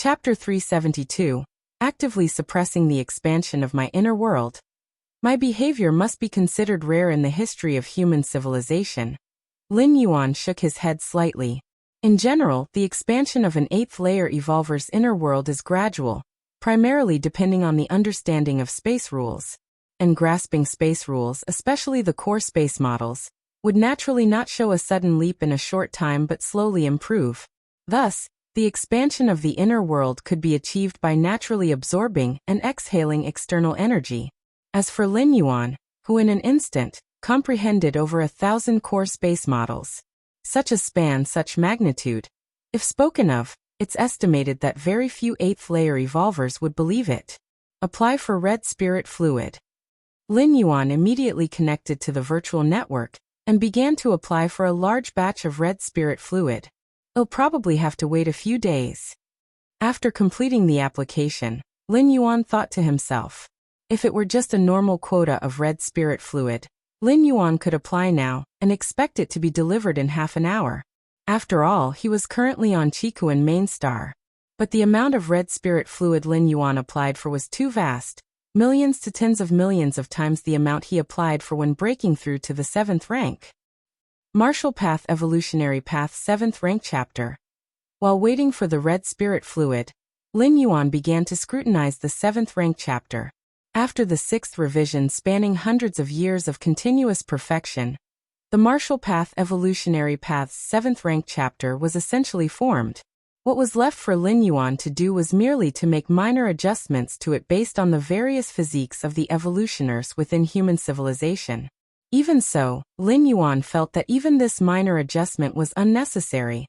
Chapter 372. Actively suppressing the expansion of my inner world. My behavior must be considered rare in the history of human civilization. Lin Yuan shook his head slightly. In general, the expansion of an eighth-layer evolver's inner world is gradual, primarily depending on the understanding of space rules. And grasping space rules, especially the core space models, would naturally not show a sudden leap in a short time but slowly improve. Thus, the expansion of the inner world could be achieved by naturally absorbing and exhaling external energy. As for Lin Yuan, who in an instant comprehended over 1,000 core space models, such a span, such magnitude, if spoken of, it's estimated that very few eighth-layer evolvers would believe it. Apply for red spirit fluid. Lin Yuan immediately connected to the virtual network and began to apply for a large batch of red spirit fluid. He'll probably have to wait a few days. After completing the application, Lin Yuan thought to himself, if it were just a normal quota of red spirit fluid, Lin Yuan could apply now and expect it to be delivered in half an hour. After all, he was currently on Chikuan main star. But the amount of red spirit fluid Lin Yuan applied for was too vast, millions to tens of millions of times the amount he applied for when breaking through to the 7th rank. Martial Path Evolutionary Path 7th Rank Chapter. While waiting for the red spirit fluid, Lin Yuan began to scrutinize the 7th rank chapter. After the 6th revision spanning hundreds of years of continuous perfection, the Martial Path Evolutionary Path's 7th rank chapter was essentially formed. What was left for Lin Yuan to do was merely to make minor adjustments to it based on the various physiques of the evolutioners within human civilization. Even so, Lin Yuan felt that even this minor adjustment was unnecessary,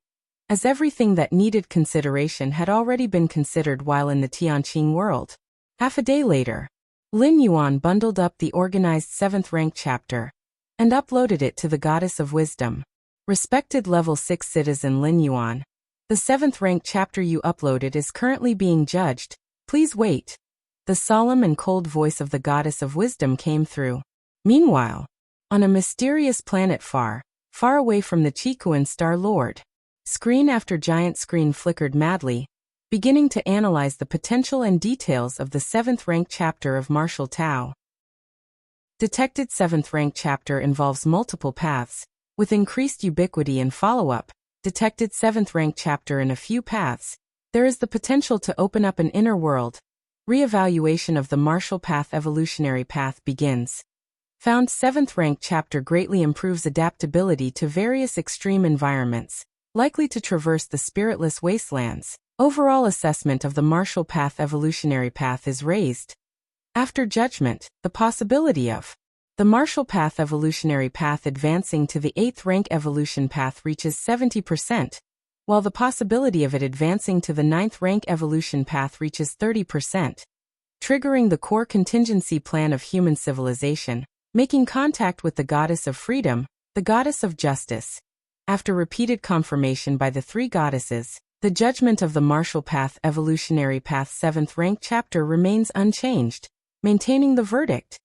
as everything that needed consideration had already been considered while in the Tianqing world. Half a day later, Lin Yuan bundled up the organized 7th rank chapter and uploaded it to the Goddess of Wisdom. Respected Level 6 citizen Lin Yuan, the 7th rank chapter you uploaded is currently being judged. Please wait. The solemn and cold voice of the Goddess of Wisdom came through. Meanwhile, on a mysterious planet far, far away from the Chikuan Star Lord, screen after giant screen flickered madly, beginning to analyze the potential and details of the 7th rank chapter of Martial Tao. Detected 7th rank chapter involves multiple paths, with increased ubiquity and follow-up. Detected 7th rank chapter in a few paths. There is the potential to open up an inner world. Re-evaluation of the Martial Path Evolutionary Path begins. Found 7th rank chapter greatly improves adaptability to various extreme environments, likely to traverse the spiritless wastelands. Overall assessment of the Martial Path Evolutionary Path is raised. After judgment, the possibility of the Martial Path Evolutionary Path advancing to the 8th rank evolution path reaches 70%, while the possibility of it advancing to the 9th rank evolution path reaches 30%. Triggering the core contingency plan of human civilization. Making contact with the Goddess of Freedom, the Goddess of Justice. After repeated confirmation by the 3 goddesses, the judgment of the Martial Path Evolutionary Path 7th rank chapter remains unchanged, maintaining the verdict.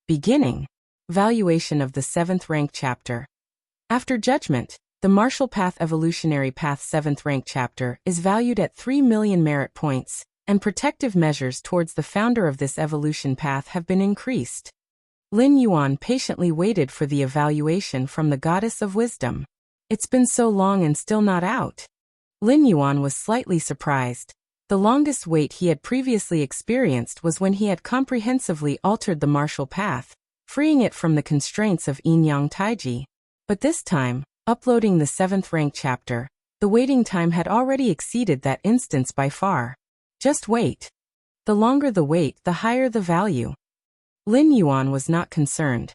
Beginning. Valuation of the 7th rank chapter. After judgment, the Martial Path Evolutionary Path 7th rank chapter is valued at 3 million merit points, and protective measures towards the founder of this evolution path have been increased. Lin Yuan patiently waited for the evaluation from the Goddess of Wisdom. It's been so long and still not out. Lin Yuan was slightly surprised. The longest wait he had previously experienced was when he had comprehensively altered the martial path, freeing it from the constraints of Yin-Yang Taiji. But this time, uploading the 7th rank chapter, the waiting time had already exceeded that instance by far. Just wait. The longer the wait, the higher the value. Lin Yuan was not concerned.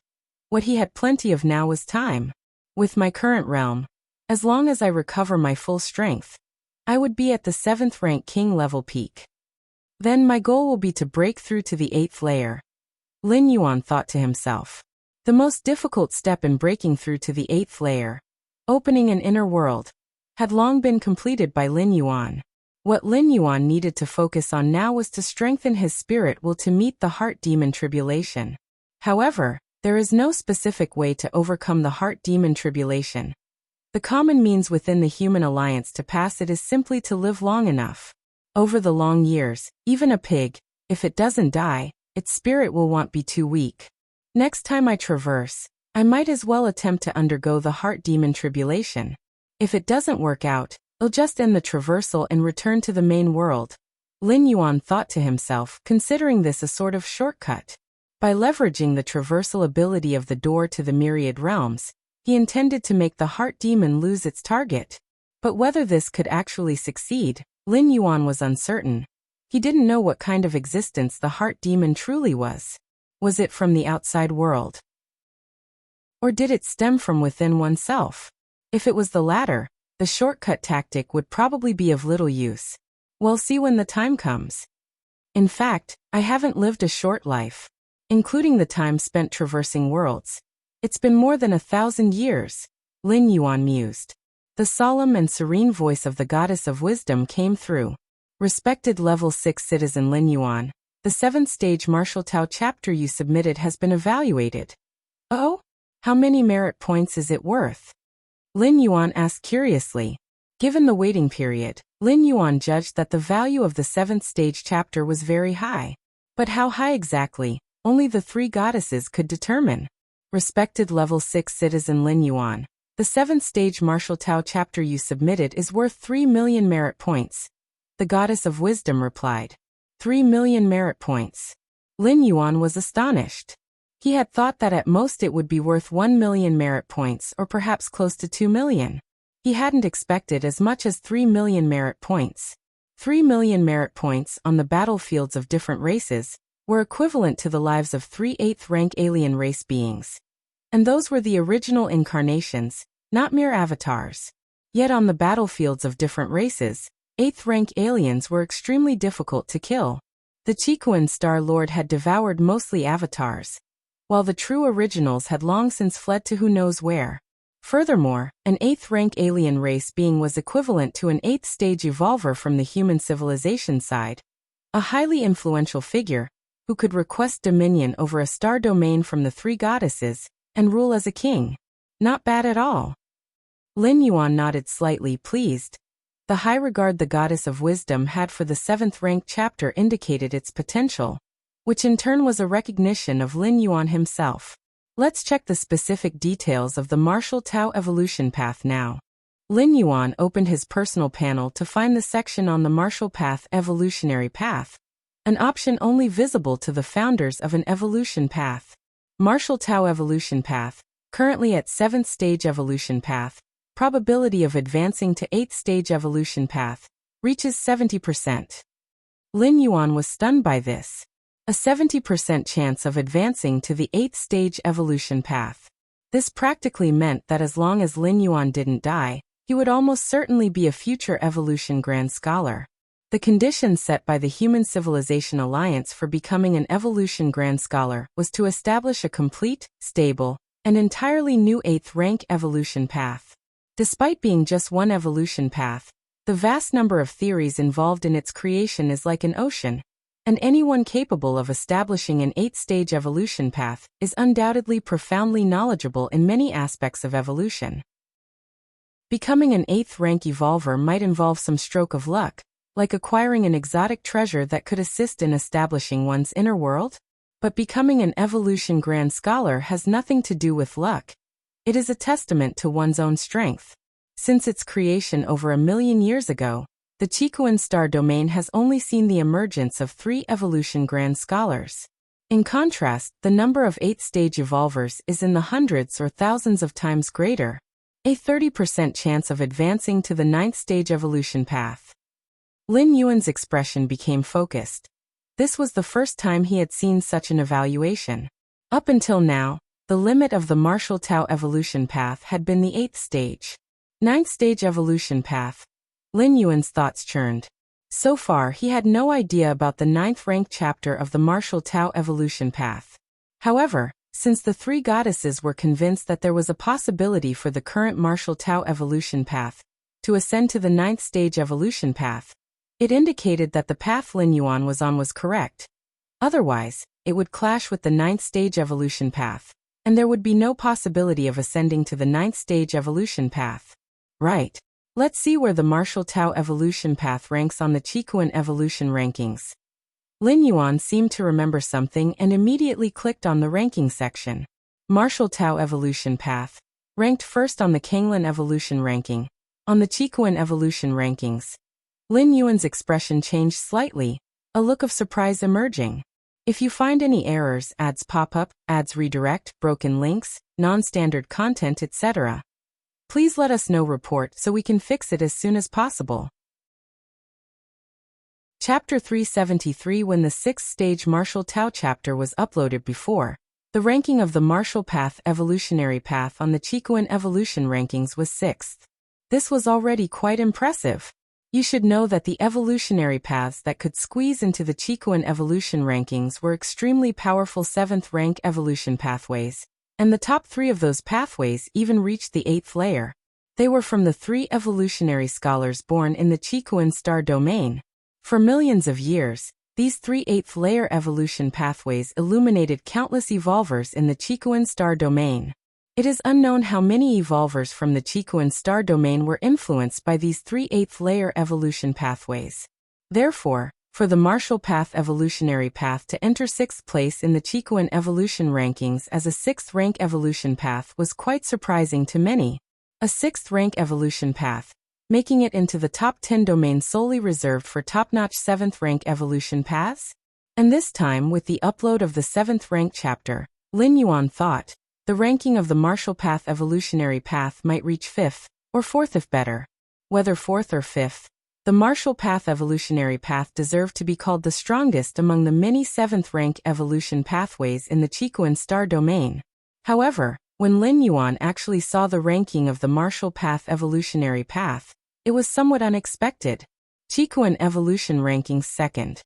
What he had plenty of now was time. With my current realm, as long as I recover my full strength, I would be at the 7th rank king level peak. Then my goal will be to break through to the 8th layer. Lin Yuan thought to himself. The most difficult step in breaking through to the 8th layer, opening an inner world, had long been completed by Lin Yuan. What Lin Yuan needed to focus on now was to strengthen his spirit will to meet the heart demon tribulation. However, there is no specific way to overcome the heart demon tribulation. The common means within the human alliance to pass it is simply to live long enough. Over the long years, even a pig, if it doesn't die, its spirit will want be too weak. Next time I traverse, I might as well attempt to undergo the heart demon tribulation. If it doesn't work out, I'll just end the traversal and return to the main world. Lin Yuan thought to himself, considering this a sort of shortcut. By leveraging the traversal ability of the door to the myriad realms, he intended to make the heart demon lose its target. But whether this could actually succeed, Lin Yuan was uncertain. He didn't know what kind of existence the heart demon truly was. Was it from the outside world? Or did it stem from within oneself? If it was the latter, the shortcut tactic would probably be of little use. We'll see when the time comes. In fact, I haven't lived a short life, including the time spent traversing worlds. It's been more than 1,000 years, Lin Yuan mused. The solemn and serene voice of the goddess of wisdom came through. Respected Level 6 citizen Lin Yuan, the 7th stage Martial Tao chapter you submitted has been evaluated. Oh? How many merit points is it worth? Lin Yuan asked curiously. Given the waiting period, Lin Yuan judged that the value of the 7th stage chapter was very high. But how high exactly, only the 3 goddesses could determine. Respected Level 6 citizen Lin Yuan, the 7th stage Martial Tao chapter you submitted is worth 3 million merit points. The goddess of wisdom replied. 3 million merit points. Lin Yuan was astonished. He had thought that at most it would be worth 1 million merit points or perhaps close to 2 million. He hadn't expected as much as 3 million merit points. 3 million merit points on the battlefields of different races were equivalent to the lives of 3 8th-rank alien race beings. And those were the original incarnations, not mere avatars. Yet on the battlefields of different races, 8th-rank aliens were extremely difficult to kill. The Chiquan Star Lord had devoured mostly avatars, while the true originals had long since fled to who knows where. Furthermore, an 8th-rank alien race being was equivalent to an 8th-stage evolver from the human civilization side, a highly influential figure, who could request dominion over a star domain from the 3 goddesses, and rule as a king. Not bad at all. Lin Yuan nodded slightly pleased. The high regard the goddess of wisdom had for the 7th-rank chapter indicated its potential, which in turn was a recognition of Lin Yuan himself. Let's check the specific details of the Martial Tao evolution path now. Lin Yuan opened his personal panel to find the section on the Martial Path Evolutionary Path, an option only visible to the founders of an evolution path. Martial Tao Evolution Path, currently at 7th Stage Evolution Path, probability of advancing to 8th Stage Evolution Path, reaches 70%. Lin Yuan was stunned by this. A 70% chance of advancing to the 8th Stage Evolution Path. This practically meant that as long as Lin Yuan didn't die, he would almost certainly be a future Evolution Grand Scholar. The condition set by the Human Civilization Alliance for becoming an Evolution Grand Scholar was to establish a complete, stable, and entirely new 8th-rank evolution path. Despite being just one evolution path, the vast number of theories involved in its creation is like an ocean, and anyone capable of establishing an 8th-stage evolution path is undoubtedly profoundly knowledgeable in many aspects of evolution. Becoming an 8th-rank evolver might involve some stroke of luck, like acquiring an exotic treasure that could assist in establishing one's inner world. But becoming an Evolution Grand Scholar has nothing to do with luck. It is a testament to one's own strength. Since its creation over 1 million years ago, the Chiquan Star Domain has only seen the emergence of 3 Evolution Grand Scholars. In contrast, the number of 8th-stage evolvers is in the hundreds or thousands of times greater, a 30% chance of advancing to the 9th-stage evolution path. Lin Yuan's expression became focused. This was the first time he had seen such an evaluation. Up until now, the limit of the Martial Tao evolution path had been the 8th stage. 9th-stage evolution path. Lin Yuan's thoughts churned. So far he had no idea about the 9th-rank chapter of the Martial Tao evolution path. However, since the 3 goddesses were convinced that there was a possibility for the current Martial Tao evolution path to ascend to the 9th-stage evolution path, it indicated that the path Lin Yuan was on was correct. Otherwise, it would clash with the 9th-stage evolution path, and there would be no possibility of ascending to the 9th-stage evolution path. Right. Let's see where the martial Tao evolution path ranks on the Qigong evolution rankings. Lin Yuan seemed to remember something and immediately clicked on the ranking section. Martial Tao evolution path, ranked first on the Kanglin evolution ranking. On the Qigong evolution rankings, Lin Yuan's expression changed slightly, a look of surprise emerging. If you find any errors, ads pop up, ads redirect, broken links, non-standard content, etc., please let us know. Report so we can fix it as soon as possible. Chapter 373. When the 6th stage martial Tao chapter was uploaded before, the ranking of the martial path evolutionary path on the Qigong evolution rankings was 6th. This was already quite impressive. You should know that the evolutionary paths that could squeeze into the Qigong evolution rankings were extremely powerful 7th rank evolution pathways, and the top 3 of those pathways even reached the 8th layer. They were from the 3 evolutionary scholars born in the Qigong star domain. For millions of years, these 3 8th layer evolution pathways illuminated countless evolvers in the Qigong star domain. It is unknown how many evolvers from the Qigong star domain were influenced by these 3 8th layer evolution pathways. Therefore, for the martial path evolutionary path to enter 6th place in the Qigong evolution rankings as a 6th rank evolution path was quite surprising to many. A 6th rank evolution path, making it into the top 10 domain solely reserved for top-notch 7th rank evolution paths? And this time, with the upload of the 7th rank chapter, Lin Yuan thought the ranking of the martial path evolutionary path might reach 5th, or 4th if better. Whether 4th or 5th, the martial path evolutionary path deserved to be called the strongest among the many 7th rank evolution pathways in the Qigong star domain. However, when Lin Yuan actually saw the ranking of the martial path evolutionary path, it was somewhat unexpected. Qigong evolution rankings 2nd.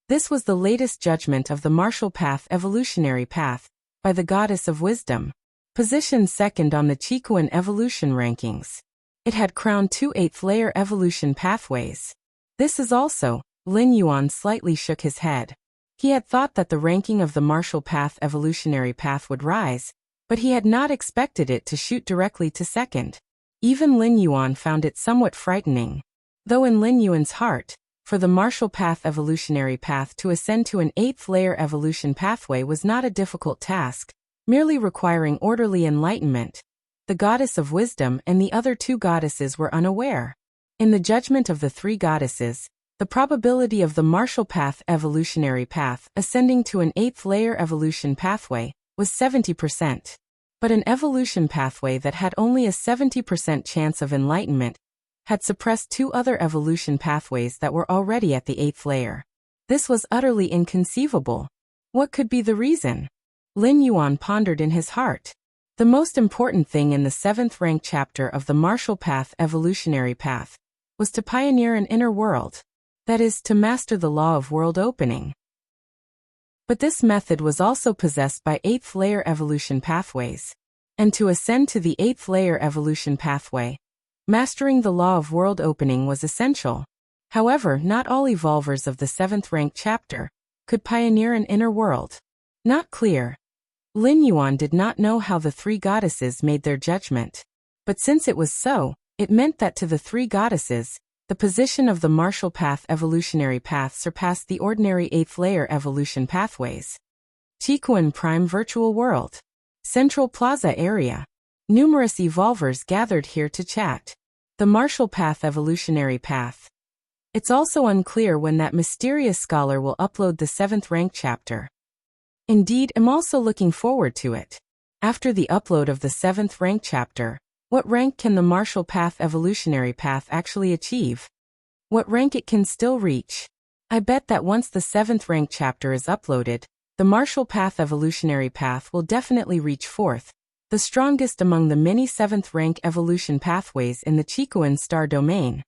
This was the latest judgment of the martial path evolutionary path, by the goddess of wisdom. Positioned 2nd on the Qigong evolution rankings. It had crowned 2 8th layer evolution pathways. This is also, Lin Yuan slightly shook his head. He had thought that the ranking of the martial path evolutionary path would rise, but he had not expected it to shoot directly to 2nd. Even Lin Yuan found it somewhat frightening. Though in Lin Yuan's heart, for the martial path evolutionary path to ascend to an 8th layer evolution pathway was not a difficult task, merely requiring orderly enlightenment. The goddess of wisdom and the other 2 goddesses were unaware. In the judgment of the 3 goddesses, the probability of the martial path evolutionary path ascending to an 8th layer evolution pathway was 70%. But an evolution pathway that had only a 70% chance of enlightenment had suppressed 2 other evolution pathways that were already at the 8th layer. This was utterly inconceivable. What could be the reason? Lin Yuan pondered in his heart. The most important thing in the 7th rank chapter of the martial path evolutionary path was to pioneer an inner world. That is, to master the law of world opening. But this method was also possessed by 8th layer evolution pathways. And to ascend to the 8th layer evolution pathway, mastering the law of world opening was essential. However, not all evolvers of the 7th rank chapter could pioneer an inner world. Not clear. Lin Yuan did not know how the 3 goddesses made their judgment. But since it was so, it meant that to the 3 goddesses, the position of the martial path evolutionary path surpassed the ordinary 8th layer evolution pathways. Qigong Prime Virtual World. Central Plaza area. Numerous evolvers gathered here to chat. The martial path evolutionary path. It's also unclear when that mysterious scholar will upload the 7th rank chapter. Indeed, I'm also looking forward to it. After the upload of the 7th rank chapter, what rank can the martial path evolutionary path actually achieve? What rank it can still reach? I bet that once the 7th rank chapter is uploaded, the martial path evolutionary path will definitely reach 4th, the strongest among the many 7th rank evolution pathways in the Qigong star domain.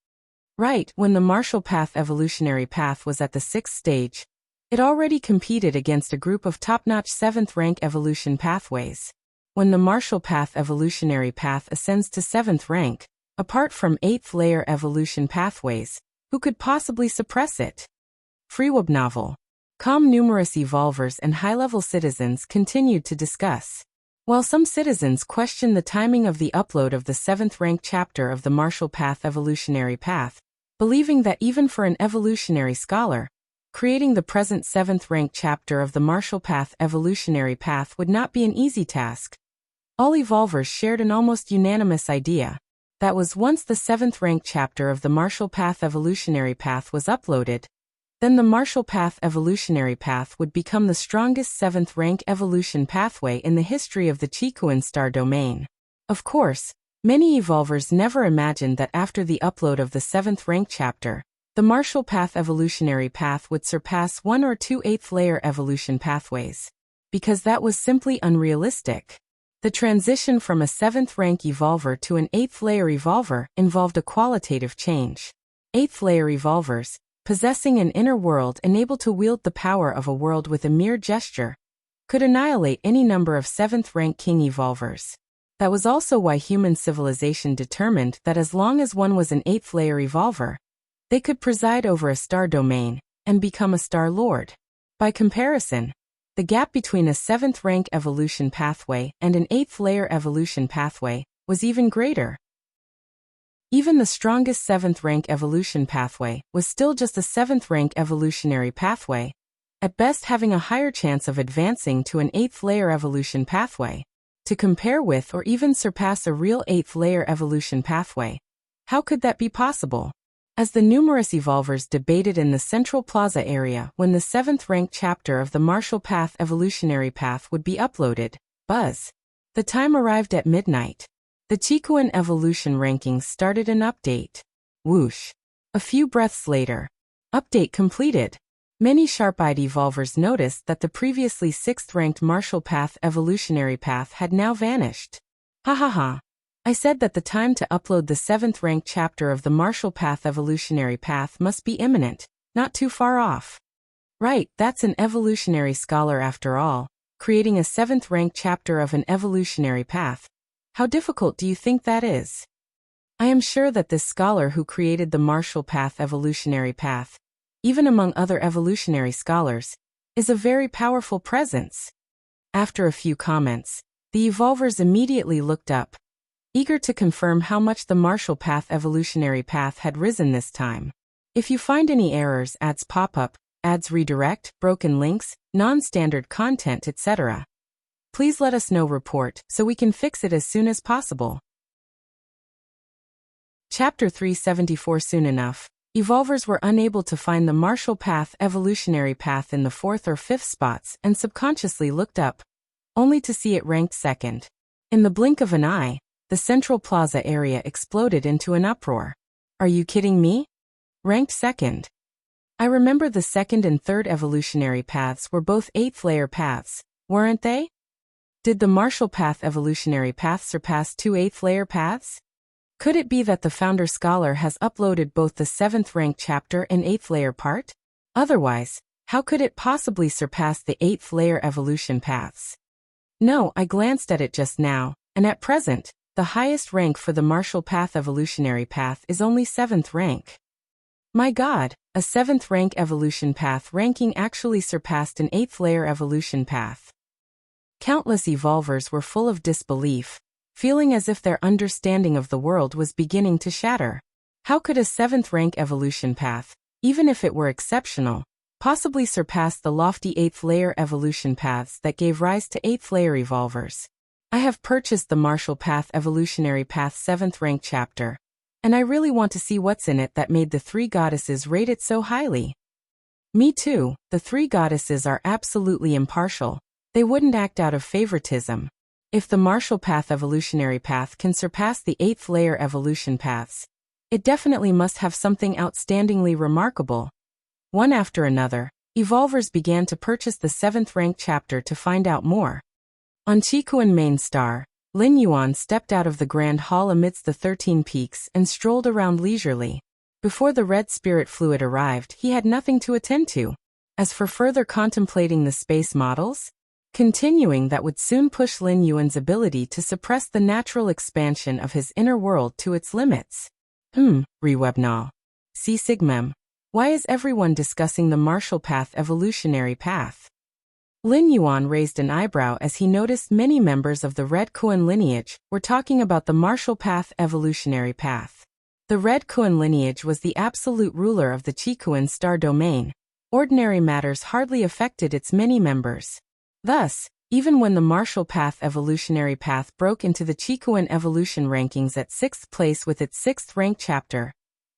Right, when the martial path evolutionary path was at the 6th stage, it already competed against a group of top-notch 7th rank evolution pathways. When the martial path evolutionary path ascends to 7th rank, apart from 8th layer evolution pathways, who could possibly suppress it? Freeweb novel. Numerous evolvers and high-level citizens continued to discuss. While some citizens question the timing of the upload of the 7th rank chapter of the Martial Path Evolutionary Path, believing that even for an evolutionary scholar, creating the present 7th rank chapter of the Martial Path Evolutionary Path would not be an easy task, all evolvers shared an almost unanimous idea. That was once the 7th rank chapter of the Martial Path Evolutionary Path was uploaded, then the Martial Path Evolutionary Path would become the strongest 7th rank evolution pathway in the history of the Qikuan star domain. Of course, many evolvers never imagined that after the upload of the 7th rank chapter, the Martial Path Evolutionary Path would surpass 1 or 2 8th layer evolution pathways. Because that was simply unrealistic. The transition from a 7th rank evolver to an 8th layer evolver involved a qualitative change. 8th layer evolvers, possessing an inner world and able to wield the power of a world with a mere gesture, could annihilate any number of 7th rank king evolvers. That was also why human civilization determined that as long as one was an 8th layer evolver, they could preside over a star domain and become a star lord. By comparison, the gap between a 7th rank evolution pathway and an 8th layer evolution pathway was even greater. Even the strongest 7th rank evolution pathway was still just a 7th rank evolutionary pathway, at best having a higher chance of advancing to an 8th layer evolution pathway, to compare with or even surpass a real 8th layer evolution pathway. How could that be possible? As the numerous evolvers debated in the Central Plaza area when the 7th rank chapter of the Martial Path Evolutionary Path would be uploaded, buzz. The time arrived at midnight. The Qikuan evolution rankings started an update. Whoosh. A few breaths later. Update completed. Many sharp-eyed evolvers noticed that the previously 6th ranked Martial Path Evolutionary Path had now vanished. Ha ha ha. I said that the time to upload the 7th ranked chapter of the Martial Path Evolutionary Path must be imminent, not too far off. Right, that's an evolutionary scholar after all, creating a 7th ranked chapter of an evolutionary path. How difficult do you think that is? I am sure that this scholar who created the Martial Path Evolutionary Path, even among other evolutionary scholars, is a very powerful presence. After a few comments, the evolvers immediately looked up, eager to confirm how much the Martial Path Evolutionary Path had risen this time. If you find any errors, ads pop up, ads redirect, broken links, non-standard content, etc., please let us know report so we can fix it as soon as possible. Chapter 374. Soon enough, evolvers were unable to find the Martial Path Evolutionary Path in the 4th or 5th spots and subconsciously looked up, only to see it ranked 2nd. In the blink of an eye, the Central Plaza area exploded into an uproar. Are you kidding me? Ranked 2nd. I remember the 2nd and 3rd evolutionary paths were both 8th layer paths, weren't they? Did the Martial Path Evolutionary Path surpass 2 8th layer paths? Could it be that the founder scholar has uploaded both the 7th rank chapter and 8th layer part? Otherwise, how could it possibly surpass the 8th layer evolution paths? No, I glanced at it just now, and at present, the highest rank for the Martial Path Evolutionary Path is only 7th rank. My God, a 7th rank evolution path ranking actually surpassed an 8th layer evolution path. Countless evolvers were full of disbelief, feeling as if their understanding of the world was beginning to shatter. How could a 7th rank evolution path, even if it were exceptional, possibly surpass the lofty 8th layer evolution paths that gave rise to 8th layer evolvers? I have purchased the Martial Path Evolutionary Path 7th rank chapter, and I really want to see what's in it that made the 3 goddesses rate it so highly. Me too, the 3 goddesses are absolutely impartial. They wouldn't act out of favoritism. If the Martial Path Evolutionary Path can surpass the 8th layer evolution paths, it definitely must have something outstandingly remarkable. One after another, evolvers began to purchase the 7th rank chapter to find out more. On Qikuan Main Star, Lin Yuan stepped out of the Grand Hall amidst the 13 peaks and strolled around leisurely. Before the red spirit fluid arrived, he had nothing to attend to. As for further contemplating the space models, continuing that would soon push Lin Yuan's ability to suppress the natural expansion of his inner world to its limits. Rewebnal. C. Sigmem. Why is everyone discussing the Martial Path Evolutionary Path? Lin Yuan raised an eyebrow as he noticed many members of the Red Kuan lineage were talking about the martial path evolutionary path. The Red Kuan lineage was the absolute ruler of the Qikuan star domain. Ordinary matters hardly affected its many members. Thus, even when the martial path evolutionary path broke into the Qikuan evolution rankings at 6th place with its 6th rank chapter,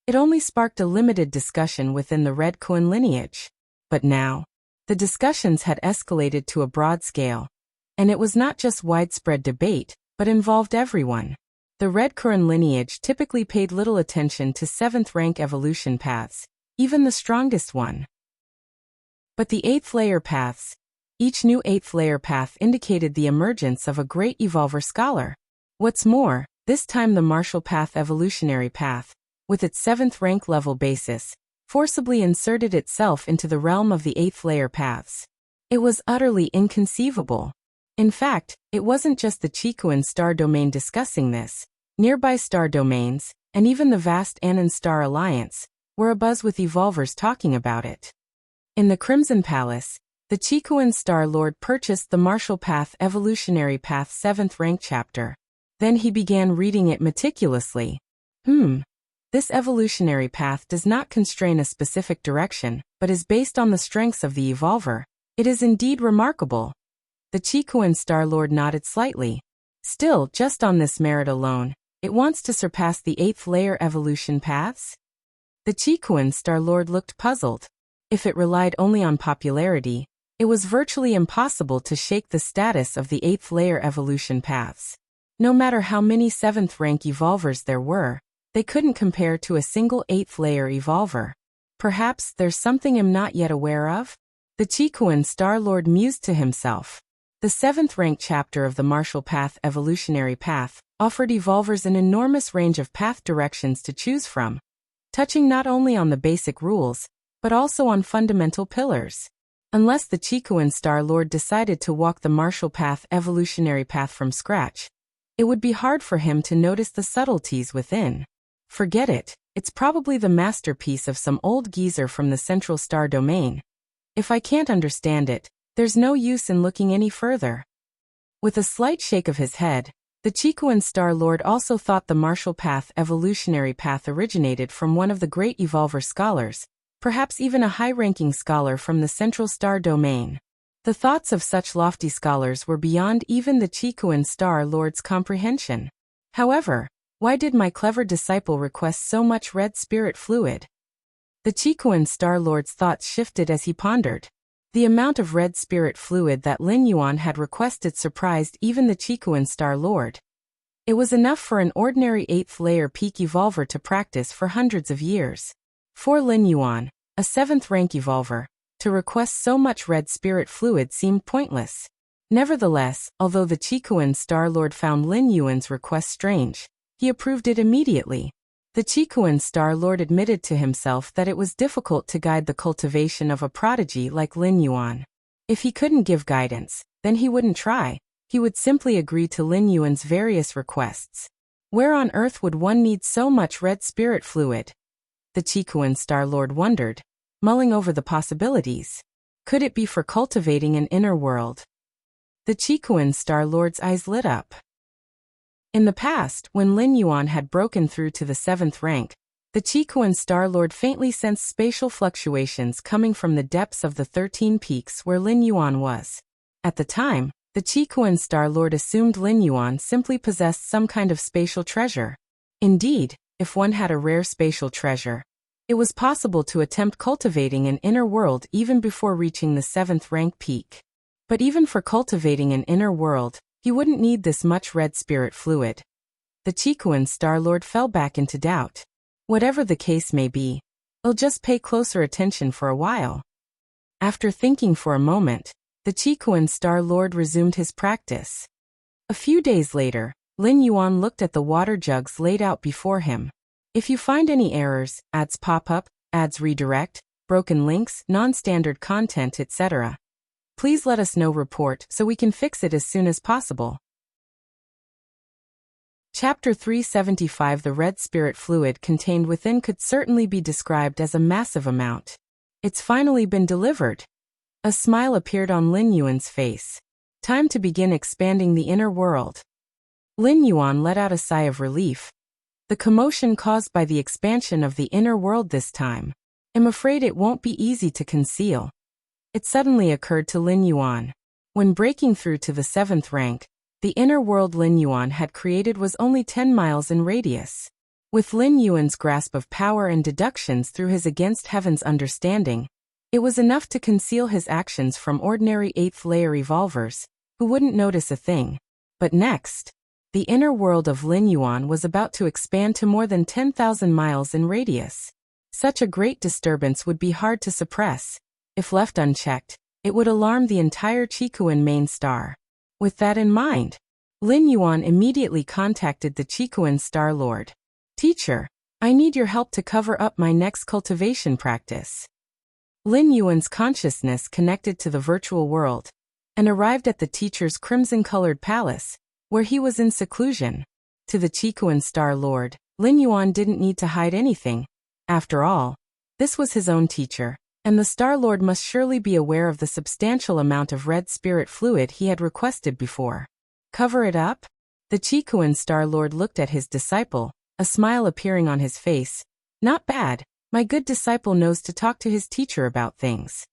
it only sparked a limited discussion within the Red Kuan lineage. But now, the discussions had escalated to a broad scale, and it was not just widespread debate, but involved everyone. The Red Kuan lineage typically paid little attention to 7th rank evolution paths, even the strongest one. But the 8th layer paths, each new 8th layer path indicated the emergence of a great evolver scholar. What's more, this time the martial path evolutionary path, with its 7th rank level basis, forcibly inserted itself into the realm of the 8th layer paths. It was utterly inconceivable. In fact, it wasn't just the Qikuan star domain discussing this. Nearby star domains, and even the vast Anan Star Alliance, were abuzz with evolvers talking about it. In the Crimson Palace, the Qikuan Star Lord purchased the Martial Path Evolutionary Path 7th rank chapter. Then he began reading it meticulously. This evolutionary path does not constrain a specific direction, but is based on the strengths of the evolver. It is indeed remarkable. The Qikuan Star Lord nodded slightly. Still, just on this merit alone, it wants to surpass the 8th layer evolution paths? The Qikuan Star Lord looked puzzled. If it relied only on popularity, it was virtually impossible to shake the status of the 8th layer evolution paths. No matter how many 7th rank evolvers there were, they couldn't compare to a single 8th layer evolver. Perhaps there's something I'm not yet aware of? The Qikuan Star Lord mused to himself. The 7th rank chapter of the Martial Path Evolutionary Path offered evolvers an enormous range of path directions to choose from, touching not only on the basic rules, but also on fundamental pillars. Unless the Qikuan Star Lord decided to walk the Martial Path Evolutionary Path from scratch, it would be hard for him to notice the subtleties within. Forget it, it's probably the masterpiece of some old geezer from the Central Star Domain. If I can't understand it, there's no use in looking any further. With a slight shake of his head, the Qikuan Star Lord also thought the Martial Path Evolutionary Path originated from one of the great evolver scholars, perhaps even a high-ranking scholar from the Central Star Domain. The thoughts of such lofty scholars were beyond even the Qikuan Star Lord's comprehension. However, why did my clever disciple request so much red spirit fluid? The Qikuan Star Lord's thoughts shifted as he pondered. The amount of red spirit fluid that Lin Yuan had requested surprised even the Qikuan Star Lord. It was enough for an ordinary 8th layer peak evolver to practice for hundreds of years. For Lin Yuan, a 7th rank evolver, to request so much red spirit fluid seemed pointless. Nevertheless, although the Qikuan Star Lord found Lin Yuan's request strange, he approved it immediately. The Qikuan Star Lord admitted to himself that it was difficult to guide the cultivation of a prodigy like Lin Yuan. If he couldn't give guidance, then he wouldn't try. He would simply agree to Lin Yuan's various requests. Where on earth would one need so much red spirit fluid? The Qikuan Star Lord wondered, mulling over the possibilities. Could it be for cultivating an inner world? The Qikuan Star Lord's eyes lit up. In the past, when Lin Yuan had broken through to the 7th rank, the Qikuan Star Lord faintly sensed spatial fluctuations coming from the depths of the 13 peaks where Lin Yuan was. At the time, the Qikuan Star Lord assumed Lin Yuan simply possessed some kind of spatial treasure. Indeed, if one had a rare spatial treasure, it was possible to attempt cultivating an inner world even before reaching the 7th rank peak. But even for cultivating an inner world, he wouldn't need this much red spirit fluid. The Qikuan Star Lord fell back into doubt. Whatever the case may be, I'll just pay closer attention for a while. After thinking for a moment, the Qikuan Star Lord resumed his practice. A few days later, Lin Yuan looked at the water jugs laid out before him. If you find any errors, ads pop up, ads redirect, broken links, non-standard content, etc., please let us know. Report so we can fix it as soon as possible. Chapter 375. The red spirit fluid contained within could certainly be described as a massive amount. It's finally been delivered. A smile appeared on Lin Yuan's face. Time to begin expanding the inner world. Lin Yuan let out a sigh of relief. The commotion caused by the expansion of the inner world this time. I'm afraid it won't be easy to conceal. It suddenly occurred to Lin Yuan. When breaking through to the 7th rank, the inner world Lin Yuan had created was only 10 miles in radius. With Lin Yuan's grasp of power and deductions through his against heaven's understanding, it was enough to conceal his actions from ordinary 8th layer evolvers, who wouldn't notice a thing. But next, the inner world of Lin Yuan was about to expand to more than 10,000 miles in radius. Such a great disturbance would be hard to suppress. If left unchecked, it would alarm the entire Qikuan main star. With that in mind, Lin Yuan immediately contacted the Qikuan Star Lord. Teacher, I need your help to cover up my next cultivation practice. Lin Yuan's consciousness connected to the virtual world and arrived at the teacher's crimson-colored palace, where he was in seclusion. To the Qikuan Star Lord, Lin Yuan didn't need to hide anything. After all, this was his own teacher, and the Star Lord must surely be aware of the substantial amount of red spirit fluid he had requested before. Cover it up? The Qikuan Star Lord looked at his disciple, a smile appearing on his face. Not bad, my good disciple knows to talk to his teacher about things.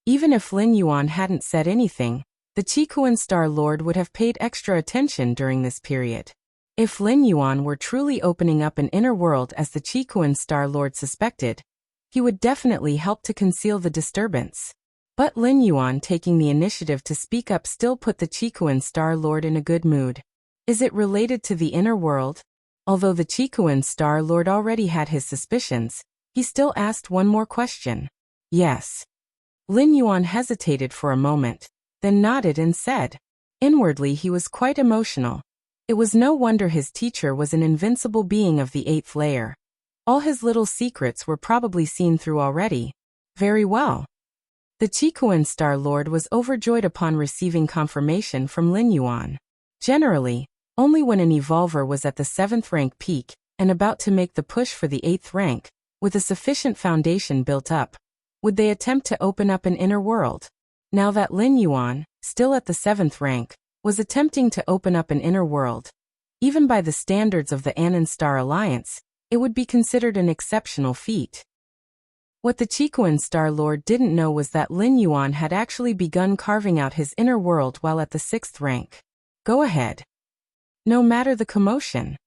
Even if Lin Yuan hadn't said anything, the Qikuan Star Lord would have paid extra attention during this period. If Lin Yuan were truly opening up an inner world as the Qikuan Star Lord suspected, he would definitely help to conceal the disturbance. But Lin Yuan taking the initiative to speak up still put the Qikuan Star Lord in a good mood. Is it related to the inner world? Although the Qikuan Star Lord already had his suspicions, he still asked one more question. Yes. Lin Yuan hesitated for a moment, then nodded and said. Inwardly he was quite emotional. It was no wonder his teacher was an invincible being of the 8th layer. All his little secrets were probably seen through already. Very well. The Qikuan Star Lord was overjoyed upon receiving confirmation from Lin Yuan. Generally, only when an evolver was at the 7th rank peak, and about to make the push for the 8th rank, with a sufficient foundation built up, would they attempt to open up an inner world. Now that Lin Yuan, still at the 7th rank, was attempting to open up an inner world, even by the standards of the Anan Star Alliance, it would be considered an exceptional feat. What the Qikuan Star Lord didn't know was that Lin Yuan had actually begun carving out his inner world while at the 6th rank. Go ahead. No matter the commotion,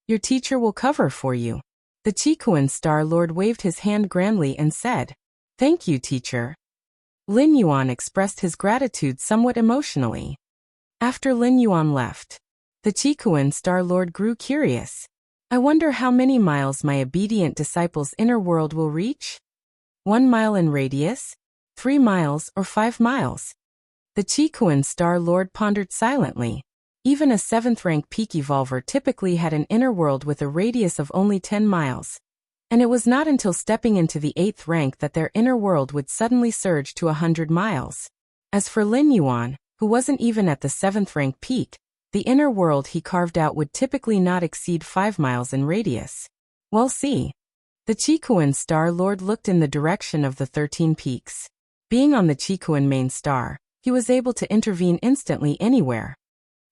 your teacher will cover for you. The Qikuan Star Lord waved his hand grandly and said, Thank you, teacher. Lin Yuan expressed his gratitude somewhat emotionally. After Lin Yuan left, the Qikuan Star Lord grew curious. I wonder how many miles my obedient disciple's inner world will reach? 1 mile in radius? 3 miles or 5 miles? The Qikuan Star Lord pondered silently. Even a 7th rank peak evolver typically had an inner world with a radius of only 10 miles. And it was not until stepping into the 8th rank that their inner world would suddenly surge to 100 miles. As for Lin Yuan, who wasn't even at the 7th rank peak, the inner world he carved out would typically not exceed 5 miles in radius. Well, see. The Qikuan Star Lord looked in the direction of the 13 peaks. Being on the Qikuan main star, he was able to intervene instantly anywhere.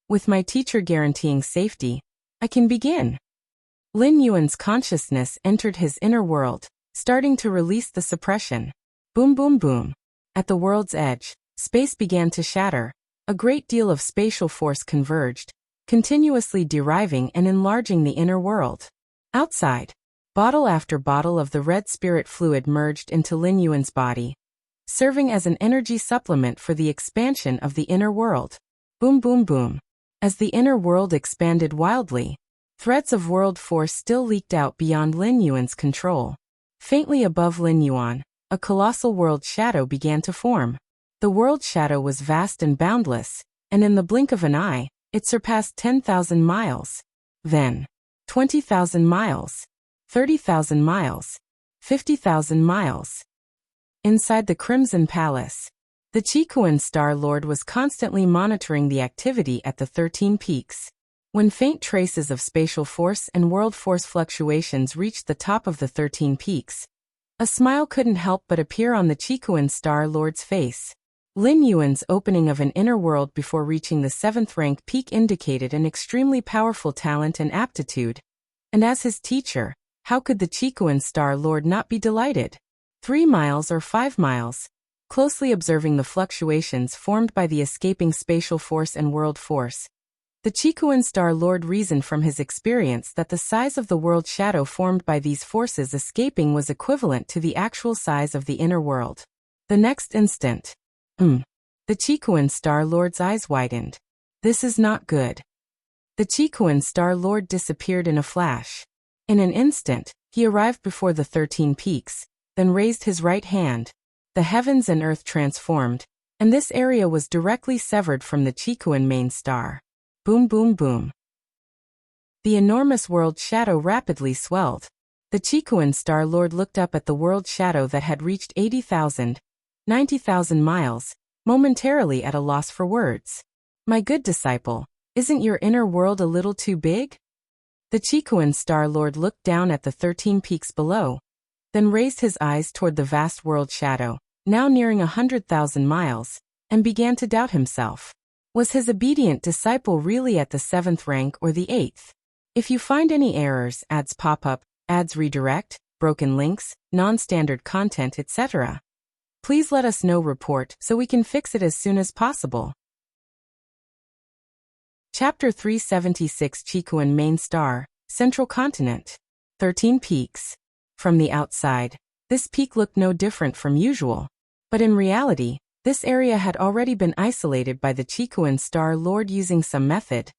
With my teacher guaranteeing safety, I can begin. Lin Yuan's consciousness entered his inner world, starting to release the suppression. Boom boom boom. At the world's edge, space began to shatter. A great deal of spatial force converged, continuously deriving and enlarging the inner world. Outside, bottle after bottle of the red spirit fluid merged into Lin Yuan's body, serving as an energy supplement for the expansion of the inner world. Boom boom boom. As the inner world expanded wildly, threads of world force still leaked out beyond Lin Yuan's control. Faintly above Lin Yuan, a colossal world shadow began to form. The world shadow was vast and boundless, and in the blink of an eye, it surpassed 10,000 miles. Then, 20,000 miles, 30,000 miles, 50,000 miles. Inside the Crimson Palace, the Qikuan Star Lord was constantly monitoring the activity at the 13 peaks. When faint traces of spatial force and world force fluctuations reached the top of the 13 peaks, a smile couldn't help but appear on the Qikuan Star Lord's face. Lin Yuan's opening of an inner world before reaching the 7th rank peak indicated an extremely powerful talent and aptitude. And as his teacher, how could the Qikuan Star Lord not be delighted? 3 miles or 5 miles? Closely observing the fluctuations formed by the escaping spatial force and world force, the Qikuan Star Lord reasoned from his experience that the size of the world shadow formed by these forces escaping was equivalent to the actual size of the inner world. The next instant, the Qikuan Star Lord's eyes widened. This is not good. The Qikuan Star Lord disappeared in a flash. In an instant, he arrived before the 13 peaks, then raised his right hand. The heavens and earth transformed, and this area was directly severed from the Qikuan main star. Boom, boom, boom. The enormous world shadow rapidly swelled. The Qikuan Star Lord looked up at the world shadow that had reached 80,000, 90,000 miles, momentarily at a loss for words. My good disciple, isn't your inner world a little too big? The Qikuan Star Lord looked down at the 13 peaks below, then raised his eyes toward the vast world shadow, now nearing 100,000 miles, and began to doubt himself. Was his obedient disciple really at the 7th rank or the 8th? If you find any errors, ads pop up, ads redirect, broken links, non-standard content, etc., please let us know. Report so we can fix it as soon as possible. Chapter 376 Qikuan Main Star, Central Continent. 13 peaks. From the outside, this peak looked no different from usual. But in reality, this area had already been isolated by the Qikuan Star Lord using some method,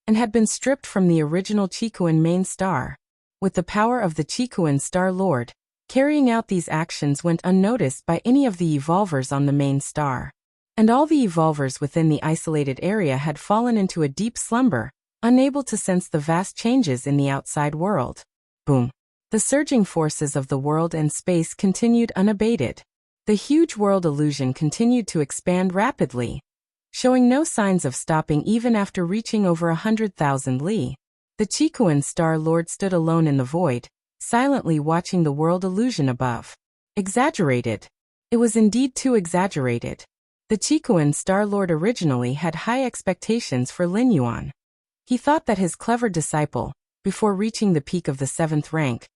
and had been stripped from the original Qikuan main star. With the power of the Qikuan Star Lord, carrying out these actions went unnoticed by any of the evolvers on the main star. And all the evolvers within the isolated area had fallen into a deep slumber, unable to sense the vast changes in the outside world. Boom. The surging forces of the world and space continued unabated. The huge world illusion continued to expand rapidly, showing no signs of stopping even after reaching over 100,000 li. The Qikuan Star Lord stood alone in the void, silently watching the world illusion above. Exaggerated. It was indeed too exaggerated. The Qikuan Star Lord originally had high expectations for Lin Yuan. He thought that his clever disciple, before reaching the peak of the 7th rank,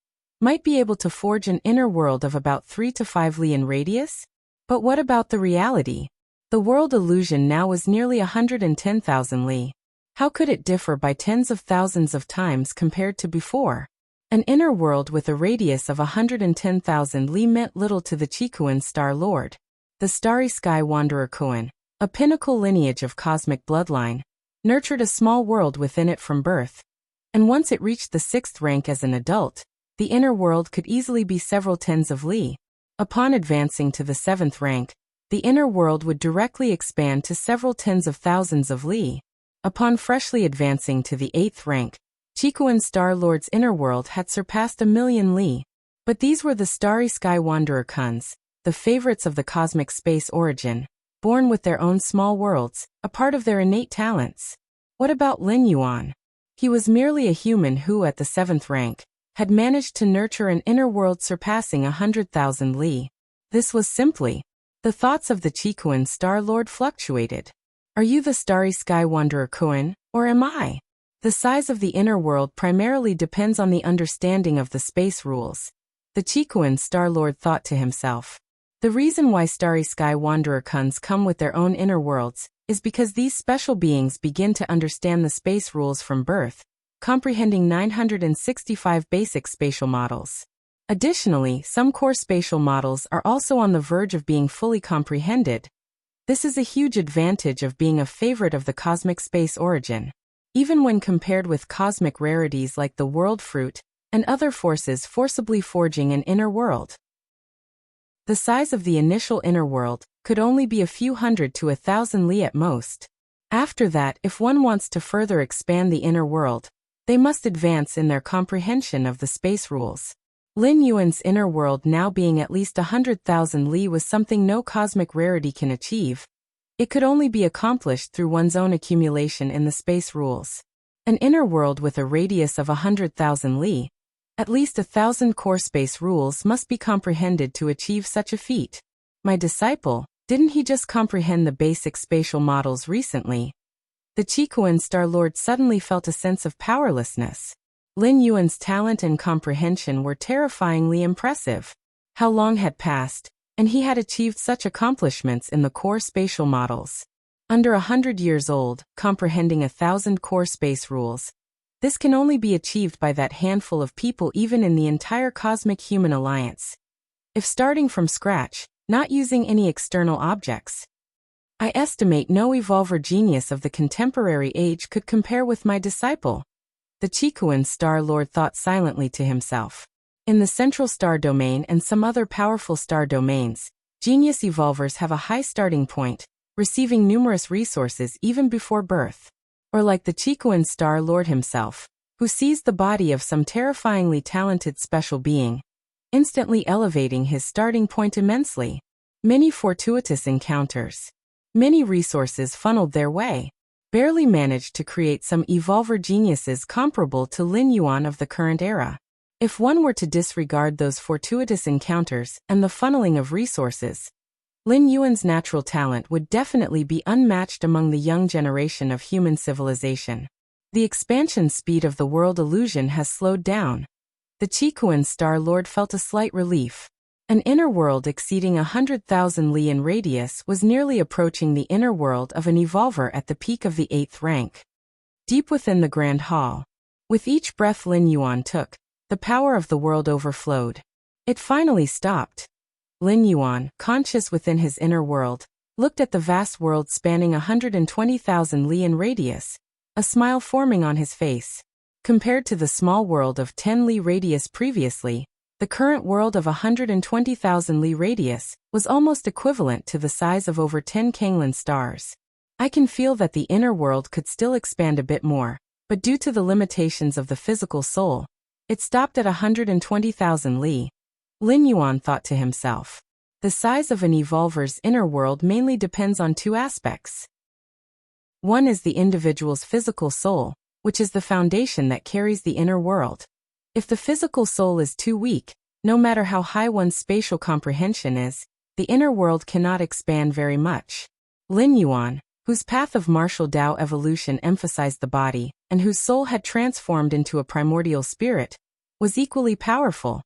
might be able to forge an inner world of about 3 to 5 li in radius? But what about the reality? The world illusion now was nearly 110,000 li. How could it differ by tens of thousands of times compared to before? An inner world with a radius of 110,000 li meant little to the Qikuan Star Lord. The Starry Sky Wanderer Kuan, a pinnacle lineage of cosmic bloodline, nurtured a small world within it from birth. And once it reached the 6th rank as an adult, the inner world could easily be several tens of li. Upon advancing to the 7th rank, the inner world would directly expand to several tens of thousands of li. Upon freshly advancing to the 8th rank, Qikuan Star Lord's inner world had surpassed 1,000,000 li. But these were the Starry Sky Wanderer Kuns, the favorites of the cosmic space origin, born with their own small worlds, a part of their innate talents. What about Lin Yuan? He was merely a human who, at the 7th rank, had managed to nurture an inner world surpassing 100,000 li. This was simply. The thoughts of the Qikuan Star Lord fluctuated. Are you the Starry Sky Wanderer Kuan, or am I? The size of the inner world primarily depends on the understanding of the space rules. The Qikuan Star Lord thought to himself. The reason why Starry Sky Wanderer Kuns come with their own inner worlds is because these special beings begin to understand the space rules from birth, comprehending 965 basic spatial models. Additionally, some core spatial models are also on the verge of being fully comprehended. This is a huge advantage of being a favorite of the cosmic space origin. Even when compared with cosmic rarities like the world fruit and other forces forcibly forging an inner world. The size of the initial inner world could only be a few hundred to 1,000 li at most. After that, if one wants to further expand the inner world, they must advance in their comprehension of the space rules. Lin Yuan's inner world now being at least 100,000 li was something no cosmic rarity can achieve. It could only be accomplished through one's own accumulation in the space rules. An inner world with a radius of 100,000 li, at least 1,000 core space rules must be comprehended to achieve such a feat. My disciple, Didn't he just comprehend the basic spatial models recently? The Chiquan Star-Lord suddenly felt a sense of powerlessness. Lin Yuan's talent and comprehension were terrifyingly impressive. How long had passed, and he had achieved such accomplishments in the core spatial models. Under 100 years old, comprehending 1,000 core space rules. This can only be achieved by that handful of people even in the entire cosmic human alliance. If starting from scratch, not using any external objects, I estimate no evolver genius of the contemporary age could compare with my disciple. The Chiquan Star-Lord thought silently to himself. In the central star domain and some other powerful star domains, genius evolvers have a high starting point, receiving numerous resources even before birth. Or like the Chiquan Star-Lord himself, who seized the body of some terrifyingly talented special being, instantly elevating his starting point immensely. Many fortuitous encounters, many resources funneled their way, barely managed to create some evolver geniuses comparable to Lin Yuan of the current era. If one were to disregard those fortuitous encounters and the funneling of resources, Lin Yuan's natural talent would definitely be unmatched among the young generation of human civilization. The expansion speed of the world illusion has slowed down. The Chiquan Star-Lord felt a slight relief. An inner world exceeding 100,000 li in radius was nearly approaching the inner world of an evolver at the peak of the 8th rank. Deep within the Grand Hall, with each breath Lin Yuan took, the power of the world overflowed. It finally stopped. Lin Yuan, conscious within his inner world, looked at the vast world spanning 120,000 li in radius, a smile forming on his face. Compared to the small world of 10 li radius previously, the current world of 120,000 li radius was almost equivalent to the size of over 10 Kanglan stars. I can feel that the inner world could still expand a bit more, but due to the limitations of the physical soul, it stopped at 120,000 li. Lin Yuan thought to himself. The size of an evolver's inner world mainly depends on two aspects. One is the individual's physical soul, which is the foundation that carries the inner world. If the physical soul is too weak, no matter how high one's spatial comprehension is, the inner world cannot expand very much. Lin Yuan, whose path of martial Tao evolution emphasized the body, and whose soul had transformed into a primordial spirit, was equally powerful,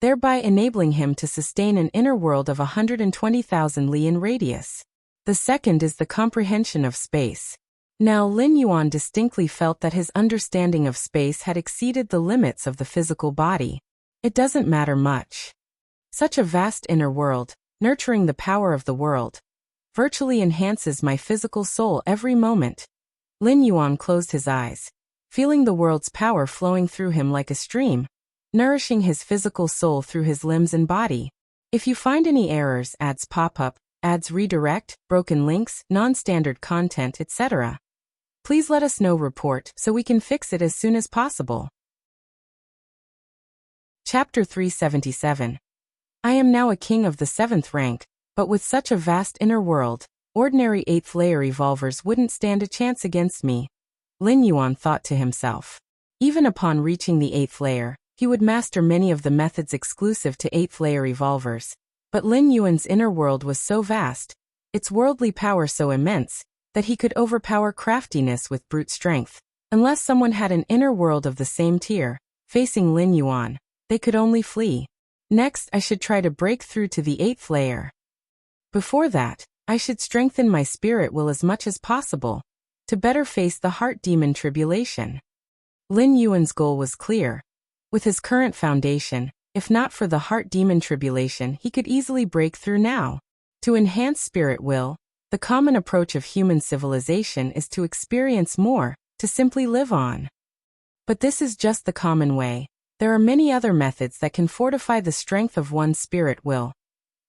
thereby enabling him to sustain an inner world of 120,000 li in radius. The second is the comprehension of space. Now Lin Yuan distinctly felt that his understanding of space had exceeded the limits of the physical body. It doesn't matter much. Such a vast inner world, nurturing the power of the world, virtually enhances my physical soul every moment. Lin Yuan closed his eyes, feeling the world's power flowing through him like a stream, nourishing his physical soul through his limbs and body. If you find any errors, ads pop up, ads redirect, broken links, non-standard content, etc., please let us know. Report so we can fix it as soon as possible. Chapter 377. I am now a king of the 7th rank, but with such a vast inner world, ordinary 8th layer evolvers wouldn't stand a chance against me. Lin Yuan thought to himself. Even upon reaching the 8th layer, he would master many of the methods exclusive to 8th layer evolvers. But Lin Yuan's inner world was so vast, its worldly power so immense, that he could overpower craftiness with brute strength. Unless someone had an inner world of the same tier, facing Lin Yuan, they could only flee. Next, I should try to break through to the 8th layer. Before that, I should strengthen my spirit will as much as possible, to better face the heart demon tribulation. Lin Yuan's goal was clear. With his current foundation, if not for the heart demon tribulation, he could easily break through now. To enhance spirit will, the common approach of human civilization is to experience more, to simply live on. But this is just the common way. There are many other methods that can fortify the strength of one's spirit will.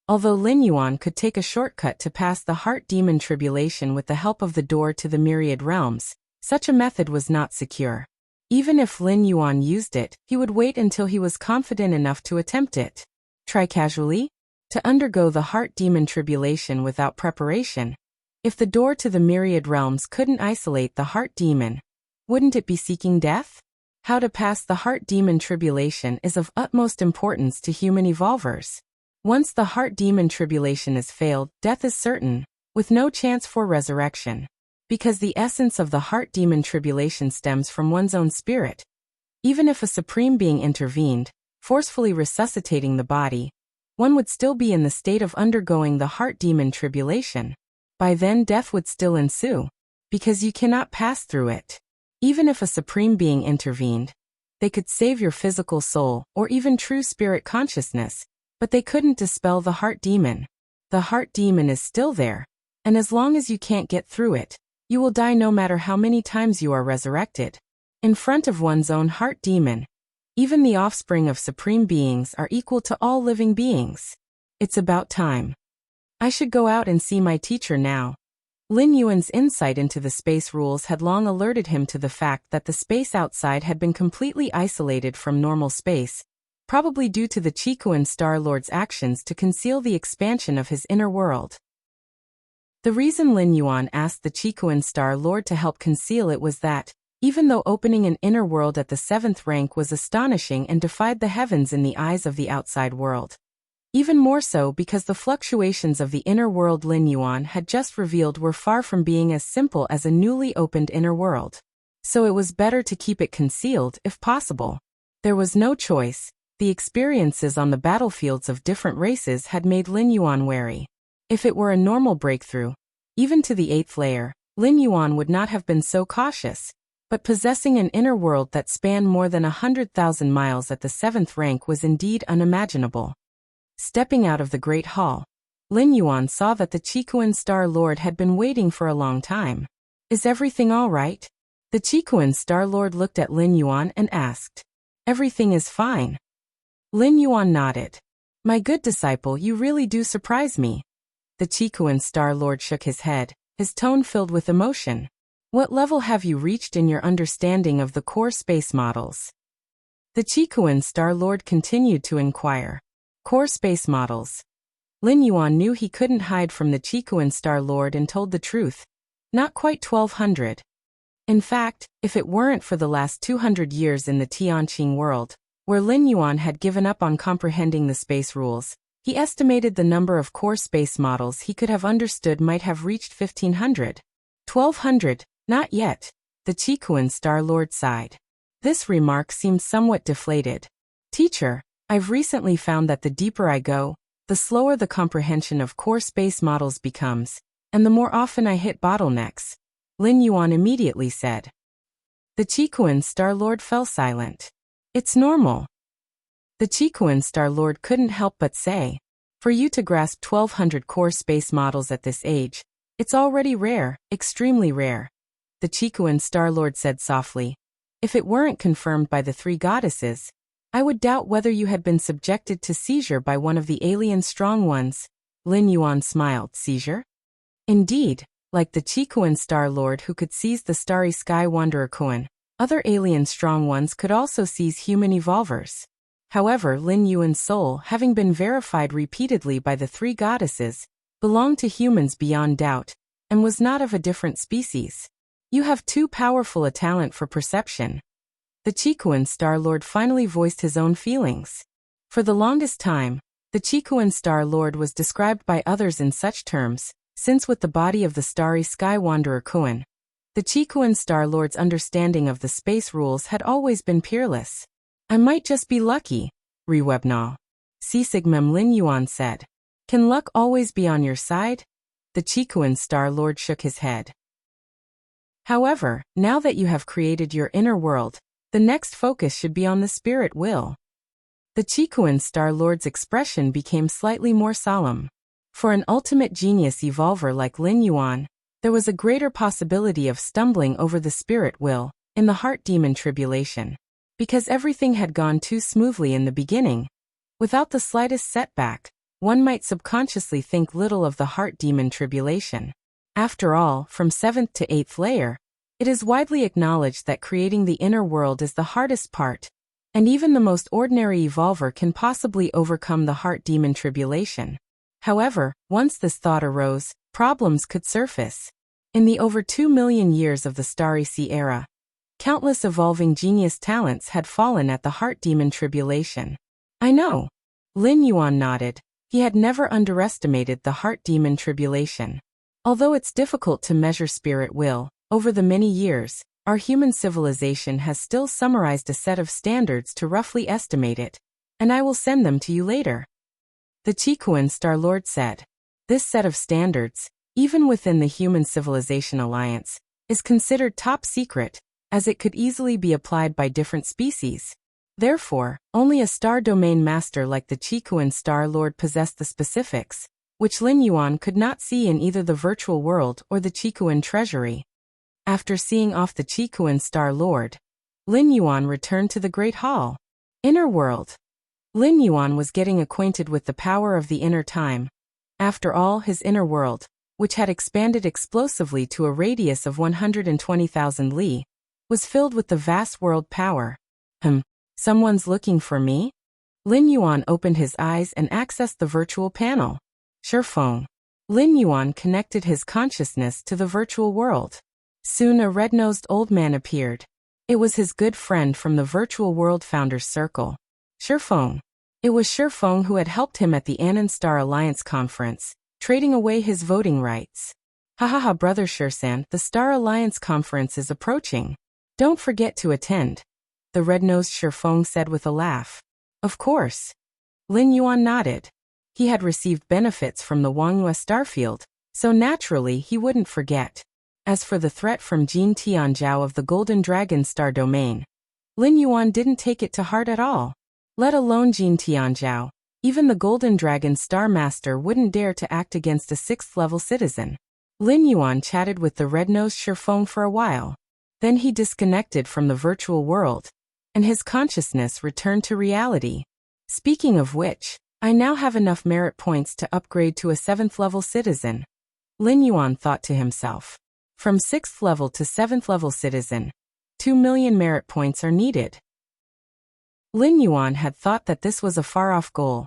Although Lin Yuan could take a shortcut to pass the heart demon tribulation with the help of the door to the myriad realms, such a method was not secure. Even if Lin Yuan used it, he would wait until he was confident enough to attempt it. Try casually? To undergo the heart demon tribulation without preparation. If the door to the myriad realms couldn't isolate the heart demon, wouldn't it be seeking death? How to pass the heart demon tribulation is of utmost importance to human evolvers. Once the heart demon tribulation is failed, death is certain, with no chance for resurrection. Because the essence of the heart demon tribulation stems from one's own spirit. Even if a supreme being intervened, forcefully resuscitating the body, one would still be in the state of undergoing the heart demon tribulation. By then death would still ensue, because you cannot pass through it. Even if a supreme being intervened, they could save your physical soul or even true spirit consciousness, but they couldn't dispel the heart demon. The heart demon is still there, and as long as you can't get through it, you will die no matter how many times you are resurrected. In front of one's own heart demon, even the offspring of supreme beings are equal to all living beings. It's about time. I should go out and see my teacher now. Lin Yuan's insight into the space rules had long alerted him to the fact that the space outside had been completely isolated from normal space, probably due to the Qikuan Star Lord's actions to conceal the expansion of his inner world. The reason Lin Yuan asked the Qikuan Star Lord to help conceal it was that, even though opening an inner world at the 7th rank was astonishing and defied the heavens in the eyes of the outside world, even more so because the fluctuations of the inner world Lin Yuan had just revealed were far from being as simple as a newly opened inner world. So it was better to keep it concealed if possible. There was no choice. The experiences on the battlefields of different races had made Lin Yuan wary. If it were a normal breakthrough, even to the 8th layer, Lin Yuan would not have been so cautious. But possessing an inner world that spanned more than 100,000 miles at the 7th rank was indeed unimaginable. Stepping out of the Great Hall, Lin Yuan saw that the Qikuan Star Lord had been waiting for a long time. Is everything all right? The Qikuan Star Lord looked at Lin Yuan and asked. Everything is fine. Lin Yuan nodded. My good disciple, you really do surprise me. The Qikuan Star Lord shook his head, his tone filled with emotion. What level have you reached in your understanding of the core space models? The Qikuan Star Lord continued to inquire. Core space models. Lin Yuan knew he couldn't hide from the Qikuan Star Lord and told the truth. Not quite 1200. In fact, if it weren't for the last 200 years in the Tianqing world, where Lin Yuan had given up on comprehending the space rules, he estimated the number of core space models he could have understood might have reached 1500. 1200, not yet. The Qikuan Star Lord sighed. This remark seemed somewhat deflated. Teacher, I've recently found that the deeper I go, the slower the comprehension of core space models becomes, and the more often I hit bottlenecks. Lin Yuan immediately said. The Qikuan Star Lord fell silent. It's normal. The Qikuan Star Lord couldn't help but say. For you to grasp 1200 core space models at this age, it's already rare, extremely rare. The Qikuan Star Lord said softly. If it weren't confirmed by the 3 goddesses, I would doubt whether you had been subjected to seizure by one of the alien strong ones. Lin Yuan smiled. Seizure? Indeed, like the Qikuan Star Lord who could seize the starry sky wanderer Kuan, other alien strong ones could also seize human evolvers. However, Lin Yuan's soul, having been verified repeatedly by the 3 goddesses, belonged to humans beyond doubt, and was not of a different species. You have too powerful a talent for perception. The Qikuan Star Lord finally voiced his own feelings. For the longest time, the Qikuan Star Lord was described by others in such terms, since with the body of the starry sky wanderer Kuan, the Qikuan Star Lord's understanding of the space rules had always been peerless. I might just be lucky, Rewebnal. Sigmem Lin Yuan said. Can luck always be on your side? The Qikuan Star Lord shook his head. However, now that you have created your inner world, the next focus should be on the spirit will. The Qikuan Star Lord's expression became slightly more solemn. For an ultimate genius evolver like Lin Yuan, there was a greater possibility of stumbling over the spirit will, in the heart demon tribulation. Because everything had gone too smoothly in the beginning. Without the slightest setback, one might subconsciously think little of the heart demon tribulation. After all, from 7th to 8th layer, it is widely acknowledged that creating the inner world is the hardest part, and even the most ordinary evolver can possibly overcome the heart demon tribulation. However, once this thought arose, problems could surface. In the over 2 million years of the Starry Sea era, countless evolving genius talents had fallen at the heart demon tribulation. I know. Lin Yuan nodded. He had never underestimated the heart demon tribulation. Although it's difficult to measure spirit will, over the many years, our human civilization has still summarized a set of standards to roughly estimate it, and I will send them to you later. The Chikuan Star-Lord said. This set of standards, even within the Human Civilization Alliance, is considered top secret, as it could easily be applied by different species. Therefore, only a star domain master like the Chikuan Star-Lord possessed the specifics, which Lin Yuan could not see in either the virtual world or the Chikuan treasury. After seeing off the Chikuan Star-Lord, Lin Yuan returned to the Great Hall. Inner world. Lin Yuan was getting acquainted with the power of the inner time. After all, his inner world, which had expanded explosively to a radius of 120,000 li, was filled with the vast world power. Someone's looking for me? Lin Yuan opened his eyes and accessed the virtual panel. Shifeng. Lin Yuan connected his consciousness to the virtual world. Soon a red-nosed old man appeared. It was his good friend from the virtual world founders circle. Shifeng. It was Shifeng who had helped him at the Anand Star Alliance conference, trading away his voting rights. Hahaha, brother Shirsan, the Star Alliance conference is approaching. Don't forget to attend. The red-nosed Shifeng said with a laugh. Of course. Lin Yuan nodded. He had received benefits from the Wangyue Starfield, so naturally he wouldn't forget. As for the threat from Jin Tianzhao of the Golden Dragon Star Domain, Lin Yuan didn't take it to heart at all. Let alone Jin Tianzhao, even the Golden Dragon Star Master wouldn't dare to act against a 6th-level citizen. Lin Yuan chatted with the red-nosed Shifeng for a while. Then he disconnected from the virtual world, and his consciousness returned to reality. Speaking of which, I now have enough merit points to upgrade to a 7th-level citizen. Lin Yuan thought to himself. From 6th level to 7th level citizen, 2 million merit points are needed. Lin Yuan had thought that this was a far-off goal,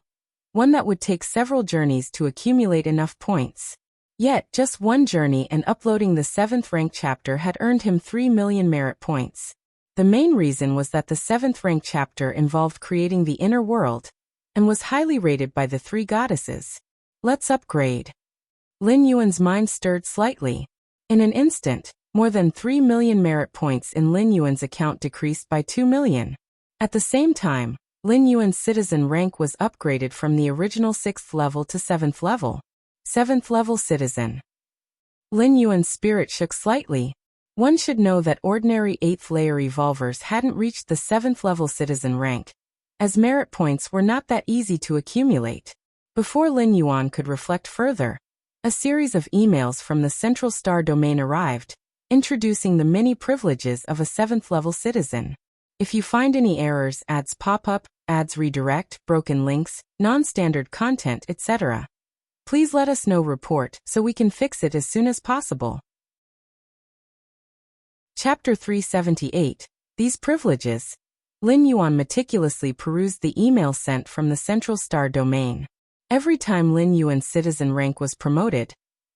one that would take several journeys to accumulate enough points. Yet, just one journey and uploading the 7th rank chapter had earned him 3 million merit points. The main reason was that the 7th rank chapter involved creating the inner world, and was highly rated by the 3 goddesses. Let's upgrade. Lin Yuan's mind stirred slightly. In an instant, more than 3 million merit points in Lin Yuan's account decreased by 2 million. At the same time, Lin Yuan's citizen rank was upgraded from the original 6th level to 7th level. 7th level citizen. Lin Yuan's spirit shook slightly. One should know that ordinary 8th layer evolvers hadn't reached the 7th level citizen rank, as merit points were not that easy to accumulate. Before Lin Yuan could reflect further, a series of emails from the Central Star Domain arrived, introducing the many privileges of a 7th level citizen. If you find any errors, ads pop up, ads redirect, broken links, non-standard content, etc., please let us know. Report so we can fix it as soon as possible. Chapter 378. These privileges. Lin Yuan meticulously perused the email sent from the Central Star Domain. Every time Lin Yuan's citizen rank was promoted,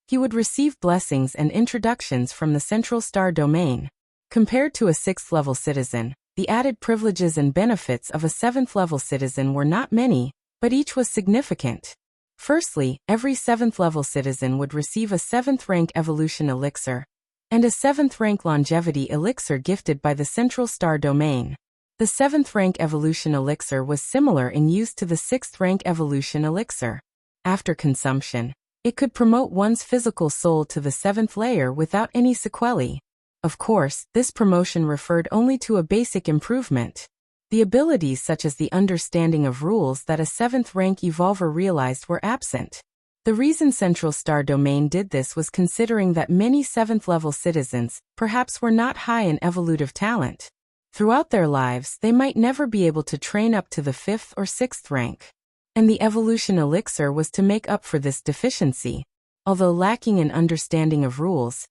he would receive blessings and introductions from the Central Star Domain. Compared to a 6th level citizen, the added privileges and benefits of a 7th level citizen were not many, but each was significant. Firstly, every 7th level citizen would receive a 7th rank evolution elixir, and a 7th rank longevity elixir gifted by the Central Star Domain. The 7th rank evolution elixir was similar in use to the 6th rank evolution elixir. After consumption, it could promote one's physical soul to the 7th layer without any sequelae. Of course, this promotion referred only to a basic improvement. The abilities such as the understanding of rules that a 7th rank evolver realized were absent. The reason Central Star Domain did this was considering that many 7th level citizens perhaps were not high in evolutive talent. Throughout their lives, they might never be able to train up to the 5th or 6th rank. And the evolution elixir was to make up for this deficiency. Although lacking in understanding of rules,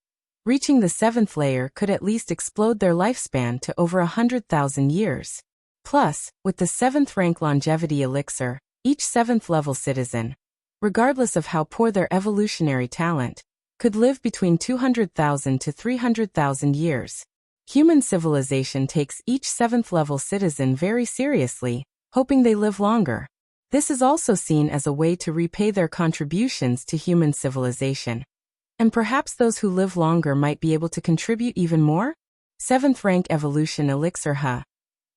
reaching the 7th layer could at least explode their lifespan to over 100,000 years. Plus, with the 7th rank longevity elixir, each 7th level citizen, regardless of how poor their evolutionary talent, could live between 200,000 to 300,000 years. Human civilization takes each 7th level citizen very seriously, hoping they live longer. This is also seen as a way to repay their contributions to human civilization. And perhaps those who live longer might be able to contribute even more? 7th rank evolution elixir.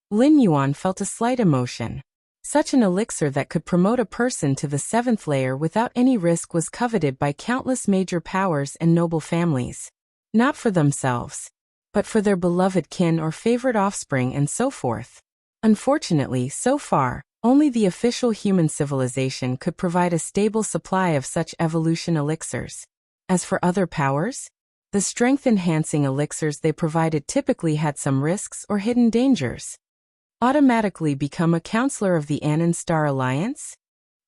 Lin Yuan felt a slight emotion. Such an elixir that could promote a person to the 7th layer without any risk was coveted by countless major powers and noble families. Not for themselves, but for their beloved kin or favorite offspring and so forth. Unfortunately, so far, only the official human civilization could provide a stable supply of such evolution elixirs. As for other powers, the strength-enhancing elixirs they provided typically had some risks or hidden dangers. Automatically become a counselor of the Anan Star Alliance?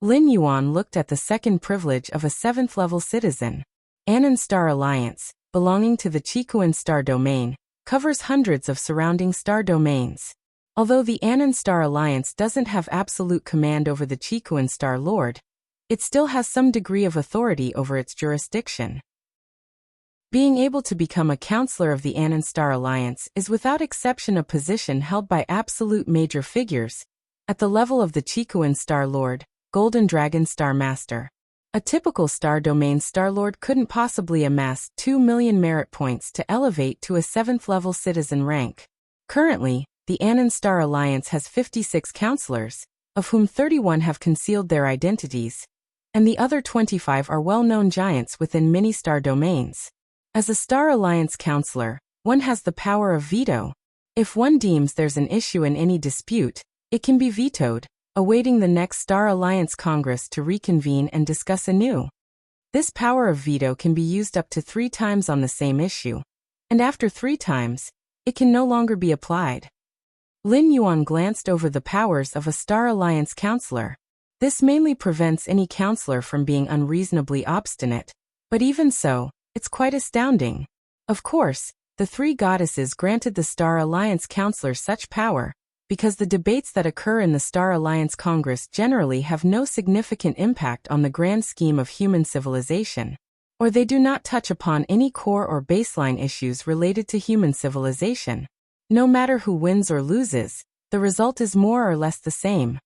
Lin Yuan looked at the second privilege of a 7th-level citizen. Anan Star Alliance, belonging to the Chikuan Star Domain, covers hundreds of surrounding star domains. Although the Anan Star Alliance doesn't have absolute command over the Chikuan Star Lord, it still has some degree of authority over its jurisdiction. Being able to become a counselor of the Anan Star Alliance is without exception a position held by absolute major figures, at the level of the Chikuan Star Lord, Golden Dragon Star Master. A typical Star Domain Star Lord couldn't possibly amass 2 million merit points to elevate to a 7th-level citizen rank. Currently, the Anan Star Alliance has 56 counselors, of whom 31 have concealed their identities, and the other 25 are well-known giants within many star domains. As a Star Alliance counselor, one has the power of veto. If one deems there's an issue in any dispute, it can be vetoed, awaiting the next Star Alliance Congress to reconvene and discuss anew. This power of veto can be used up to 3 times on the same issue, and after 3 times, it can no longer be applied. Lin Yuan glanced over the powers of a Star Alliance counselor. This mainly prevents any counselor from being unreasonably obstinate, but even so, it's quite astounding. Of course, the 3 goddesses granted the Star Alliance counselor such power, because the debates that occur in the Star Alliance Congress generally have no significant impact on the grand scheme of human civilization, or they do not touch upon any core or baseline issues related to human civilization. No matter who wins or loses, the result is more or less the same.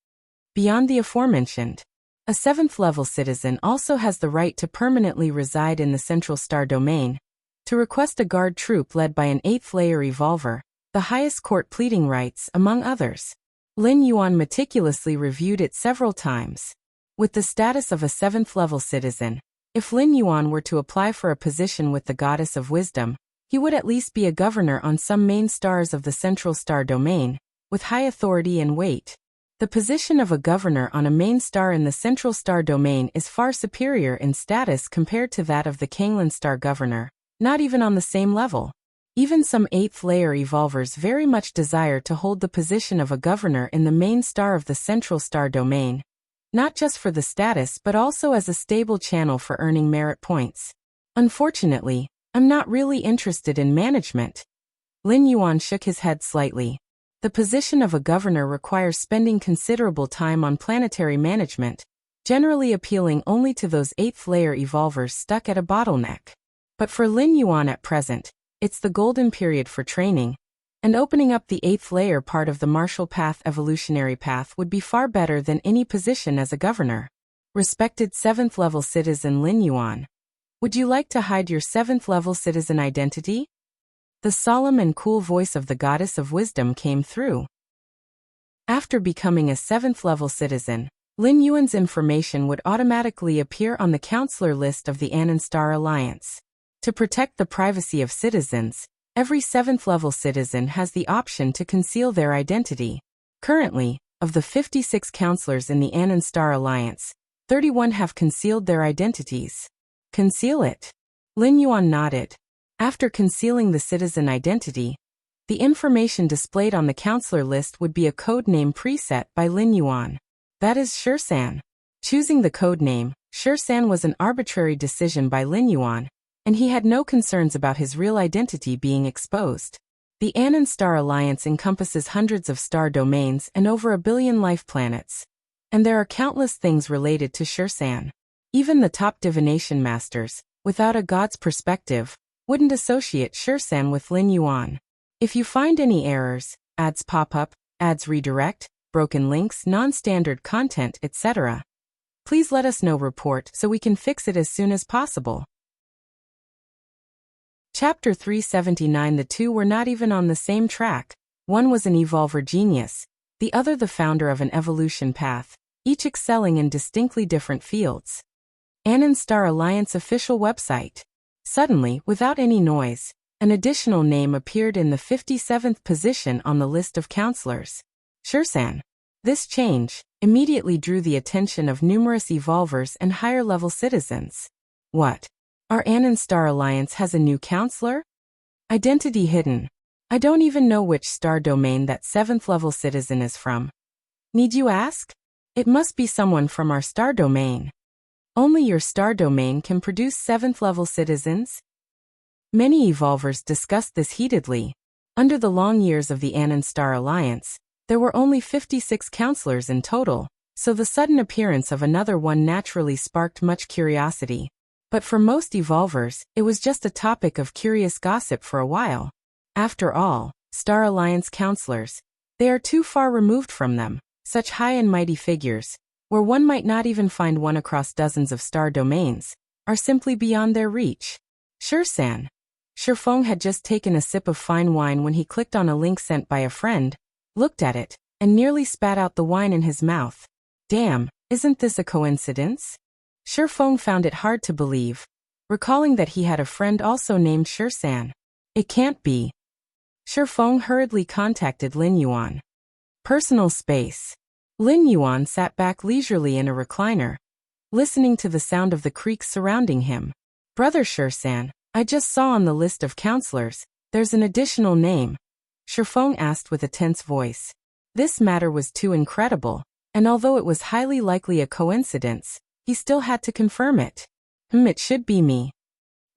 Beyond the aforementioned, a 7th-level citizen also has the right to permanently reside in the Central Star Domain, to request a guard troop led by an 8th-layer evolver, the highest court pleading rights, among others. Lin Yuan meticulously reviewed it several times. With the status of a 7th-level citizen, if Lin Yuan were to apply for a position with the Goddess of Wisdom, he would at least be a governor on some main stars of the Central Star Domain, with high authority and weight. The position of a governor on a main star in the Central Star Domain is far superior in status compared to that of the Kanglan Star Governor, not even on the same level. Even some 8th-layer evolvers very much desire to hold the position of a governor in the main star of the Central Star Domain, not just for the status but also as a stable channel for earning merit points. Unfortunately, I'm not really interested in management. Lin Yuan shook his head slightly. The position of a governor requires spending considerable time on planetary management, generally appealing only to those 8th-layer evolvers stuck at a bottleneck. But for Lin Yuan at present, it's the golden period for training, and opening up the 8th-layer part of the martial path evolutionary path would be far better than any position as a governor. Respected 7th-level citizen Lin Yuan, would you like to hide your 7th-level citizen identity? The solemn and cool voice of the Goddess of Wisdom came through. After becoming a 7th-level citizen, Lin Yuan's information would automatically appear on the counselor list of the Anan Star Alliance. To protect the privacy of citizens, every 7th-level citizen has the option to conceal their identity. Currently, of the 56 counselors in the Anan Star Alliance, 31 have concealed their identities. Conceal it? Lin Yuan nodded. After concealing the citizen identity, the information displayed on the counselor list would be a code name preset by Lin Yuan. That is Shursan. Choosing the code name, Shursan, was an arbitrary decision by Lin Yuan, and he had no concerns about his real identity being exposed. The Anan Star Alliance encompasses hundreds of star domains and over 1 billion life planets, and there are countless things related to Shursan. Even the top divination masters, without a god's perspective, wouldn't associate Shursan with Lin Yuan. If you find any errors, ads pop up, ads redirect, broken links, non-standard content, etc. Please let us know. Report so we can fix it as soon as possible. Chapter 379. The two were not even on the same track. One was an evolver genius, the other the founder of an evolution path, each excelling in distinctly different fields. Anon Star Alliance official website. Suddenly, without any noise, an additional name appeared in the 57th position on the list of counselors. Shursan. This change immediately drew the attention of numerous evolvers and higher-level citizens. What? Our Anon Star Alliance has a new counselor? Identity hidden. I don't even know which star domain that 7th-level citizen is from. Need you ask? It must be someone from our star domain. Only your star domain can produce 7th-level citizens? Many evolvers discussed this heatedly. Under the long years of the Anon Star Alliance, there were only 56 counselors in total, so the sudden appearance of another one naturally sparked much curiosity. But for most evolvers, it was just a topic of curious gossip for a while. After all, Star Alliance counselors, they are too far removed from them, such high and mighty figures, where one might not even find one across dozens of star domains, are simply beyond their reach. Shursan. Shurfeng had just taken a sip of fine wine when he clicked on a link sent by a friend, looked at it, and nearly spat out the wine in his mouth. Damn, isn't this a coincidence? Shurfeng found it hard to believe, recalling that he had a friend also named Shursan. It can't be. Shurfeng hurriedly contacted Lin Yuan. Personal space. Lin Yuan sat back leisurely in a recliner, listening to the sound of the creaks surrounding him. Brother Shursan, I just saw on the list of counselors, there's an additional name. Shurfeng asked with a tense voice. This matter was too incredible, and although it was highly likely a coincidence, he still had to confirm it. It should be me.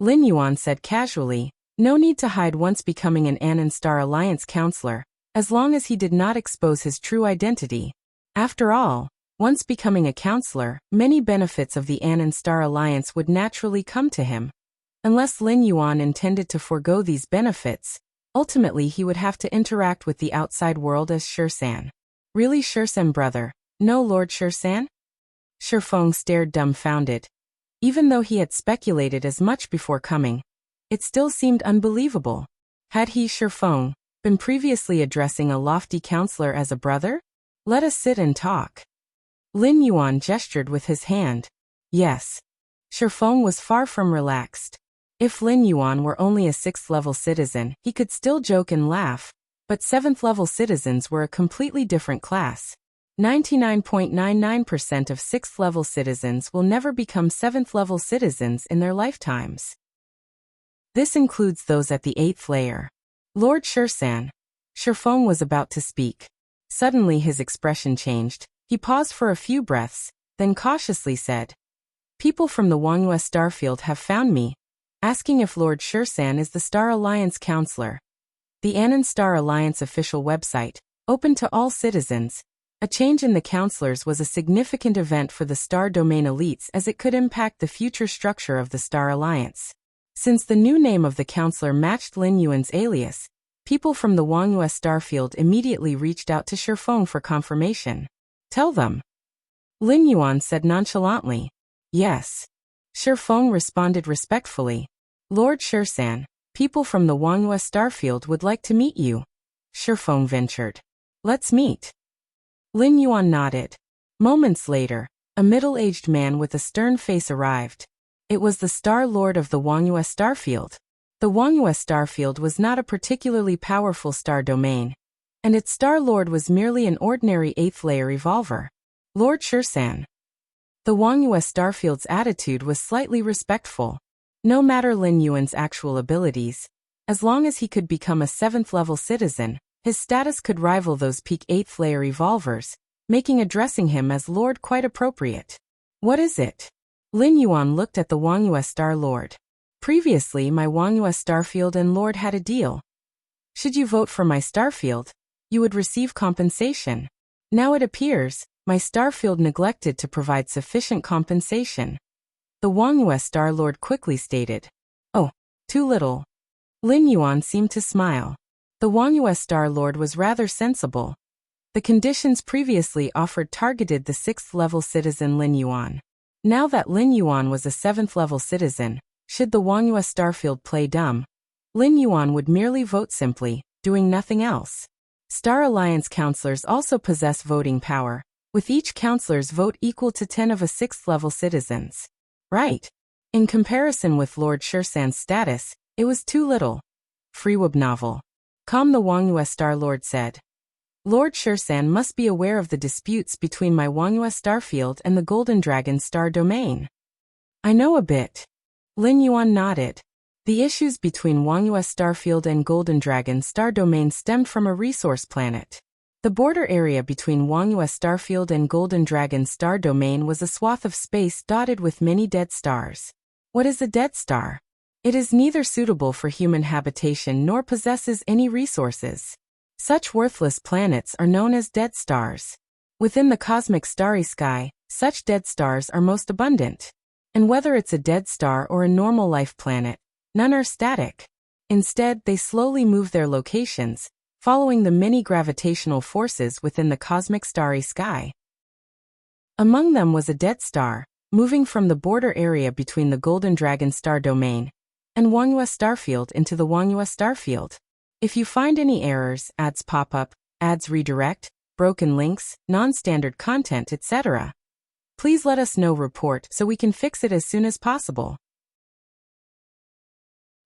Lin Yuan said casually, no need to hide once becoming an Anon Star Alliance counselor, as long as he did not expose his true identity. After all, once becoming a counselor, many benefits of the Anon Star Alliance would naturally come to him. Unless Lin Yuan intended to forego these benefits, ultimately he would have to interact with the outside world as Shursan. Really Shursan brother? No Lord Shursan? Shurfeng stared dumbfounded. Even though he had speculated as much before coming, it still seemed unbelievable. Had he, Shurfeng, been previously addressing a lofty counselor as a brother? Let us sit and talk. Lin Yuan gestured with his hand. Yes. Shurfeng was far from relaxed. If Lin Yuan were only a 6th-level citizen, he could still joke and laugh, but 7th-level citizens were a completely different class. 99.99% of 6th-level citizens will never become 7th-level citizens in their lifetimes. This includes those at the 8th layer. Lord Shursan. Shurfeng was about to speak. Suddenly his expression changed. He paused for a few breaths, then cautiously said, People from the Wuxia starfield have found me, asking if Lord Shursan is the Star Alliance counselor. The Anon Star Alliance official website, open to all citizens. A change in the counselors was a significant event for the Star Domain elites as it could impact the future structure of the Star Alliance. Since the new name of the counselor matched Lin Yuan's alias, people from the Wuxia starfield immediately reached out to Shurfeng for confirmation. Tell them. Lin Yuan said nonchalantly. Yes. Shurfeng responded respectfully. Lord Shursan, people from the Wuxia starfield would like to meet you. Shurfeng ventured. Let's meet. Lin Yuan nodded. Moments later, a middle-aged man with a stern face arrived. It was the Star Lord of the Wuxia starfield. The Wuxia starfield was not a particularly powerful star domain, and its Star Lord was merely an ordinary 8th-layer evolver. Lord Shursan. The Wuxia starfield's attitude was slightly respectful. No matter Lin Yuan's actual abilities, as long as he could become a 7th-level citizen, his status could rival those peak 8th-layer evolvers, making addressing him as Lord quite appropriate. What is it? Lin Yuan looked at the Wuxia Star Lord. Previously, my Wuxia starfield and Lord had a deal. Should you vote for my starfield, you would receive compensation. Now it appears, my starfield neglected to provide sufficient compensation. The Wuxia Star Lord quickly stated. Oh, too little. Lin Yuan seemed to smile. The Wuxia Star Lord was rather sensible. The conditions previously offered targeted the 6th-level citizen Lin Yuan. Now that Lin Yuan was a 7th-level citizen, should the Wangyue Starfield play dumb, Lin Yuan would merely vote simply, doing nothing else. Star Alliance counselors also possess voting power, with each counselor's vote equal to 10 of a 6th-level citizens. Right. In comparison with Lord Shursan's status, it was too little. Freeweb novel. The Wangyue Star Lord said. Lord Shursan must be aware of the disputes between my Wangyue Starfield and the Golden Dragon Star Domain. I know a bit. Lin Yuan nodded. The issues between Wangyue Starfield and Golden Dragon Star Domain stemmed from a resource planet. The border area between Wangyue Starfield and Golden Dragon Star Domain was a swath of space dotted with many dead stars. What is a dead star? It is neither suitable for human habitation nor possesses any resources. Such worthless planets are known as dead stars. Within the cosmic starry sky, such dead stars are most abundant. And whether it's a dead star or a normal life planet, none are static. Instead, they slowly move their locations, following the many gravitational forces within the cosmic starry sky. Among them was a dead star, moving from the border area between the Golden Dragon Star Domain and Wangyue Starfield into the Wangyue Starfield. If you find any errors, ads pop up, ads redirect, broken links, non-standard content, etc., please let us know. Report so we can fix it as soon as possible.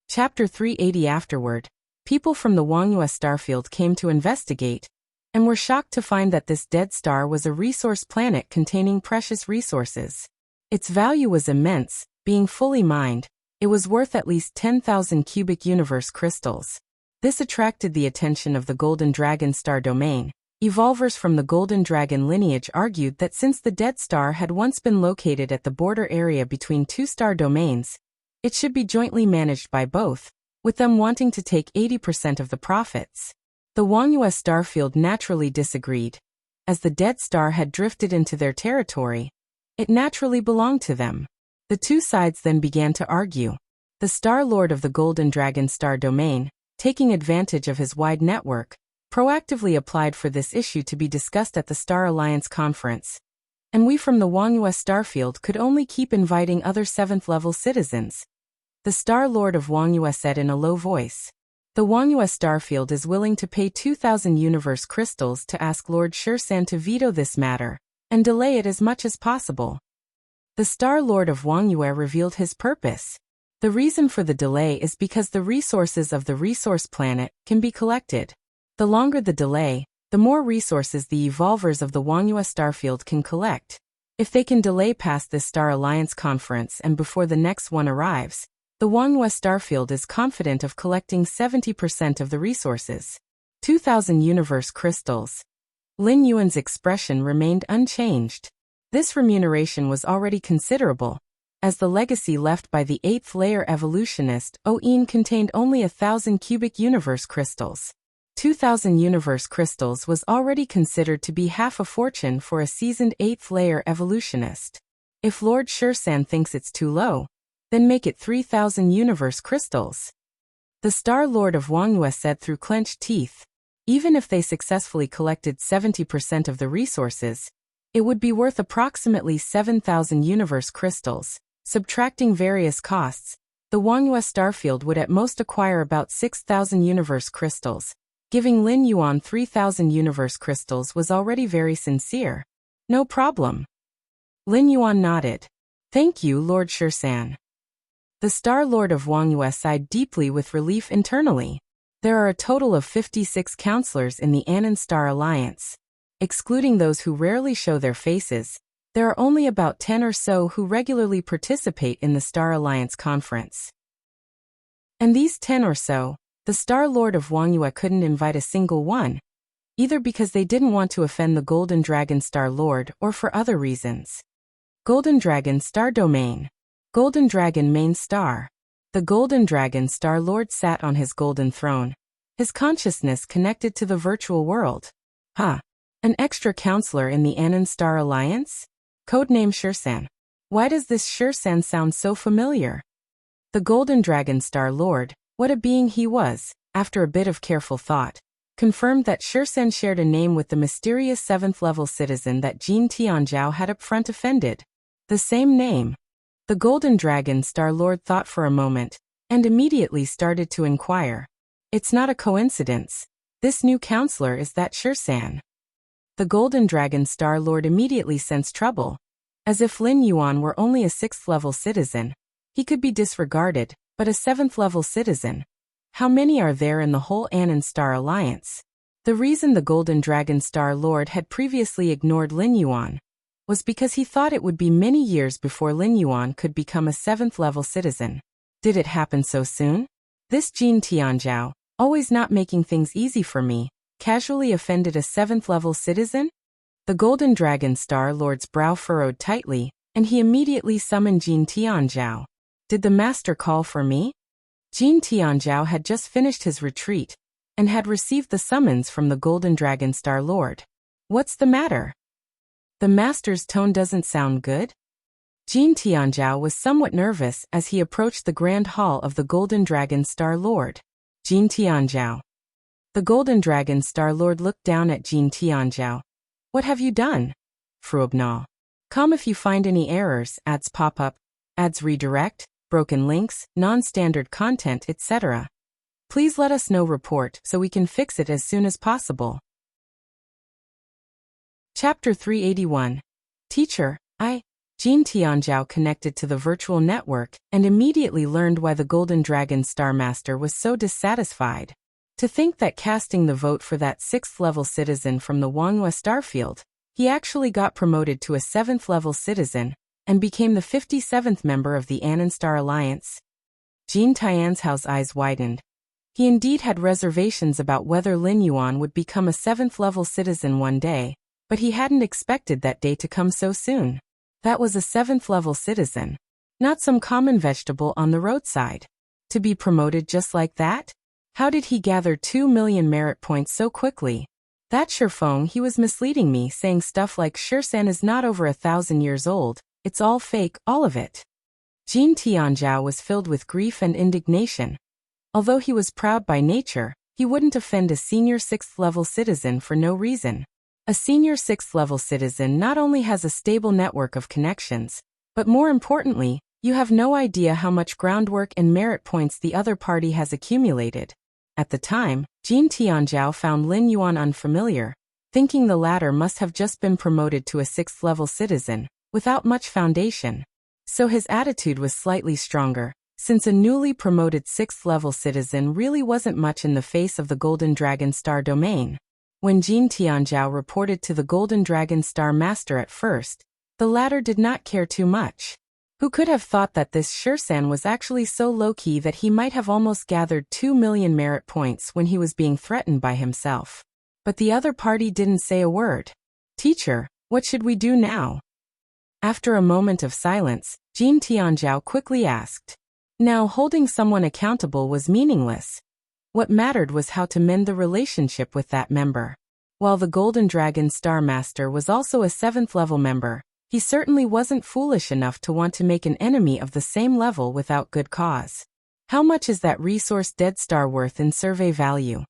Chapter 380. Afterward, people from the Wangyue Starfield came to investigate, and were shocked to find that this dead star was a resource planet containing precious resources. Its value was immense, being fully mined. It was worth at least 10,000 cubic universe crystals. This attracted the attention of the Golden Dragon Star Domain. Evolvers from the Golden Dragon lineage argued that since the dead star had once been located at the border area between two star domains, it should be jointly managed by both, with them wanting to take 80% of the profits. The Wangyue Starfield naturally disagreed. As the dead star had drifted into their territory, it naturally belonged to them. The two sides then began to argue. The Star Lord of the Golden Dragon Star Domain, taking advantage of his wide network, proactively applied for this issue to be discussed at the Star Alliance conference. And we from the Wangyue Starfield could only keep inviting other 7th-level citizens. The Star Lord of Wangyue said in a low voice. The Wangyue Starfield is willing to pay 2,000 universe crystals to ask Lord Shursan to veto this matter, and delay it as much as possible. The Star Lord of Wangyue revealed his purpose. The reason for the delay is because the resources of the resource planet can be collected. The longer the delay, the more resources the evolvers of the Wangyue Starfield can collect. If they can delay past this Star Alliance conference and before the next one arrives, the Wangyue Starfield is confident of collecting 70% of the resources. 2,000 universe crystals. Lin Yuan's expression remained unchanged. This remuneration was already considerable, as the legacy left by the 8th layer evolutionist Oin contained only 1,000 cubic universe crystals. 2,000 universe crystals was already considered to be half a fortune for a seasoned 8th layer evolutionist. If Lord Shursan thinks it's too low, then make it 3,000 universe crystals. The Star Lord of Wangyue said through clenched teeth. Even if they successfully collected 70% of the resources, it would be worth approximately 7,000 universe crystals. Subtracting various costs, the Wangyue Starfield would at most acquire about 6,000 universe crystals. Giving Lin Yuan 3,000 universe crystals was already very sincere. No problem. Lin Yuan nodded. Thank you, Lord Shursan. The Star Lord of Wangyue sighed deeply with relief internally. There are a total of 56 counselors in the Anon Star Alliance. Excluding those who rarely show their faces, there are only about 10 or so who regularly participate in the Star Alliance conference. And these 10 or so, the Star Lord of Wangyue couldn't invite a single one, either because they didn't want to offend the Golden Dragon Star Lord or for other reasons. Golden Dragon Star Domain. Golden Dragon Main Star. The Golden Dragon Star Lord sat on his golden throne, his consciousness connected to the virtual world. An extra counselor in the Anon Star Alliance? Codename Shursan. Why does this Shursan sound so familiar? The Golden Dragon Star Lord, what a being he was, after a bit of careful thought, confirmed that Shursan shared a name with the mysterious 7th-level citizen that Jin Tianzhao had upfront offended. The same name. The Golden Dragon Star-Lord thought for a moment, and immediately started to inquire. It's not a coincidence. This new counselor is that Shursan. The Golden Dragon Star-Lord immediately sensed trouble. As if Lin Yuan were only a 6th-level citizen. He could be disregarded, but a 7th-level citizen. How many are there in the whole Anan Star Alliance? The reason the Golden Dragon Star-Lord had previously ignored Lin Yuan was because he thought it would be many years before Lin Yuan could become a 7th-level citizen. Did it happen so soon? This Jin Tianzhao, always not making things easy for me, casually offended a 7th-level citizen? The Golden Dragon Star-Lord's brow furrowed tightly, and he immediately summoned Jin Tianzhao. Did the master call for me? Jin Tianzhao had just finished his retreat, and had received the summons from the Golden Dragon Star-Lord. What's the matter? The master's tone doesn't sound good? Jin Tianzhao was somewhat nervous as he approached the grand hall of the Golden Dragon Star-Lord. Jin Tianzhao. The Golden Dragon Star-Lord looked down at Jin Tianzhao. What have you done? Fruobnal. Come if you find any errors, ads pop up, ads redirect, broken links, non-standard content, etc. Please let us know report so we can fix it as soon as possible. Chapter 381. Teacher, Jin Tianzhao connected to the virtual network and immediately learned why the Golden Dragon Star Master was so dissatisfied. To think that casting the vote for that 6th-level citizen from the Wuxia starfield, he actually got promoted to a 7th-level citizen and became the 57th member of the Anan Star Alliance. Jin Tianzhao's eyes widened. He indeed had reservations about whether Lin Yuan would become a 7th-level citizen one day, but he hadn't expected that day to come so soon. That was a 7th-level citizen, not some common vegetable on the roadside. To be promoted just like that? How did he gather 2 million merit points so quickly? That Shurfeng, he was misleading me, saying stuff like Shursan is not over 1,000 years old, it's all fake, all of it. Jin Tianzhao was filled with grief and indignation. Although he was proud by nature, he wouldn't offend a senior 6th-level citizen for no reason. A senior 6th-level citizen not only has a stable network of connections, but more importantly, you have no idea how much groundwork and merit points the other party has accumulated. At the time, Jin Tianzhao found Lin Yuan unfamiliar, thinking the latter must have just been promoted to a 6th-level citizen, without much foundation. So his attitude was slightly stronger, since a newly promoted 6th-level citizen really wasn't much in the face of the Golden Dragon Star domain. When Jin Tianzhao reported to the Golden Dragon Star Master at first, the latter did not care too much. Who could have thought that this Shursan was actually so low-key that he might have almost gathered 2 million merit points when he was being threatened by himself? But the other party didn't say a word. Teacher, what should we do now? After a moment of silence, Jin Tianzhao quickly asked. Now holding someone accountable was meaningless. What mattered was how to mend the relationship with that member. While the Golden Dragon Star Master was also a 7th-level member, he certainly wasn't foolish enough to want to make an enemy of the same level without good cause. How much is that resource dead star worth in survey value?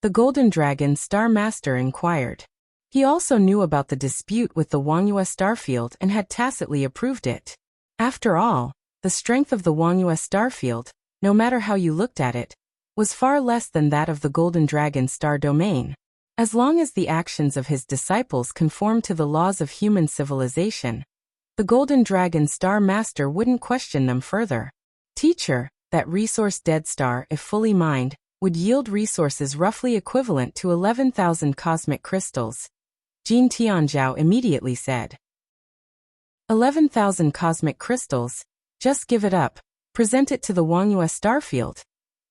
The Golden Dragon Star Master inquired. He also knew about the dispute with the Wuxia starfield and had tacitly approved it. After all, the strength of the Wuxia starfield, no matter how you looked at it, was far less than that of the Golden Dragon Star domain. As long as the actions of his disciples conformed to the laws of human civilization, the Golden Dragon Star Master wouldn't question them further. Teacher, that resource dead star, if fully mined, would yield resources roughly equivalent to 11,000 cosmic crystals. Jin Tianzhao immediately said. 11,000 cosmic crystals? Just give it up. Present it to the Wuxia starfield.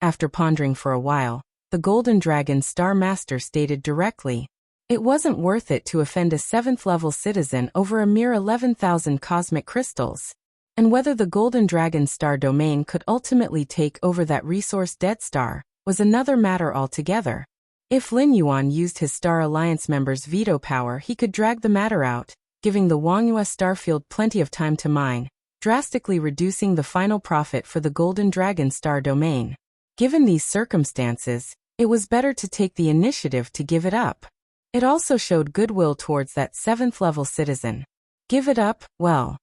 After pondering for a while, the Golden Dragon Star Master stated directly. It wasn't worth it to offend a 7th-level citizen over a mere 11,000 cosmic crystals. And whether the Golden Dragon Star domain could ultimately take over that resource dead star was another matter altogether. If Lin Yuan used his Star Alliance members' veto power, he could drag the matter out, giving the Wuxia starfield plenty of time to mine, drastically reducing the final profit for the Golden Dragon Star domain. Given these circumstances, It was better to take the initiative to give it up. It also showed goodwill towards that 7th-level citizen. Give it up? Well.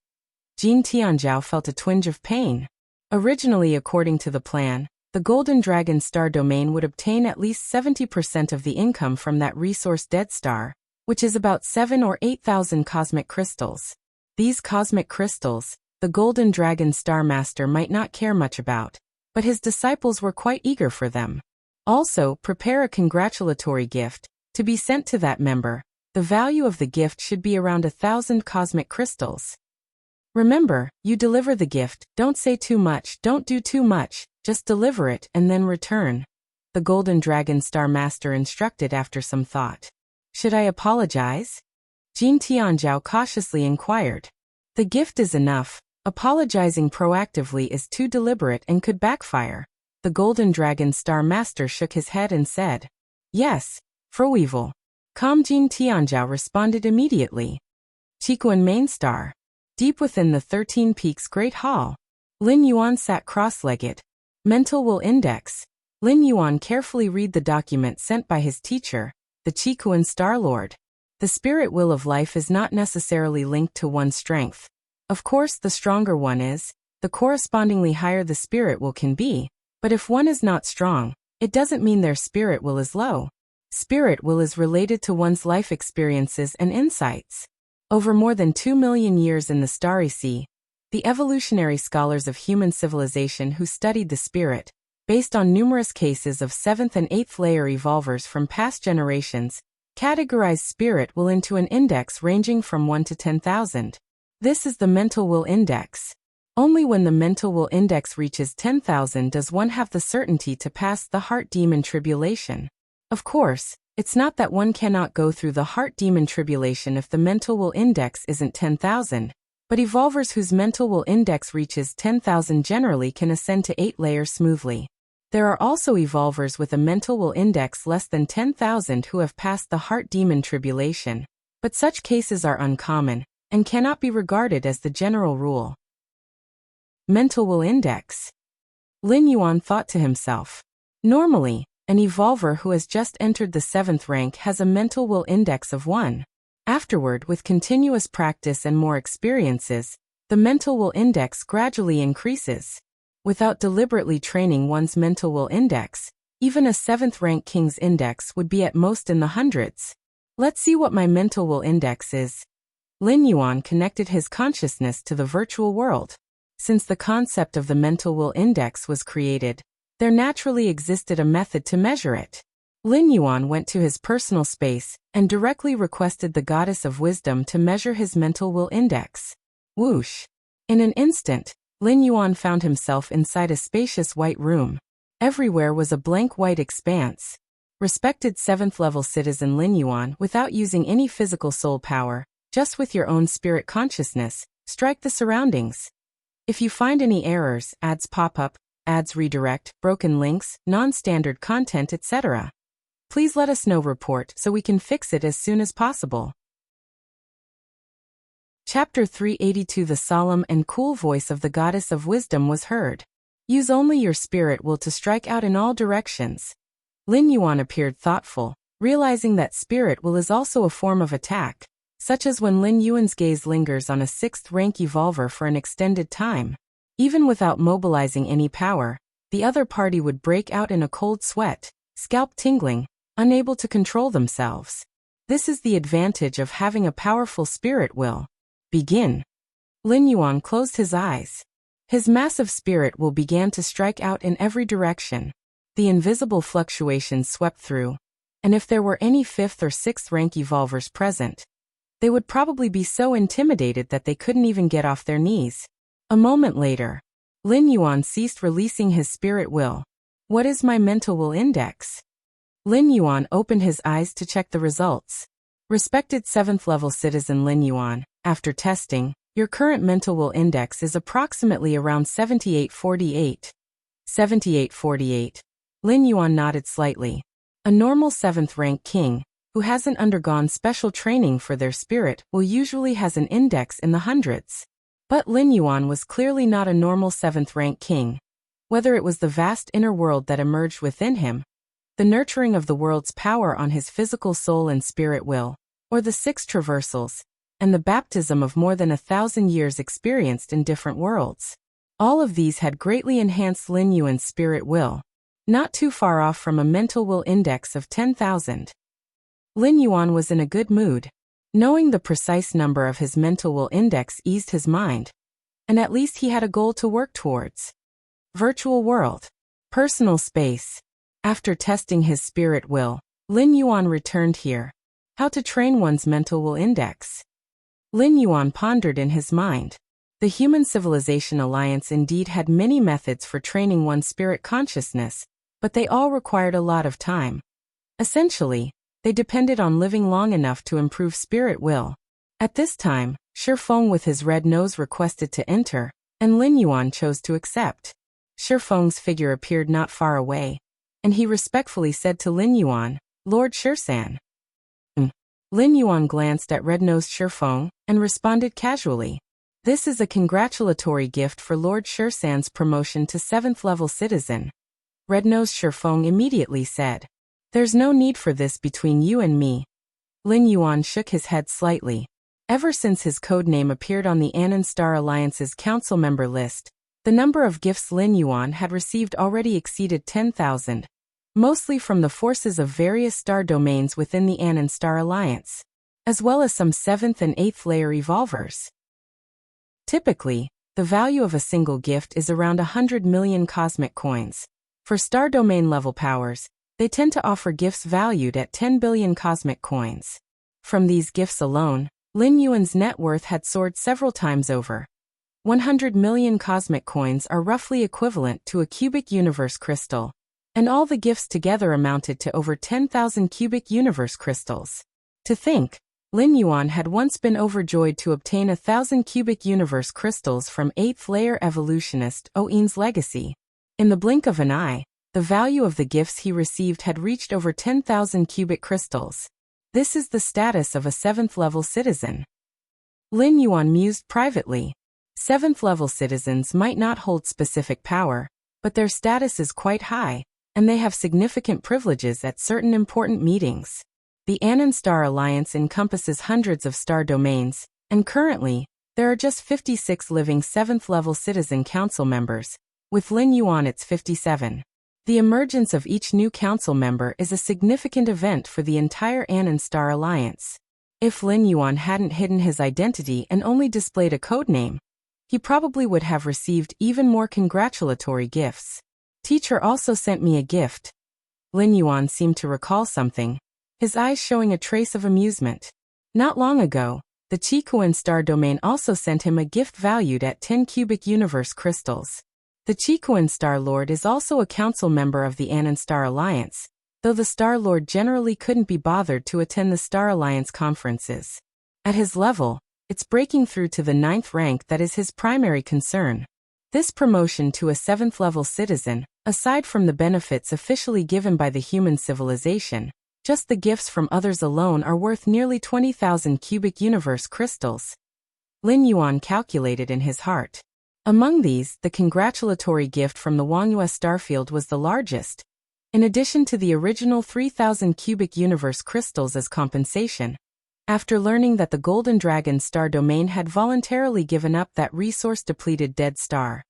Jin Tianzhao felt a twinge of pain. Originally, according to the plan, the Golden Dragon Star domain would obtain at least 70% of the income from that resource dead star, which is about 7 or 8,000 cosmic crystals. These cosmic crystals, the Golden Dragon Star Master might not care much about, but his disciples were quite eager for them. Also, prepare a congratulatory gift to be sent to that member. The value of the gift should be around 1,000 cosmic crystals. Remember, you deliver the gift, don't say too much, don't do too much, just deliver it and then return. The Golden Dragon Star Master instructed after some thought. Should I apologize? Jin Tianzhao cautiously inquired. The gift is enough. Apologizing proactively is too deliberate and could backfire. The Golden Dragon Star Master shook his head and said, Yes, Froweevil. Jin Tianzhao responded immediately. Qikuan Main Star. Deep within the 13 Peaks Great Hall, Lin Yuan sat cross-legged. Mental Will Index. Lin Yuan carefully read the document sent by his teacher, the Qikuan Star Lord. The spirit will of life is not necessarily linked to one's strength. Of course, the stronger one is, the correspondingly higher the spirit will can be, but if one is not strong, it doesn't mean their spirit will is low. Spirit will is related to one's life experiences and insights. Over more than 2 million years in the Starry Sea, the evolutionary scholars of human civilization who studied the spirit, based on numerous cases of 7th and 8th layer evolvers from past generations, categorized spirit will into an index ranging from 1 to 10,000. This is the mental will index. Only when the mental will index reaches 10,000 does one have the certainty to pass the heart demon tribulation. Of course, it's not that one cannot go through the heart demon tribulation if the mental will index isn't 10,000, but evolvers whose mental will index reaches 10,000 generally can ascend to 8 layers smoothly. There are also evolvers with a mental will index less than 10,000 who have passed the heart demon tribulation, but such cases are uncommon and cannot be regarded as the general rule. Mental will index. Lin Yuan thought to himself. Normally, an evolver who has just entered the 7th rank has a mental will index of 1. Afterward, with continuous practice and more experiences, the mental will index gradually increases. Without deliberately training one's mental will index, even a 7th rank king's index would be at most in the hundreds. Let's see what my mental will index is. Lin Yuan connected his consciousness to the virtual world. Since the concept of the mental will index was created, there naturally existed a method to measure it. Lin Yuan went to his personal space and directly requested the Goddess of Wisdom to measure his mental will index. Whoosh! In an instant, Lin Yuan found himself inside a spacious white room. Everywhere was a blank white expanse. Respected 7th-level citizen Lin Yuan, without using any physical soul power, just with your own spirit consciousness, strike the surroundings. If you find any errors, ads pop up, ads redirect, broken links, non-standard content, etc., please let us know. Report so we can fix it as soon as possible. Chapter 382. The solemn and cool voice of the Goddess of Wisdom was heard. Use only your spirit will to strike out in all directions. Lin Yuan appeared thoughtful, realizing that spirit will is also a form of attack, such as when Lin Yuan's gaze lingers on a 6th rank evolver for an extended time. Even without mobilizing any power, the other party would break out in a cold sweat, scalp tingling, unable to control themselves. This is the advantage of having a powerful spirit will. Begin. Lin Yuan closed his eyes. His massive spirit will began to strike out in every direction. The invisible fluctuations swept through, and if there were any 5th or 6th rank evolvers present, they would probably be so intimidated that they couldn't even get off their knees. A moment later, Lin Yuan ceased releasing his spirit will. What is my mental will index? Lin Yuan opened his eyes to check the results. Respected 7th level citizen Lin Yuan, after testing, your current mental will index is approximately around 7848. 7848. Lin Yuan nodded slightly. A normal 7th rank king, who hasn't undergone special training for their spirit, will usually has an index in the hundreds. But Lin Yuan was clearly not a normal 7th rank king. Whether it was the vast inner world that emerged within him, the nurturing of the world's power on his physical soul and spirit will, or the 6 traversals, and the baptism of more than 1,000 years experienced in different worlds. All of these had greatly enhanced Lin Yuan's spirit will, not too far off from a mental will index of 10,000. Lin Yuan was in a good mood. Knowing the precise number of his mental will index eased his mind, and at least he had a goal to work towards. Virtual world. Personal space. After testing his spirit will, Lin Yuan returned here. How to train one's mental will index. Lin Yuan pondered in his mind. The Human Civilization Alliance indeed had many methods for training one's spirit consciousness, but they all required a lot of time. Essentially, they depended on living long enough to improve spirit will. At this time, Shi Feng with his red nose requested to enter, and Lin Yuan chose to accept. Shi Feng's figure appeared not far away, and he respectfully said to Lin Yuan, "Lord Shisan." Lin Yuan glanced at red-nosed Shi Feng and responded casually. "This is a congratulatory gift for Lord Shisan's promotion to 7th level citizen." Red-nosed Shi Feng immediately said, "There's no need for this between you and me." Lin Yuan shook his head slightly. Ever since his codename appeared on the Anon Star Alliance's council member list, the number of gifts Lin Yuan had received already exceeded 10,000, mostly from the forces of various star domains within the Anon Star Alliance, as well as some 7th and 8th layer evolvers. Typically, the value of a single gift is around 100 million cosmic coins. For star domain level powers, they tend to offer gifts valued at 10 billion cosmic coins. From these gifts alone, Lin Yuan's net worth had soared several times over. 100 million cosmic coins are roughly equivalent to a cubic universe crystal, and all the gifts together amounted to over 10,000 cubic universe crystals. To think, Lin Yuan had once been overjoyed to obtain 1,000 cubic universe crystals from 8th layer evolutionist Oin's legacy. In the blink of an eye, the value of the gifts he received had reached over 10,000 cubic crystals. This is the status of a 7th level citizen. Lin Yuan mused privately. 7th level citizens might not hold specific power, but their status is quite high, and they have significant privileges at certain important meetings. The Anon Star Alliance encompasses hundreds of star domains, and currently, there are just 56 living 7th level citizen council members, with Lin Yuan its 57. The emergence of each new council member is a significant event for the entire Anon Star Alliance. If Lin Yuan hadn't hidden his identity and only displayed a codename, he probably would have received even more congratulatory gifts. Teacher also sent me a gift. Lin Yuan seemed to recall something, his eyes showing a trace of amusement. Not long ago, the Qikuan star domain also sent him a gift valued at 10 cubic universe crystals. The Qikuan Star Lord is also a council member of the Anon Star Alliance, though the Star Lord generally couldn't be bothered to attend the Star Alliance conferences. At his level, it's breaking through to the 9th rank that is his primary concern. This promotion to a 7th level citizen, aside from the benefits officially given by the human civilization, just the gifts from others alone are worth nearly 20,000 cubic universe crystals. Lin Yuan calculated in his heart. Among these, the congratulatory gift from the Wuxia starfield was the largest. In addition to the original 3,000 cubic universe crystals as compensation, after learning that the Golden Dragon star domain had voluntarily given up that resource-depleted dead star,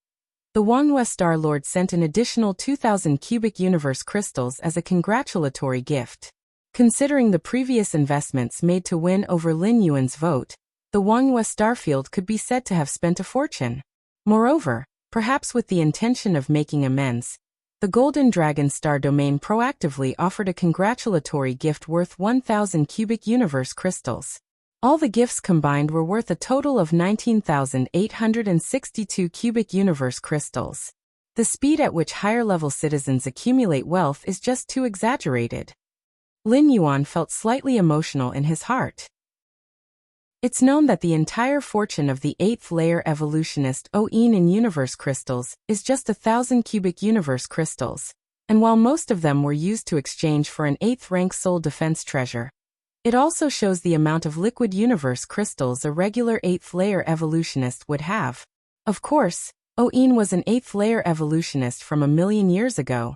the Wuxia Star Lord sent an additional 2,000 cubic universe crystals as a congratulatory gift. Considering the previous investments made to win over Lin Yuan's vote, the Wuxia starfield could be said to have spent a fortune. Moreover, perhaps with the intention of making amends, the Golden Dragon star domain proactively offered a congratulatory gift worth 1,000 cubic universe crystals. All the gifts combined were worth a total of 19,862 cubic universe crystals. The speed at which higher-level citizens accumulate wealth is just too exaggerated. Lin Yuan felt slightly emotional in his heart. It's known that the entire fortune of the 8th layer evolutionist Oin in universe crystals is just 1,000 cubic universe crystals, and while most of them were used to exchange for an 8th rank soul defense treasure, it also shows the amount of liquid universe crystals a regular 8th layer evolutionist would have. Of course, Oin was an 8th layer evolutionist from 1,000,000 years ago,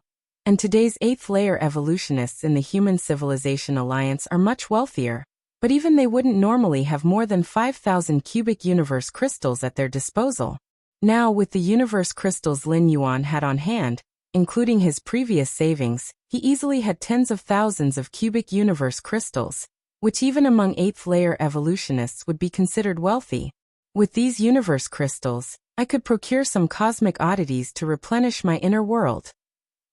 And today's 8th layer evolutionists in the Human Civilization Alliance are much wealthier, but even they wouldn't normally have more than 5,000 cubic universe crystals at their disposal. Now, with the universe crystals Lin Yuan had on hand, including his previous savings, he easily had tens of thousands of cubic universe crystals, which even among 8th layer evolutionists would be considered wealthy. With these universe crystals, I could procure some cosmic oddities to replenish my inner world.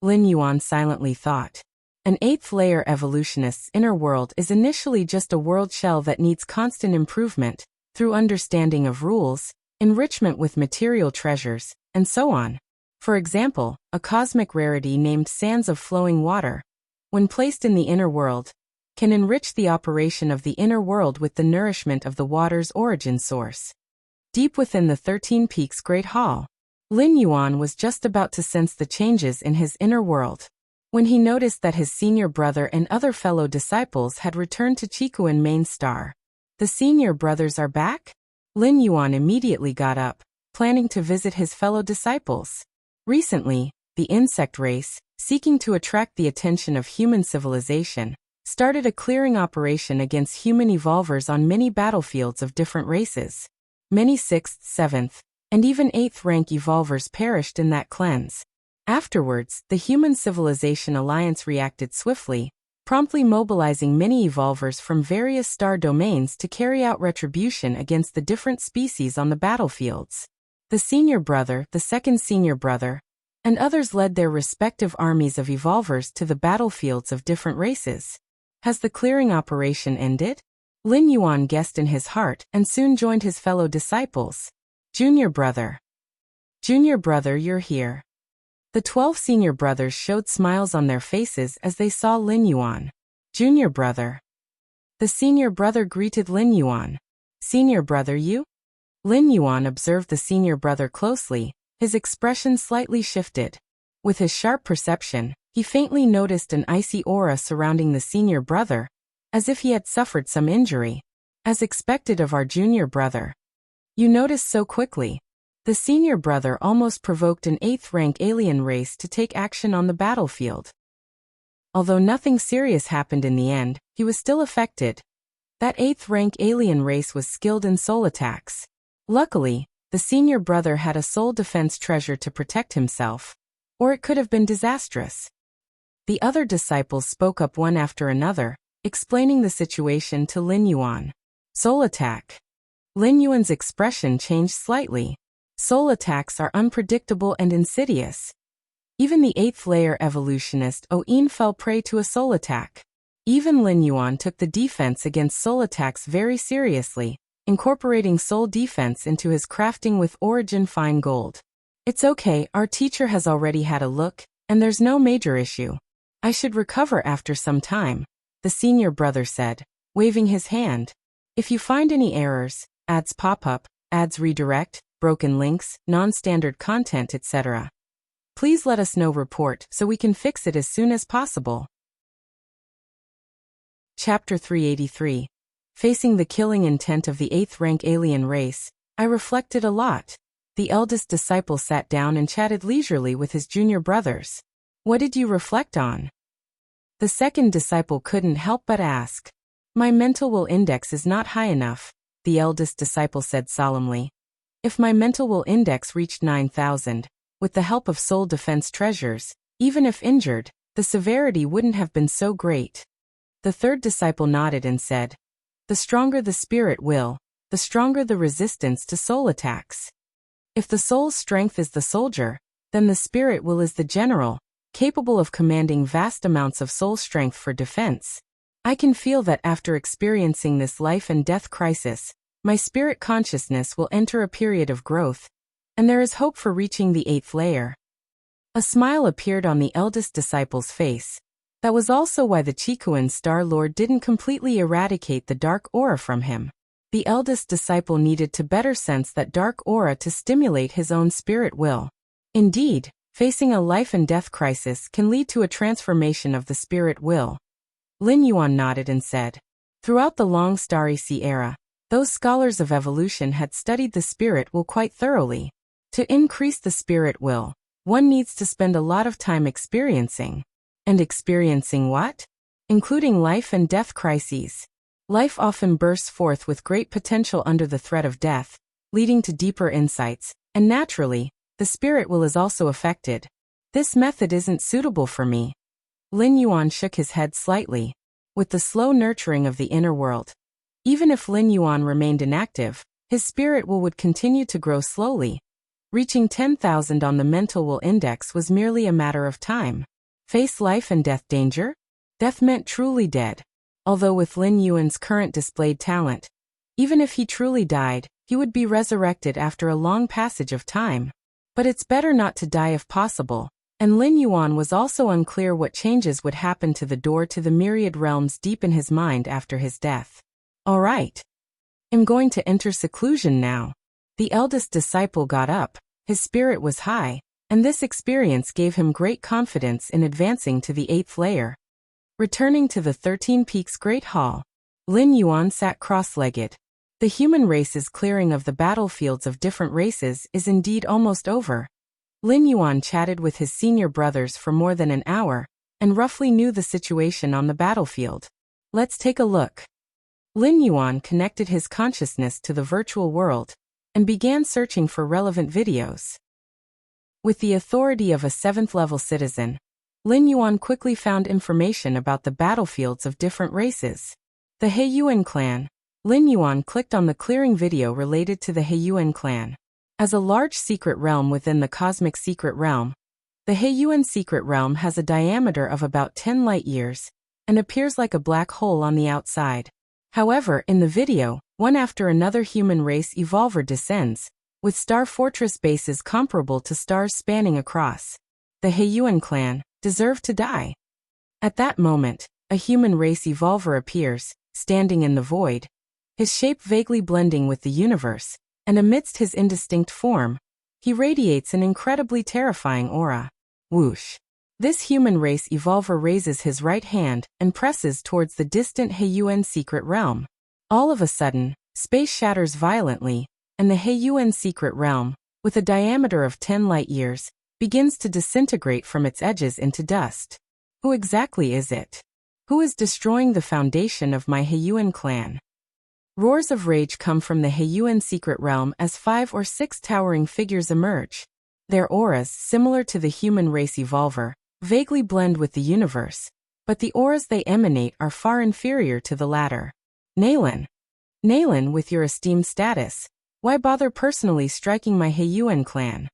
Lin Yuan silently thought. An 8th layer evolutionist's inner world is initially just a world shell that needs constant improvement, through understanding of rules, enrichment with material treasures, and so on. For example, a cosmic rarity named Sands of Flowing Water, when placed in the inner world, can enrich the operation of the inner world with the nourishment of the water's origin source. Deep within the 13 Peaks Great Hall, Lin Yuan was just about to sense the changes in his inner world, when he noticed that his senior brother and other fellow disciples had returned to Chikuan Main Star. The senior brothers are back? Lin Yuan immediately got up, planning to visit his fellow disciples. Recently, the insect race, seeking to attract the attention of human civilization, started a clearing operation against human evolvers on many battlefields of different races. Many 6th, 7th, and even 8th rank evolvers perished in that cleanse. Afterwards, the Human Civilization Alliance reacted swiftly, promptly mobilizing many evolvers from various star domains to carry out retribution against the different species on the battlefields. The senior brother, the second senior brother, and others led their respective armies of evolvers to the battlefields of different races. Has the clearing operation ended? Lin Yuan guessed in his heart and soon joined his fellow disciples. Junior brother. Junior brother, you're here. The 12 senior brothers showed smiles on their faces as they saw Lin Yuan. Junior brother. The senior brother greeted Lin Yuan. Senior brother, you? Lin Yuan observed the senior brother closely, his expression slightly shifted. With his sharp perception, he faintly noticed an icy aura surrounding the senior brother, as if he had suffered some injury. As expected of our junior brother. You noticed so quickly. The senior brother almost provoked an 8th rank alien race to take action on the battlefield. Although nothing serious happened in the end, he was still affected. That 8th rank alien race was skilled in soul attacks. Luckily, the senior brother had a soul defense treasure to protect himself, or it could have been disastrous. The other disciples spoke up one after another, explaining the situation to Lin Yuan. Soul attack. Lin Yuan's expression changed slightly. Soul attacks are unpredictable and insidious. Even the 8th layer evolutionist Oin fell prey to a soul attack. Even Lin Yuan took the defense against soul attacks very seriously, incorporating soul defense into his crafting with origin fine gold. It's okay, our teacher has already had a look, and there's no major issue. I should recover after some time, the senior brother said, waving his hand. If you find any errors, ads pop up, ads redirect, broken links, non-standard content, etc., please let us know. Report so we can fix it as soon as possible. Chapter 383. Facing the killing intent of the 8th rank alien race, I reflected a lot. The eldest disciple sat down and chatted leisurely with his junior brothers. What did you reflect on? The second disciple couldn't help but ask. My mental will index is not high enough, the eldest disciple said solemnly. If my mental will index reached 9,000, with the help of soul defense treasures, even if injured, the severity wouldn't have been so great. The third disciple nodded and said, the stronger the spirit will, the stronger the resistance to soul attacks. If the soul's strength is the soldier, then the spirit will is the general, capable of commanding vast amounts of soul strength for defense. I can feel that after experiencing this life and death crisis, my spirit consciousness will enter a period of growth, and there is hope for reaching the 8th layer. A smile appeared on the eldest disciple's face. That was also why the Chikuan Star Lord didn't completely eradicate the dark aura from him. The eldest disciple needed to better sense that dark aura to stimulate his own spirit will. Indeed, facing a life and death crisis can lead to a transformation of the spirit will. Lin Yuan nodded and said, throughout the long Starry Sea era, those scholars of evolution had studied the spirit will quite thoroughly. To increase the spirit will, one needs to spend a lot of time experiencing. And experiencing what? Including life and death crises. Life often bursts forth with great potential under the threat of death, leading to deeper insights, and naturally, the spirit will is also affected. This method isn't suitable for me. Lin Yuan shook his head slightly. With the slow nurturing of the inner world, even if Lin Yuan remained inactive, his spirit will would continue to grow slowly. Reaching 10,000 on the mental will index was merely a matter of time. Face life and death danger? Death meant truly dead. Although with Lin Yuan's current displayed talent, even if he truly died, he would be resurrected after a long passage of time. But it's better not to die if possible, and Lin Yuan was also unclear what changes would happen to the door to the myriad realms deep in his mind after his death. All right. I'm going to enter seclusion now. The eldest disciple got up, his spirit was high, and this experience gave him great confidence in advancing to the 8th layer. Returning to the 13 Peaks Great Hall, Lin Yuan sat cross-legged. The human race's clearing of the battlefields of different races is indeed almost over. Lin Yuan chatted with his senior brothers for more than an hour, and roughly knew the situation on the battlefield. Let's take a look. Lin Yuan connected his consciousness to the virtual world, and began searching for relevant videos. With the authority of a 7th-level citizen, Lin Yuan quickly found information about the battlefields of different races. The Heiyuan clan. Lin Yuan clicked on the clearing video related to the Heiyuan clan. As a large secret realm within the cosmic secret realm, the Heiyuan secret realm has a diameter of about 10 light-years, and appears like a black hole on the outside. However, in the video, one after another human race evolver descends, with star fortress bases comparable to stars spanning across. The Heiyuan clan deserve to die. At that moment, a human race evolver appears, standing in the void, his shape vaguely blending with the universe, and amidst his indistinct form, he radiates an incredibly terrifying aura. Whoosh! This human race evolver raises his right hand and presses towards the distant Heiyuan secret realm. All of a sudden, space shatters violently, and the Heiyuan secret realm, with a diameter of 10 light-years, begins to disintegrate from its edges into dust. Who exactly is it? Who is destroying the foundation of my Heiyuan clan? Roars of rage come from the Heiyuan secret realm as 5 or 6 towering figures emerge. Their auras, similar to the human race evolver, vaguely blend with the universe, but the auras they emanate are far inferior to the latter. Nailin. Nailin, with your esteemed status, why bother personally striking my Heiyuan clan?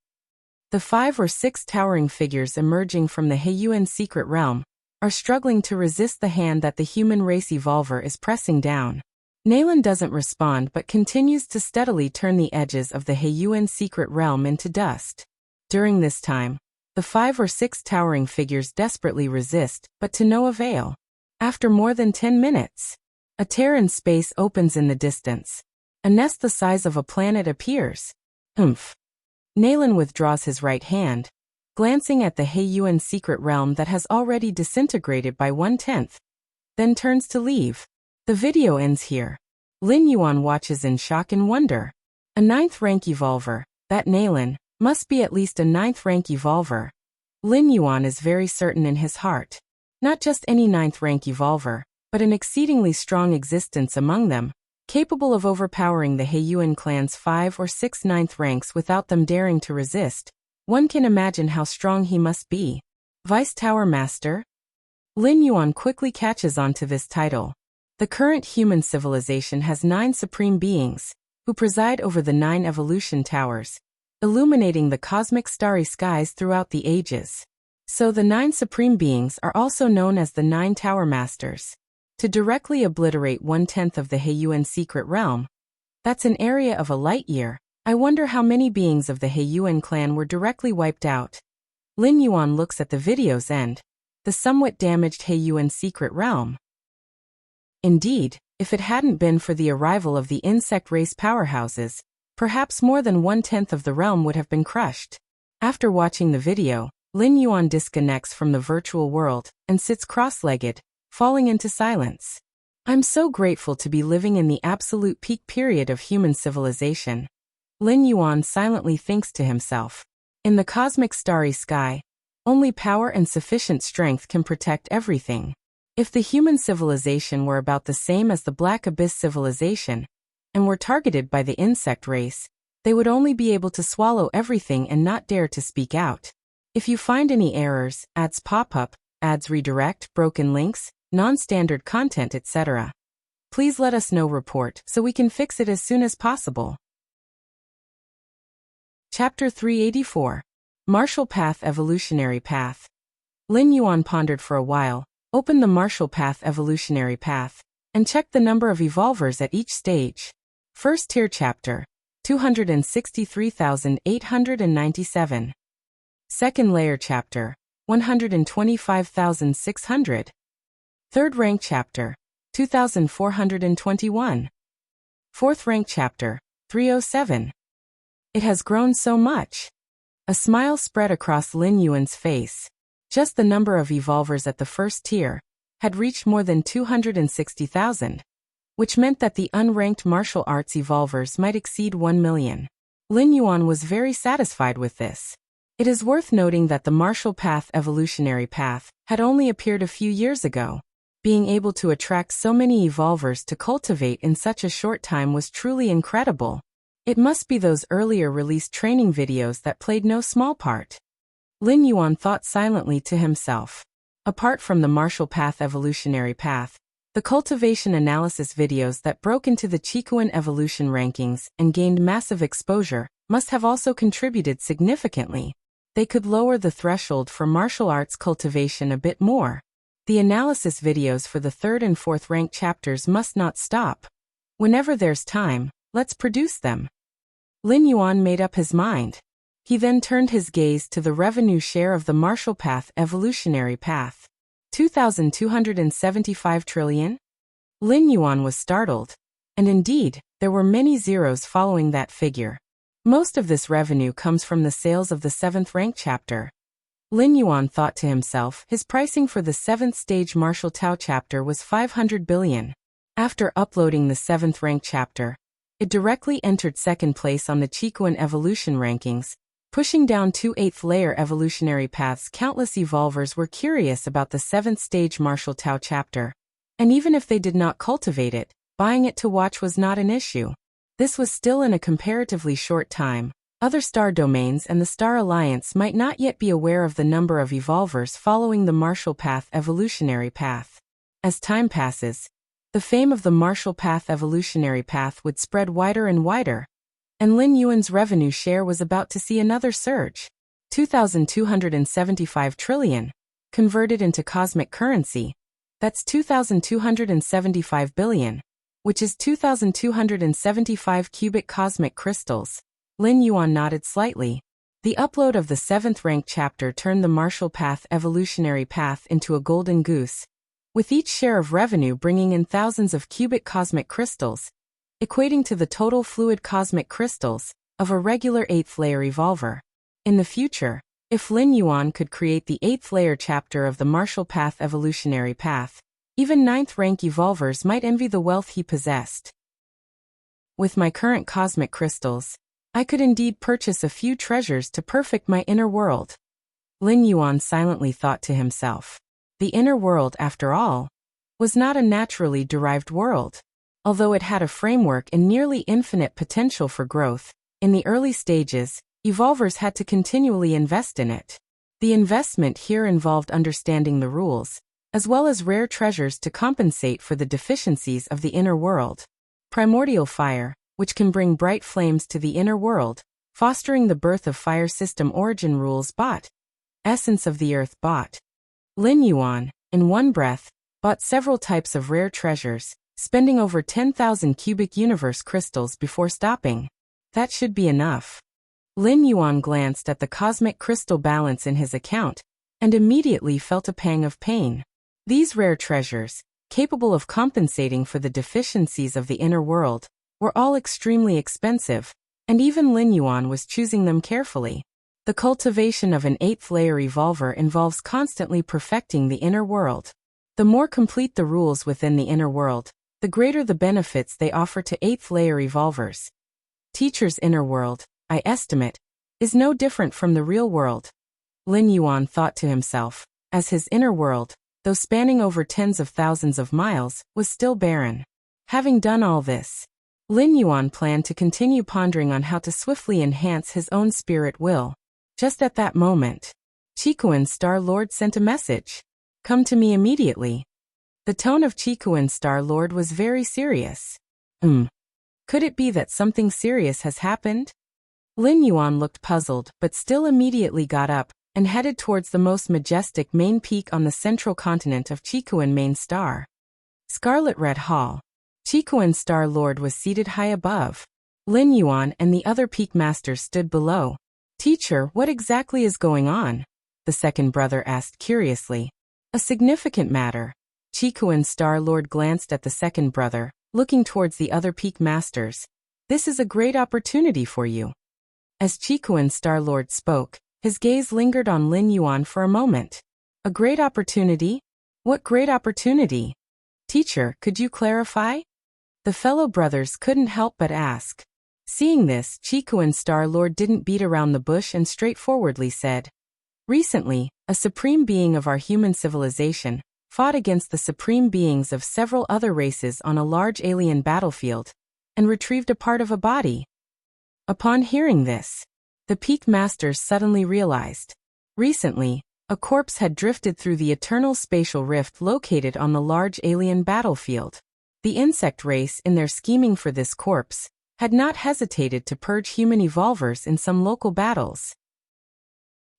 The 5 or 6 towering figures emerging from the Heiyuan secret realm are struggling to resist the hand that the human race evolver is pressing down. Nailin doesn't respond but continues to steadily turn the edges of the Heiyuan secret realm into dust. During this time, the 5 or 6 towering figures desperately resist, but to no avail. After more than 10 minutes, a tear in space opens in the distance. A nest the size of a planet appears. Oomph. Nailin withdraws his right hand, glancing at the Heiyuan secret realm that has already disintegrated by 1/10, then turns to leave. The video ends here. Lin Yuan watches in shock and wonder. A 9th rank evolver, that Nailin, must be at least a 9th rank evolver. Lin Yuan is very certain in his heart. Not just any 9th rank evolver, but an exceedingly strong existence among them, capable of overpowering the Heiyuan clan's 5 or 6 9th ranks without them daring to resist. One can imagine how strong he must be. Vice Tower Master? Lin Yuan quickly catches on to this title. The current human civilization has 9 supreme beings, who preside over the 9 evolution towers, illuminating the cosmic starry skies throughout the ages. So the 9 supreme beings are also known as the 9 Tower Masters. To directly obliterate 1/10 of the Heiyuan secret realm, that's an area of a light year. I wonder how many beings of the Heiyuan clan were directly wiped out. Lin Yuan looks at the video's end, the somewhat damaged Heiyuan secret realm. Indeed, if it hadn't been for the arrival of the insect race powerhouses, perhaps more than 1/10 of the realm would have been crushed. After watching the video, Lin Yuan disconnects from the virtual world and sits cross-legged, falling into silence. I'm so grateful to be living in the absolute peak period of human civilization. Lin Yuan silently thinks to himself. In the cosmic starry sky, only power and sufficient strength can protect everything. If the human civilization were about the same as the Black Abyss civilization, and were targeted by the insect race, they would only be able to swallow everything and not dare to speak out. If you find any errors, ads pop up, ads redirect, broken links, non-standard content, etc., please let us know. Report so we can fix it as soon as possible. Chapter 384. Martial Path Evolutionary Path. Lin Yuan pondered for a while, opened the Martial Path Evolutionary Path, and checked the number of evolvers at each stage. First tier chapter, 263,897. Second layer chapter, 125,600. Third rank chapter, 2,421. Fourth rank chapter, 307. It has grown so much. A smile spread across Lin Yuan's face. Just the number of evolvers at the first tier had reached more than 260,000, which meant that the unranked martial arts evolvers might exceed 1 million. Lin Yuan was very satisfied with this. It is worth noting that the Martial Path Evolutionary Path had only appeared a few years ago. Being able to attract so many evolvers to cultivate in such a short time was truly incredible. It must be those earlier released training videos that played no small part. Lin Yuan thought silently to himself. Apart from the Martial Path Evolutionary Path, the cultivation analysis videos that broke into the Qikuan evolution rankings and gained massive exposure must have also contributed significantly. They could lower the threshold for martial arts cultivation a bit more. The analysis videos for the third and fourth rank chapters must not stop. Whenever there's time, let's produce them. Lin Yuan made up his mind. He then turned his gaze to the revenue share of the Martial Path Evolutionary Path. 2,275 trillion? Lin Yuan was startled. And indeed, there were many zeros following that figure. Most of this revenue comes from the sales of the 7th rank chapter. Lin Yuan thought to himself, his pricing for the 7th stage Martial Tao chapter was 500 billion. After uploading the 7th rank chapter, it directly entered second place on the Qikuan evolution rankings, pushing down 2 8th layer evolutionary paths. Countless evolvers were curious about the 7th stage Martial Tao chapter, and even if they did not cultivate it, buying it to watch was not an issue. This was still in a comparatively short time. Other star domains and the Star Alliance might not yet be aware of the number of evolvers following the Martial Path Evolutionary Path. As time passes, the fame of the Martial Path Evolutionary Path would spread wider and wider, and Lin Yuan's revenue share was about to see another surge. 2,275 trillion. Converted into cosmic currency, that's 2,275 billion, which is 2,275 cubic cosmic crystals. Lin Yuan nodded slightly. The upload of the 7th rank chapter turned the Martial Path Evolutionary Path into a golden goose, with each share of revenue bringing in thousands of cubic cosmic crystals, equating to the total fluid cosmic crystals of a regular 8th layer evolver. In the future, if Lin Yuan could create the 8th layer chapter of the Martial Path Evolutionary Path, even 9th rank evolvers might envy the wealth he possessed. With my current cosmic crystals, I could indeed purchase a few treasures to perfect my inner world. Lin Yuan silently thought to himself. The inner world, after all, was not a naturally derived world. Although it had a framework and nearly infinite potential for growth, in the early stages, evolvers had to continually invest in it. The investment here involved understanding the rules, as well as rare treasures to compensate for the deficiencies of the inner world. Primordial fire, which can bring bright flames to the inner world, fostering the birth of fire system origin rules. Bought. Essence of the earth. Bought. Lin Yuan, in one breath, bought several types of rare treasures, spending over 10,000 cubic universe crystals before stopping. That should be enough. Lin Yuan glanced at the cosmic crystal balance in his account, and immediately felt a pang of pain. These rare treasures, capable of compensating for the deficiencies of the inner world, were all extremely expensive, and even Lin Yuan was choosing them carefully. The cultivation of an 8th layer evolver involves constantly perfecting the inner world. The more complete the rules within the inner world, the greater the benefits they offer to 8th layer evolvers. Teacher's inner world, I estimate, is no different from the real world. Lin Yuan thought to himself, as his inner world, though spanning over tens of thousands of miles, was still barren. Having done all this, Lin Yuan planned to continue pondering on how to swiftly enhance his own spirit will. Just at that moment, Qikuan's Star Lord sent a message. Come to me immediately. The tone of Qikuan's Star Lord was very serious. Could it be that something serious has happened? Lin Yuan looked puzzled, but still immediately got up and headed towards the most majestic main peak on the central continent of Qikuan Main Star. Scarlet Red Hall. Qikuan's Star Lord was seated high above. Lin Yuan and the other peak masters stood below. Teacher, what exactly is going on? The second brother asked curiously. A significant matter. Qikuan's Star Lord glanced at the second brother, looking towards the other peak masters. This is a great opportunity for you. As Qikuan's Star Lord spoke, his gaze lingered on Lin Yuan for a moment. A great opportunity? What great opportunity? Teacher, could you clarify? The fellow brothers couldn't help but ask. Seeing this, Qikuan's Star Lord didn't beat around the bush and straightforwardly said, recently, a supreme being of our human civilization fought against the supreme beings of several other races on a large alien battlefield and retrieved a part of a body. Upon hearing this, the peak masters suddenly realized. Recently, a corpse had drifted through the eternal spatial rift located on the large alien battlefield. The insect race, in their scheming for this corpse, had not hesitated to purge human evolvers in some local battles.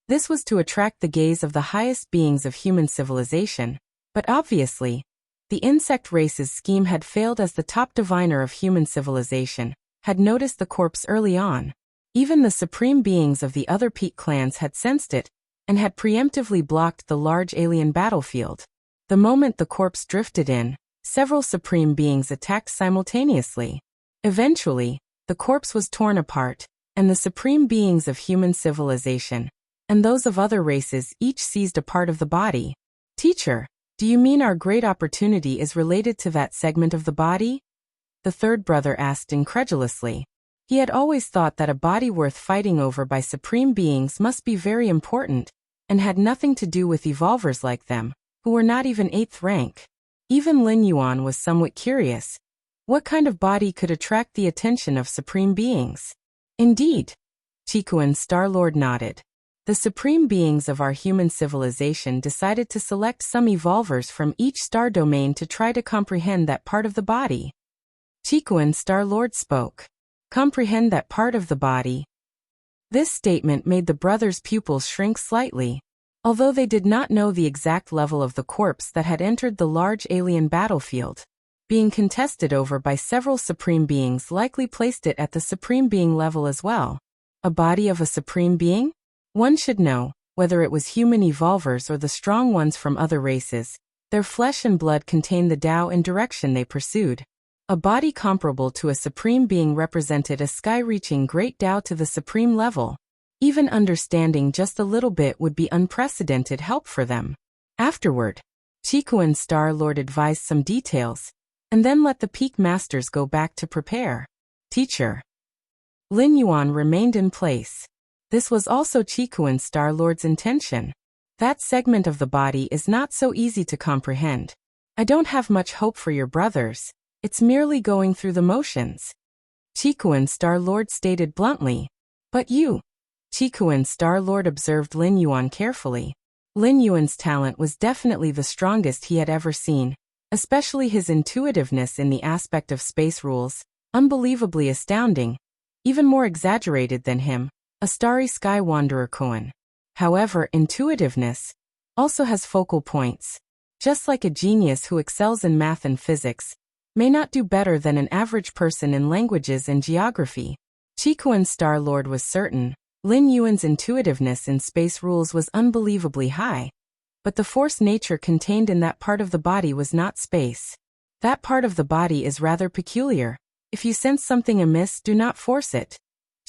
This was to attract the gaze of the highest beings of human civilization, but obviously, the insect race's scheme had failed as the top diviner of human civilization had noticed the corpse early on. Even the supreme beings of the other peak clans had sensed it and had preemptively blocked the large alien battlefield. The moment the corpse drifted in, several supreme beings attacked simultaneously. Eventually, the corpse was torn apart, and the supreme beings of human civilization and those of other races each seized a part of the body. Teacher, do you mean our great opportunity is related to that segment of the body? The third brother asked incredulously. He had always thought that a body worth fighting over by supreme beings must be very important, and had nothing to do with evolvers like them, who were not even 8th rank. Even Lin Yuan was somewhat curious. What kind of body could attract the attention of supreme beings? Indeed. Qikuan's Star Lord nodded. The supreme beings of our human civilization decided to select some evolvers from each star domain to try to comprehend that part of the body. Qikuan's Star Lord spoke. Comprehend that part of the body. This statement made the brothers' pupils shrink slightly. Although they did not know the exact level of the corpse that had entered the large alien battlefield, being contested over by several supreme beings likely placed it at the supreme being level as well. A body of a supreme being? One should know, whether it was human evolvers or the strong ones from other races, their flesh and blood contained the Tao and direction they pursued. A body comparable to a supreme being represented a sky-reaching great Tao to the supreme level. Even understanding just a little bit would be unprecedented help for them. Afterward, Qikuan's Star Lord advised some details, and then let the peak masters go back to prepare. Teacher. Lin Yuan remained in place. This was also Qikuan's Star Lord's intention. That segment of the body is not so easy to comprehend. I don't have much hope for your brothers. It's merely going through the motions. Qikuan's Star Lord stated bluntly. But you. Qikuan's Star Lord observed Lin Yuan carefully. Lin Yuan's talent was definitely the strongest he had ever seen, especially his intuitiveness in the aspect of space rules, unbelievably astounding, even more exaggerated than him, a starry sky wanderer koan. However, intuitiveness also has focal points. Just like a genius who excels in math and physics may not do better than an average person in languages and geography. Qikuan's Star Lord was certain Lin Yuan's intuitiveness in space rules was unbelievably high, but the force nature contained in that part of the body was not space. That part of the body is rather peculiar. If you sense something amiss, do not force it.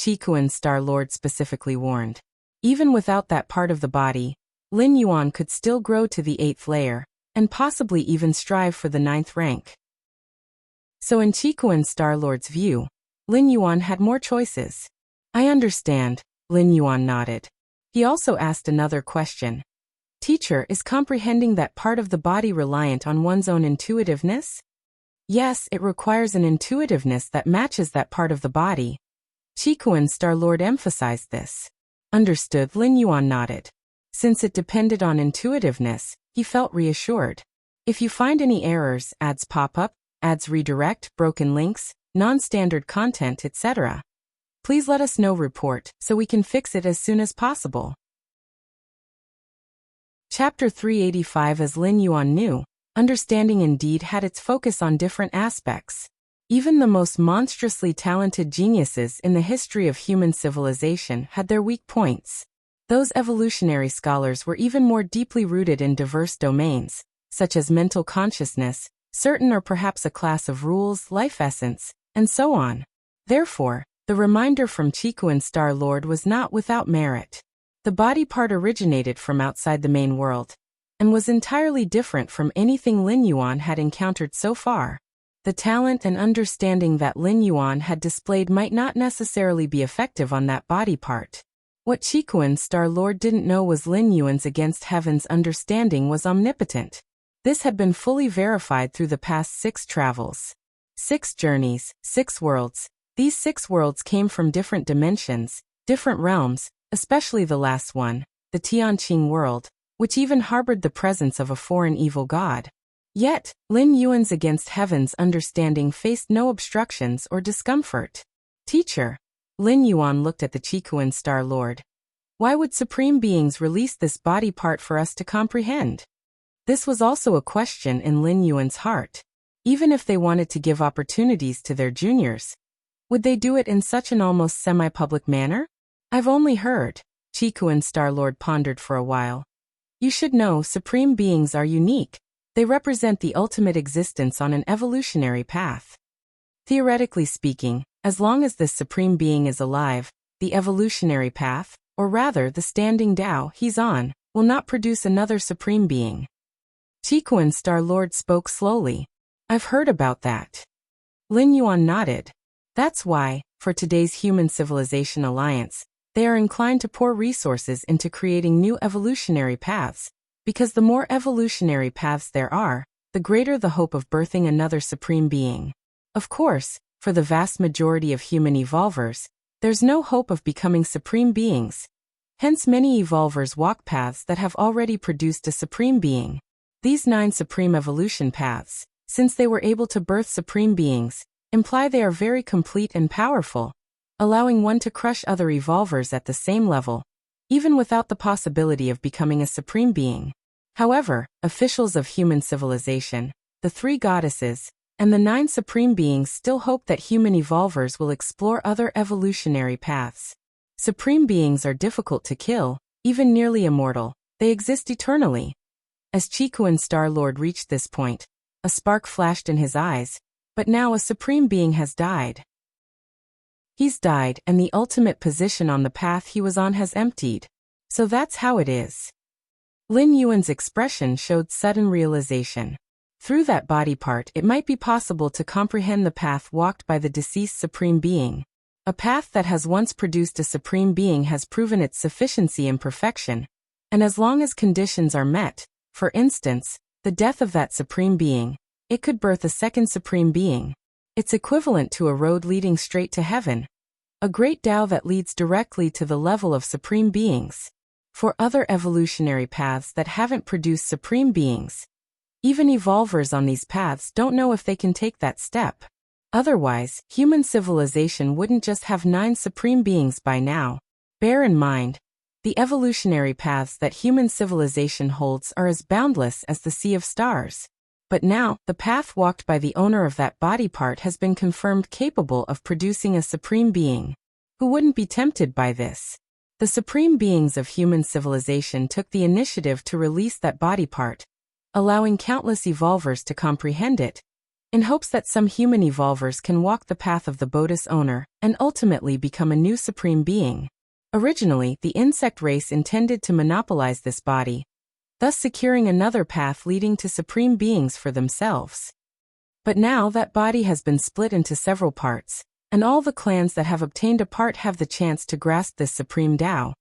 Qikuan's Star Lord specifically warned. Even without that part of the body, Lin Yuan could still grow to the 8th layer, and possibly even strive for the 9th rank. So in Qikuan's Star Lord's view, Lin Yuan had more choices. I understand. Lin Yuan nodded. He also asked another question. Teacher, is comprehending that part of the body reliant on one's own intuitiveness? Yes, it requires an intuitiveness that matches that part of the body. Qikuan Star-Lord emphasized this. Understood, Lin Yuan nodded. Since it depended on intuitiveness, he felt reassured. If you find any errors, ads pop up, ads redirect, broken links, non-standard content, etc., please let us know. Report, so we can fix it as soon as possible. Chapter 385. As Lin Yuan knew, understanding indeed had its focus on different aspects. Even the most monstrously talented geniuses in the history of human civilization had their weak points. Those evolutionary scholars were even more deeply rooted in diverse domains, such as mental consciousness, certain or perhaps a class of rules, life essence, and so on. Therefore, the reminder from Qikuan Star-Lord was not without merit. The body part originated from outside the main world, and was entirely different from anything Lin Yuan had encountered so far. The talent and understanding that Lin Yuan had displayed might not necessarily be effective on that body part. What Qikuan Star-Lord didn't know was Lin Yuan's against heaven's understanding was omnipotent. This had been fully verified through the past 6 travels. 6 journeys, 6 worlds. These 6 worlds came from different dimensions, different realms, especially the last one, the Tianqing world, which even harbored the presence of a foreign evil god. Yet, Lin Yuan's against heaven's understanding faced no obstructions or discomfort. Teacher. Lin Yuan looked at the Qikuan Star-Lord. Why would supreme beings release this body part for us to comprehend? This was also a question in Lin Yuan's heart. Even if they wanted to give opportunities to their juniors, would they do it in such an almost semi-public manner? I've only heard. Qikuan Star-Lord pondered for a while. You should know, supreme beings are unique. They represent the ultimate existence on an evolutionary path. Theoretically speaking, as long as this supreme being is alive, the evolutionary path, or rather the standing Tao he's on, will not produce another supreme being. Qikuan Star-Lord spoke slowly. I've heard about that. Lin Yuan nodded. That's why, for today's human civilization alliance, they are inclined to pour resources into creating new evolutionary paths, because the more evolutionary paths there are, the greater the hope of birthing another supreme being. Of course, for the vast majority of human evolvers, there's no hope of becoming supreme beings. Hence many evolvers walk paths that have already produced a supreme being. These 9 supreme evolution paths, since they were able to birth supreme beings, imply they are very complete and powerful, allowing one to crush other evolvers at the same level, even without the possibility of becoming a supreme being. However, officials of human civilization, the 3 goddesses, and the 9 supreme beings still hope that human evolvers will explore other evolutionary paths. Supreme beings are difficult to kill, even nearly immortal. They exist eternally. As Qikuan Star-Lord reached this point, a spark flashed in his eyes, but now a supreme being has died. He's died, and the ultimate position on the path he was on has emptied. So that's how it is. Lin Yuan's expression showed sudden realization. Through that body part, it might be possible to comprehend the path walked by the deceased supreme being. A path that has once produced a supreme being has proven its sufficiency and perfection, and as long as conditions are met, for instance, the death of that supreme being, it could birth a second supreme being. It's equivalent to a road leading straight to heaven, a great Tao that leads directly to the level of supreme beings. For other evolutionary paths that haven't produced supreme beings, even evolvers on these paths don't know if they can take that step. Otherwise, human civilization wouldn't just have 9 supreme beings by now. Bear in mind, the evolutionary paths that human civilization holds are as boundless as the sea of stars. But now, the path walked by the owner of that body part has been confirmed capable of producing a supreme being. Who wouldn't be tempted by this? The supreme beings of human civilization took the initiative to release that body part, allowing countless evolvers to comprehend it, in hopes that some human evolvers can walk the path of the Bodhi's owner and ultimately become a new supreme being. Originally, the insect race intended to monopolize this body, thus securing another path leading to supreme beings for themselves. But now that body has been split into several parts, and all the clans that have obtained a part have the chance to grasp this supreme Tao,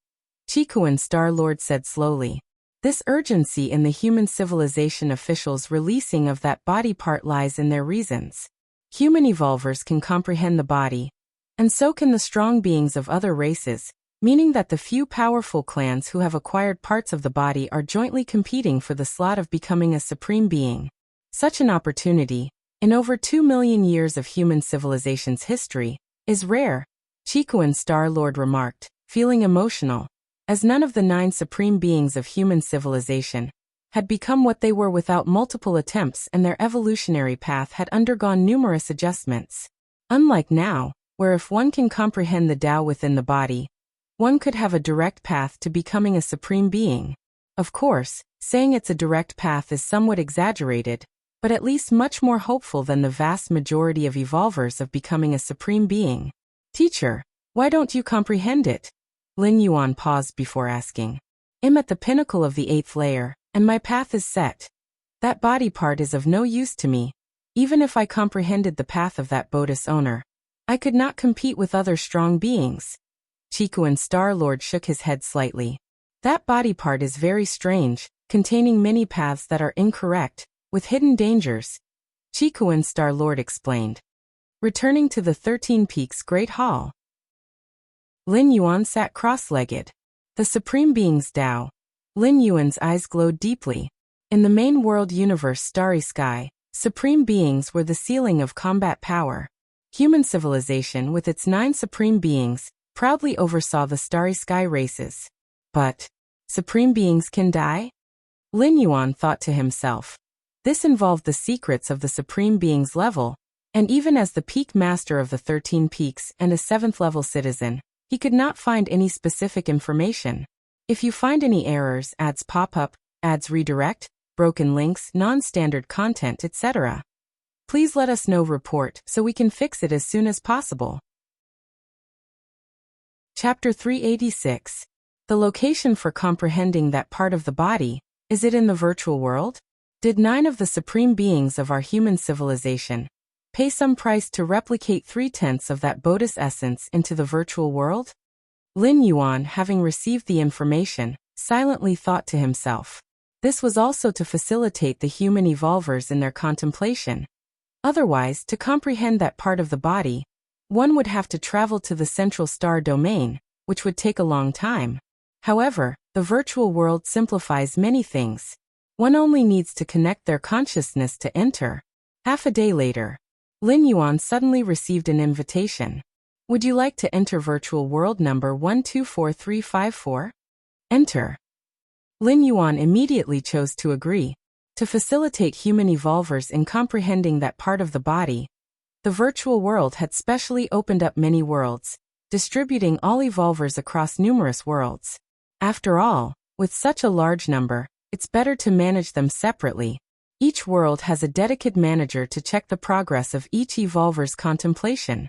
Chikuan Star-Lord said slowly. This urgency in the human civilization officials' releasing of that body part lies in their reasons. Human evolvers can comprehend the body, and so can the strong beings of other races, meaning that the few powerful clans who have acquired parts of the body are jointly competing for the slot of becoming a supreme being. Such an opportunity, in over 2 million years of human civilization's history, is rare, Chikuan Star-Lord remarked, feeling emotional, as none of the 9 supreme beings of human civilization had become what they were without multiple attempts, and their evolutionary path had undergone numerous adjustments. Unlike now, where if one can comprehend the Tao within the body, one could have a direct path to becoming a supreme being. Of course, saying it's a direct path is somewhat exaggerated, but at least much more hopeful than the vast majority of evolvers of becoming a supreme being. Teacher, why don't you comprehend it? Lin Yuan paused before asking. I'm at the pinnacle of the 8th layer, and my path is set. That body part is of no use to me. Even if I comprehended the path of that Bodis owner, I could not compete with other strong beings. Chikuan Star-Lord shook his head slightly. That body part is very strange, containing many paths that are incorrect, with hidden dangers, Chikuan Star-Lord explained. Returning to the 13 Peaks Great Hall, Lin Yuan sat cross-legged. The Supreme Being's Tao. Lin Yuan's eyes glowed deeply. In the main world universe starry sky, supreme beings were the ceiling of combat power. Human civilization with its 9 supreme beings proudly oversaw the starry sky races. But, supreme beings can die? Lin Yuan thought to himself. This involved the secrets of the supreme being's level, and even as the peak master of the 13 peaks and a 7th level citizen, he could not find any specific information. If you find any errors, ads pop up, ads redirect, broken links, non-standard content, etc., please let us know. Report so we can fix it as soon as possible. Chapter 386. The location for comprehending that part of the body, is it in the virtual world? Did 9 of the supreme beings of our human civilization pay some price to replicate 3/10 of that Bodis essence into the virtual world? Lin Yuan, having received the information, silently thought to himself. This was also to facilitate the human evolvers in their contemplation. Otherwise, to comprehend that part of the body, one would have to travel to the central star domain, which would take a long time. However, the virtual world simplifies many things. One only needs to connect their consciousness to enter. Half a day later, Lin Yuan suddenly received an invitation. Would you like to enter virtual world number 124354? Enter. Lin Yuan immediately chose to agree. To facilitate human evolvers in comprehending that part of the body, the virtual world had specially opened up many worlds, distributing all evolvers across numerous worlds. After all, with such a large number, it's better to manage them separately. Each world has a dedicated manager to check the progress of each evolver's contemplation.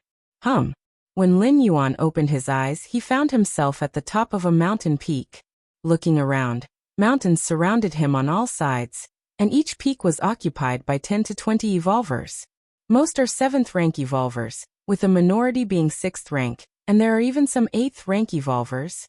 When Lin Yuan opened his eyes, he found himself at the top of a mountain peak. Looking around, mountains surrounded him on all sides, and each peak was occupied by 10 to 20 evolvers. Most are 7th rank evolvers, with a minority being 6th rank, and there are even some 8th rank evolvers.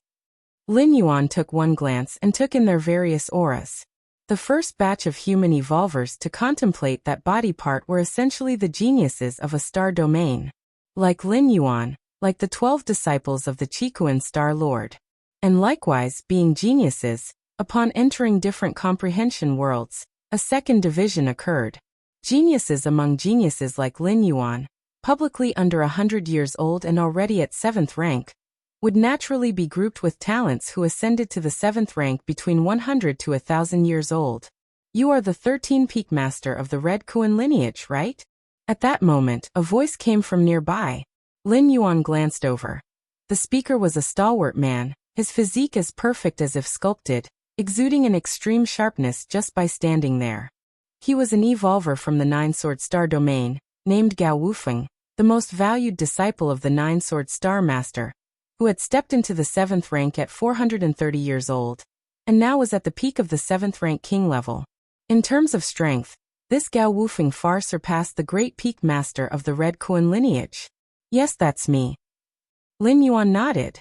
Lin Yuan took one glance and took in their various auras. The first batch of human evolvers to contemplate that body part were essentially the geniuses of a star domain. Like Lin Yuan, like the 12 disciples of the Chikuan Star-Lord. And likewise, being geniuses, upon entering different comprehension worlds, a second division occurred. Geniuses among geniuses like Lin Yuan, publicly under 100 years old and already at 7th rank, would naturally be grouped with talents who ascended to the 7th rank between 100 to 1,000 years old. You are the 13 peak master of the Red Kuan lineage, right? At that moment, a voice came from nearby. Lin Yuan glanced over. The speaker was a stalwart man, his physique as perfect as if sculpted, exuding an extreme sharpness just by standing there. He was an evolver from the 9-sword star domain, named Gao Wufeng, the most valued disciple of the 9-sword star master, who had stepped into the 7th rank at 430 years old, and now was at the peak of the 7th rank king level. In terms of strength, this Gao Wufeng far surpassed the great peak master of the Red Kuan lineage. Yes, that's me. Lin Yuan nodded.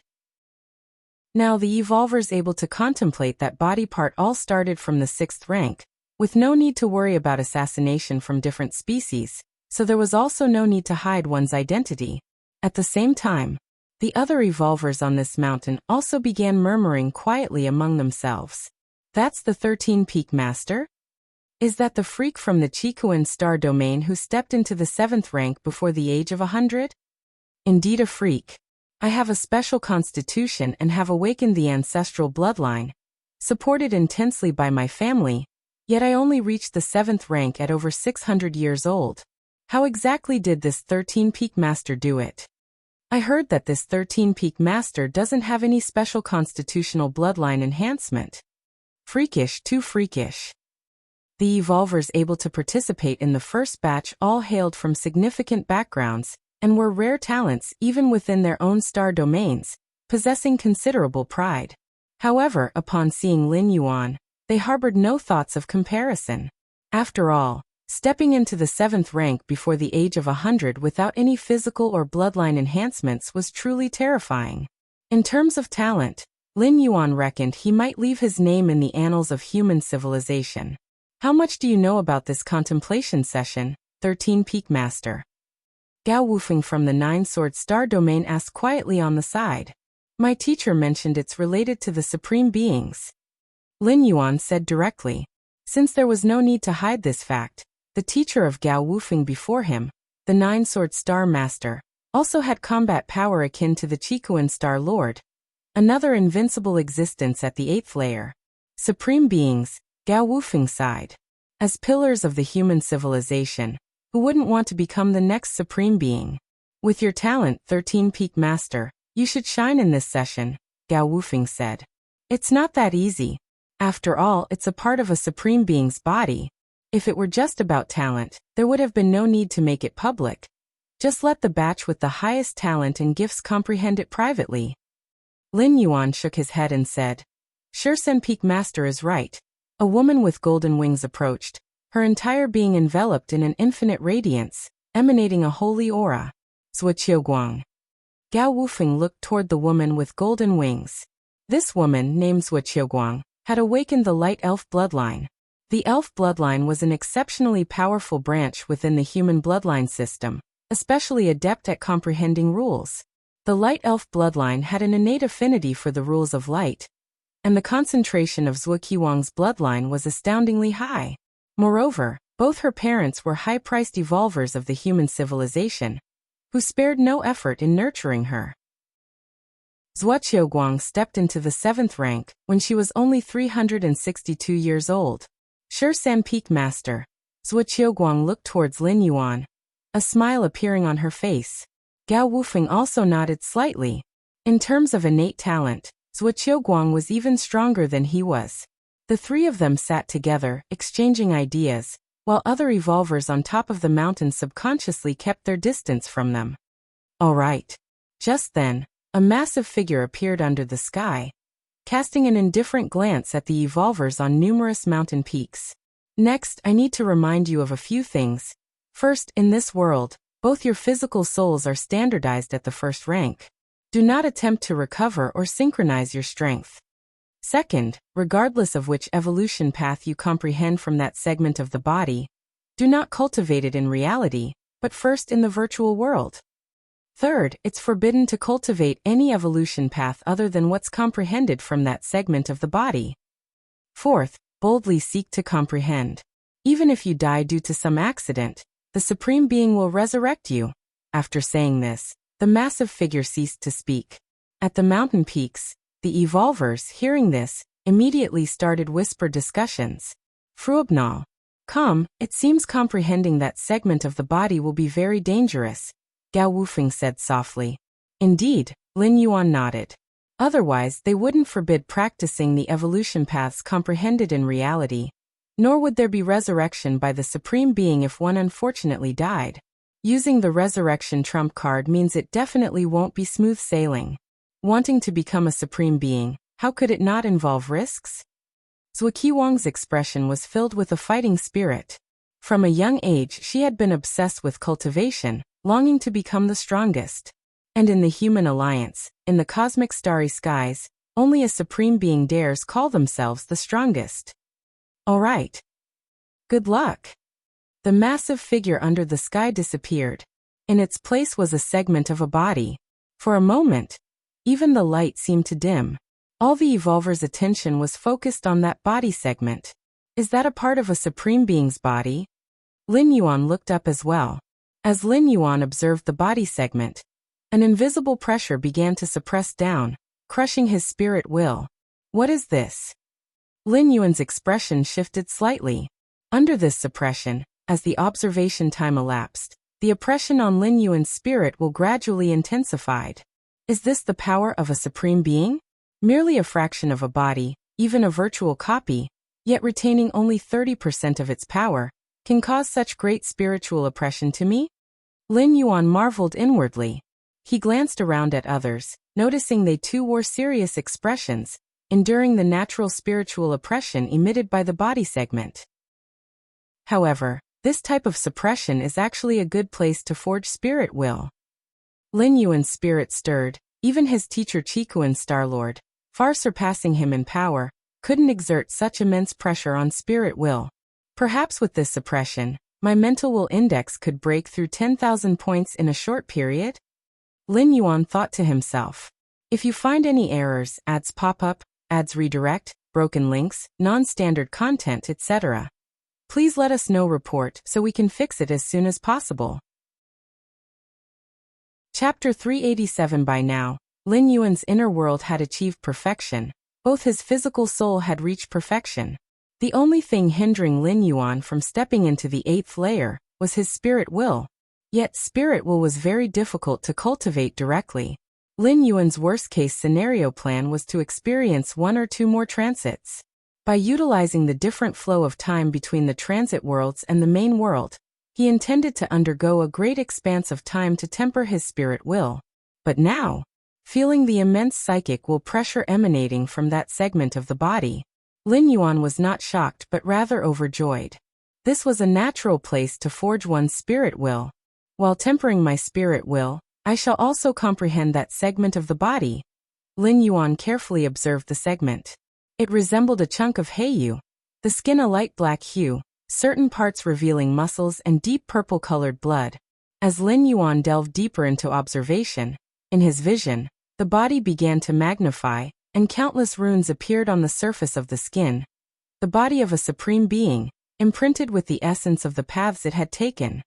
Now the evolvers able to contemplate that body part all started from the 6th rank, with no need to worry about assassination from different species, so there was also no need to hide one's identity. At the same time, the other evolvers on this mountain also began murmuring quietly among themselves. That's the 13-peak master? Is that the freak from the Chikuan star domain who stepped into the 7th rank before the age of 100? Indeed a freak. I have a special constitution and have awakened the ancestral bloodline, supported intensely by my family, yet I only reached the 7th rank at over 600 years old. How exactly did this 13-peak master do it? I heard that this 13-peak master doesn't have any special constitutional bloodline enhancement. Freakish, too freakish. The evolvers able to participate in the first batch all hailed from significant backgrounds, and were rare talents even within their own star domains, possessing considerable pride. However, upon seeing Lin Yuan, they harbored no thoughts of comparison. After all, stepping into the 7th rank before the age of 100 without any physical or bloodline enhancements was truly terrifying. In terms of talent, Lin Yuan reckoned he might leave his name in the annals of human civilization. How much do you know about this contemplation session, 13-peak master? Gao Wufeng from the 9-sword star domain asked quietly on the side. My teacher mentioned it's related to the supreme beings. Lin Yuan said directly. Since there was no need to hide this fact, the teacher of Gao Wufeng before him, the 9-sword star master, also had combat power akin to the Chikuan star lord. Another invincible existence at the 8th layer. Supreme beings, Gao Wufeng sighed. As pillars of the human civilization, who wouldn't want to become the next supreme being? With your talent, 13-peak master, you should shine in this session, Gao Wufeng said. It's not that easy. After all, it's a part of a supreme being's body. If it were just about talent, there would have been no need to make it public. Just let the batch with the highest talent and gifts comprehend it privately. Lin Yuan shook his head and said, Sure, Sen-peak master is right. A woman with golden wings approached, her entire being enveloped in an infinite radiance, emanating a holy aura. Guang. Gao Wufeng looked toward the woman with golden wings. This woman, named Guang, had awakened the light elf bloodline. The elf bloodline was an exceptionally powerful branch within the human bloodline system, especially adept at comprehending rules. The light elf bloodline had an innate affinity for the rules of light, and the concentration of Guang's bloodline was astoundingly high. Moreover, both her parents were high-priced evolvers of the human civilization, who spared no effort in nurturing her. Guang stepped into the 7th rank when she was only 362 years old. Sure, Sen-peak master. Guang looked towards Lin Yuan, a smile appearing on her face. Gao Wufeng also nodded slightly. In terms of innate talent, Guang was even stronger than he was. The three of them sat together, exchanging ideas, while other evolvers on top of the mountain subconsciously kept their distance from them. All right. Just then, a massive figure appeared under the sky, casting an indifferent glance at the evolvers on numerous mountain peaks. Next, I need to remind you of a few things. First, in this world, both your physical souls are standardized at the 1st rank. Do not attempt to recover or synchronize your strength. Second, regardless of which evolution path you comprehend from that segment of the body, do not cultivate it in reality, but first in the virtual world. Third, it's forbidden to cultivate any evolution path other than what's comprehended from that segment of the body. Fourth, boldly seek to comprehend. Even if you die due to some accident, the Supreme Being will resurrect you. After saying this, the massive figure ceased to speak. At the mountain peaks, the evolvers, hearing this, immediately started whispered discussions. Fruobnal. Come, it seems comprehending that segment of the body will be very dangerous, Gao Wufeng said softly. Indeed, Lin Yuan nodded. Otherwise, they wouldn't forbid practicing the evolution paths comprehended in reality. Nor would there be resurrection by the Supreme Being if one unfortunately died. Using the resurrection trump card means it definitely won't be smooth sailing. Wanting to become a Supreme Being, how could it not involve risks? Wang's expression was filled with a fighting spirit. From a young age she had been obsessed with cultivation, longing to become the strongest. And in the human alliance, in the cosmic starry skies, only a supreme being dares call themselves the strongest. All right. Good luck. The massive figure under the sky disappeared. In its place was a segment of a body. For a moment, even the light seemed to dim. All the evolver's attention was focused on that body segment. Is that a part of a supreme being's body? Lin Yuan looked up as well. As Lin Yuan observed the body segment, an invisible pressure began to suppress down, crushing his spirit will. What is this? Lin Yuan's expression shifted slightly. Under this suppression, as the observation time elapsed, the oppression on Lin Yuan's spirit will gradually intensified. Is this the power of a supreme being? Merely a fraction of a body, even a virtual copy, yet retaining only 30% of its power, can cause such great spiritual oppression to me? Lin Yuan marveled inwardly. He glanced around at others, noticing they too wore serious expressions, enduring the natural spiritual oppression emitted by the body segment. However, this type of suppression is actually a good place to forge spirit will. Lin Yuan's spirit stirred. Even his teacher Qikuan Starlord, far surpassing him in power, couldn't exert such immense pressure on spirit will. Perhaps with this suppression, my mental will index could break through 10,000 points in a short period? Lin Yuan thought to himself. If you find any errors, ads pop up, ads redirect, broken links, non-standard content, etc., please let us know. Report so we can fix it as soon as possible. Chapter 387. By now, Lin Yuan's inner world had achieved perfection. Both his physical soul had reached perfection. The only thing hindering Lin Yuan from stepping into the 8th layer was his spirit will. Yet spirit will was very difficult to cultivate directly. Lin Yuan's worst-case scenario plan was to experience 1 or 2 more transits. By utilizing the different flow of time between the transit worlds and the main world, he intended to undergo a great expanse of time to temper his spirit will. But now, feeling the immense psychic will pressure emanating from that segment of the body, Lin Yuan was not shocked but rather overjoyed. This was a natural place to forge one's spirit will. While tempering my spirit will, I shall also comprehend that segment of the body. Lin Yuan carefully observed the segment. It resembled a chunk of heiyu, the skin a light black hue, certain parts revealing muscles and deep purple-colored blood. As Lin Yuan delved deeper into observation, in his vision, the body began to magnify, and countless runes appeared on the surface of the skin. The body of a supreme being, imprinted with the essence of the paths it had taken.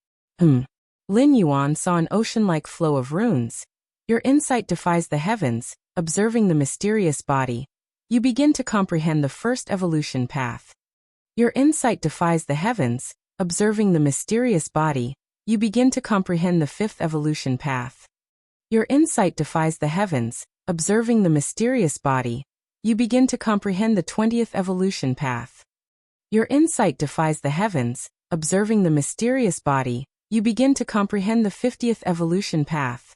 Lin Yuan saw an ocean-like flow of runes. Your insight defies the heavens. Observing the mysterious body, you begin to comprehend the first evolution path. Your insight defies the heavens. Observing the mysterious body, you begin to comprehend the 5th evolution path. Your insight defies the heavens. Observing the mysterious body, you begin to comprehend the 20th evolution path. Your insight defies the heavens. Observing the mysterious body, you begin to comprehend the 50th evolution path.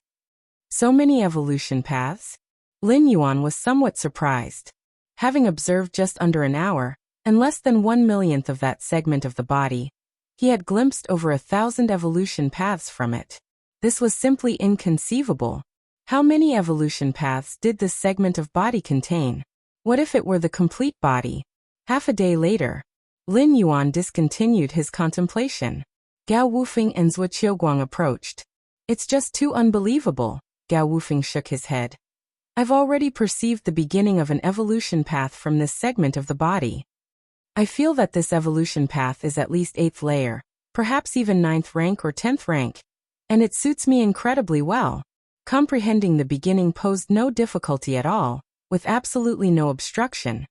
So many evolution paths? Lin Yuan was somewhat surprised. Having observed just under an hour, and less than 1/1,000,000th of that segment of the body, he had glimpsed over 1,000 evolution paths from it. This was simply inconceivable. How many evolution paths did this segment of body contain? What if it were the complete body? Half a day later, Lin Yuan discontinued his contemplation. Gao Wufeng and Zhuo Qiuguang approached. It's just too unbelievable, Gao Wufeng shook his head. I've already perceived the beginning of an evolution path from this segment of the body. I feel that this evolution path is at least 8th layer, perhaps even 9th rank or 10th rank, and it suits me incredibly well. Comprehending the beginning posed no difficulty at all, with absolutely no obstruction.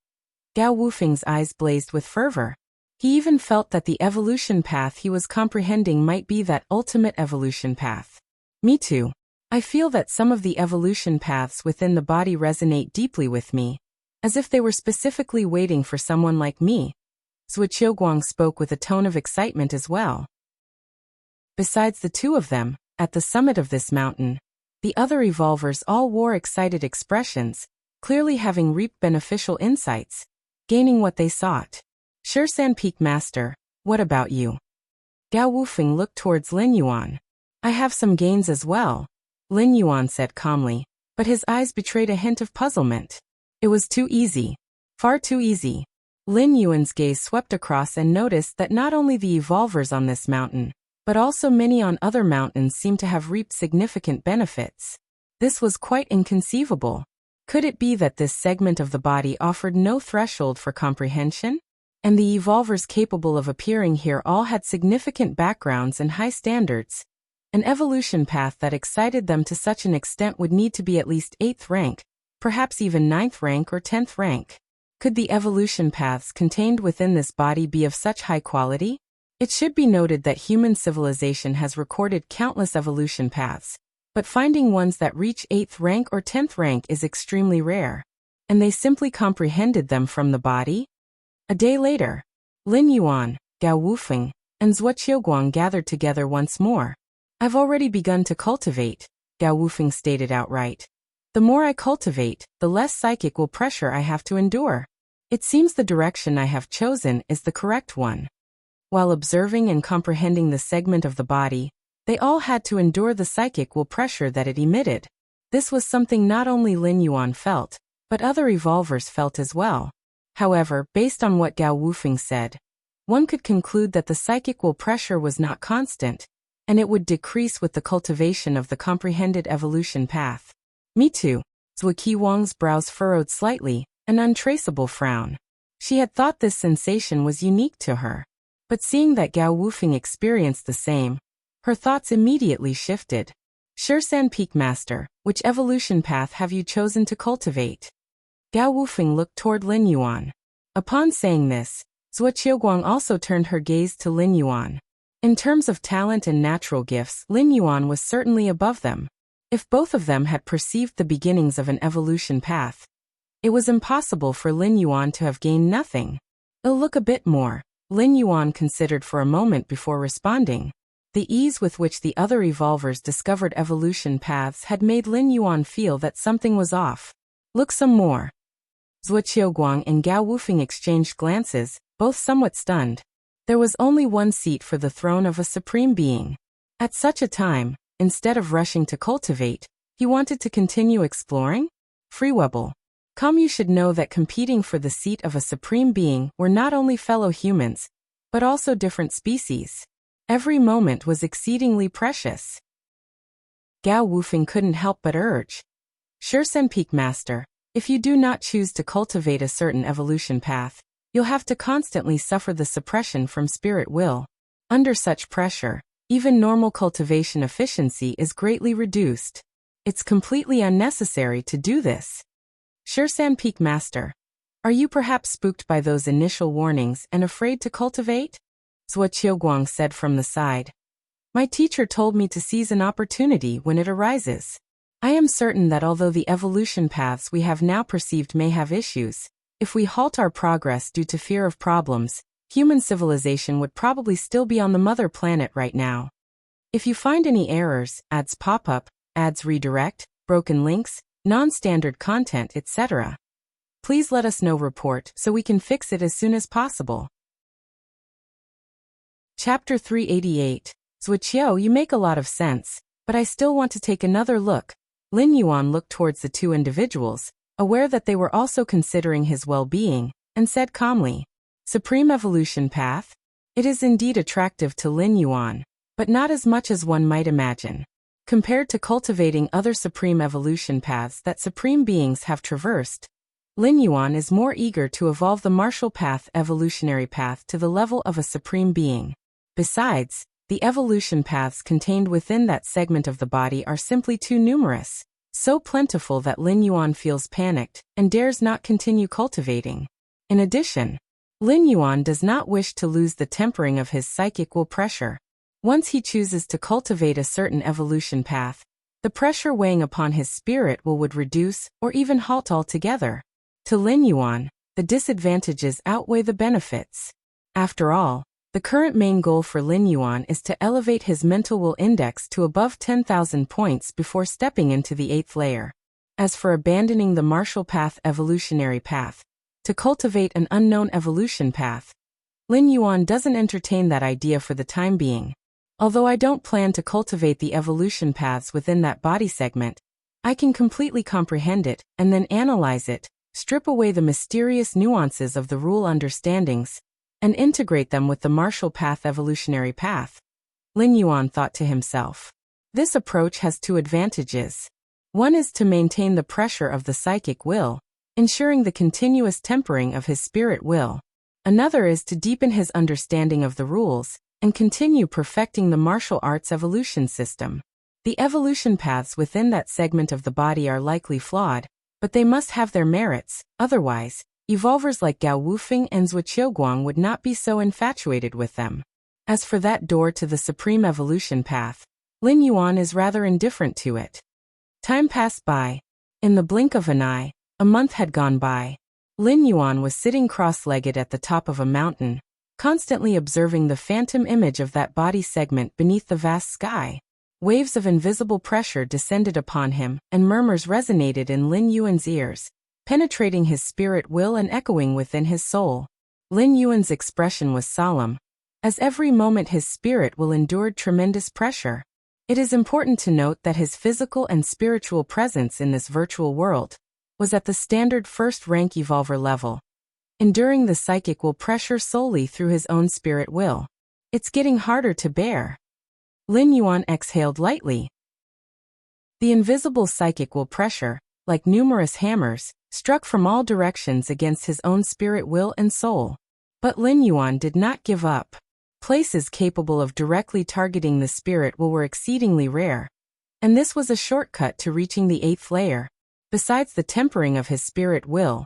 Gao Wufeng's eyes blazed with fervor. He even felt that the evolution path he was comprehending might be that ultimate evolution path. Me too. I feel that some of the evolution paths within the body resonate deeply with me, as if they were specifically waiting for someone like me. Zhuo Qiuguang spoke with a tone of excitement as well. Besides the 2 of them, at the summit of this mountain, the other evolvers all wore excited expressions, clearly having reaped beneficial insights, gaining what they sought. Shersan Peak Master, what about you? Gao Wufeng looked towards Lin Yuan. I have some gains as well, Lin Yuan said calmly, but his eyes betrayed a hint of puzzlement. It was too easy. Far too easy. Lin Yuan's gaze swept across and noticed that not only the evolvers on this mountain, but also many on other mountains seemed to have reaped significant benefits. This was quite inconceivable. Could it be that this segment of the body offered no threshold for comprehension? And the evolvers capable of appearing here all had significant backgrounds and high standards. An evolution path that excited them to such an extent would need to be at least 8th rank, perhaps even 9th rank or 10th rank. Could the evolution paths contained within this body be of such high quality? It should be noted that human civilization has recorded countless evolution paths, but finding ones that reach 8th rank or 10th rank is extremely rare. And they simply comprehended them from the body? A day later, Lin Yuan, Gao Wufeng, and Zhuo Qiuguang gathered together once more. I've already begun to cultivate, Gao Wufeng stated outright. The more I cultivate, the less psychical pressure I have to endure. It seems the direction I have chosen is the correct one. While observing and comprehending the segment of the body, they all had to endure the psychical pressure that it emitted. This was something not only Lin Yuan felt, but other evolvers felt as well. However, based on what Gao Wufeng said, one could conclude that the psychical pressure was not constant, and it would decrease with the cultivation of the comprehended evolution path. Me too. Zhuo Qiuguang's brows furrowed slightly, an untraceable frown. She had thought this sensation was unique to her. But seeing that Gao Wufeng experienced the same, her thoughts immediately shifted. Shursan Peak Master, which evolution path have you chosen to cultivate? Gao Wufeng looked toward Lin Yuan. Upon saying this, Zhuo Qiuguang also turned her gaze to Lin Yuan. In terms of talent and natural gifts, Lin Yuan was certainly above them. If both of them had perceived the beginnings of an evolution path, it was impossible for Lin Yuan to have gained nothing. It'll look a bit more. Lin Yuan considered for a moment before responding. The ease with which the other evolvers discovered evolution paths had made Lin Yuan feel that something was off. Look some more. Zhuo Qiuguang and Gao Wufeng exchanged glances, both somewhat stunned. There was only one seat for the throne of a supreme being. At such a time, instead of rushing to cultivate, he wanted to continue exploring? Freewebble. You should know that competing for the seat of a supreme being were not only fellow humans, but also different species. Every moment was exceedingly precious. Gao Wufeng couldn't help but urge. Shursan Peak Master, if you do not choose to cultivate a certain evolution path, you'll have to constantly suffer the suppression from spirit will. Under such pressure, even normal cultivation efficiency is greatly reduced. It's completely unnecessary to do this. Shursan Peak Master, are you perhaps spooked by those initial warnings and afraid to cultivate? Zhuo Qiuguang said from the side. My teacher told me to seize an opportunity when it arises. I am certain that although the evolution paths we have now perceived may have issues, if we halt our progress due to fear of problems, human civilization would probably still be on the mother planet right now. If you find any errors, ads pop up, ads redirect, broken links, non-standard content, etc., please let us know. Report so we can fix it as soon as possible. Chapter 388. Zhuo Qiu, you make a lot of sense, but I still want to take another look. Lin Yuan looked towards the two individuals, aware that they were also considering his well-being, and said calmly, Supreme Evolution Path? It is indeed attractive to Lin Yuan, but not as much as one might imagine. Compared to cultivating other supreme evolution paths that supreme beings have traversed, Lin Yuan is more eager to evolve the martial path evolutionary path to the level of a supreme being. Besides, the evolution paths contained within that segment of the body are simply too numerous, so plentiful that Lin Yuan feels panicked and dares not continue cultivating. In addition, Lin Yuan does not wish to lose the tempering of his psychic will pressure. Once he chooses to cultivate a certain evolution path, the pressure weighing upon his spirit would reduce or even halt altogether. To Lin Yuan, the disadvantages outweigh the benefits. After all, the current main goal for Lin Yuan is to elevate his mental will index to above 10,000 points before stepping into the 8th layer. As for abandoning the martial path evolutionary path, to cultivate an unknown evolution path, Lin Yuan doesn't entertain that idea for the time being. Although I don't plan to cultivate the evolution paths within that body segment, I can completely comprehend it and then analyze it, strip away the mysterious nuances of the rule understandings, and integrate them with the martial path evolutionary path. Lin Yuan thought to himself. This approach has two advantages. One is to maintain the pressure of the psychic will, ensuring the continuous tempering of his spirit will. Another is to deepen his understanding of the rules and continue perfecting the martial arts evolution system. The evolution paths within that segment of the body are likely flawed, but they must have their merits, otherwise, evolvers like Gao Wufeng and Zhuo Qiuguang would not be so infatuated with them. As for that door to the supreme evolution path, Lin Yuan is rather indifferent to it. Time passed by. In the blink of an eye, a month had gone by. Lin Yuan was sitting cross-legged at the top of a mountain, constantly observing the phantom image of that body segment beneath the vast sky. Waves of invisible pressure descended upon him, and murmurs resonated in Lin Yuan's ears, penetrating his spirit will and echoing within his soul. Lin Yuan's expression was solemn, as every moment his spirit will endured tremendous pressure. It is important to note that his physical and spiritual presence in this virtual world was at the standard first-rank evolver level, enduring the psychic will pressure solely through his own spirit will. It's getting harder to bear. Lin Yuan exhaled lightly. The invisible psychic will pressure, like numerous hammers, struck from all directions against his own spirit will and soul. But Lin Yuan did not give up. Places capable of directly targeting the spirit will were exceedingly rare, and this was a shortcut to reaching the 8th layer. Besides the tempering of his spirit will,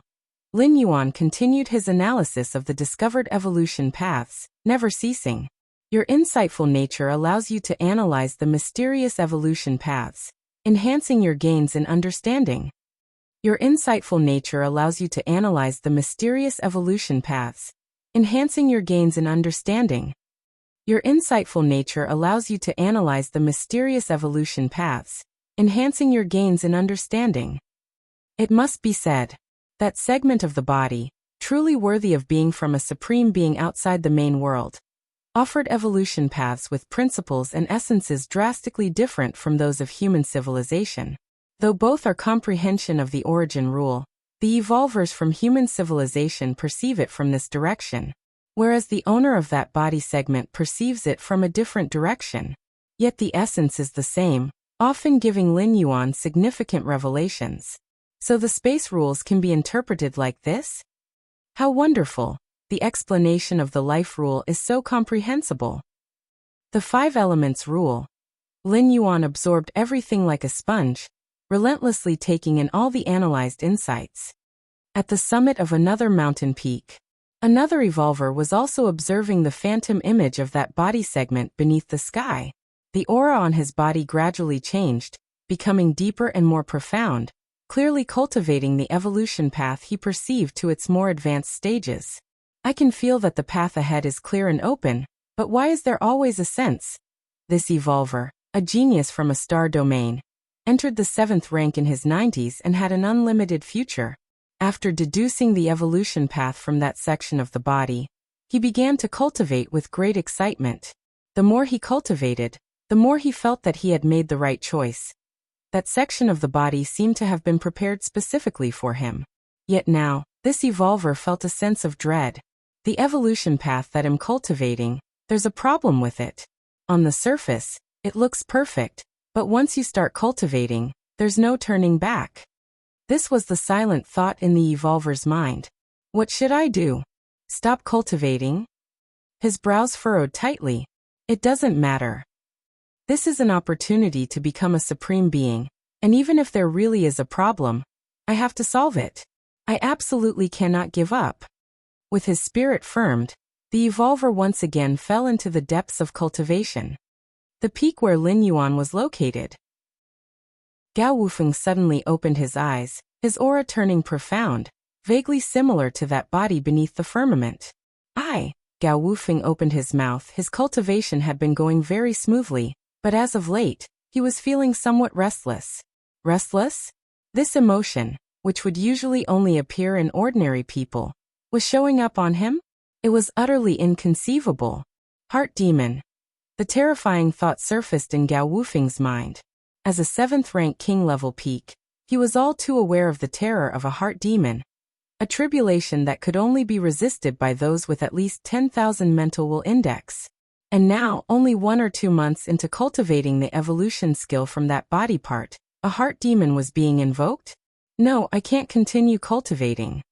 Lin Yuan continued his analysis of the discovered evolution paths, never ceasing. Your insightful nature allows you to analyze the mysterious evolution paths, enhancing your gains in understanding. Your insightful nature allows you to analyze the mysterious evolution paths, enhancing your gains in understanding. Your insightful nature allows you to analyze the mysterious evolution paths, enhancing your gains in understanding. It must be said, that segment of the body, truly worthy of being from a supreme being outside the main world, offered evolution paths with principles and essences drastically different from those of human civilization. Though both are comprehension of the origin rule, the evolvers from human civilization perceive it from this direction, whereas the owner of that body segment perceives it from a different direction. Yet the essence is the same, often giving Lin Yuan significant revelations. So the space rules can be interpreted like this? How wonderful! The explanation of the life rule is so comprehensible. The 5 elements rule. Lin Yuan absorbed everything like a sponge, relentlessly taking in all the analyzed insights. At the summit of another mountain peak, another evolver was also observing the phantom image of that body segment beneath the sky. The aura on his body gradually changed, becoming deeper and more profound, clearly cultivating the evolution path he perceived to its more advanced stages. I can feel that the path ahead is clear and open, but why is there always a sense? This evolver, a genius from a star domain, entered the 7th rank in his 90s and had an unlimited future. After deducing the evolution path from that section of the body, he began to cultivate with great excitement. The more he cultivated, the more he felt that he had made the right choice. That section of the body seemed to have been prepared specifically for him. Yet now, this evolver felt a sense of dread. The evolution path that I'm cultivating, there's a problem with it. On the surface, it looks perfect, but once you start cultivating, there's no turning back. This was the silent thought in the evolver's mind. What should I do? Stop cultivating? His brows furrowed tightly. It doesn't matter. This is an opportunity to become a supreme being, and even if there really is a problem, I have to solve it. I absolutely cannot give up. With his spirit firmed, the evolver once again fell into the depths of cultivation. The peak where Lin Yuan was located. Gao Wufeng suddenly opened his eyes, his aura turning profound, vaguely similar to that body beneath the firmament. Gao Wufeng opened his mouth. His cultivation had been going very smoothly, but as of late, he was feeling somewhat restless. Restless? This emotion, which would usually only appear in ordinary people, was showing up on him? It was utterly inconceivable. Heart demon. The terrifying thought surfaced in Gao Wufeng's mind. As a 7th-rank king-level peak, he was all too aware of the terror of a heart demon, a tribulation that could only be resisted by those with at least 10,000 mental will index. And now, only 1 or 2 months into cultivating the evolution skill from that body part, a heart demon was being invoked? No, I can't continue cultivating.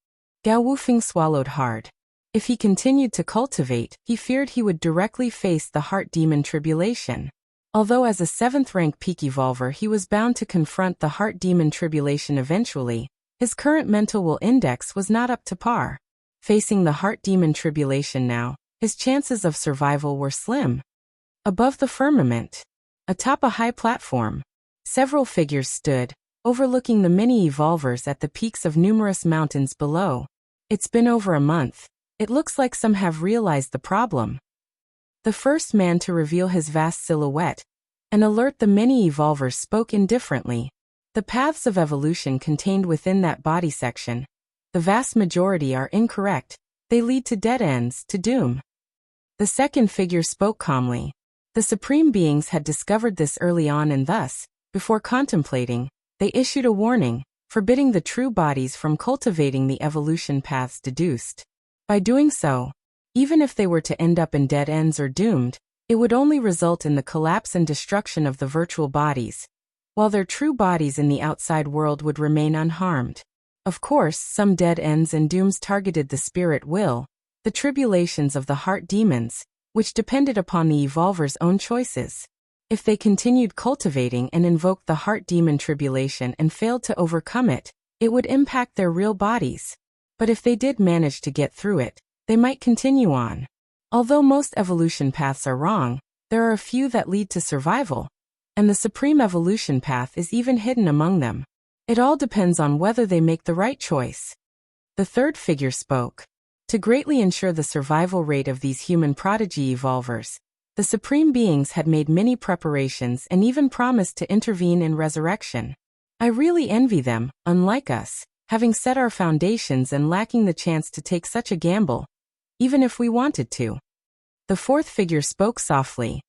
Gao Wufeng swallowed hard. If he continued to cultivate, he feared he would directly face the heart demon tribulation. Although as a 7th-rank peak evolver he was bound to confront the heart demon tribulation eventually, his current mental will index was not up to par. Facing the heart demon tribulation now, his chances of survival were slim. Above the firmament, atop a high platform, several figures stood, overlooking the many evolvers at the peaks of numerous mountains below. It's been over a month. It looks like some have realized the problem. The first man to reveal his vast silhouette and alert the many evolvers spoke indifferently. The paths of evolution contained within that body section, the vast majority are incorrect. They lead to dead ends, to doom. The second figure spoke calmly. The supreme beings had discovered this early on and thus, before contemplating, they issued a warning, forbidding the true bodies from cultivating the evolution paths deduced. By doing so, even if they were to end up in dead ends or doomed, it would only result in the collapse and destruction of the virtual bodies, while their true bodies in the outside world would remain unharmed. Of course, some dead ends and dooms targeted the spirit will, the tribulations of the heart demons, which depended upon the evolver's own choices. If they continued cultivating and invoked the heart demon tribulation and failed to overcome it, it would impact their real bodies. But if they did manage to get through it, they might continue on. Although most evolution paths are wrong, there are a few that lead to survival, and the supreme evolution path is even hidden among them. It all depends on whether they make the right choice. The third figure spoke. To greatly ensure the survival rate of these human prodigy evolvers, the supreme beings had made many preparations and even promised to intervene in resurrection. I really envy them, unlike us, having set our foundations and lacking the chance to take such a gamble, even if we wanted to. The fourth figure spoke softly.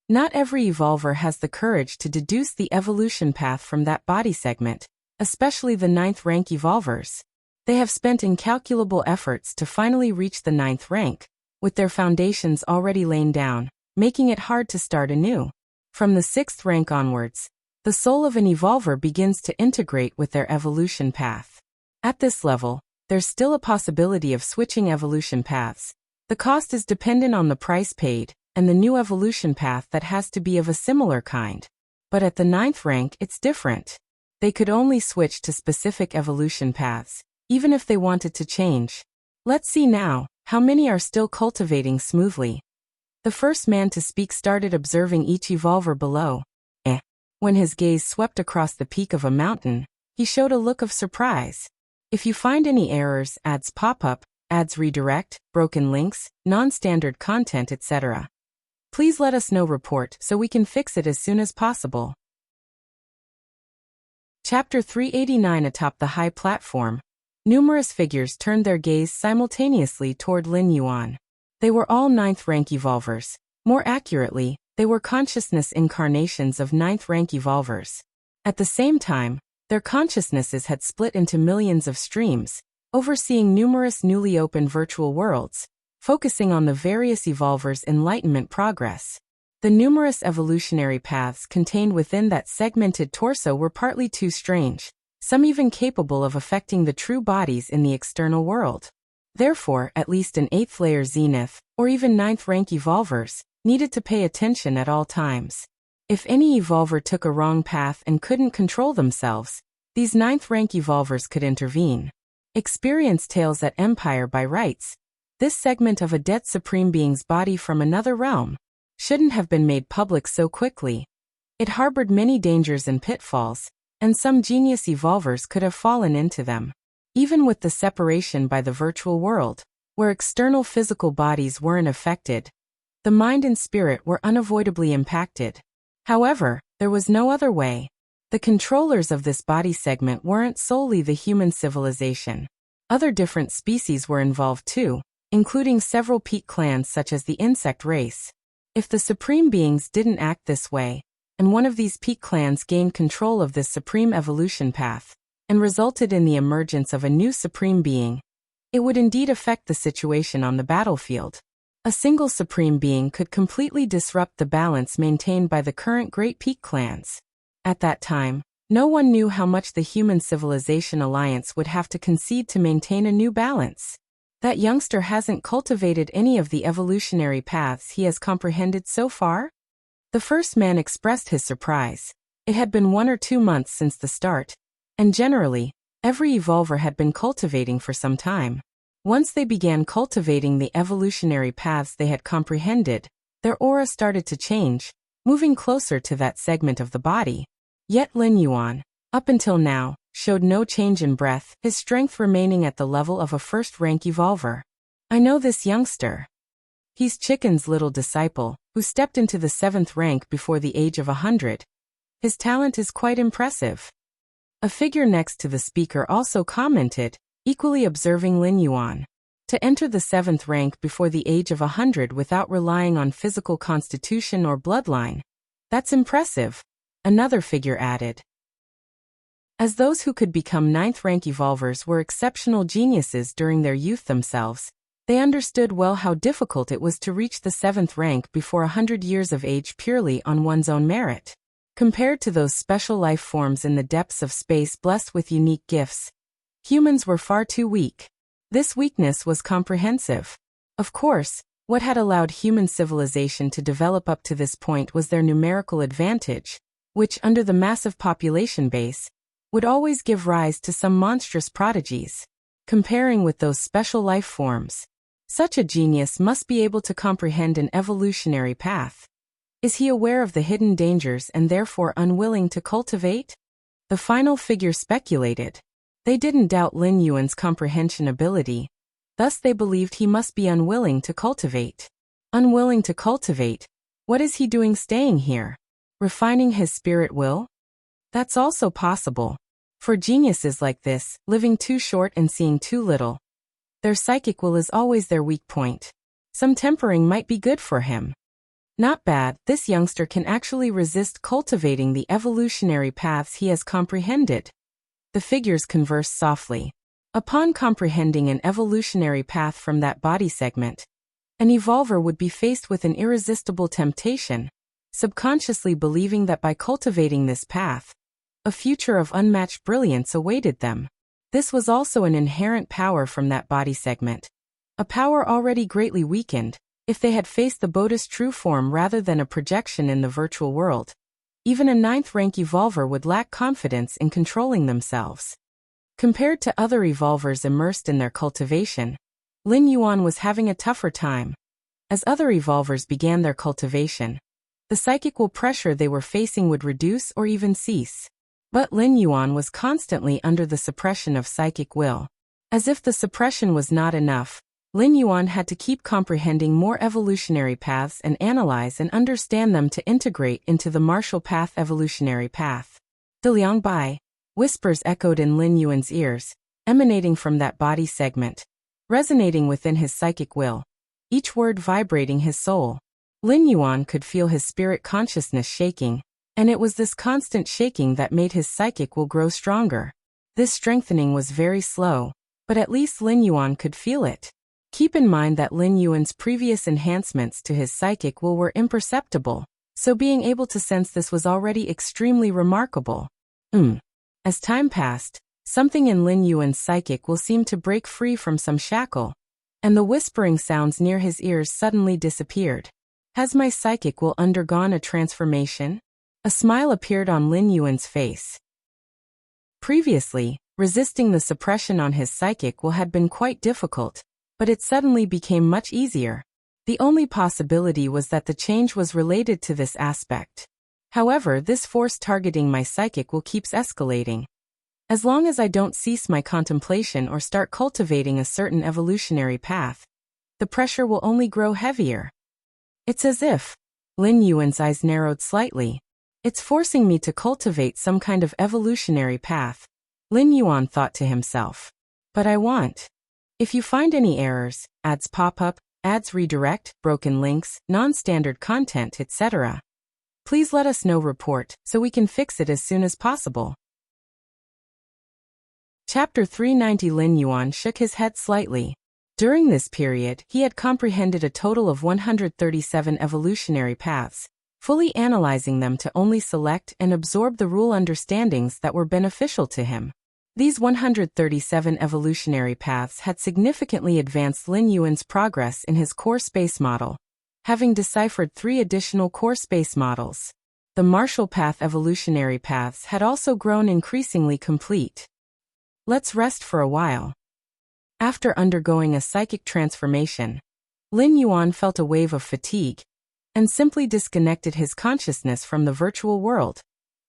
Not every evolver has the courage to deduce the evolution path from that body segment, especially the 9th rank evolvers. They have spent incalculable efforts to finally reach the 9th rank, with their foundations already laid down, making it hard to start anew. From the 6th rank onwards, the soul of an evolver begins to integrate with their evolution path. At this level, there's still a possibility of switching evolution paths. The cost is dependent on the price paid, and the new evolution path that has to be of a similar kind. But at the 9th rank it's different. They could only switch to specific evolution paths, even if they wanted to change. Let's see now, how many are still cultivating smoothly. The first man to speak started observing each evolver below. When his gaze swept across the peak of a mountain, he showed a look of surprise. If you find any errors, ads pop up, ads redirect, broken links, non-standard content, etc., please let us know. Report so we can fix it as soon as possible. Chapter 389. Atop the high platform, numerous figures turned their gaze simultaneously toward Lin Yuan. They were all 9th rank evolvers. More accurately, they were consciousness incarnations of 9th rank evolvers. At the same time, their consciousnesses had split into millions of streams, overseeing numerous newly opened virtual worlds, focusing on the various evolvers' enlightenment progress. The numerous evolutionary paths contained within that segmented torso were partly too strange, some even capable of affecting the true bodies in the external world. Therefore, at least an 8th layer zenith, or even 9th rank evolvers, needed to pay attention at all times. If any evolver took a wrong path and couldn't control themselves, these 9th rank evolvers could intervene. Experience tales at Empire by rights. This segment of a dead supreme being's body from another realm shouldn't have been made public so quickly. It harbored many dangers and pitfalls, and some genius evolvers could have fallen into them. Even with the separation by the virtual world, where external physical bodies weren't affected, the mind and spirit were unavoidably impacted. However, there was no other way. The controllers of this body segment weren't solely the human civilization. Other different species were involved too, including several peak clans such as the insect race. If the supreme beings didn't act this way, and one of these peak clans gained control of this supreme evolution path, and resulted in the emergence of a new supreme being, it would indeed affect the situation on the battlefield. A single supreme being could completely disrupt the balance maintained by the current great peak clans. At that time, no one knew how much the human civilization alliance would have to concede to maintain a new balance. That youngster hasn't cultivated any of the evolutionary paths he has comprehended so far? The first man expressed his surprise. It had been 1 or 2 months since the start, and generally, every evolver had been cultivating for some time. Once they began cultivating the evolutionary paths they had comprehended, their aura started to change, moving closer to that segment of the body. Yet Lin Yuan, up until now, showed no change in breadth, his strength remaining at the level of a first-rank evolver. I know this youngster. He's Chicken's little disciple, who stepped into the 7th rank before the age of 100. His talent is quite impressive. A figure next to the speaker also commented, equally observing Lin Yuan. To enter the 7th rank before the age of 100 without relying on physical constitution or bloodline. That's impressive, another figure added. As those who could become 9th rank evolvers were exceptional geniuses during their youth themselves, they understood well how difficult it was to reach the 7th rank before 100 years of age purely on one's own merit. Compared to those special life forms in the depths of space blessed with unique gifts, humans were far too weak. This weakness was comprehensive. Of course, what had allowed human civilization to develop up to this point was their numerical advantage, which, under the massive population base, would always give rise to some monstrous prodigies. Comparing with those special life forms, such a genius must be able to comprehend an evolutionary path. Is he aware of the hidden dangers and therefore unwilling to cultivate? The final figure speculated. They didn't doubt Lin Yuan's comprehension ability, thus they believed he must be unwilling to cultivate. Unwilling to cultivate? What is he doing staying here? Refining his spirit will? That's also possible. For geniuses like this, living too short and seeing too little, their psychic will is always their weak point. Some tempering might be good for him. Not bad, this youngster can actually resist cultivating the evolutionary paths he has comprehended. The figures conversed softly. Upon comprehending an evolutionary path from that body segment, an evolver would be faced with an irresistible temptation, subconsciously believing that by cultivating this path, a future of unmatched brilliance awaited them. This was also an inherent power from that body segment, a power already greatly weakened, if they had faced the Buddha's true form rather than a projection in the virtual world. Even a 9th rank evolver would lack confidence in controlling themselves. Compared to other evolvers immersed in their cultivation, Lin Yuan was having a tougher time. As other evolvers began their cultivation, the psychical pressure they were facing would reduce or even cease. But Lin Yuan was constantly under the suppression of psychic will. As if the suppression was not enough, Lin Yuan had to keep comprehending more evolutionary paths and analyze and understand them to integrate into the martial path evolutionary path. Diliang Bai, whispers echoed in Lin Yuan's ears, emanating from that body segment, resonating within his psychic will, each word vibrating his soul. Lin Yuan could feel his spirit consciousness shaking, and it was this constant shaking that made his psychic will grow stronger. This strengthening was very slow, but at least Lin Yuan could feel it. Keep in mind that Lin Yuan's previous enhancements to his psychic will were imperceptible, so being able to sense this was already extremely remarkable. As time passed, something in Lin Yuan's psychic will seemed to break free from some shackle, and the whispering sounds near his ears suddenly disappeared. Has my psychic will undergone a transformation? A smile appeared on Lin Yuan's face. Previously, resisting the suppression on his psychic will had been quite difficult, but it suddenly became much easier. The only possibility was that the change was related to this aspect. However, this force targeting my psychic will keeps escalating. As long as I don't cease my contemplation or start cultivating a certain evolutionary path, the pressure will only grow heavier. It's as if Lin Yuan's eyes narrowed slightly. It's forcing me to cultivate some kind of evolutionary path, Lin Yuan thought to himself. But I want. If you find any errors, ads pop up, ads redirect, broken links, non-standard content, etc. Please let us know report so we can fix it as soon as possible. Chapter 390. Lin Yuan shook his head slightly. During this period, he had comprehended a total of 137 evolutionary paths, fully analyzing them to only select and absorb the rule understandings that were beneficial to him. These 137 evolutionary paths had significantly advanced Lin Yuan's progress in his core space model, having deciphered 3 additional core space models. The Marshall Path evolutionary paths had also grown increasingly complete. Let's rest for a while. After undergoing a psychic transformation, Lin Yuan felt a wave of fatigue and simply disconnected his consciousness from the virtual world,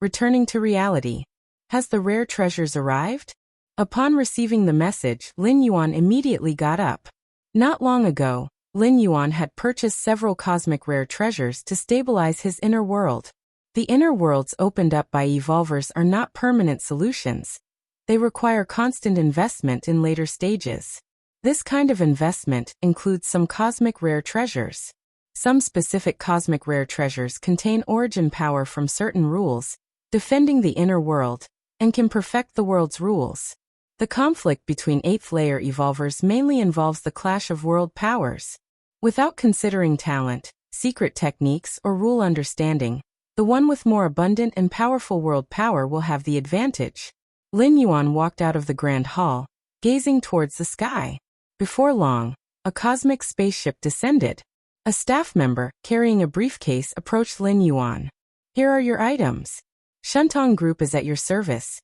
returning to reality. Has the rare treasures arrived? Upon receiving the message, Lin Yuan immediately got up. Not long ago, Lin Yuan had purchased several cosmic rare treasures to stabilize his inner world. The inner worlds opened up by evolvers are not permanent solutions. They require constant investment in later stages. This kind of investment includes some cosmic rare treasures. Some specific cosmic rare treasures contain origin power from certain rules, defending the inner world, and can perfect the world's rules. The conflict between 8th layer evolvers mainly involves the clash of world powers. Without considering talent, secret techniques, or rule understanding, the one with more abundant and powerful world power will have the advantage. Lin Yuan walked out of the grand hall, gazing towards the sky. Before long, a cosmic spaceship descended. A staff member, carrying a briefcase, approached Lin Yuan. Here are your items. Shuntong Group is at your service.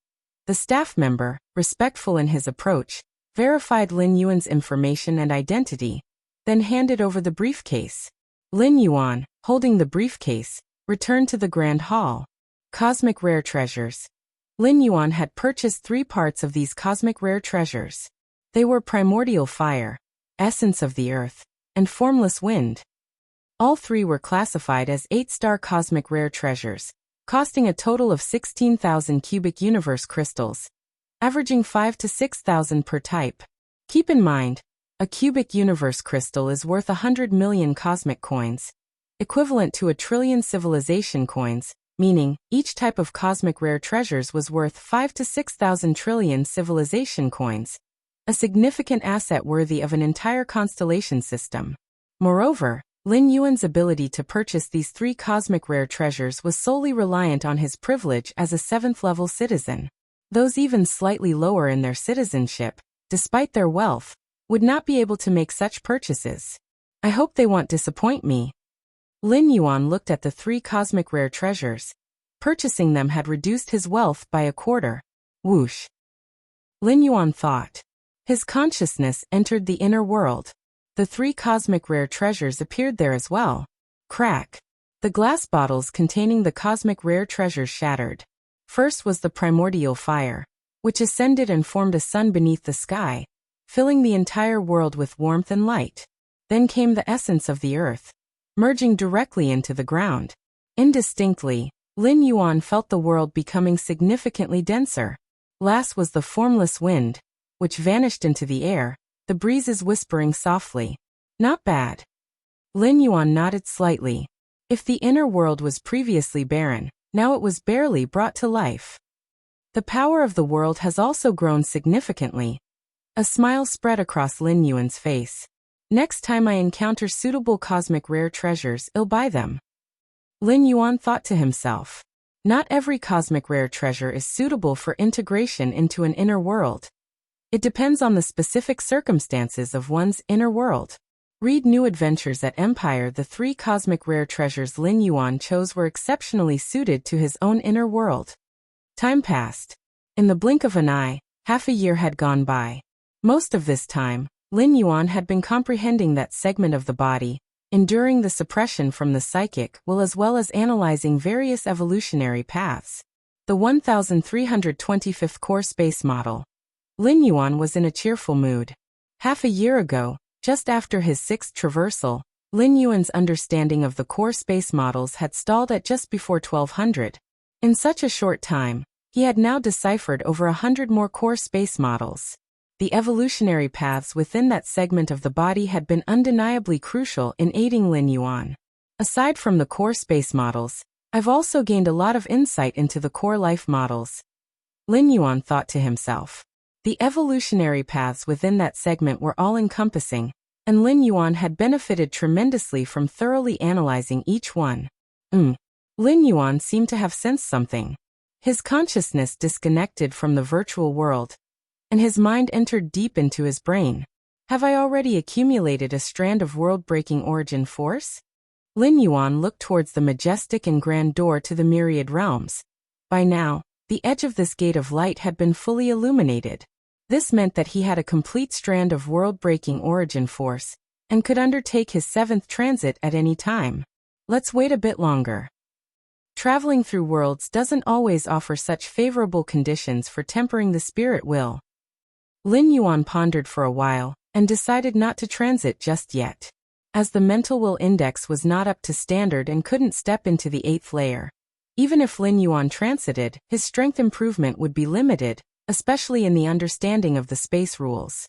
The staff member, respectful in his approach, verified Lin Yuan's information and identity, then handed over the briefcase. Lin Yuan, holding the briefcase, returned to the grand hall. Cosmic rare treasures. Lin Yuan had purchased 3 parts of these cosmic rare treasures. They were primordial fire, essence of the earth, and formless wind. All 3 were classified as 8-star cosmic rare treasures, costing a total of 16,000 cubic universe crystals, averaging 5,000 to 6,000 per type. Keep in mind, a cubic universe crystal is worth 100 million cosmic coins, equivalent to 1 trillion civilization coins, meaning each type of cosmic rare treasures was worth 5,000 to 6,000 trillion civilization coins, a significant asset worthy of an entire constellation system. Moreover, Lin Yuan's ability to purchase these 3 cosmic rare treasures was solely reliant on his privilege as a 7th-level citizen. Those even slightly lower in their citizenship, despite their wealth, would not be able to make such purchases. I hope they won't disappoint me. Lin Yuan looked at the 3 cosmic rare treasures. Purchasing them had reduced his wealth by 1/4. Whoosh. Lin Yuan thought. His consciousness entered the inner world. The 3 cosmic rare treasures appeared there as well. Crack. The glass bottles containing the cosmic rare treasures shattered. First was the primordial fire, which ascended and formed a sun beneath the sky, filling the entire world with warmth and light. Then came the essence of the earth, merging directly into the ground. Indistinctly, Lin Yuan felt the world becoming significantly denser. Last was the formless wind, which vanished into the air, the breezes whispering softly. Not bad. Lin Yuan nodded slightly. If the inner world was previously barren, now it was barely brought to life. The power of the world has also grown significantly. A smile spread across Lin Yuan's face. Next time I encounter suitable cosmic rare treasures, I'll buy them. Lin Yuan thought to himself. Not every cosmic rare treasure is suitable for integration into an inner world. It depends on the specific circumstances of one's inner world. Read New Adventures at Empire. The 3 cosmic rare treasures Lin Yuan chose were exceptionally suited to his own inner world. Time passed. In the blink of an eye, half a year had gone by. Most of this time, Lin Yuan had been comprehending that segment of the body, enduring the suppression from the psychic will as well as analyzing various evolutionary paths. The 1325th core space model. Lin Yuan was in a cheerful mood. Half a year ago, just after his 6th traversal, Lin Yuan's understanding of the core space models had stalled at just before 1200. In such a short time, he had now deciphered over 100 more core space models. The evolutionary paths within that segment of the body had been undeniably crucial in aiding Lin Yuan. Aside from the core space models, I've also gained a lot of insight into the core life models. Lin Yuan thought to himself. The evolutionary paths within that segment were all-encompassing, and Lin Yuan had benefited tremendously from thoroughly analyzing each one. Lin Yuan seemed to have sensed something. His consciousness disconnected from the virtual world, and his mind entered deep into his brain. Have I already accumulated a strand of world-breaking origin force? Lin Yuan looked towards the majestic and grand door to the myriad realms. By now, the edge of this gate of light had been fully illuminated. This meant that he had a complete strand of world-breaking origin force, and could undertake his 7th transit at any time. Let's wait a bit longer. Traveling through worlds doesn't always offer such favorable conditions for tempering the spirit will. Lin Yuan pondered for a while, and decided not to transit just yet. As the mental will index was not up to standard and couldn't step into the 8th layer. Even if Lin Yuan transited, his strength improvement would be limited, especially in the understanding of the space rules.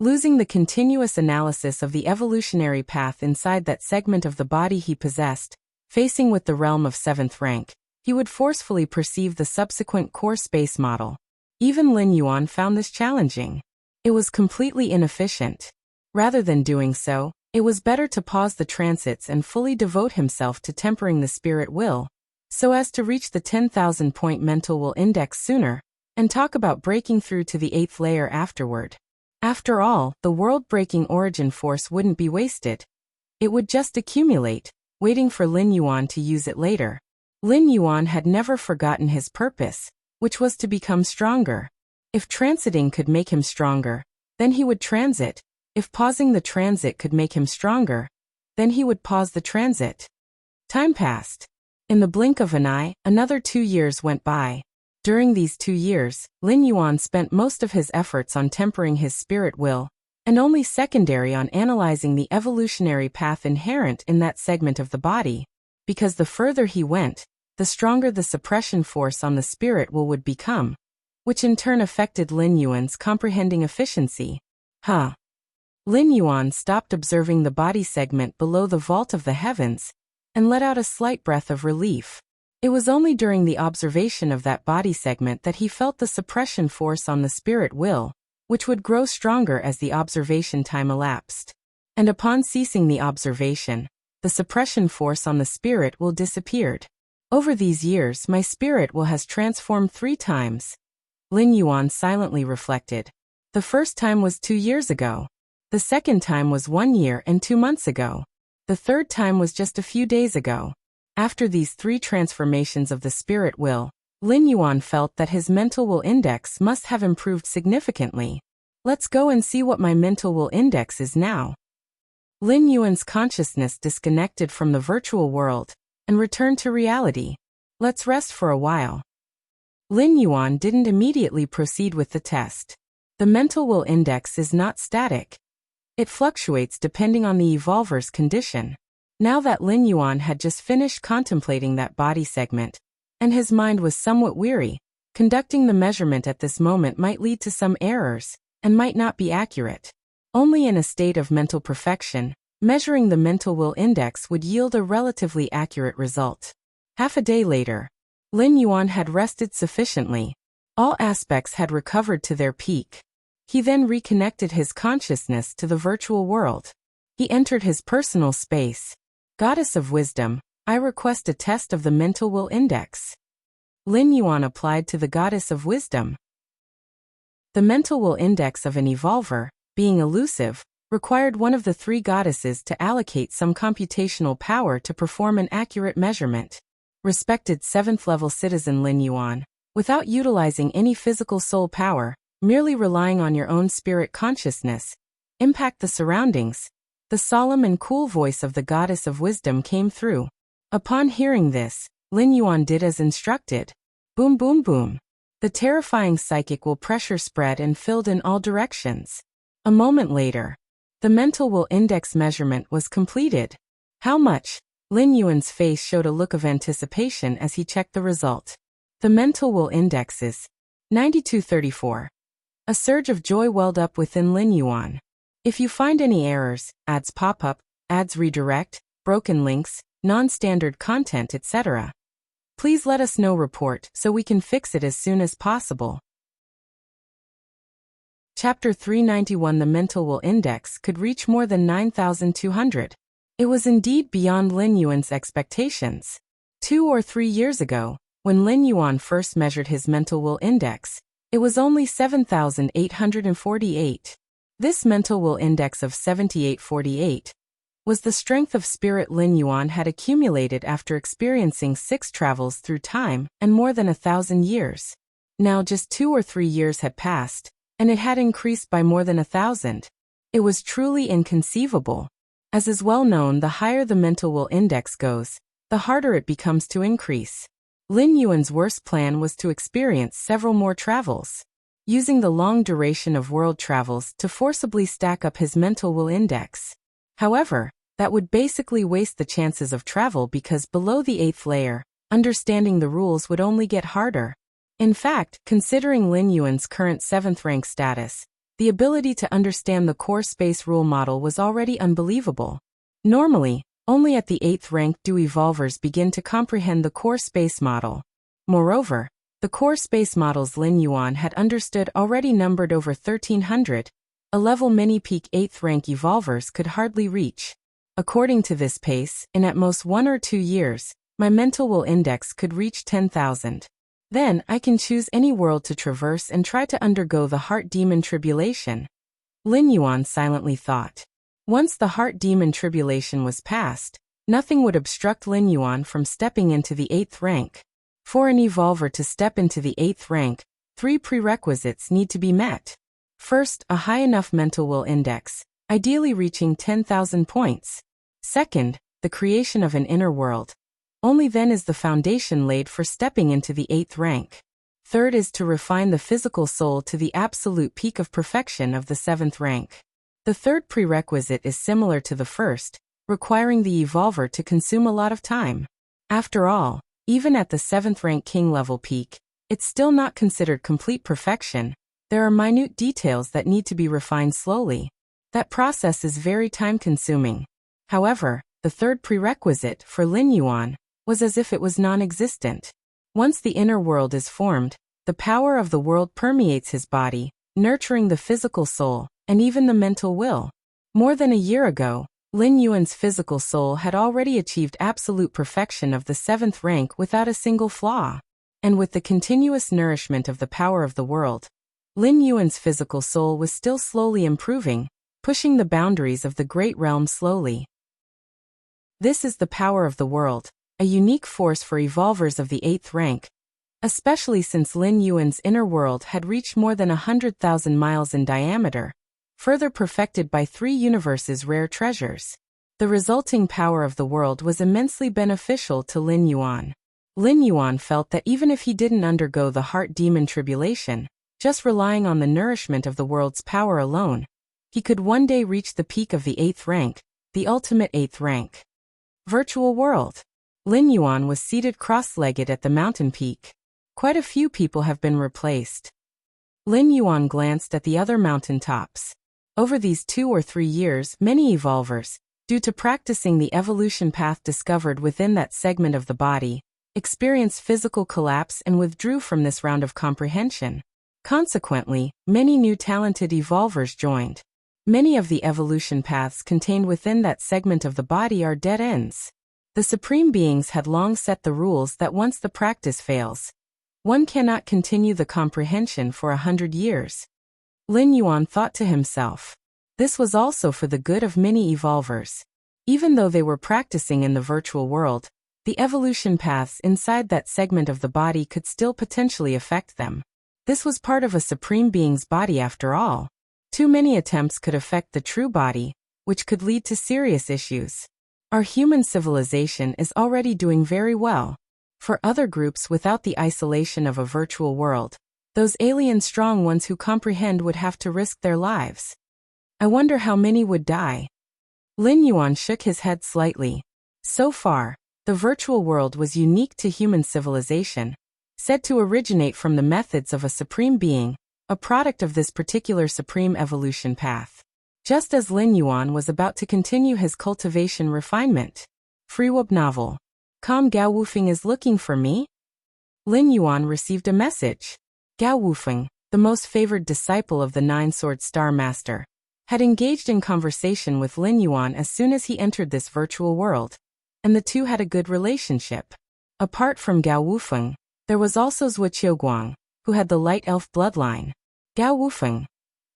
Losing the continuous analysis of the evolutionary path inside that segment of the body he possessed, facing with the realm of 7th rank, he would forcefully perceive the subsequent core space model. Even Lin Yuan found this challenging. It was completely inefficient. Rather than doing so, it was better to pause the transits and fully devote himself to tempering the spirit will, so as to reach the 10,000-point mental will index sooner, and talk about breaking through to the 8th layer afterward. After all, the world-breaking origin force wouldn't be wasted. It would just accumulate, waiting for Lin Yuan to use it later. Lin Yuan had never forgotten his purpose, which was to become stronger. If transiting could make him stronger, then he would transit. If pausing the transit could make him stronger, then he would pause the transit. Time passed. In the blink of an eye, another 2 years went by. During these 2 years, Lin Yuan spent most of his efforts on tempering his spirit will, and only secondary on analyzing the evolutionary path inherent in that segment of the body, because the further he went, the stronger the suppression force on the spirit will would become, which in turn affected Lin Yuan's comprehending efficiency. Lin Yuan stopped observing the body segment below the vault of the heavens, and let out a slight breath of relief. It was only during the observation of that body segment that he felt the suppression force on the spirit will, which would grow stronger as the observation time elapsed. And upon ceasing the observation, the suppression force on the spirit will disappeared. Over these years, my spirit will has transformed 3 times. Lin Yuan silently reflected. The first time was 2 years ago. The second time was 1 year and 2 months ago. The third time was just a few days ago. After these 3 transformations of the spirit will, Lin Yuan felt that his mental will index must have improved significantly. Let's go and see what my mental will index is now. Lin Yuan's consciousness disconnected from the virtual world and returned to reality. Let's rest for a while. Lin Yuan didn't immediately proceed with the test. The mental will index is not static. It fluctuates depending on the evolver's condition. Now that Lin Yuan had just finished contemplating that body segment, and his mind was somewhat weary, conducting the measurement at this moment might lead to some errors, and might not be accurate. Only in a state of mental perfection, measuring the mental will index would yield a relatively accurate result. Half a day later, Lin Yuan had rested sufficiently. All aspects had recovered to their peak. He then reconnected his consciousness to the virtual world. He entered his personal space. Goddess of Wisdom, I request a test of the mental will index. Lin Yuan applied to the Goddess of Wisdom. The mental will index of an evolver, being elusive, required one of the 3 goddesses to allocate some computational power to perform an accurate measurement. Respected 7th level citizen Lin Yuan, without utilizing any physical soul power, merely relying on your own spirit consciousness, impact the surroundings, the solemn and cool voice of the Goddess of Wisdom came through. Upon hearing this, Lin Yuan did as instructed. Boom boom boom. The terrifying psychic will pressure spread and filled in all directions. A moment later, the mental will index measurement was completed. How much? Lin Yuan's face showed a look of anticipation as he checked the result. The mental will index is 9234. A surge of joy welled up within Lin Yuan. If you find any errors, ads pop up, ads redirect, broken links, non-standard content, etc., please let us know. Report so we can fix it as soon as possible. Chapter 391. The mental will index could reach more than 9,200. It was indeed beyond Lin Yuan's expectations. 2 or 3 years ago, when Lin Yuan first measured his mental will index, it was only 7,848. This mental will index of 7848 was the strength of spirit Lin Yuan had accumulated after experiencing 6 travels through time and more than 1,000 years. Now just 2 or 3 years had passed, and it had increased by more than 1,000. It was truly inconceivable. As is well known, the higher the mental will index goes, the harder it becomes to increase. Lin Yuan's worst plan was to experience several more travels, using the long duration of world travels to forcibly stack up his mental will index. However, that would basically waste the chances of travel because below the 8th layer, understanding the rules would only get harder. In fact, considering Lin Yuan's current 7th rank status, the ability to understand the core space rule model was already unbelievable. Normally, only at the 8th rank do evolvers begin to comprehend the core space model. Moreover, the core space models Lin Yuan had understood already numbered over 1,300, a level many peak 8th rank evolvers could hardly reach. According to this pace, in at most 1 or 2 years, my mental will index could reach 10,000. Then I can choose any world to traverse and try to undergo the heart demon tribulation. Lin Yuan silently thought. Once the heart demon tribulation was passed, nothing would obstruct Lin Yuan from stepping into the 8th rank. For an evolver to step into the 8th rank, 3 prerequisites need to be met. First, a high enough mental will index, ideally reaching 10,000 points. Second, the creation of an inner world. Only then is the foundation laid for stepping into the 8th rank. Third is to refine the physical soul to the absolute peak of perfection of the 7th rank. The third prerequisite is similar to the first, requiring the evolver to consume a lot of time. After all, even at the 7th rank king level peak, it's still not considered complete perfection. There are minute details that need to be refined slowly. That process is very time-consuming. However, the third prerequisite for Lin Yuan was as if it was non-existent. Once the inner world is formed, the power of the world permeates his body, nurturing the physical soul, and even the mental will. More than a year ago, Lin Yuan's physical soul had already achieved absolute perfection of the 7th rank without a single flaw. And with the continuous nourishment of the power of the world, Lin Yuan's physical soul was still slowly improving, pushing the boundaries of the great realm slowly. This is the power of the world, a unique force for evolvers of the 8th rank, especially since Lin Yuan's inner world had reached more than 100,000 miles in diameter, further perfected by 3 universes' rare treasures. The resulting power of the world was immensely beneficial to Lin Yuan. Lin Yuan felt that even if he didn't undergo the heart demon tribulation, just relying on the nourishment of the world's power alone, he could one day reach the peak of the 8th rank, the ultimate 8th rank. Virtual world. Lin Yuan was seated cross-legged at the mountain peak. Quite a few people have been replaced. Lin Yuan glanced at the other mountain tops. Over these 2 or 3 years, many evolvers, due to practicing the evolution path discovered within that segment of the body, experienced physical collapse and withdrew from this round of comprehension. Consequently, many new talented evolvers joined. Many of the evolution paths contained within that segment of the body are dead ends. The Supreme Beings had long set the rules that once the practice fails, one cannot continue the comprehension for 100 years. Lin Yuan thought to himself. This was also for the good of many evolvers. Even though they were practicing in the virtual world, the evolution paths inside that segment of the body could still potentially affect them. This was part of a Supreme Being's body after all. Too many attempts could affect the true body, which could lead to serious issues. Our human civilization is already doing very well. For other groups without the isolation of a virtual world, those alien strong ones who comprehend would have to risk their lives. I wonder how many would die. Lin Yuan shook his head slightly. So far, the virtual world was unique to human civilization, said to originate from the methods of a Supreme Being, a product of this particular supreme evolution path. Just as Lin Yuan was about to continue his cultivation refinement. Freewub novel. Gao Wufeng is looking for me? Lin Yuan received a message. Gao Wufeng, the most favored disciple of the Nine-Sword Star Master, had engaged in conversation with Lin Yuan as soon as he entered this virtual world, and the two had a good relationship. Apart from Gao Wufeng, there was also Zhuqiuguang, who had the light elf bloodline. Gao Wufeng.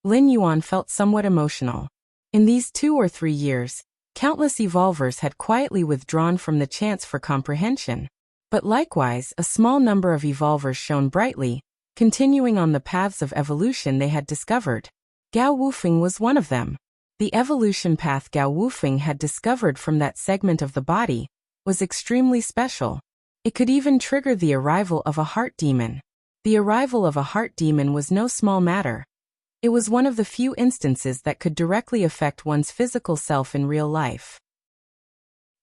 Lin Yuan felt somewhat emotional. In these 2 or 3 years, countless evolvers had quietly withdrawn from the chance for comprehension. But likewise, a small number of evolvers shone brightly, continuing on the paths of evolution they had discovered. Gao Wufeng was one of them. The evolution path Gao Wufeng had discovered from that segment of the body was extremely special. It could even trigger the arrival of a heart demon. The arrival of a heart demon was no small matter. It was one of the few instances that could directly affect one's physical self in real life.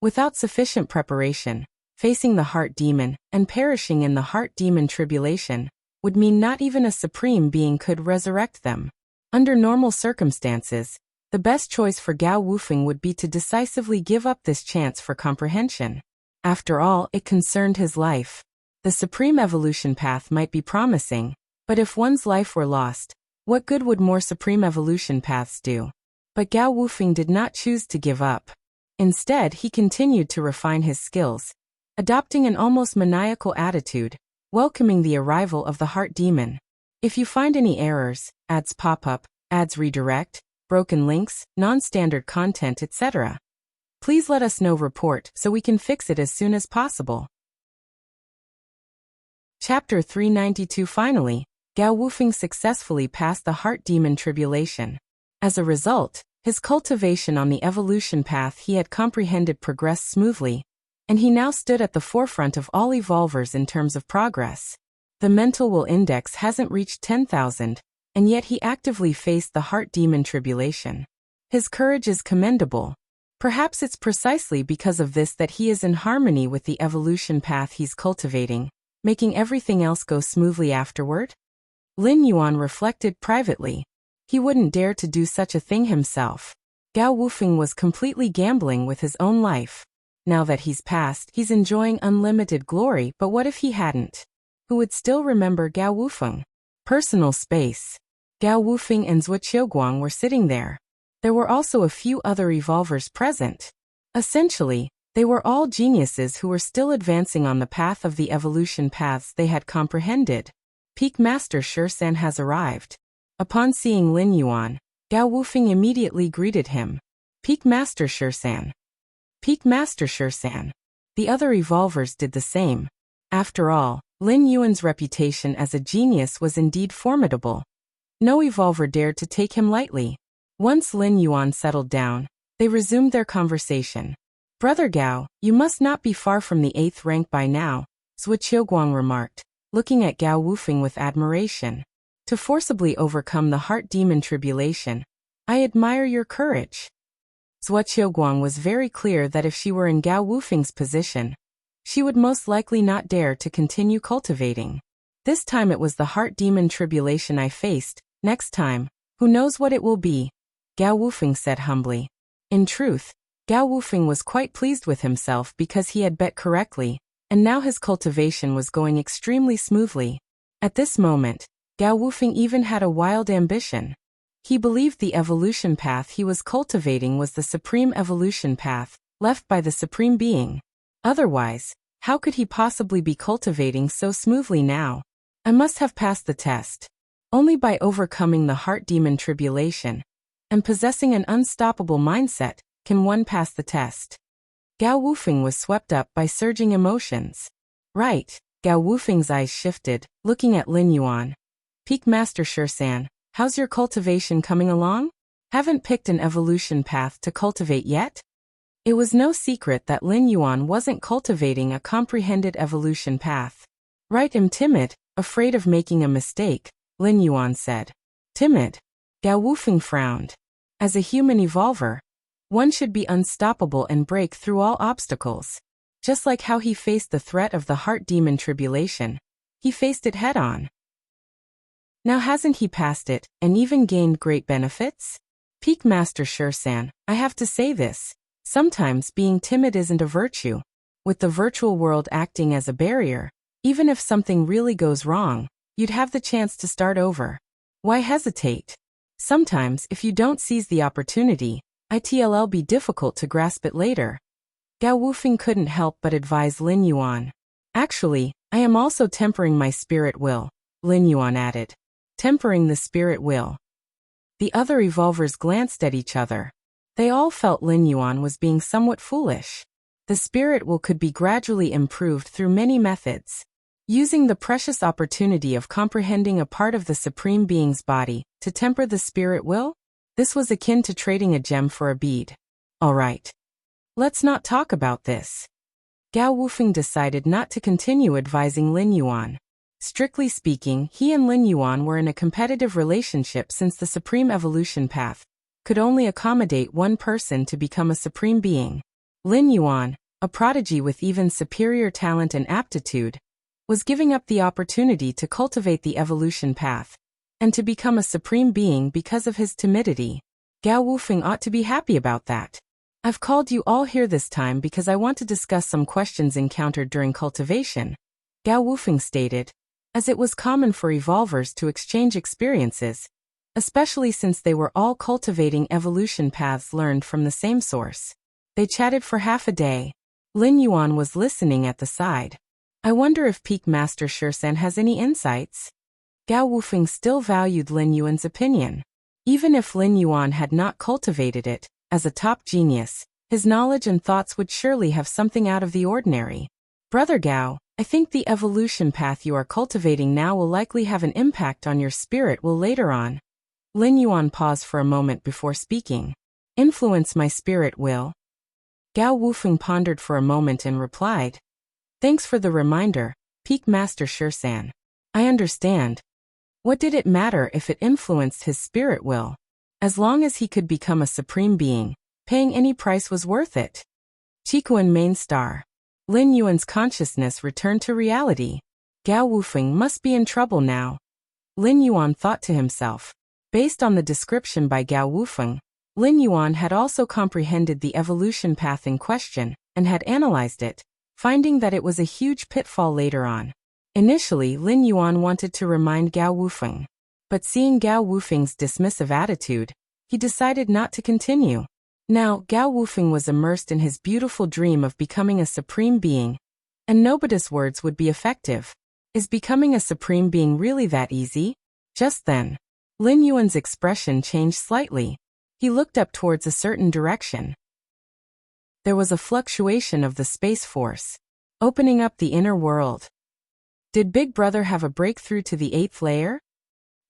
Without sufficient preparation, facing the heart demon and perishing in the heart demon tribulation would mean not even a supreme being could resurrect them. Under normal circumstances, the best choice for Gao Wufeng would be to decisively give up this chance for comprehension. After all, it concerned his life. The supreme evolution path might be promising, but if one's life were lost, what good would more supreme evolution paths do? But Gao Wufeng did not choose to give up. Instead, he continued to refine his skills, adopting an almost maniacal attitude, welcoming the arrival of the heart demon. If you find any errors, ads pop up, ads redirect, broken links, non-standard content, etc., please let us know. Report so we can fix it as soon as possible. Chapter 392. Finally, Gao Wufeng successfully passed the heart demon tribulation. As a result, his cultivation on the evolution path he had comprehended progressed smoothly, and he now stood at the forefront of all evolvers in terms of progress. The mental will index hasn't reached 10,000, and yet he actively faced the heart demon tribulation. His courage is commendable. Perhaps it's precisely because of this that he is in harmony with the evolution path he's cultivating, making everything else go smoothly afterward. Lin Yuan reflected privately. He wouldn't dare to do such a thing himself. Gao Wufeng was completely gambling with his own life. Now that he's passed, he's enjoying unlimited glory, but what if he hadn't? Who would still remember Gao Wufeng? Personal space. Gao Wufeng and Zhuqiuguang were sitting there. There were also a few other evolvers present. Essentially, they were all geniuses who were still advancing on the path of the evolution paths they had comprehended. Peak Master Shusan has arrived. Upon seeing Lin Yuan, Gao Wufeng immediately greeted him. Peak Master Shusan. Peak Master Shusan. The other evolvers did the same. After all, Lin Yuan's reputation as a genius was indeed formidable. No evolver dared to take him lightly. Once Lin Yuan settled down, they resumed their conversation. Brother Gao, you must not be far from the 8th rank by now, Zhuqiuguang remarked, looking at Gao Wufeng with admiration. To forcibly overcome the heart demon tribulation, I admire your courage. Zhuqiuguang was very clear that if she were in Gao Wufeng's position, she would most likely not dare to continue cultivating. This time it was the heart demon tribulation I faced. Next time, who knows what it will be? Gao Wufeng said humbly. In truth, Gao Wufeng was quite pleased with himself because he had bet correctly, and now his cultivation was going extremely smoothly. At this moment, Gao Wufeng even had a wild ambition. He believed the evolution path he was cultivating was the supreme evolution path, left by the supreme being. Otherwise, how could he possibly be cultivating so smoothly now? I must have passed the test. Only by overcoming the heart demon tribulation and possessing an unstoppable mindset can one pass the test. Gao Wufeng was swept up by surging emotions. Right, Gao Wufeng's eyes shifted, looking at Lin Yuan. Peak Master Shusan, how's your cultivation coming along? Haven't picked an evolution path to cultivate yet? It was no secret that Lin Yuan wasn't cultivating a comprehended evolution path. Right, I'm timid, afraid of making a mistake, Lin Yuan said. Timid? Gao Wufeng frowned. As a human evolver, one should be unstoppable and break through all obstacles. Just like how he faced the threat of the heart demon tribulation, he faced it head-on. Now hasn't he passed it, and even gained great benefits? Peak Master Shursan, I have to say this. Sometimes being timid isn't a virtue. With the virtual world acting as a barrier, even if something really goes wrong, you'd have the chance to start over. Why hesitate? Sometimes, if you don't seize the opportunity, it'll be difficult to grasp it later. Gao Wufeng couldn't help but advise Lin Yuan. Actually, I am also tempering my spirit will, Lin Yuan added. Tempering the spirit will. The other evolvers glanced at each other. They all felt Lin Yuan was being somewhat foolish. The spirit will could be gradually improved through many methods. Using the precious opportunity of comprehending a part of the Supreme Being's body to temper the spirit will? This was akin to trading a gem for a bead. All right. Let's not talk about this. Gao Wufeng decided not to continue advising Lin Yuan. Strictly speaking, he and Lin Yuan were in a competitive relationship since the Supreme Evolution Path could only accommodate one person to become a Supreme Being. Lin Yuan, a prodigy with even superior talent and aptitude, was giving up the opportunity to cultivate the evolution path and to become a Supreme Being because of his timidity. Gao Wufeng ought to be happy about that. I've called you all here this time because I want to discuss some questions encountered during cultivation, Gao Wufeng stated, as it was common for evolvers to exchange experiences, especially since they were all cultivating evolution paths learned from the same source. They chatted for half a day. Lin Yuan was listening at the side. I wonder if Peak Master Shursan has any insights? Gao Wufeng still valued Lin Yuan's opinion. Even if Lin Yuan had not cultivated it, as a top genius, his knowledge and thoughts would surely have something out of the ordinary. Brother Gao, I think the evolution path you are cultivating now will likely have an impact on your spirit will later on. Lin Yuan paused for a moment before speaking. Influence my spirit will? Gao Wufeng pondered for a moment and replied. Thanks for the reminder, Peak Master Shursan. I understand. What did it matter if it influenced his spirit will? As long as he could become a Supreme Being, paying any price was worth it. Qikuan Main Star. Lin Yuan's consciousness returned to reality. Gao Wufeng must be in trouble now. Lin Yuan thought to himself. Based on the description by Gao Wufeng, Lin Yuan had also comprehended the evolution path in question and had analyzed it, finding that it was a huge pitfall later on. Initially, Lin Yuan wanted to remind Gao Wufeng, but seeing Gao Wufeng's dismissive attitude, he decided not to continue. Now, Gao Wufeng was immersed in his beautiful dream of becoming a Supreme Being, and nobody's words would be effective. Is becoming a Supreme Being really that easy? Just then, Lin Yuan's expression changed slightly. He looked up towards a certain direction. There was a fluctuation of the space force, opening up the inner world. Did Big Brother have a breakthrough to the 8th layer?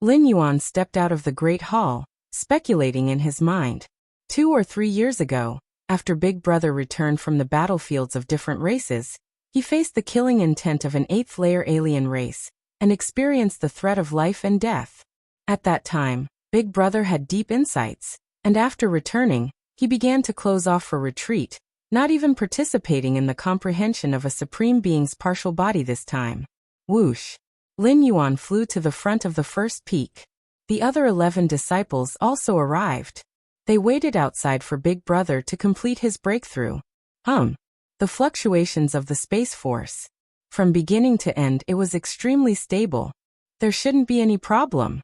Lin Yuan stepped out of the Great Hall, speculating in his mind. 2 or 3 years ago, after Big Brother returned from the battlefields of different races, he faced the killing intent of an 8th layer alien race and experienced the threat of life and death. At that time, Big Brother had deep insights, and after returning, he began to close off for retreat, not even participating in the comprehension of a Supreme Being's partial body this time. Whoosh! Lin Yuan flew to the front of the first peak. The other 11 disciples also arrived. They waited outside for Big Brother to complete his breakthrough. The fluctuations of the Space Force. From beginning to end it was extremely stable. There shouldn't be any problem.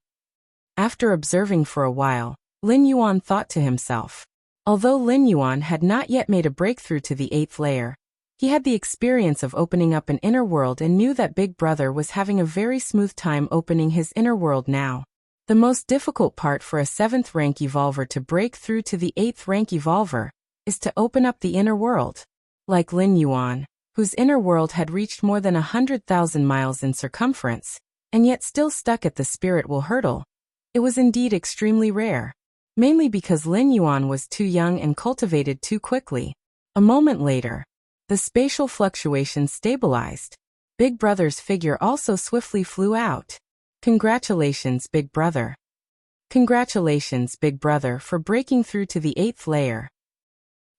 After observing for a while, Lin Yuan thought to himself. Although Lin Yuan had not yet made a breakthrough to the 8th layer, he had the experience of opening up an inner world and knew that Big Brother was having a very smooth time opening his inner world now. The most difficult part for a 7th rank evolver to break through to the 8th rank evolver is to open up the inner world. Like Lin Yuan, whose inner world had reached more than 100,000 miles in circumference, and yet still stuck at the spirit will hurdle. It was indeed extremely rare. Mainly because Lin Yuan was too young and cultivated too quickly. A moment later, the spatial fluctuations stabilized. Big Brother's figure also swiftly flew out. Congratulations, Big Brother. Congratulations, Big Brother, for breaking through to the 8th layer.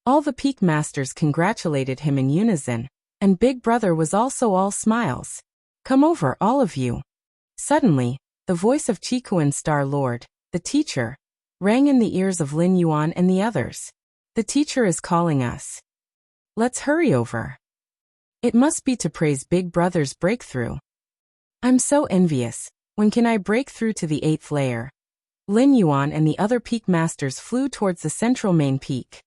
All the Peak Masters congratulated him in unison, and Big Brother was also all smiles. Come over, all of you. Suddenly, The voice of Qikuan Star Lord, the teacher, rang in the ears of Lin Yuan and the others. The teacher is calling us. Let's hurry over. It must be to praise Big Brother's breakthrough. I'm so envious. When can I break through to the 8th layer? Lin Yuan and the other peak masters flew towards the central main peak.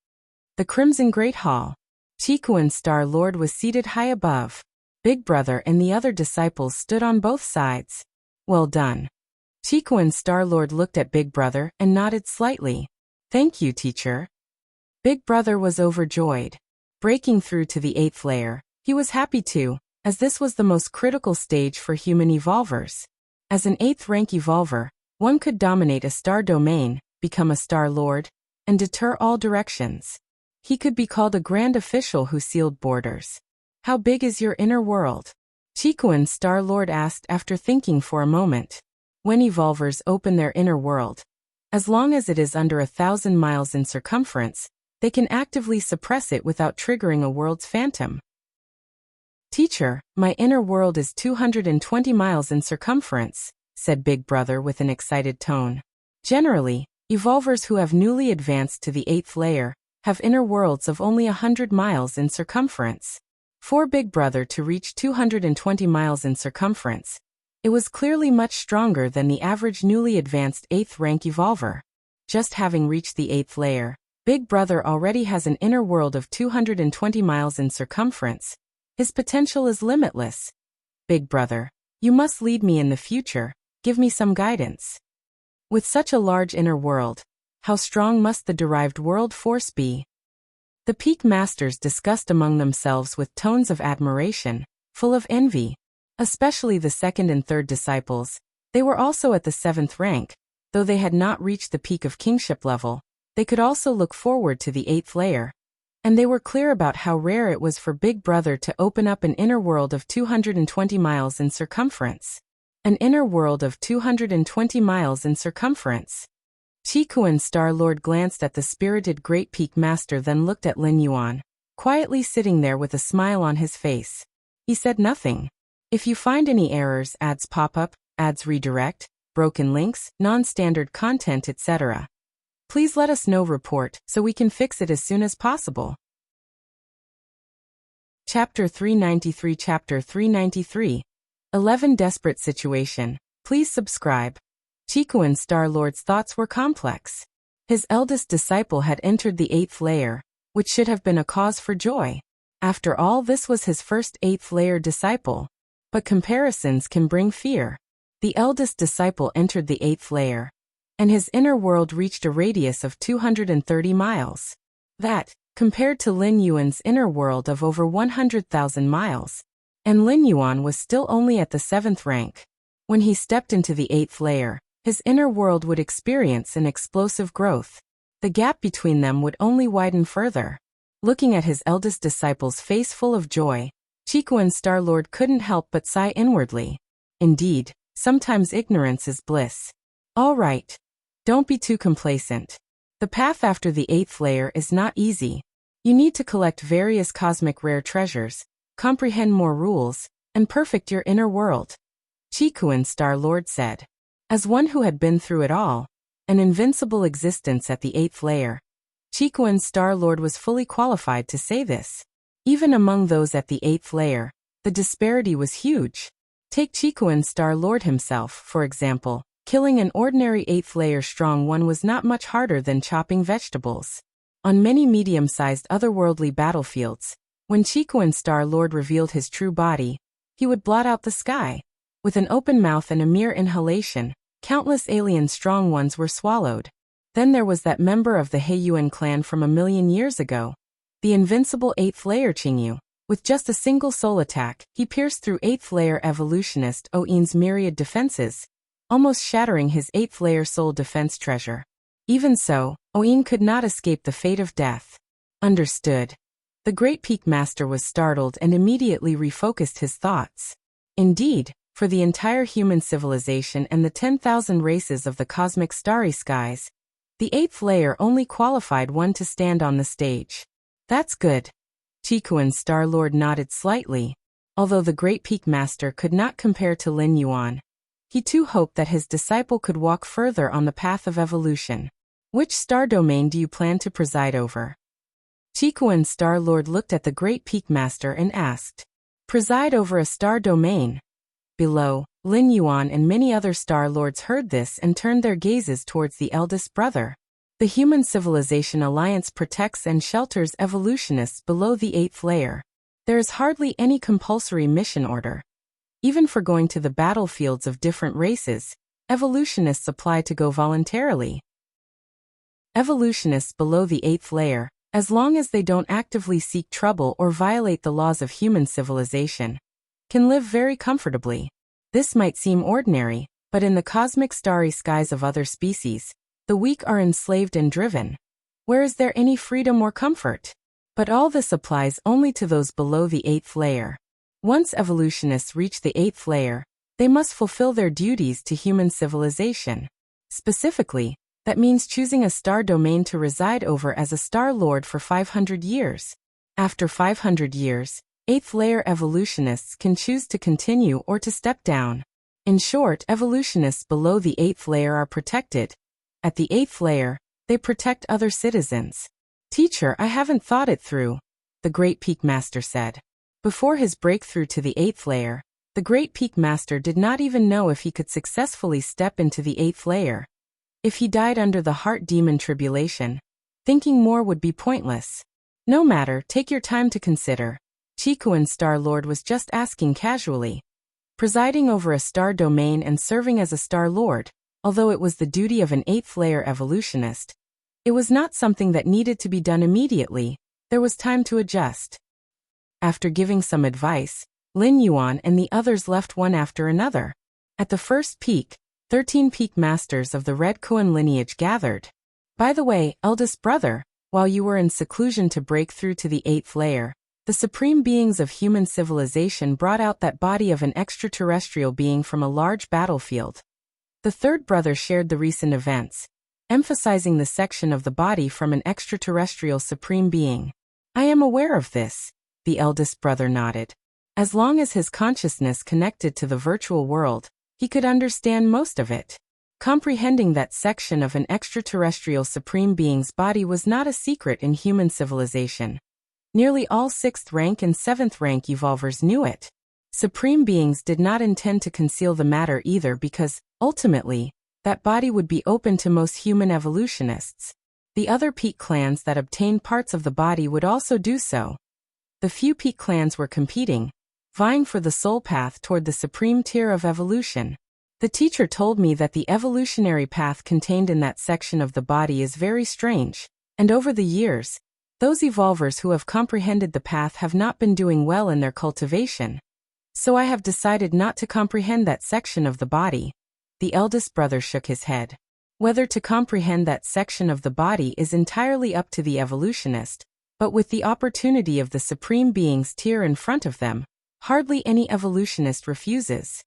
The Crimson Great Hall. Qikuan Star Lord was seated high above. Big Brother and the other disciples stood on both sides. Well done. Qikuan Star Lord looked at Big Brother and nodded slightly. Thank you, teacher. Big Brother was overjoyed. Breaking through to the 8th layer, he was happy too, as this was the most critical stage for human evolvers. As an 8th rank evolver, one could dominate a star domain, become a Star Lord, and deter all directions. He could be called a grand official who sealed borders. How big is your inner world? Qikuan Star Lord asked after thinking for a moment. When evolvers open their inner world, as long as it is under 1,000 miles in circumference, they can actively suppress it without triggering a world's phantom. Teacher, my inner world is 220 miles in circumference, said Big Brother with an excited tone. Generally, evolvers who have newly advanced to the 8th layer have inner worlds of only 100 miles in circumference. For Big Brother to reach 220 miles in circumference, it was clearly much stronger than the average newly advanced 8th rank evolver. Just having reached the 8th layer, Big Brother already has an inner world of 220 miles in circumference. His potential is limitless. Big Brother, you must lead me in the future, give me some guidance. With such a large inner world, how strong must the derived world force be? The peak masters discussed among themselves with tones of admiration, full of envy. Especially the 2nd and 3rd disciples. They were also at the 7th rank, though they had not reached the peak of kingship level. They could also look forward to the 8th layer. And they were clear about how rare it was for Big Brother to open up an inner world of 220 miles in circumference. An inner world of 220 miles in circumference. Qikuan Star Lord glanced at the spirited Great Peak Master, then looked at Lin Yuan, quietly sitting there with a smile on his face. He said nothing. If you find any errors, ads pop up, ads redirect, broken links, non-standard content, etc., please let us know. Report so we can fix it as soon as possible. Chapter 393. Chapter 393. 11 Desperate Situation. Please subscribe. Qikuan Star Lord's thoughts were complex. His eldest disciple had entered the 8th layer, which should have been a cause for joy. After all, this was his first 8th layer disciple. But comparisons can bring fear. The eldest disciple entered the 8th layer, and his inner world reached a radius of 230 miles. That, compared to Lin Yuan's inner world of over 100,000 miles. And Lin Yuan was still only at the 7th rank. When he stepped into the 8th layer, his inner world would experience an explosive growth. The gap between them would only widen further. Looking at his eldest disciple's face full of joy, Qikuan Star Lord couldn't help but sigh inwardly. Indeed, sometimes ignorance is bliss. All right. Don't be too complacent. The path after the 8th layer is not easy. You need to collect various cosmic rare treasures, comprehend more rules, and perfect your inner world. Qikuan Star Lord said. As one who had been through it all, an invincible existence at the 8th layer, Qikuan Star Lord was fully qualified to say this. Even among those at the 8th layer, the disparity was huge. Take Qikuan Star Lord himself, for example. Killing an ordinary 8th layer strong one was not much harder than chopping vegetables. On many medium-sized otherworldly battlefields, when Qikuan Star Lord revealed his true body, he would blot out the sky. With an open mouth and a mere inhalation, countless alien strong ones were swallowed. Then there was that member of the Heiyuan clan from a million years ago. The invincible 8th layer Qingyu. With just a single soul attack, he pierced through 8th layer evolutionist Oin's myriad defenses, almost shattering his 8th layer soul defense treasure. Even so, Oin could not escape the fate of death. Understood. The Great Peak Master was startled and immediately refocused his thoughts. Indeed, for the entire human civilization and the 10,000 races of the cosmic starry skies, the 8th layer only qualified one to stand on the stage. That's good. Qikuan Star Lord nodded slightly. Although the Great Peak Master could not compare to Lin Yuan, He too hoped that his disciple could walk further on the path of evolution. Which star domain do you plan to preside over? Chikuan's Star Lord looked at the Great Peak Master and asked. Preside over a star domain. Below, Lin Yuan and many other Star Lords heard this and turned their gazes towards the eldest brother. The Human Civilization Alliance protects and shelters evolutionists below the 8th layer. There is hardly any compulsory mission order. Even for going to the battlefields of different races, evolutionists apply to go voluntarily. Evolutionists below the 8th layer, as long as they don't actively seek trouble or violate the laws of human civilization, can live very comfortably. This might seem ordinary, but in the cosmic starry skies of other species, the weak are enslaved and driven. Where is there any freedom or comfort? But all this applies only to those below the 8th layer. Once evolutionists reach the 8th layer, they must fulfill their duties to human civilization. Specifically, that means choosing a star domain to reside over as a Star Lord for 500 years. After 500 years, 8th layer evolutionists can choose to continue or to step down. In short, evolutionists below the 8th layer are protected. At the 8th layer, they protect other citizens. Teacher, I haven't thought it through, the Great Peak Master said. Before his breakthrough to the 8th layer, the Great Peak Master did not even know if he could successfully step into the 8th layer. If he died under the heart demon tribulation, thinking more would be pointless. No matter, take your time to consider. Chikuan's Star Lord was just asking casually. Presiding over a star domain and serving as a Star Lord, although it was the duty of an 8th layer evolutionist, it was not something that needed to be done immediately. There was time to adjust. After giving some advice, Lin Yuan and the others left one after another. At the first peak, 13 peak masters of the Red Kuan lineage gathered. By the way, eldest brother, while you were in seclusion to break through to the 8th layer, the supreme beings of human civilization brought out that body of an extraterrestrial being from a large battlefield. The third brother shared the recent events, emphasizing the section of the body from an extraterrestrial supreme being. I am aware of this, the eldest brother nodded. As long as his consciousness connected to the virtual world, he could understand most of it. Comprehending that section of an extraterrestrial supreme being's body was not a secret in human civilization. Nearly all 6th rank and 7th rank evolvers knew it. Supreme beings did not intend to conceal the matter either because, ultimately, that body would be open to most human evolutionists. The other peak clans that obtained parts of the body would also do so. The few peak clans were competing, vying for the soul path toward the supreme tier of evolution. The teacher told me that the evolutionary path contained in that section of the body is very strange, and over the years, those evolvers who have comprehended the path have not been doing well in their cultivation. So I have decided not to comprehend that section of the body. The eldest brother shook his head. Whether to comprehend that section of the body is entirely up to the evolutionist, but with the opportunity of the supreme being's tier in front of them, hardly any evolutionist refuses.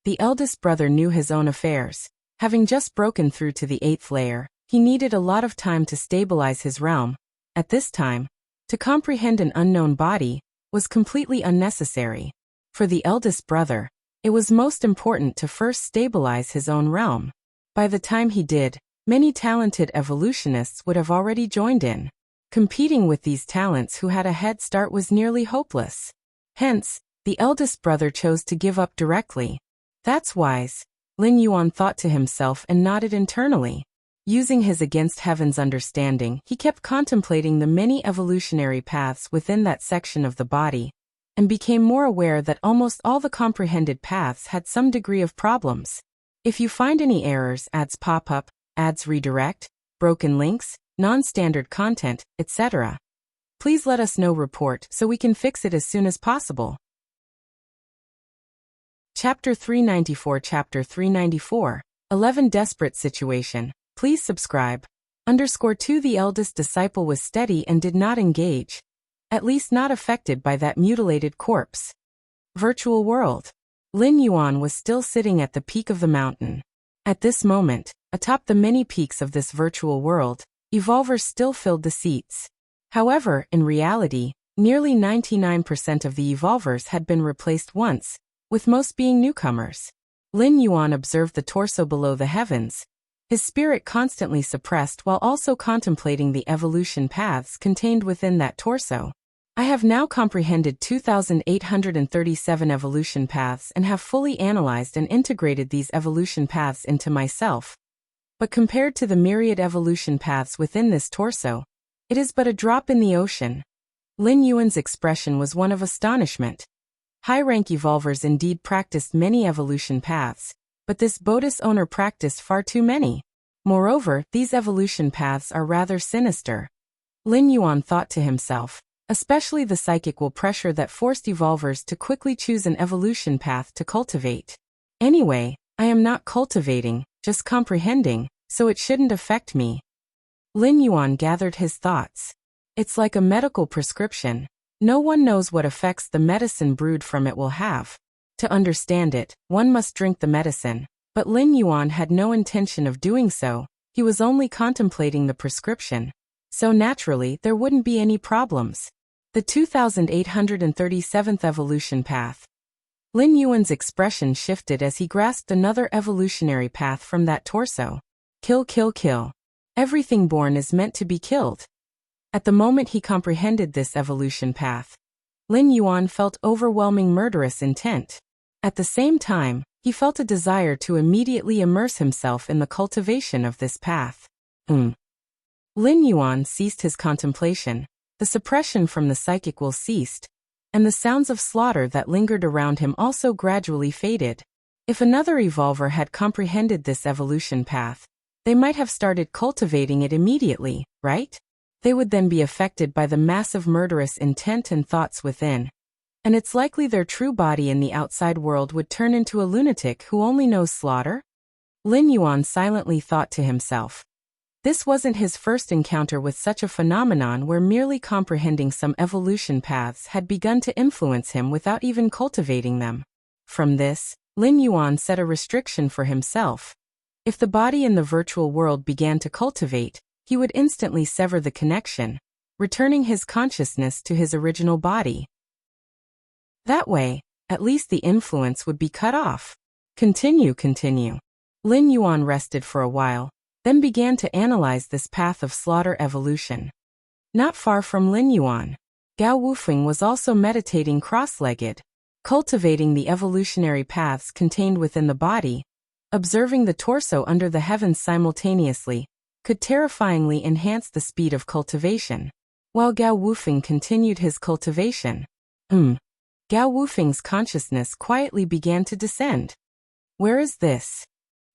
The eldest brother knew his own affairs. Having just broken through to the 8th layer, he needed a lot of time to stabilize his realm. At this time, to comprehend an unknown body was completely unnecessary. For the eldest brother, it was most important to first stabilize his own realm. By the time he did, many talented evolutionists would have already joined in. Competing with these talents who had a head start was nearly hopeless. Hence, the eldest brother chose to give up directly. That's wise, Lin Yuan thought to himself and nodded internally. Using his against heaven's understanding, he kept contemplating the many evolutionary paths within that section of the body, and became more aware that almost all the comprehended paths had some degree of problems. If you find any errors, ads pop up, ads redirect, broken links, non-standard content, etc., please let us know. Report so we can fix it as soon as possible. Chapter 394 Chapter 394 11 Desperate Situation. Please subscribe. _2 The eldest disciple was steady and did not engage, at least not affected by that mutilated corpse. Virtual world. Lin Yuan was still sitting at the peak of the mountain. At this moment, atop the many peaks of this virtual world, evolvers still filled the seats. However, in reality, nearly 99% of the evolvers had been replaced once, with most being newcomers. Lin Yuan observed the torso below the heavens, his spirit constantly suppressed while also contemplating the evolution paths contained within that torso. I have now comprehended 2,837 evolution paths and have fully analyzed and integrated these evolution paths into myself. But compared to the myriad evolution paths within this torso, it is but a drop in the ocean. Lin Yuan's expression was one of astonishment. High-rank evolvers indeed practiced many evolution paths, but this Bodis owner practiced far too many. Moreover, these evolution paths are rather sinister. Lin Yuan thought to himself. Especially the psychic will pressure that forced evolvers to quickly choose an evolution path to cultivate. Anyway, I am not cultivating, just comprehending, so it shouldn't affect me. Lin Yuan gathered his thoughts. It's like a medical prescription. No one knows what effects the medicine brewed from it will have. To understand it, one must drink the medicine. But Lin Yuan had no intention of doing so, he was only contemplating the prescription. So naturally, there wouldn't be any problems. The 2,837th evolution path. Lin Yuan's expression shifted as he grasped another evolutionary path from that torso. Kill, kill, kill. Everything born is meant to be killed. At the moment he comprehended this evolution path, Lin Yuan felt overwhelming murderous intent. At the same time, he felt a desire to immediately immerse himself in the cultivation of this path. Lin Yuan ceased his contemplation. The suppression from the psychic will ceased, and the sounds of slaughter that lingered around him also gradually faded. If another evolver had comprehended this evolution path, they might have started cultivating it immediately, right? They would then be affected by the massive murderous intent and thoughts within. And it's likely their true body in the outside world would turn into a lunatic who only knows slaughter? Lin Yuan silently thought to himself. This wasn't his first encounter with such a phenomenon where merely comprehending some evolution paths had begun to influence him without even cultivating them. From this, Lin Yuan set a restriction for himself. If the body in the virtual world began to cultivate, he would instantly sever the connection, returning his consciousness to his original body. That way, at least the influence would be cut off. Continue. Lin Yuan rested for a while, then began to analyze this path of slaughter evolution. Not far from Lin Yuan, Gao Wufeng was also meditating cross-legged, cultivating the evolutionary paths contained within the body. Observing the torso under the heavens simultaneously could terrifyingly enhance the speed of cultivation. While Gao Wufeng continued his cultivation, Gao Wufeng's consciousness quietly began to descend. Where is this?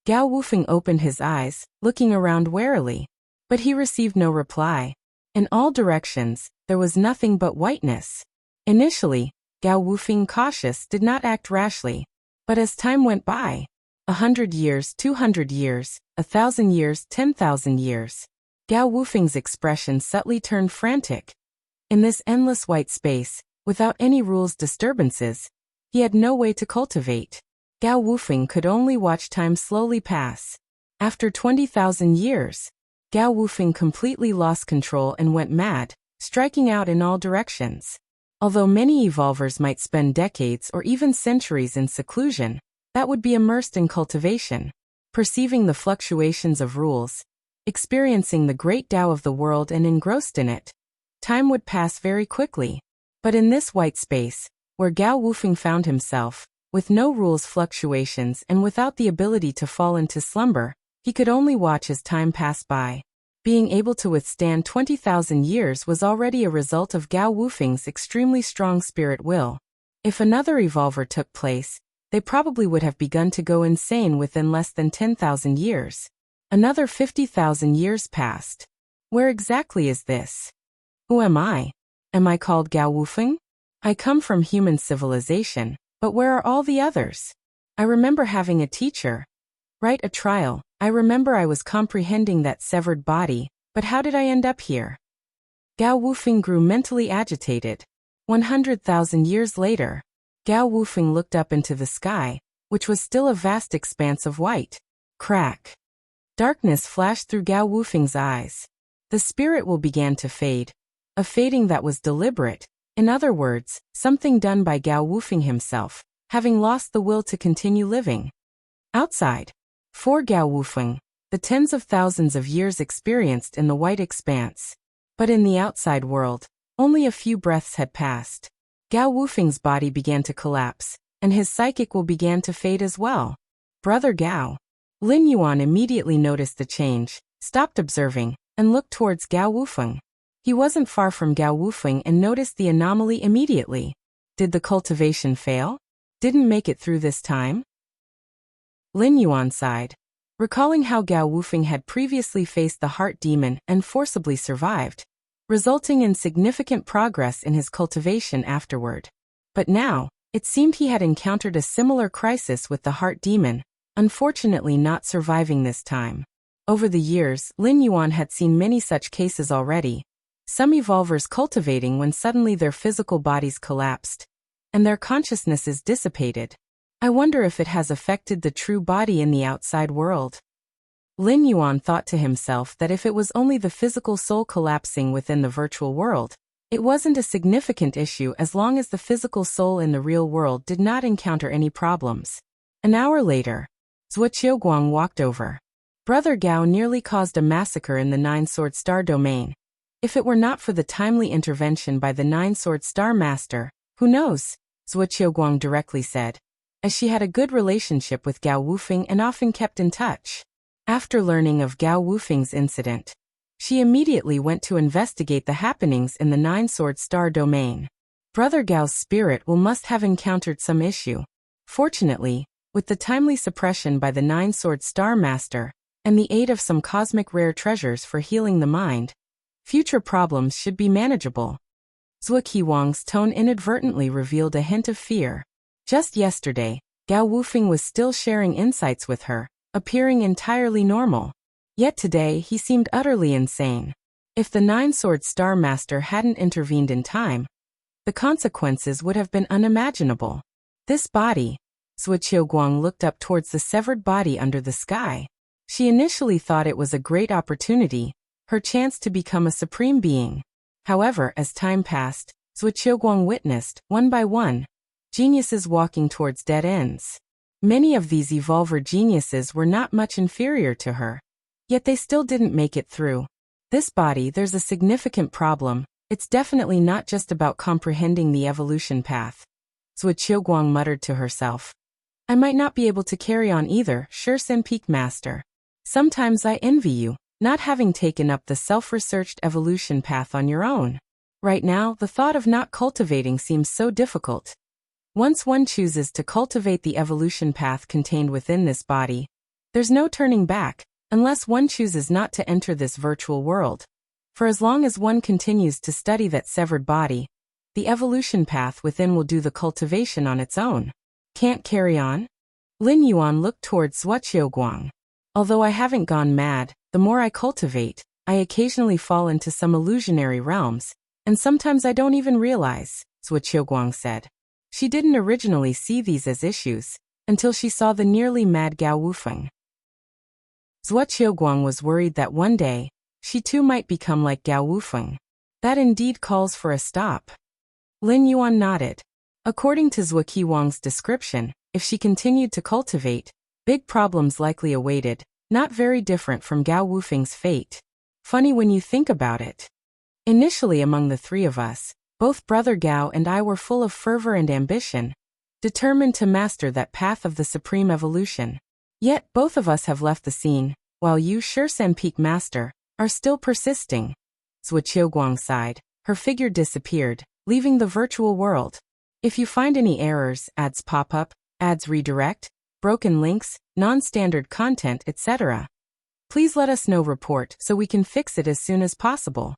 Gao Wufeng opened his eyes, looking around warily. But he received no reply. In all directions, there was nothing but whiteness. Initially, Gao Wufeng, cautious, did not act rashly. But as time went by, 100 years, 200 years, 1,000 years, 10,000 years, Gao Wufeng's expression subtly turned frantic. In this endless white space, without any rules disturbances, he had no way to cultivate. Gao Wufeng could only watch time slowly pass. After 20,000 years, Gao Wufeng completely lost control and went mad, striking out in all directions. Although many evolvers might spend decades or even centuries in seclusion, that would be immersed in cultivation, perceiving the fluctuations of rules, experiencing the great Tao of the world and engrossed in it. Time would pass very quickly. But in this white space, where Gao Wufeng found himself, with no rules fluctuations and without the ability to fall into slumber, he could only watch as time passed by. Being able to withstand 20,000 years was already a result of Gao Wufeng's extremely strong spirit will. If another evolver took place, they probably would have begun to go insane within less than 10,000 years. Another 50,000 years passed. Where exactly is this? Who am I? Am I called Gao Wufeng? I come from human civilization, but where are all the others? I remember having a teacher. Right, a trial. I remember I was comprehending that severed body, but how did I end up here? Gao Wufeng grew mentally agitated. 100,000 years later, Gao Wufeng looked up into the sky, which was still a vast expanse of white. Crack. Darkness flashed through Gao Wufeng's eyes. The spirit will began to fade. A fading that was deliberate. In other words, something done by Gao Wufeng himself, having lost the will to continue living. Outside. For Gao Wufeng, the tens of thousands of years experienced in the white expanse. But in the outside world, only a few breaths had passed. Gao Wufeng's body began to collapse, and his psychic will began to fade as well. Brother Gao. Lin Yuan immediately noticed the change, stopped observing, and looked towards Gao Wufeng. He wasn't far from Gao Wufeng and noticed the anomaly immediately. Did the cultivation fail? Didn't make it through this time? Lin Yuan sighed, recalling how Gao Wufeng had previously faced the heart demon and forcibly survived, resulting in significant progress in his cultivation afterward. But now, it seemed he had encountered a similar crisis with the heart demon, unfortunately not surviving this time. Over the years, Lin Yuan had seen many such cases already, some evolvers cultivating when suddenly their physical bodies collapsed, and their consciousnesses dissipated. I wonder if it has affected the true body in the outside world. Lin Yuan thought to himself that if it was only the physical soul collapsing within the virtual world, it wasn't a significant issue as long as the physical soul in the real world did not encounter any problems. An hour later, Zhuo walked over. Brother Gao nearly caused a massacre in the Nine-Sword Star domain. If it were not for the timely intervention by the Nine-Sword Star Master, who knows? Zhuo directly said, as she had a good relationship with Gao Wufeng and often kept in touch. After learning of Gao Wufeng's incident, she immediately went to investigate the happenings in the Nine-Sword Star domain. Brother Gao's spirit must have encountered some issue. Fortunately, with the timely suppression by the Nine-Sword Star Master, and the aid of some cosmic rare treasures for healing the mind, future problems should be manageable. Zhuo tone inadvertently revealed a hint of fear. Just yesterday, Gao Wufeng was still sharing insights with her, appearing entirely normal. Yet today he seemed utterly insane. If the Nine-Sword Star Master hadn't intervened in time, the consequences would have been unimaginable. This body. Zhuo looked up towards the severed body under the sky. She initially thought it was a great opportunity, her chance to become a supreme being. However, as time passed, Zhuo witnessed, one by one, geniuses walking towards dead ends. Many of these evolver geniuses were not much inferior to her. Yet they still didn't make it through. This body, there's a significant problem. It's definitely not just about comprehending the evolution path. Zhuo muttered to herself. I might not be able to carry on either, Swordsmanship Master. Sometimes I envy you, not having taken up the self-researched evolution path on your own. Right now, the thought of not cultivating seems so difficult. Once one chooses to cultivate the evolution path contained within this body, there's no turning back, unless one chooses not to enter this virtual world. For as long as one continues to study that severed body, the evolution path within will do the cultivation on its own. Can't carry on? Lin Yuan looked towards Zhuo. Although I haven't gone mad, the more I cultivate, I occasionally fall into some illusionary realms, and sometimes I don't even realize, Zhuo said. She didn't originally see these as issues, until she saw the nearly mad Gao Wufeng. Zhuo was worried that one day, she too might become like Gao Wufeng. That indeed calls for a stop. Lin Yuan nodded. According to Zhuo description, if she continued to cultivate, big problems likely awaited, not very different from Gao Wufeng's fate. Funny when you think about it. Initially among the three of us, both Brother Gao and I were full of fervor and ambition, determined to master that path of the supreme evolution. Yet both of us have left the scene, while you, Swordsmanship Master, are still persisting. Zhuo sighed. Her figure disappeared, leaving the virtual world. If you find any errors, ads pop up, ads redirect, broken links, non-standard content, etc., please let us know. Report so we can fix it as soon as possible.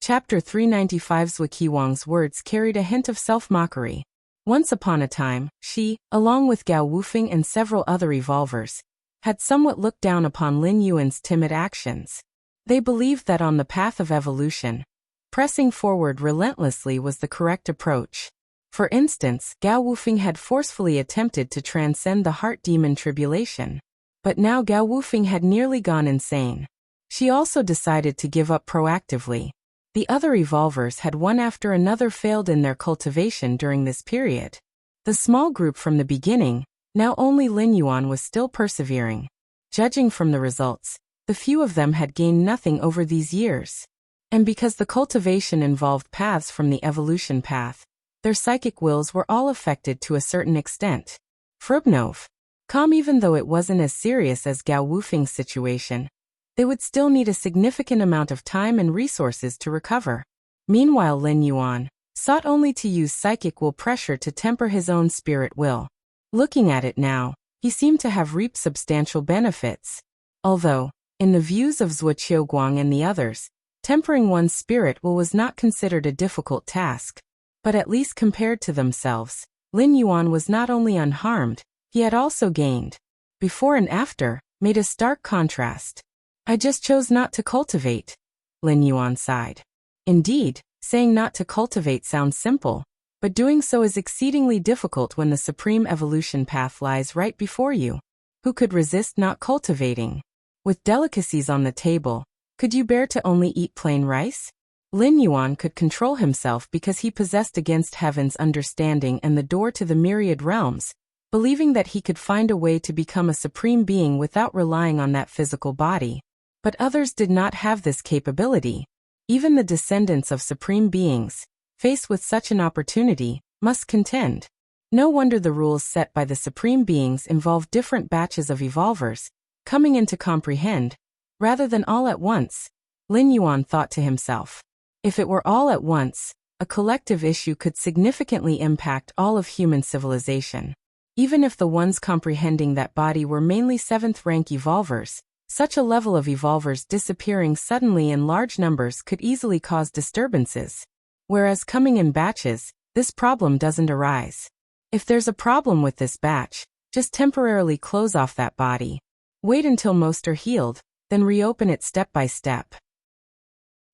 Chapter 395. Zhuo words carried a hint of self-mockery. Once upon a time, she, along with Gao Wufeng and several other evolvers, had somewhat looked down upon Lin Yuan's timid actions. They believed that on the path of evolution, pressing forward relentlessly was the correct approach. For instance, Gao Wufeng had forcefully attempted to transcend the heart demon tribulation. But now Gao Wufeng had nearly gone insane. She also decided to give up proactively. The other evolvers had one after another failed in their cultivation during this period. The small group from the beginning, Now only Lin Yuan was still persevering. Judging from the results, the few of them had gained nothing over these years. And because the cultivation involved paths from the evolution path, their psychic wills were all affected to a certain extent. Frubnov. Calm. Even though it wasn't as serious as Gao Wufeng's situation, they would still need a significant amount of time and resources to recover. Meanwhile, Lin Yuan sought only to use psychic will pressure to temper his own spirit will. Looking at it now, he seemed to have reaped substantial benefits. Although, in the views of Zhuo Qiuguang and the others, tempering one's spirit will was not considered a difficult task. But at least compared to themselves, Lin Yuan was not only unharmed, he had also gained. Before and after made a stark contrast. I just chose not to cultivate. Lin Yuan sighed. Indeed, saying not to cultivate sounds simple, but doing so is exceedingly difficult when the supreme evolution path lies right before you. Who could resist not cultivating? With delicacies on the table, could you bear to only eat plain rice? Lin Yuan could control himself because he possessed against heaven's understanding and the door to the myriad realms, believing that he could find a way to become a supreme being without relying on that physical body. But others did not have this capability. Even the descendants of supreme beings, faced with such an opportunity, must contend. No wonder the rules set by the supreme beings involve different batches of evolvers, coming in to comprehend, rather than all at once. Lin Yuan thought to himself. If it were all at once, a collective issue could significantly impact all of human civilization. Even if the ones comprehending that body were mainly 7th-rank evolvers, such a level of evolvers disappearing suddenly in large numbers could easily cause disturbances. Whereas coming in batches, this problem doesn't arise. If there's a problem with this batch, just temporarily close off that body. Wait until most are healed, then reopen it step by step.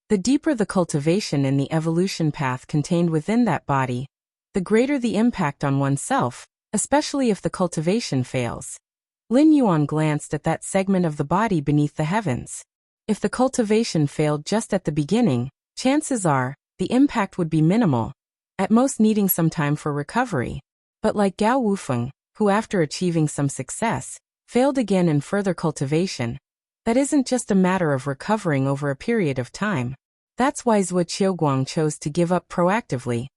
The deeper the cultivation in the evolution path contained within that body, the greater the impact on oneself, especially if the cultivation fails. Lin Yuan glanced at that segment of the body beneath the heavens. If the cultivation failed just at the beginning, chances are, the impact would be minimal, at most needing some time for recovery. But like Gao Wufeng, who after achieving some success, failed again in further cultivation, that isn't just a matter of recovering over a period of time. That's why Zhuo Qiuguang chose to give up proactively,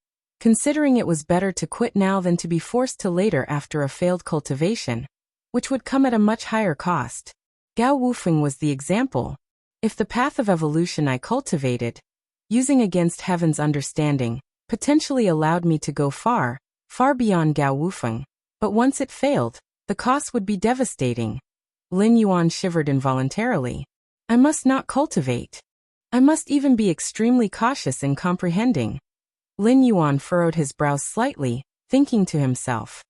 considering it was better to quit now than to be forced to later after a failed cultivation, which would come at a much higher cost. Gao Wufeng was the example. If the path of evolution I cultivated, using against heaven's understanding, potentially allowed me to go far, far beyond Gao Wufeng, but once it failed, the cost would be devastating. Lin Yuan shivered involuntarily. I must not cultivate. I must even be extremely cautious in comprehending. Lin Yuan furrowed his brows slightly, thinking to himself.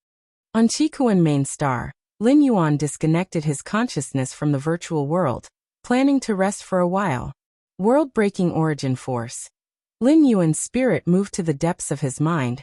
On Qikuan main star, Lin Yuan disconnected his consciousness from the virtual world, planning to rest for a while. World-breaking origin force. Lin Yuan's spirit moved to the depths of his mind,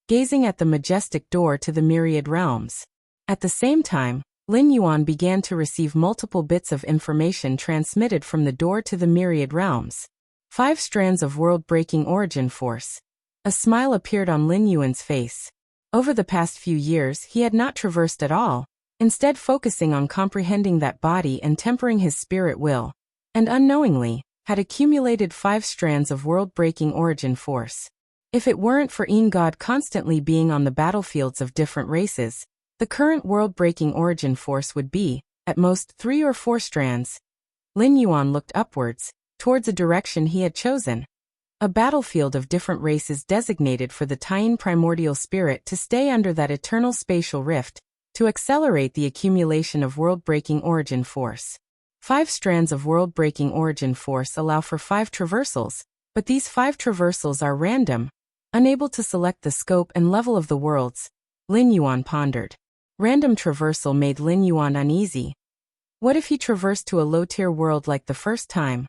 gazing at the majestic door to the myriad realms. At the same time, Lin Yuan began to receive multiple bits of information transmitted from the door to the myriad realms. 5 strands of world-breaking origin force. A smile appeared on Lin Yuan's face. Over the past few years he had not traversed at all, instead focusing on comprehending that body and tempering his spirit will, and unknowingly, had accumulated 5 strands of world-breaking origin force. If it weren't for God constantly being on the battlefields of different races, the current world-breaking origin force would be, at most 3 or 4 strands. Lin Yuan looked upwards, towards a direction he had chosen. A battlefield of different races designated for the Taiyin primordial spirit to stay under that eternal spatial rift, to accelerate the accumulation of world-breaking origin force. 5 strands of world-breaking origin force allow for 5 traversals, but these 5 traversals are random, unable to select the scope and level of the worlds. Lin Yuan pondered. Random traversal made Lin Yuan uneasy. What if he traversed to a low-tier world like the first time,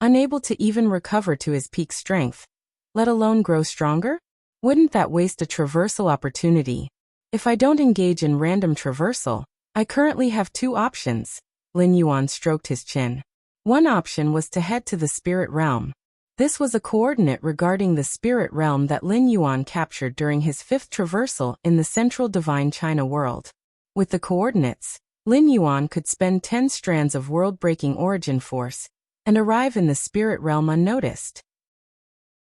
unable to even recover to his peak strength, let alone grow stronger? Wouldn't that waste a traversal opportunity? If I don't engage in random traversal, I currently have 2 options. Lin Yuan stroked his chin. One option was to head to the spirit realm. This was a coordinate regarding the spirit realm that Lin Yuan captured during his 5th traversal in the central divine China world. With the coordinates, Lin Yuan could spend 10 strands of world-breaking origin force and arrive in the spirit realm unnoticed.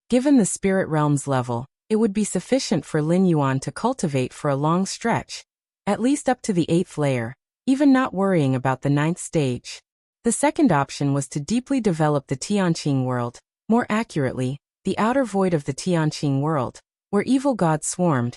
Given the spirit realm's level, it would be sufficient for Lin Yuan to cultivate for a long stretch, at least up to the 8th layer, even not worrying about the 9th stage. The second option was to deeply develop the Tianqing world, more accurately, the outer void of the Tianqing world, where evil gods swarmed.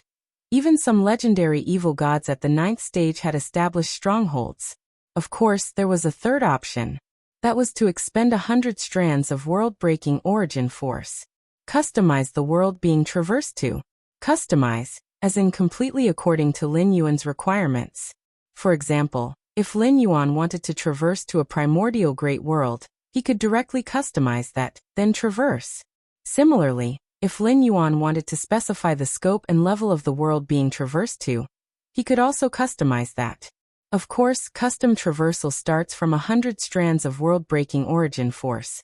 Even some legendary evil gods at the 9th stage had established strongholds. Of course, there was a third option. That was to expend 100 strands of world-breaking origin force. Customize the world being traversed to. Customize, as in completely according to Lin Yuan's requirements. For example, if Lin Yuan wanted to traverse to a primordial great world, he could directly customize that, then traverse. Similarly, if Lin Yuan wanted to specify the scope and level of the world being traversed to, he could also customize that. Of course, custom traversal starts from 100 strands of world-breaking origin force.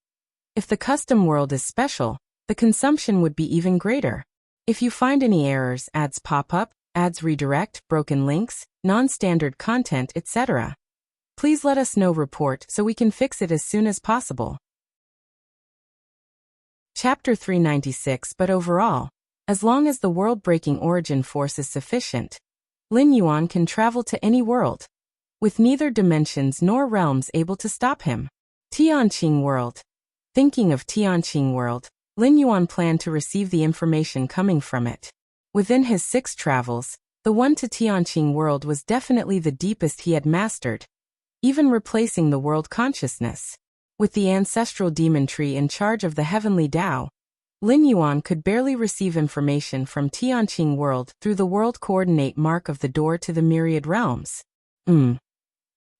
If the custom world is special, the consumption would be even greater. If you find any errors, ads pop up, ads redirect, broken links, non-standard content, etc., please let us know. Report so we can fix it as soon as possible. Chapter 396. But overall, as long as the world-breaking origin force is sufficient, Lin Yuan can travel to any world, with neither dimensions nor realms able to stop him. Tianqing world. Thinking of Tianqing world, Lin Yuan planned to receive the information coming from it. Within his 6 travels, the one to Tianqing world was definitely the deepest he had mastered, even replacing the world consciousness. With the ancestral demon tree in charge of the heavenly Tao, Lin Yuan could barely receive information from Tianqing world through the world coordinate mark of the door to the myriad realms.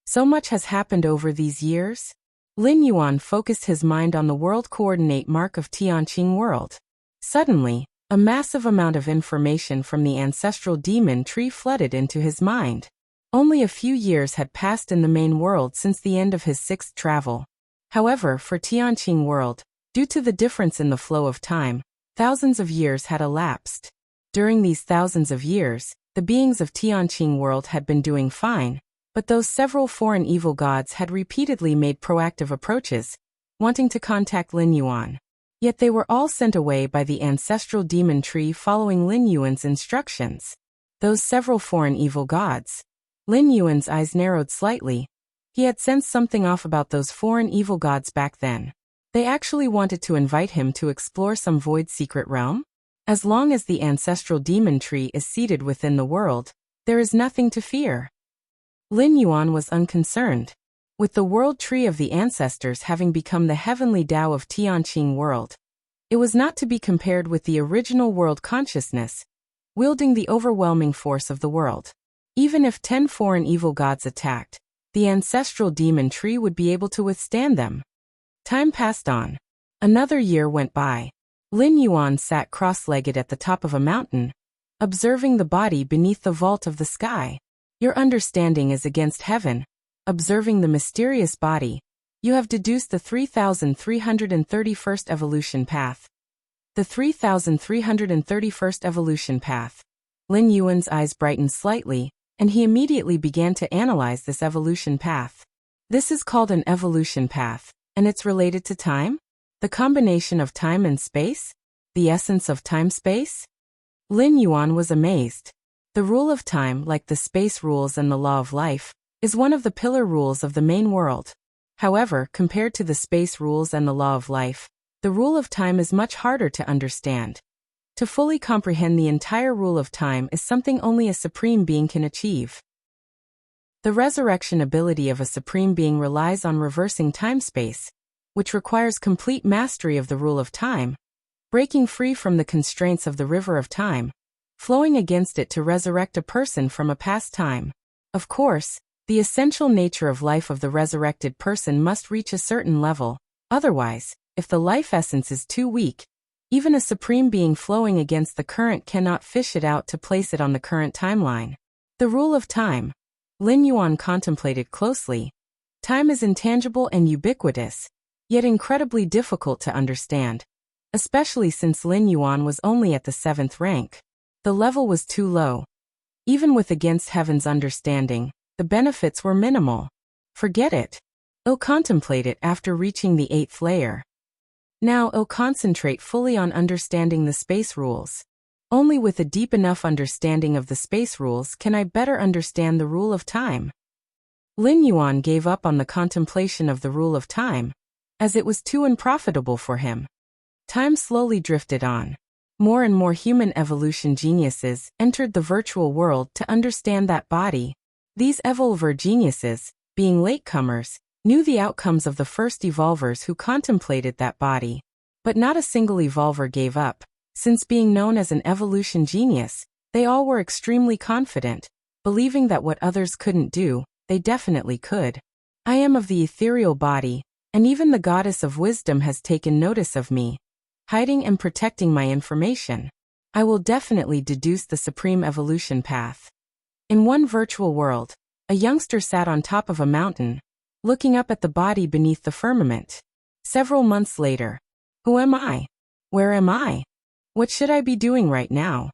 So much has happened over these years. Lin Yuan focused his mind on the world coordinate mark of Tianqing world. Suddenly, a massive amount of information from the ancestral demon tree flooded into his mind. Only a few years had passed in the main world since the end of his 6th travel. However, for Tianqing world, due to the difference in the flow of time, thousands of years had elapsed. During these thousands of years, the beings of Tianqing world had been doing fine, but those several foreign evil gods had repeatedly made proactive approaches, wanting to contact Lin Yuan. Yet they were all sent away by the ancestral demon tree following Lin Yuan's instructions. Those several foreign evil gods. Lin Yuan's eyes narrowed slightly. He had sensed something off about those foreign evil gods back then. They actually wanted to invite him to explore some void secret realm? As long as the ancestral demon tree is seated within the world, there is nothing to fear. Lin Yuan was unconcerned. With the world tree of the ancestors having become the heavenly Tao of Tianqing world, it was not to be compared with the original world consciousness, wielding the overwhelming force of the world. Even if 10 foreign evil gods attacked, the ancestral demon tree would be able to withstand them. Time passed on. Another year went by. Lin Yuan sat cross-legged at the top of a mountain, observing the body beneath the vault of the sky. Your understanding is against heaven. Observing the mysterious body, you have deduced the 3331st evolution path. The 3331st evolution path. Lin Yuan's eyes brightened slightly, and he immediately began to analyze this evolution path. This is called an evolution path, and it's related to time? The combination of time and space? The essence of time-space? Lin Yuan was amazed. The rule of time, like the space rules and the law of life, is one of the pillar rules of the main world. However, compared to the space rules and the law of life, the rule of time is much harder to understand. To fully comprehend the entire rule of time is something only a supreme being can achieve. The resurrection ability of a supreme being relies on reversing time-space, which requires complete mastery of the rule of time, breaking free from the constraints of the river of time, flowing against it to resurrect a person from a past time. Of course, the essential nature of life of the resurrected person must reach a certain level. Otherwise, if the life essence is too weak, even a supreme being flowing against the current cannot fish it out to place it on the current timeline. The rule of time. Lin Yuan contemplated closely. Time is intangible and ubiquitous, yet incredibly difficult to understand, especially since Lin Yuan was only at the 7th rank. The level was too low. Even with against heaven's understanding, the benefits were minimal. Forget it. I'll contemplate it after reaching the 8th layer. Now I'll concentrate fully on understanding the space rules. Only with a deep enough understanding of the space rules can I better understand the rule of time. Lin Yuan gave up on the contemplation of the rule of time, as it was too unprofitable for him. Time slowly drifted on. More and more human evolution geniuses entered the virtual world to understand that body. These evolver geniuses, being latecomers, knew the outcomes of the first evolvers who contemplated that body. But not a single evolver gave up. Since being known as an evolution genius, they all were extremely confident, believing that what others couldn't do, they definitely could. I am of the ethereal body, and even the goddess of wisdom has taken notice of me, hiding and protecting my information. I will definitely deduce the supreme evolution path. In one virtual world, a youngster sat on top of a mountain, looking up at the body beneath the firmament. Several months later, who am I? Where am I? What should I be doing right now?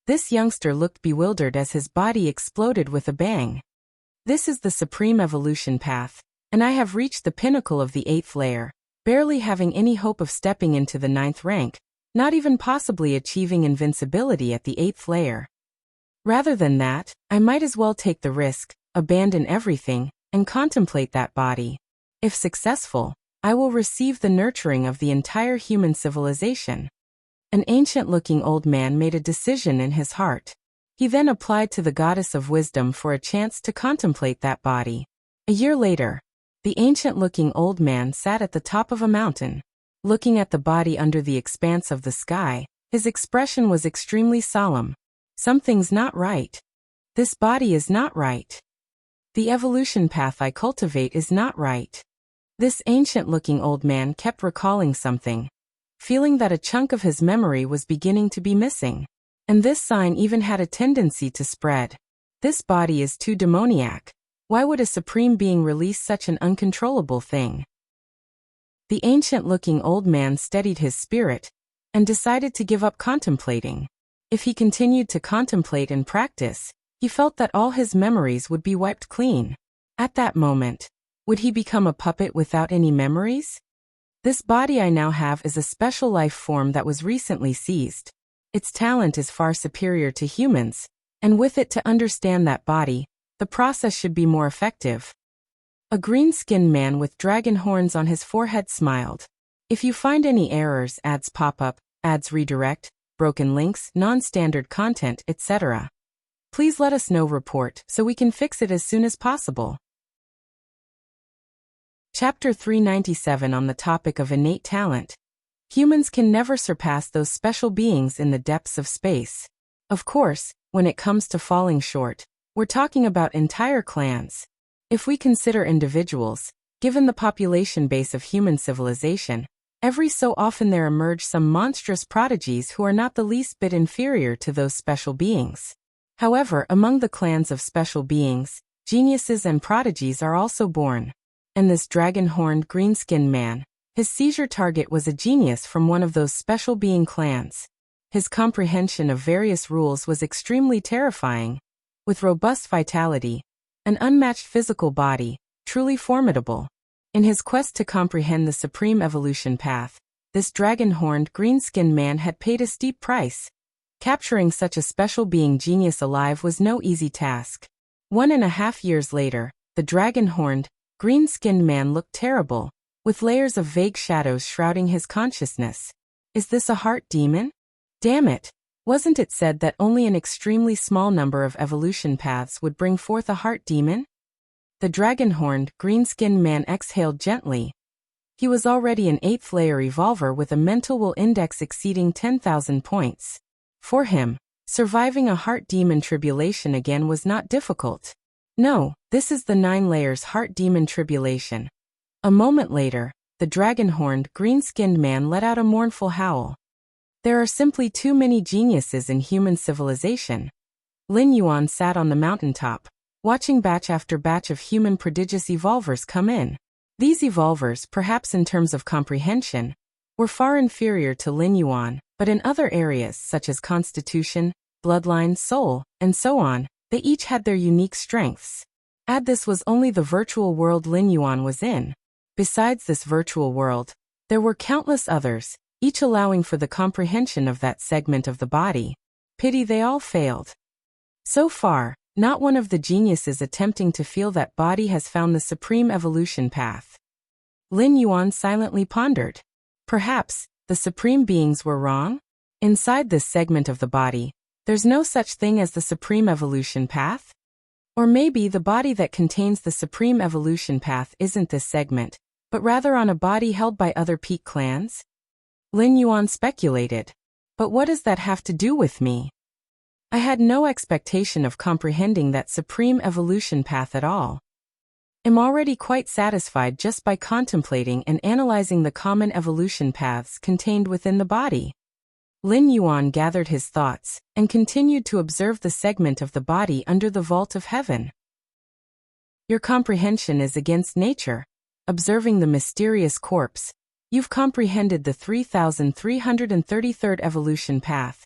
This youngster looked bewildered as his body exploded with a bang. This is the supreme evolution path, and I have reached the pinnacle of the 8th layer, barely having any hope of stepping into the 9th rank, not even possibly achieving invincibility at the 8th layer. Rather than that, I might as well take the risk, abandon everything, and contemplate that body. If successful, I will receive the nurturing of the entire human civilization. An ancient-looking old man made a decision in his heart. He then applied to the goddess of wisdom for a chance to contemplate that body. A year later, the ancient-looking old man sat at the top of a mountain. Looking at the body under the expanse of the sky, his expression was extremely solemn. Something's not right. This body is not right. The evolution path I cultivate is not right. This ancient-looking old man kept recalling something, feeling that a chunk of his memory was beginning to be missing. And this sign even had a tendency to spread. This body is too demoniac. Why would a supreme being release such an uncontrollable thing? The ancient-looking old man steadied his spirit and decided to give up contemplating. If he continued to contemplate and practice, he felt that all his memories would be wiped clean. At that moment, would he become a puppet without any memories? This body I now have is a special life form that was recently seized. Its talent is far superior to humans, and with it to understand that body, the process should be more effective. A green-skinned man with dragon horns on his forehead smiled. If you find any errors, ads pop up, ads redirect, broken links, non-standard content, etc., please let us know. Report so we can fix it as soon as possible. Chapter 397 on the topic of innate talent. Humans can never surpass those special beings in the depths of space. Of course, when it comes to falling short, we're talking about entire clans. If we consider individuals, given the population base of human civilization, every so often there emerge some monstrous prodigies who are not the least bit inferior to those special beings. However, among the clans of special beings, geniuses and prodigies are also born. And this dragon-horned green-skinned man, his seizure target was a genius from one of those special being clans. His comprehension of various rules was extremely terrifying. With robust vitality, an unmatched physical body, truly formidable. In his quest to comprehend the supreme evolution path, this dragon-horned green-skinned man had paid a steep price. Capturing such a special being genius alive was no easy task. 1.5 years later, the dragon-horned, green-skinned man looked terrible, with layers of vague shadows shrouding his consciousness. Is this a heart demon? Damn it! Wasn't it said that only an extremely small number of evolution paths would bring forth a heart demon? The dragon-horned, green-skinned man exhaled gently. He was already an 8th layer evolver with a mental will index exceeding 10,000 points. For him, surviving a heart demon tribulation again was not difficult. No, this is the 9 layers heart demon tribulation. A moment later, the dragon-horned, green-skinned man let out a mournful howl. There are simply too many geniuses in human civilization. Lin Yuan sat on the mountaintop, watching batch after batch of human prodigious evolvers come in. These evolvers, perhaps in terms of comprehension, were far inferior to Lin Yuan, but in other areas such as constitution, bloodline, soul, and so on. They each had their unique strengths. Add this was only the virtual world Lin Yuan was in. Besides this virtual world, there were countless others, each allowing for the comprehension of that segment of the body. Pity they all failed. So far, not one of the geniuses attempting to feel that body has found the supreme evolution path. Lin Yuan silently pondered. Perhaps, the supreme beings were wrong? Inside this segment of the body, there's no such thing as the supreme evolution path? Or maybe the body that contains the supreme evolution path isn't this segment, but rather on a body held by other peak clans? Lin Yuan speculated. But what does that have to do with me? I had no expectation of comprehending that supreme evolution path at all. I'm already quite satisfied just by contemplating and analyzing the common evolution paths contained within the body. Lin Yuan gathered his thoughts and continued to observe the segment of the body under the vault of heaven. Your comprehension is against nature. Observing the mysterious corpse, you've comprehended the 3333rd evolution path.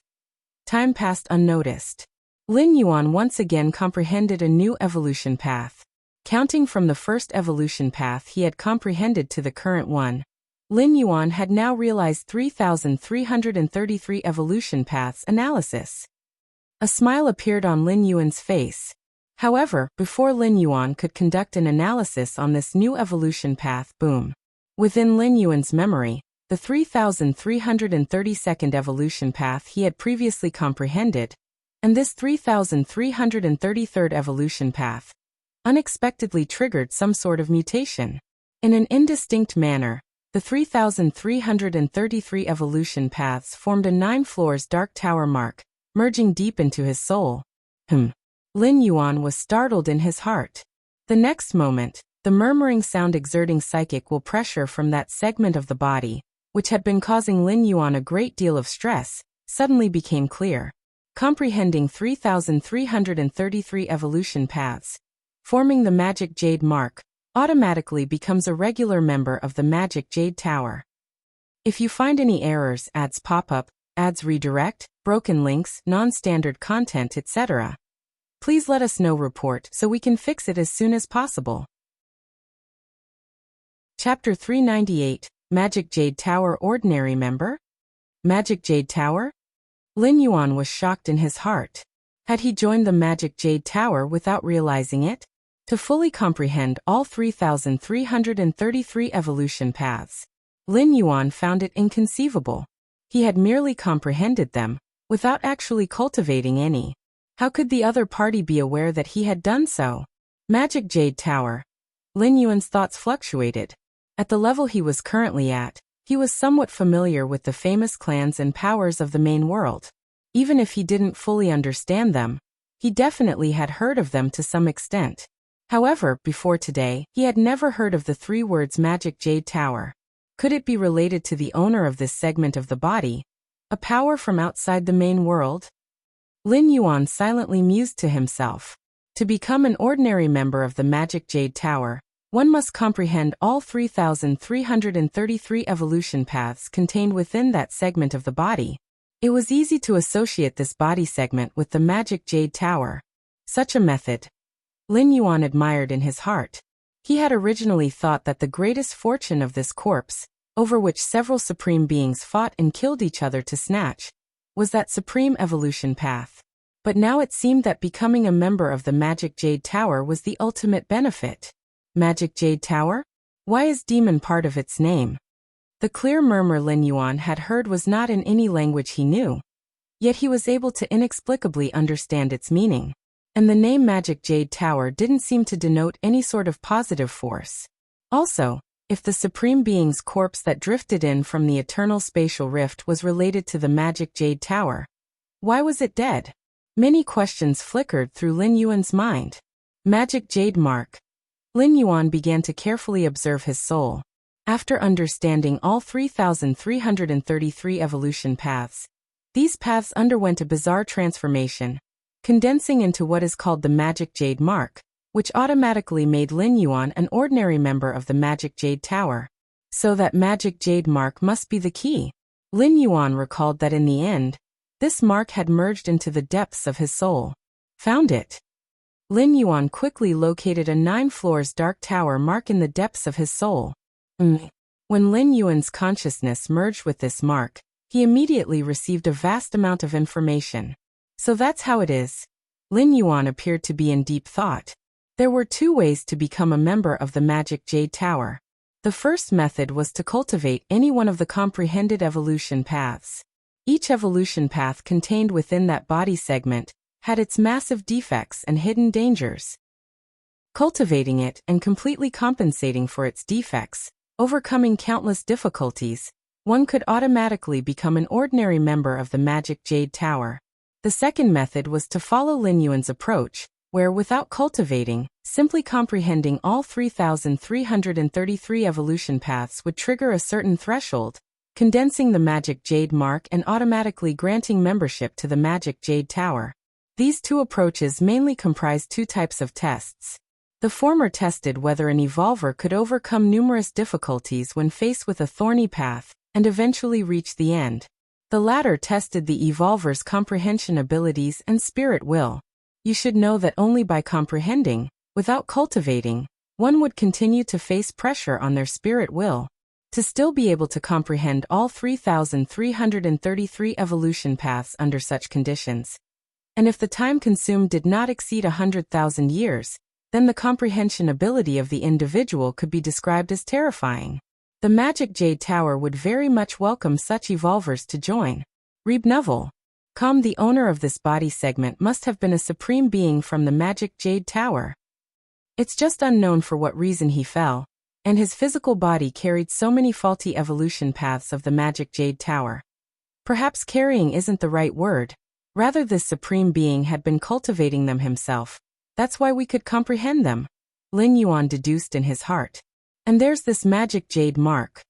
Time passed unnoticed. Lin Yuan once again comprehended a new evolution path. Counting from the first evolution path he had comprehended to the current one, Lin Yuan had now realized 3333 evolution paths analysis. A smile appeared on Lin Yuan's face. However, before Lin Yuan could conduct an analysis on this new evolution path, boom. Within Lin Yuan's memory, the 3332nd evolution path he had previously comprehended, and this 3333rd evolution path, unexpectedly triggered some sort of mutation. In an indistinct manner, the 3333 evolution paths formed a 9 floors dark tower mark, merging deep into his soul. Lin Yuan was startled in his heart. The next moment, the murmuring sound exerting psychical pressure from that segment of the body, which had been causing Lin Yuan a great deal of stress, suddenly became clear. Comprehending 3333 evolution paths, forming the magic jade mark, automatically becomes a regular member of the Magic Jade Tower. If you find any errors, ads pop up, ads redirect, broken links, non-standard content, etc., please let us know. Report so we can fix it as soon as possible. Chapter 398, Magic Jade Tower Ordinary Member? Magic Jade Tower? Lin Yuan was shocked in his heart. Had he joined the Magic Jade Tower without realizing it? To fully comprehend all 3333 evolution paths, Lin Yuan found it inconceivable. He had merely comprehended them, without actually cultivating any. How could the other party be aware that he had done so? Magic Jade Tower. Lin Yuan's thoughts fluctuated. At the level he was currently at, he was somewhat familiar with the famous clans and powers of the main world. Even if he didn't fully understand them, he definitely had heard of them to some extent. However, before today, he had never heard of the 3 words Magic Jade Tower. Could it be related to the owner of this segment of the body? A power from outside the main world? Lin Yuan silently mused to himself. To become an ordinary member of the Magic Jade Tower, one must comprehend all 3333 evolution paths contained within that segment of the body. It was easy to associate this body segment with the Magic Jade Tower. Such a method, Lin Yuan admired in his heart. He had originally thought that the greatest fortune of this corpse, over which several supreme beings fought and killed each other to snatch, was that supreme evolution path. But now it seemed that becoming a member of the Magic Jade Tower was the ultimate benefit. Magic Jade Tower? Why is demon part of its name? The clear murmur Lin Yuan had heard was not in any language he knew. Yet he was able to inexplicably understand its meaning. And the name Magic Jade Tower didn't seem to denote any sort of positive force. Also, if the Supreme Being's corpse that drifted in from the eternal spatial rift was related to the Magic Jade Tower, why was it dead? Many questions flickered through Lin Yuan's mind. Magic Jade Mark. Lin Yuan began to carefully observe his soul. After understanding all 3333 evolution paths, these paths underwent a bizarre transformation, condensing into what is called the Magic Jade Mark, which automatically made Lin Yuan an ordinary member of the Magic Jade Tower. So that Magic Jade Mark must be the key. Lin Yuan recalled that in the end, This mark had merged into the depths of his soul. Found it. Lin Yuan quickly located a 9 floors dark tower mark in the depths of his soul. When Lin Yuan's consciousness merged with this mark, he immediately received a vast amount of information. So that's how it is. Lin Yuan appeared to be in deep thought. There were 2 ways to become a member of the Magic Jade Tower. The first method was to cultivate any one of the comprehended evolution paths. Each evolution path contained within that body segment had its massive defects and hidden dangers. Cultivating it and completely compensating for its defects, overcoming countless difficulties, one could automatically become an ordinary member of the Magic Jade Tower. The second method was to follow Lin Yuan's approach, where without cultivating, simply comprehending all 3,333 evolution paths would trigger a certain threshold, condensing the Magic Jade mark and automatically granting membership to the Magic Jade Tower. These 2 approaches mainly comprise 2 types of tests. The former tested whether an evolver could overcome numerous difficulties when faced with a thorny path, and eventually reach the end. The latter tested the evolver's comprehension abilities and spirit will. You should know that only by comprehending, without cultivating, one would continue to face pressure on their spirit will. To still be able to comprehend all 3,333 evolution paths under such conditions. And if the time consumed did not exceed 100,000 years, then the comprehension ability of the individual could be described as terrifying. The Magic Jade Tower would very much welcome such evolvers to join. Reeb Novel. The owner of this body segment must have been a supreme being from the Magic Jade Tower. It's just unknown for what reason he fell, and his physical body carried so many faulty evolution paths of the Magic Jade Tower. Perhaps carrying isn't the right word. Rather, this supreme being had been cultivating them himself. That's why we could comprehend them. Lin Yuan deduced in his heart. And there's this Magic Jade mark.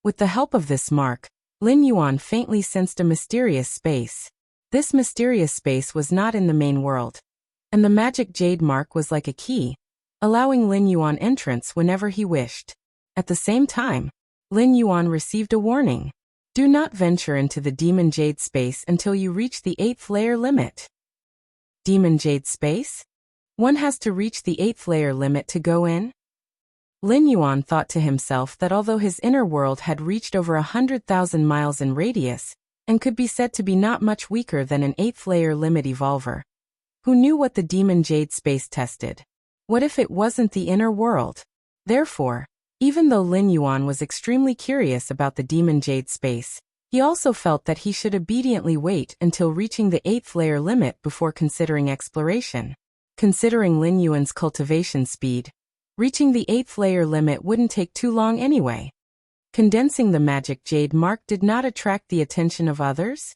With the help of this mark, Lin Yuan faintly sensed a mysterious space. This mysterious space was not in the main world. And the Magic Jade mark was like a key, allowing Lin Yuan entrance whenever he wished. At the same time, Lin Yuan received a warning. Do not venture into the Demon Jade space until you reach the 8th layer limit. Demon Jade space? One has to reach the 8th layer limit to go in? Lin Yuan thought to himself that although his inner world had reached over 100,000 miles in radius, and could be said to be not much weaker than an 8th layer limit evolver. Who knew what the Demon Jade space tested? What if it wasn't the inner world? Therefore, even though Lin Yuan was extremely curious about the Demon Jade space, he also felt that he should obediently wait until reaching the 8th layer limit before considering exploration. Considering Lin Yuan's cultivation speed, reaching the 8th layer limit wouldn't take too long anyway. Condensing the Magic Jade mark did not attract the attention of others?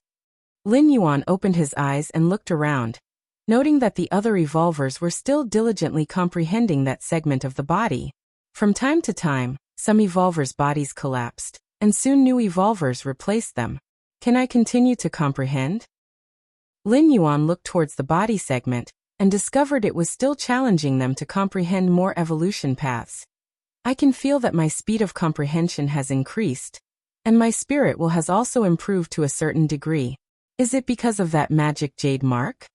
Lin Yuan opened his eyes and looked around, noting that the other evolvers were still diligently comprehending that segment of the body. From time to time, some evolvers' bodies collapsed, and soon new evolvers replaced them. Can I continue to comprehend? Lin Yuan looked towards the body segment, and discovered it was still challenging them to comprehend more evolution paths. I can feel that my speed of comprehension has increased, and my spirit will has also improved to a certain degree. Is it because of that Magic Jade mark?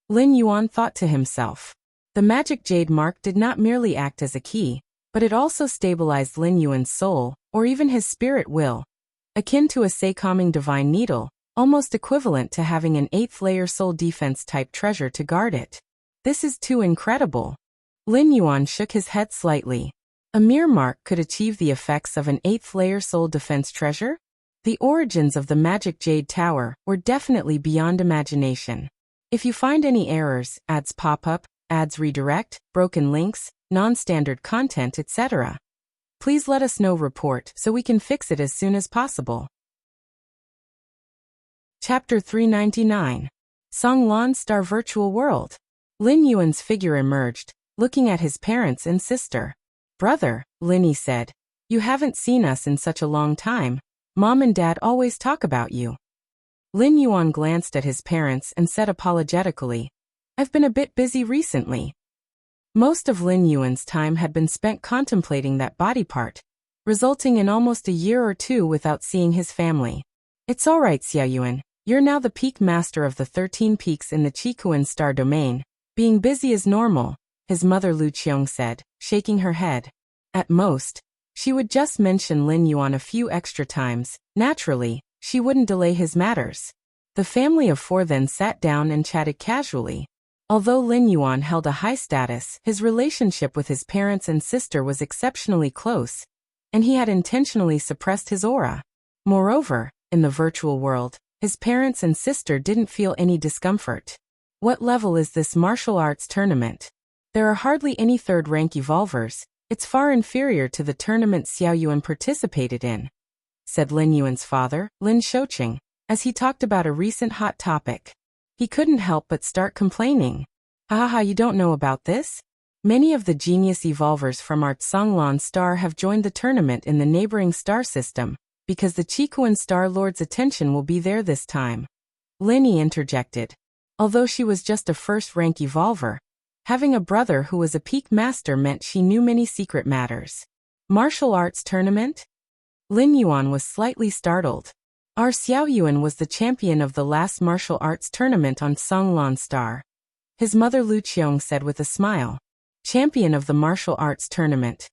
Lin Yuan thought to himself. The Magic Jade mark did not merely act as a key, but it also stabilized Lin Yuan's soul, or even his spirit will. Akin to a say-calming divine needle, almost equivalent to having an 8th layer soul defense type treasure to guard it. This is too incredible. Lin Yuan shook his head slightly. A mere mark could achieve the effects of an 8th layer soul defense treasure? The origins of the Magic Jade Tower were definitely beyond imagination. If you find any errors, ads pop up, ads redirect, broken links, non-standard content, etc., please let us know. Report so we can fix it as soon as possible. Chapter 399. Songlan Star Virtual World. Lin Yuan's figure emerged, looking at his parents and sister. Brother, Linny said, you haven't seen us in such a long time. Mom and Dad always talk about you. Lin Yuan glanced at his parents and said apologetically, I've been a bit busy recently. Most of Lin Yuan's time had been spent contemplating that body part, resulting in almost a year or two without seeing his family. It's alright, Xia Yuan, You're now the peak master of the 13 peaks in the Qikuan star domain. Being busy is normal, his mother Lu Qiong said, shaking her head. At most, she would just mention Lin Yuan a few extra times. Naturally, she wouldn't delay his matters. The family of four then sat down and chatted casually. Although Lin Yuan held a high status, his relationship with his parents and sister was exceptionally close, and he had intentionally suppressed his aura. Moreover, in the virtual world, his parents and sister didn't feel any discomfort. What level is this martial arts tournament? There are hardly any third-rank evolvers. It's far inferior to the tournament Xiao Yuan participated in, said Lin Yuan's father, Lin Shouqing, as he talked about a recent hot topic. He couldn't help but start complaining. Haha, you don't know about this? Many of the genius evolvers from our Tsanglan star have joined the tournament in the neighboring star system, because the Qikuan Star Lord's attention will be there this time. Linny interjected. Although she was just a first-rank evolver, having a brother who was a peak master meant she knew many secret matters. Martial arts tournament? Lin Yuan was slightly startled. Our Xiao Yuan was the champion of the last martial arts tournament on Tsanglan Star. His mother Lu Qiong said with a smile. Champion of the martial arts tournament.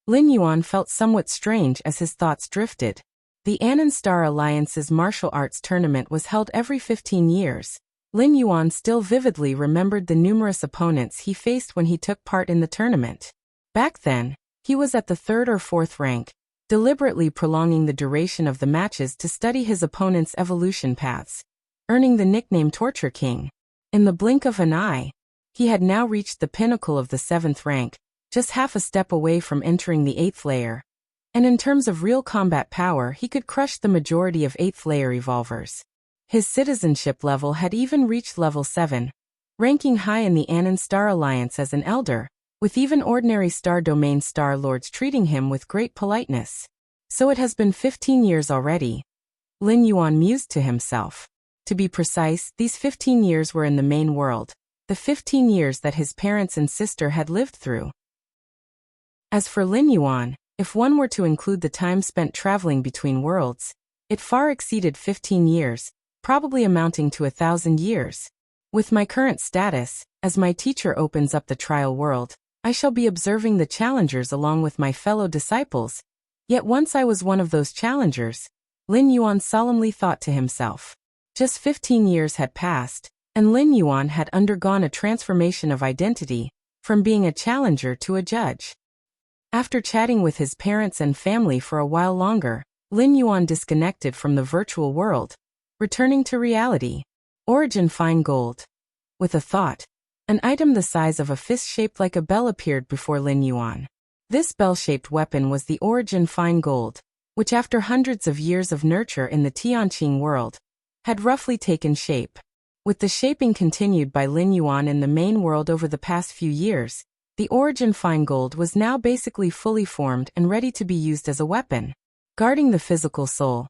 Lin Yuan felt somewhat strange as his thoughts drifted. The Anan Star Alliance's martial arts tournament was held every 15 years. Lin Yuan still vividly remembered the numerous opponents he faced when he took part in the tournament. Back then, he was at the 3rd or 4th rank, deliberately prolonging the duration of the matches to study his opponent's evolution paths, earning the nickname Torture King. In the blink of an eye, he had now reached the pinnacle of the 7th rank, just half a step away from entering the 8th layer. And in terms of real combat power, he could crush the majority of 8th layer evolvers. His citizenship level had even reached level 7, ranking high in the Anan Star Alliance as an elder, with even ordinary star domain star lords treating him with great politeness. So it has been 15 years already. Lin Yuan mused to himself. To be precise, these 15 years were in the main world, the 15 years that his parents and sister had lived through. As for Lin Yuan, if one were to include the time spent traveling between worlds, it far exceeded 15 years, probably amounting to 1,000 years. With my current status, as my teacher opens up the trial world, I shall be observing the challengers along with my fellow disciples. Yet once I was one of those challengers, Lin Yuan solemnly thought to himself. Just 15 years had passed, and Lin Yuan had undergone a transformation of identity, from being a challenger to a judge. After chatting with his parents and family for a while longer, Lin Yuan disconnected from the virtual world, returning to reality. Origin fine gold. With a thought, an item the size of a fist shaped like a bell appeared before Lin Yuan. This bell-shaped weapon was the Origin fine gold, which after hundreds of years of nurture in the Tianqing world, had roughly taken shape. With the shaping continued by Lin Yuan in the main world over the past few years, the Origin fine gold was now basically fully formed and ready to be used as a weapon. Guarding the physical soul.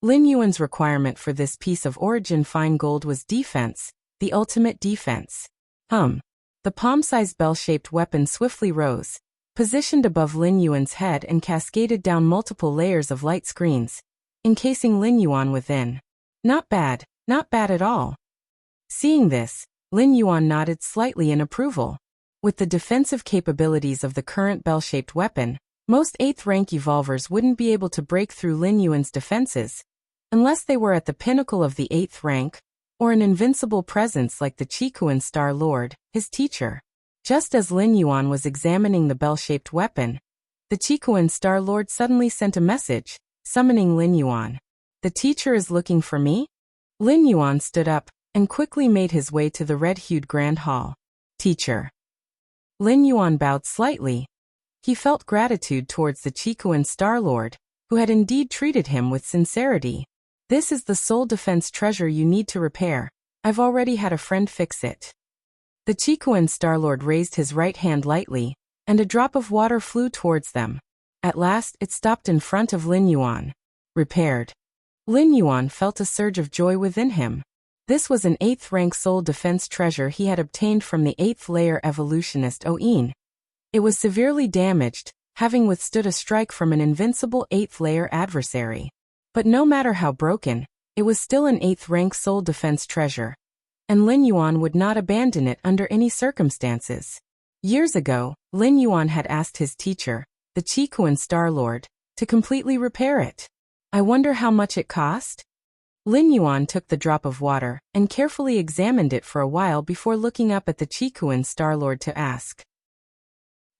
Lin Yuan's requirement for this piece of Origin fine gold was defense, the ultimate defense. The palm-sized bell-shaped weapon swiftly rose, positioned above Lin Yuan's head and cascaded down multiple layers of light screens, encasing Lin Yuan within. Not bad at all. Seeing this, Lin Yuan nodded slightly in approval. With the defensive capabilities of the current bell-shaped weapon, most 8th rank evolvers wouldn't be able to break through Lin Yuan's defenses, unless they were at the pinnacle of the 8th rank, or an invincible presence like the Qikuan Star Lord, his teacher. Just as Lin Yuan was examining the bell-shaped weapon, the Qikuan Star Lord suddenly sent a message, summoning Lin Yuan. The teacher is looking for me? Lin Yuan stood up, and quickly made his way to the red-hued Grand Hall. Teacher. Lin Yuan bowed slightly. He felt gratitude towards the Qikuan Star Lord, who had indeed treated him with sincerity. This is the sole defense treasure you need to repair. I've already had a friend fix it. The Qikuan Star Lord raised his right hand lightly, and a drop of water flew towards them. At last, it stopped in front of Lin Yuan. Repaired. Lin Yuan felt a surge of joy within him. This was an 8th rank soul defense treasure he had obtained from the 8th layer evolutionist Oin. It was severely damaged, having withstood a strike from an invincible 8th layer adversary. But no matter how broken, It was still an 8th rank soul defense treasure, and Lin Yuan would not abandon it under any circumstances. Years ago, Lin Yuan had asked his teacher, the Qikuan Star Lord, to completely repair it. I wonder how much it cost? Lin Yuan took the drop of water and carefully examined it for a while before looking up at the Qikuan Star Lord to ask.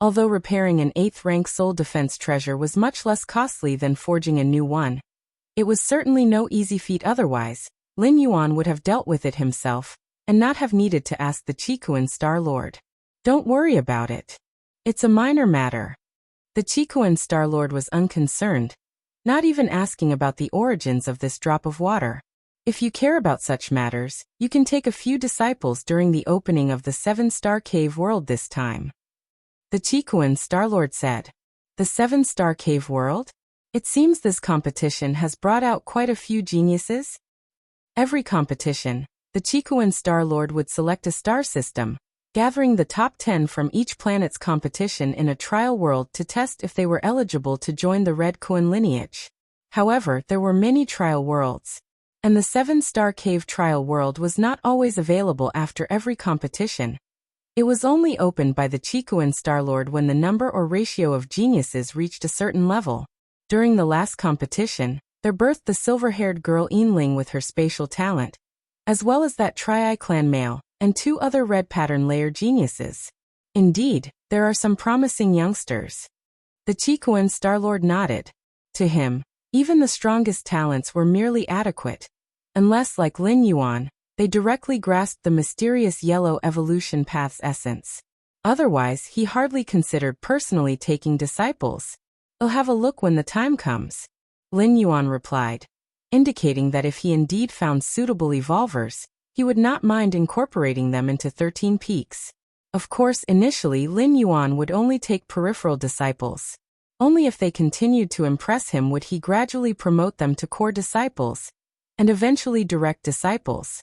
Although repairing an 8th rank soul defense treasure was much less costly than forging a new one, it was certainly no easy feat otherwise. Lin Yuan would have dealt with it himself and not have needed to ask the Qikuan Star Lord. Don't worry about it. It's a minor matter. The Qikuan Star Lord was unconcerned, not even asking about the origins of this drop of water. If you care about such matters, you can take a few disciples during the opening of the 7-star cave world this time. The Qikuan Star Lord said. The 7-star cave world? It seems this competition has brought out quite a few geniuses. Every competition, the Qikuan Star Lord would select a star system, gathering the top 10 from each planet's competition in a trial world to test if they were eligible to join the Red Kuan lineage. However, there were many trial worlds, and the 7-star cave trial world was not always available after every competition. It was only opened by the Qikuan Star Lord when the number or ratio of geniuses reached a certain level. During the last competition, there birthed the silver-haired girl Yinling with her spatial talent, as well as that Tri-Eye clan male, and 2 other red pattern layer geniuses. Indeed, there are some promising youngsters. The Qikuan Star Lord nodded. To him, even the strongest talents were merely adequate, unless, like Lin Yuan, they directly grasped the mysterious yellow evolution path's essence. Otherwise, he hardly considered personally taking disciples. I'll have a look when the time comes, Lin Yuan replied, indicating that if he indeed found suitable evolvers, he would not mind incorporating them into 13 Peaks. Of course, initially Lin Yuan would only take peripheral disciples. Only if they continued to impress him would he gradually promote them to core disciples, and eventually direct disciples.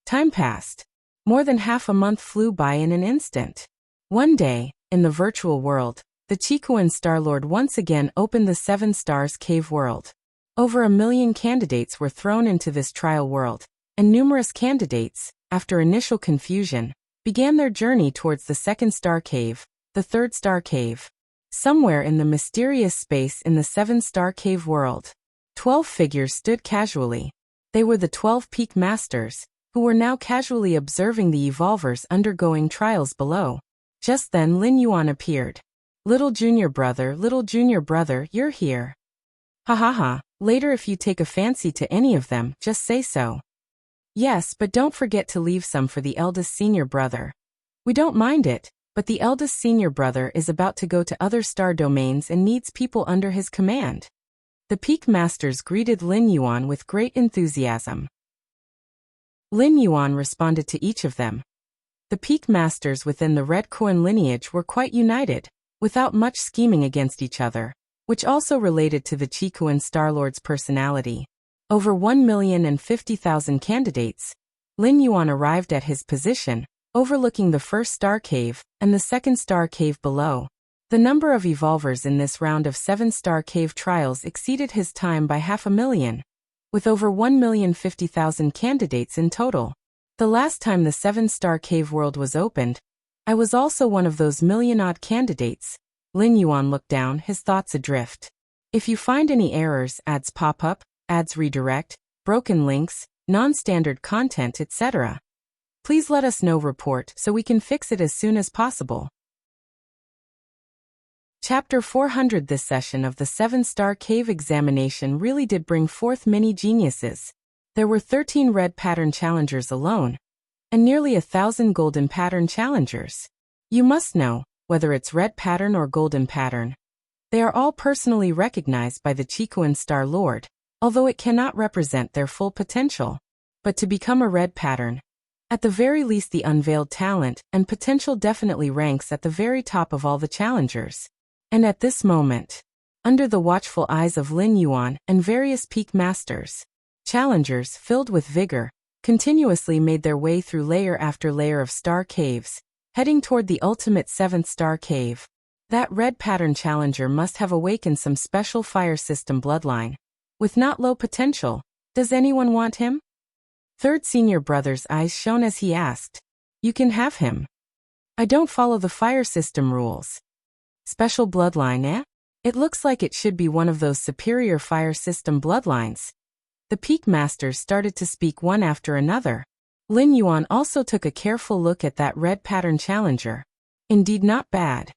Time passed. More than half a month flew by in an instant. One day, in the virtual world, the Qikuan Star Lord once again opened the 7 Stars Cave world. Over 1 million candidates were thrown into this trial world, and numerous candidates, after initial confusion, began their journey towards the 2nd Star Cave, the 3rd Star Cave. Somewhere in the mysterious space in the 7-star cave world, 12 figures stood casually. They were the 12 Peak Masters, who were now casually observing the evolvers undergoing trials below. Just then Lin Yuan appeared. Little junior brother, you're here. Ha ha ha, later if you take a fancy to any of them, just say so. Yes, but don't forget to leave some for the eldest senior brother. We don't mind it, but the eldest senior brother is about to go to other star domains and needs people under his command. The Peak Masters greeted Lin Yuan with great enthusiasm. Lin Yuan responded to each of them. The Peak Masters within the Red Kuan lineage were quite united, without much scheming against each other, which also related to the Qikuan Star Lord's personality. Over 1,050,000 candidates, Lin Yuan arrived at his position, overlooking the 1st Star Cave and the 2nd Star Cave below. The number of evolvers in this round of 7-star cave trials exceeded his time by 500,000, with over 1,050,000 candidates in total. The last time the 7-star cave world was opened, I was also one of those million-odd candidates. Lin Yuan looked down, his thoughts adrift. If you find any errors, ads pop up, ads redirect, broken links, non-standard content, etc., please let us know. Report so we can fix it as soon as possible. Chapter 400. This session of the 7-star cave examination really did bring forth many geniuses. There were 13 red pattern challengers alone, and nearly 1,000 golden pattern challengers. You must know, whether it's red pattern or golden pattern, they are all personally recognized by the Qikuan Star Lord, although it cannot represent their full potential. But to become a red pattern, at the very least the unveiled talent and potential definitely ranks at the very top of all the challengers. And at this moment, under the watchful eyes of Lin Yuan and various Peak Masters, challengers, filled with vigor, continuously made their way through layer after layer of star caves, heading toward the ultimate 7th star cave. That red pattern challenger must have awakened some special fire system bloodline. With not low potential, Does anyone want him? Third senior brother's eyes shone as he asked. You can have him. I don't follow the fire system rules. Special bloodline, eh? It looks like it should be one of those superior fire system bloodlines. The peak masters started to speak one after another. Lin Yuan also took a careful look at that red pattern challenger. Indeed not bad.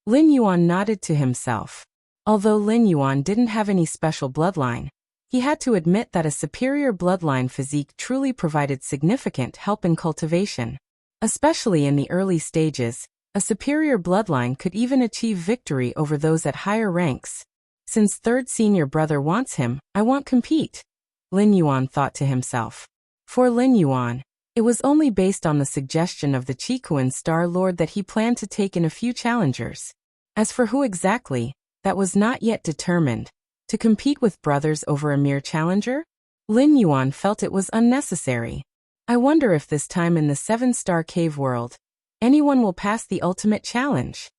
Lin Yuan nodded to himself. Although Lin Yuan didn't have any special bloodline, he had to admit that a superior bloodline physique truly provided significant help in cultivation. Especially in the early stages, a superior bloodline could even achieve victory over those at higher ranks. Since third senior brother wants him, I won't compete, Lin Yuan thought to himself. For Lin Yuan, it was only based on the suggestion of the Qikuan Star Lord that he planned to take in a few challengers. As for who exactly, that was not yet determined. To compete with brothers over a mere challenger? Lin Yuan felt it was unnecessary. I wonder if this time in the 7-star cave world, anyone will pass the ultimate challenge.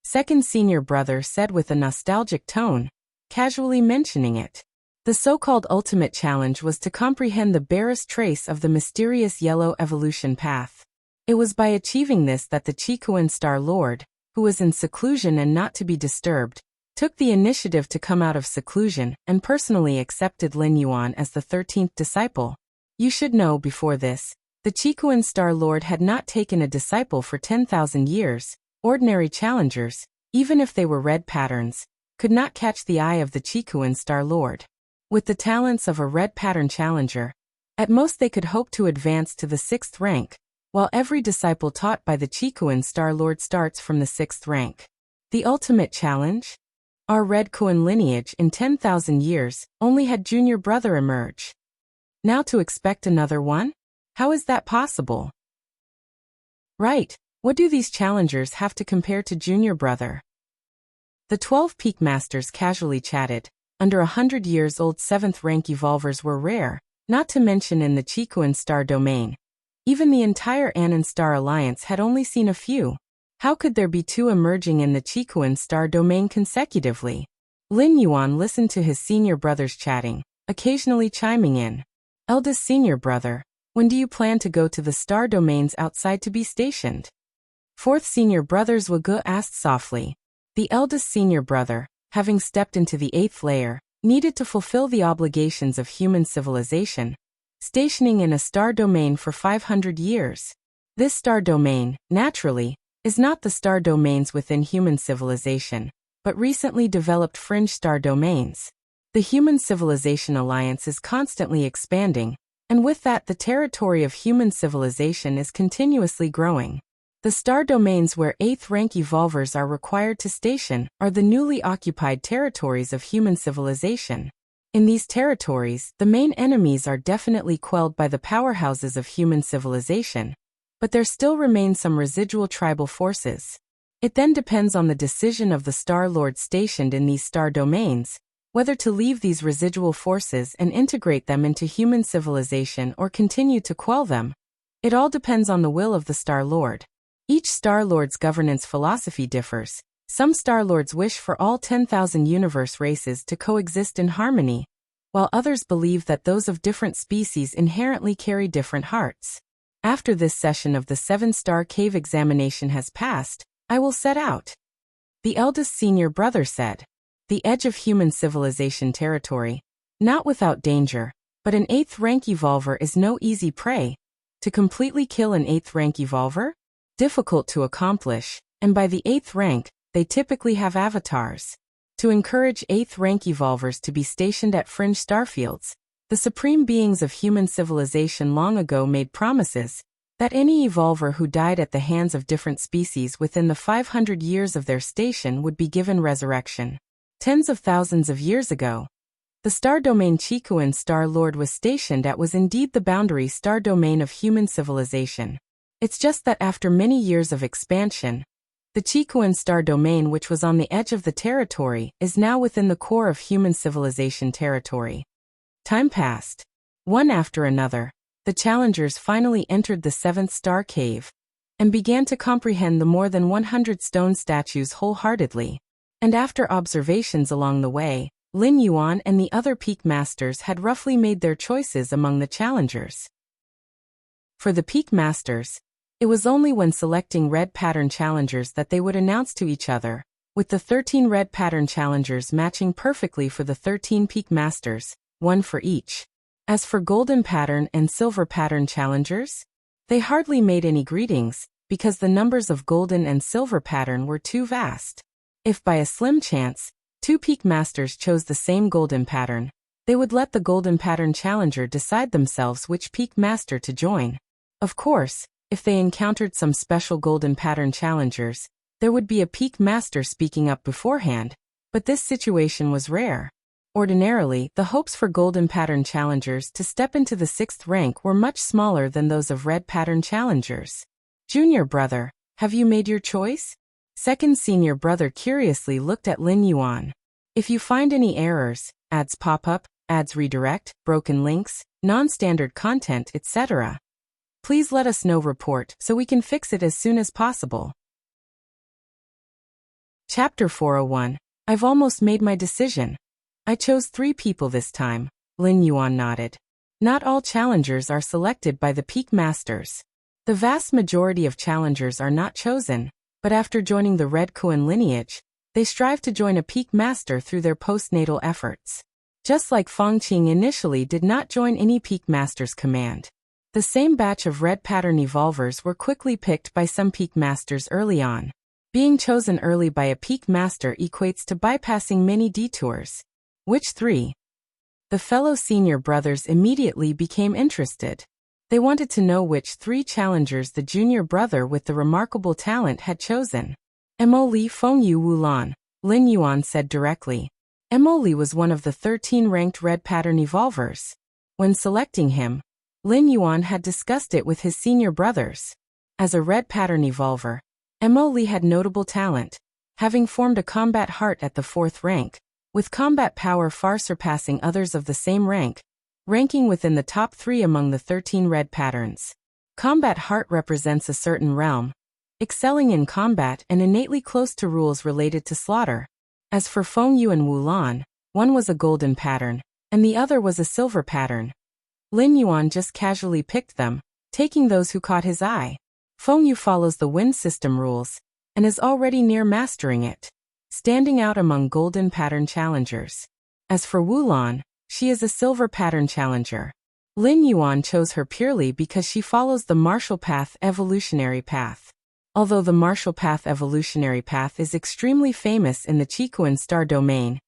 Second senior brother said with a nostalgic tone, casually mentioning it. The so-called ultimate challenge was to comprehend the barest trace of the mysterious yellow evolution path. It was by achieving this that the Qikuan Star Lord, who was in seclusion and not to be disturbed, took the initiative to come out of seclusion and personally accepted Lin Yuan as the 13th disciple. You should know before this, the Qikuan Star Lord had not taken a disciple for 10,000 years. Ordinary challengers, even if they were red patterns, could not catch the eye of the Qikuan Star Lord. With the talents of a red pattern challenger, at most they could hope to advance to the 6th rank, while every disciple taught by the Qikuan Star Lord starts from the 6th rank. The ultimate challenge? Our red Kuan lineage in 10,000 years only had junior brother emerge. Now to expect another one? How is that possible? Right, what do these challengers have to compare to junior brother? The 12 peak masters casually chatted. Under 100 years old 7th rank evolvers were rare, not to mention in the Qikuan Star domain. Even the entire Anan Star Alliance had only seen a few. How could there be 2 emerging in the Qikuan Star domain consecutively? Lin Yuan listened to his senior brothers chatting, occasionally chiming in. Eldest senior brother, when do you plan to go to the star domains outside to be stationed? Fourth senior brother's Wuxia asked softly. The eldest senior brother, having stepped into the 8th layer, needed to fulfill the obligations of human civilization, stationing in a star domain for 500 years. This star domain, naturally, is not the star domains within human civilization, but recently developed fringe star domains. The Human Civilization Alliance is constantly expanding, and with that the territory of human civilization is continuously growing. The star domains where 8th rank evolvers are required to station are the newly occupied territories of human civilization. In these territories, the main enemies are definitely quelled by the powerhouses of human civilization, but there still remain some residual tribal forces. It then depends on the decision of the Star Lord stationed in these star domains, whether to leave these residual forces and integrate them into human civilization or continue to quell them. It all depends on the will of the Star Lord. Each Star Lord's governance philosophy differs. Some Star Lords wish for all 10,000 universe races to coexist in harmony, while others believe that those of different species inherently carry different hearts. After this session of the 7-star cave examination has passed, I will set out. The eldest senior brother said. The edge of human civilization territory. Not without danger, but an 8th rank evolver is no easy prey. To completely kill an 8th rank evolver? Difficult to accomplish, and by the 8th rank, they typically have avatars. To encourage 8th rank evolvers to be stationed at fringe starfields, the supreme beings of human civilization long ago made promises that any evolver who died at the hands of different species within the 500 years of their station would be given resurrection. Tens of thousands of years ago, the star domain Qikuan Star Lord was stationed at was indeed the boundary star domain of human civilization. It's just that after many years of expansion, the Qikuan Star domain, which was on the edge of the territory, is now within the core of human civilization territory. Time passed. One after another, the challengers finally entered the 7th star cave and began to comprehend the more than 100 stone statues wholeheartedly. And after observations along the way, Lin Yuan and the other peak masters had roughly made their choices among the challengers. For the peak masters, it was only when selecting red pattern challengers that they would announce to each other, with the 13 red pattern challengers matching perfectly for the 13 peak masters, one for each. As for golden pattern and silver pattern challengers, they hardly made any greetings, because the numbers of golden and silver pattern were too vast. If by a slim chance, 2 peak masters chose the same golden pattern, they would let the golden pattern challenger decide themselves which peak master to join. Of course, if they encountered some special golden pattern challengers, there would be a peak master speaking up beforehand, but this situation was rare. Ordinarily, the hopes for golden pattern challengers to step into the 6th rank were much smaller than those of red pattern challengers. Junior brother, have you made your choice? Second senior brother curiously looked at Lin Yuan. If you find any errors, ads pop up, ads redirect, broken links, non-standard content, etc., please let us know. Report so we can fix it as soon as possible. Chapter 401. I've almost made my decision. I chose 3 people this time. Lin Yuan nodded. Not all challengers are selected by the peak masters. The vast majority of challengers are not chosen, but after joining the Red Kuan lineage, they strive to join a peak master through their postnatal efforts. Just like Feng Qing initially did not join any peak master's command. The same batch of red pattern evolvers were quickly picked by some peak masters early on. Being chosen early by a peak master equates to bypassing many detours. Which 3? The fellow senior brothers immediately became interested. They wanted to know which 3 challengers the junior brother with the remarkable talent had chosen. Mo Li Fengyu Wulan, Lin Yuan said directly. Mo Li was one of the 13 ranked red pattern evolvers. When selecting him, Lin Yuan had discussed it with his senior brothers. As a red pattern evolver, Mo Li had notable talent, having formed a combat heart at the 4th rank, with combat power far surpassing others of the same rank, ranking within the top 3 among the 13 red patterns. Combat heart represents a certain realm, excelling in combat and innately close to rules related to slaughter. As for Fengyu and Wulan, one was a golden pattern, and the other was a silver pattern. Lin Yuan just casually picked them, taking those who caught his eye. Fengyu follows the wind system rules, and is already near mastering it, standing out among golden pattern challengers. As for Wulan, she is a silver pattern challenger. Lin Yuan chose her purely because she follows the martial path evolutionary path. Although the martial path evolutionary path is extremely famous in the Qikuan star domain,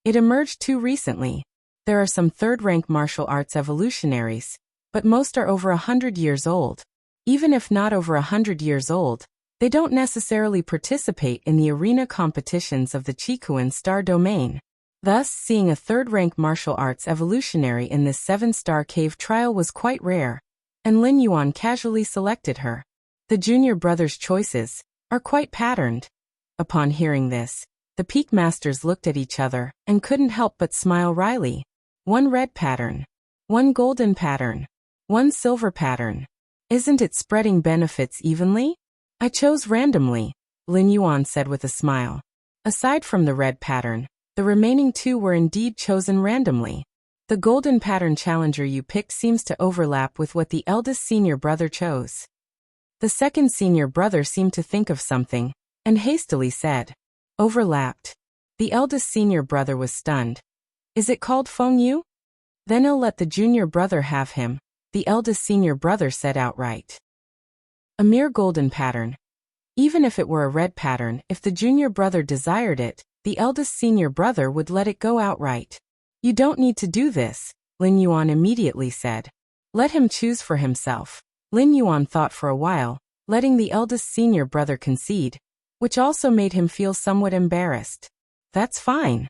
it emerged too recently. There are some 3rd-rank martial arts evolutionaries, but most are over 100 years old. Even if not over 100 years old, they don't necessarily participate in the arena competitions of the Qikuan star domain. Thus, seeing a 3rd-rank martial arts evolutionary in this 7-star cave trial was quite rare, and Lin Yuan casually selected her. The junior brothers' choices are quite patterned. Upon hearing this, the peak masters looked at each other and couldn't help but smile wryly. 1 red pattern, 1 golden pattern, 1 silver pattern. Isn't it spreading benefits evenly? I chose randomly, Lin Yuan said with a smile. Aside from the red pattern, the remaining 2 were indeed chosen randomly. The golden pattern challenger you picked seems to overlap with what the eldest senior brother chose. The second senior brother seemed to think of something, and hastily said, overlapped. The eldest senior brother was stunned. Is it called Fengyu? Then I'll let the junior brother have him, the eldest senior brother said outright. A mere golden pattern. Even if it were a red pattern, if the junior brother desired it, the eldest senior brother would let it go outright. You don't need to do this, Lin Yuan immediately said. Let him choose for himself. Lin Yuan thought for a while, letting the eldest senior brother concede, which also made him feel somewhat embarrassed. That's fine.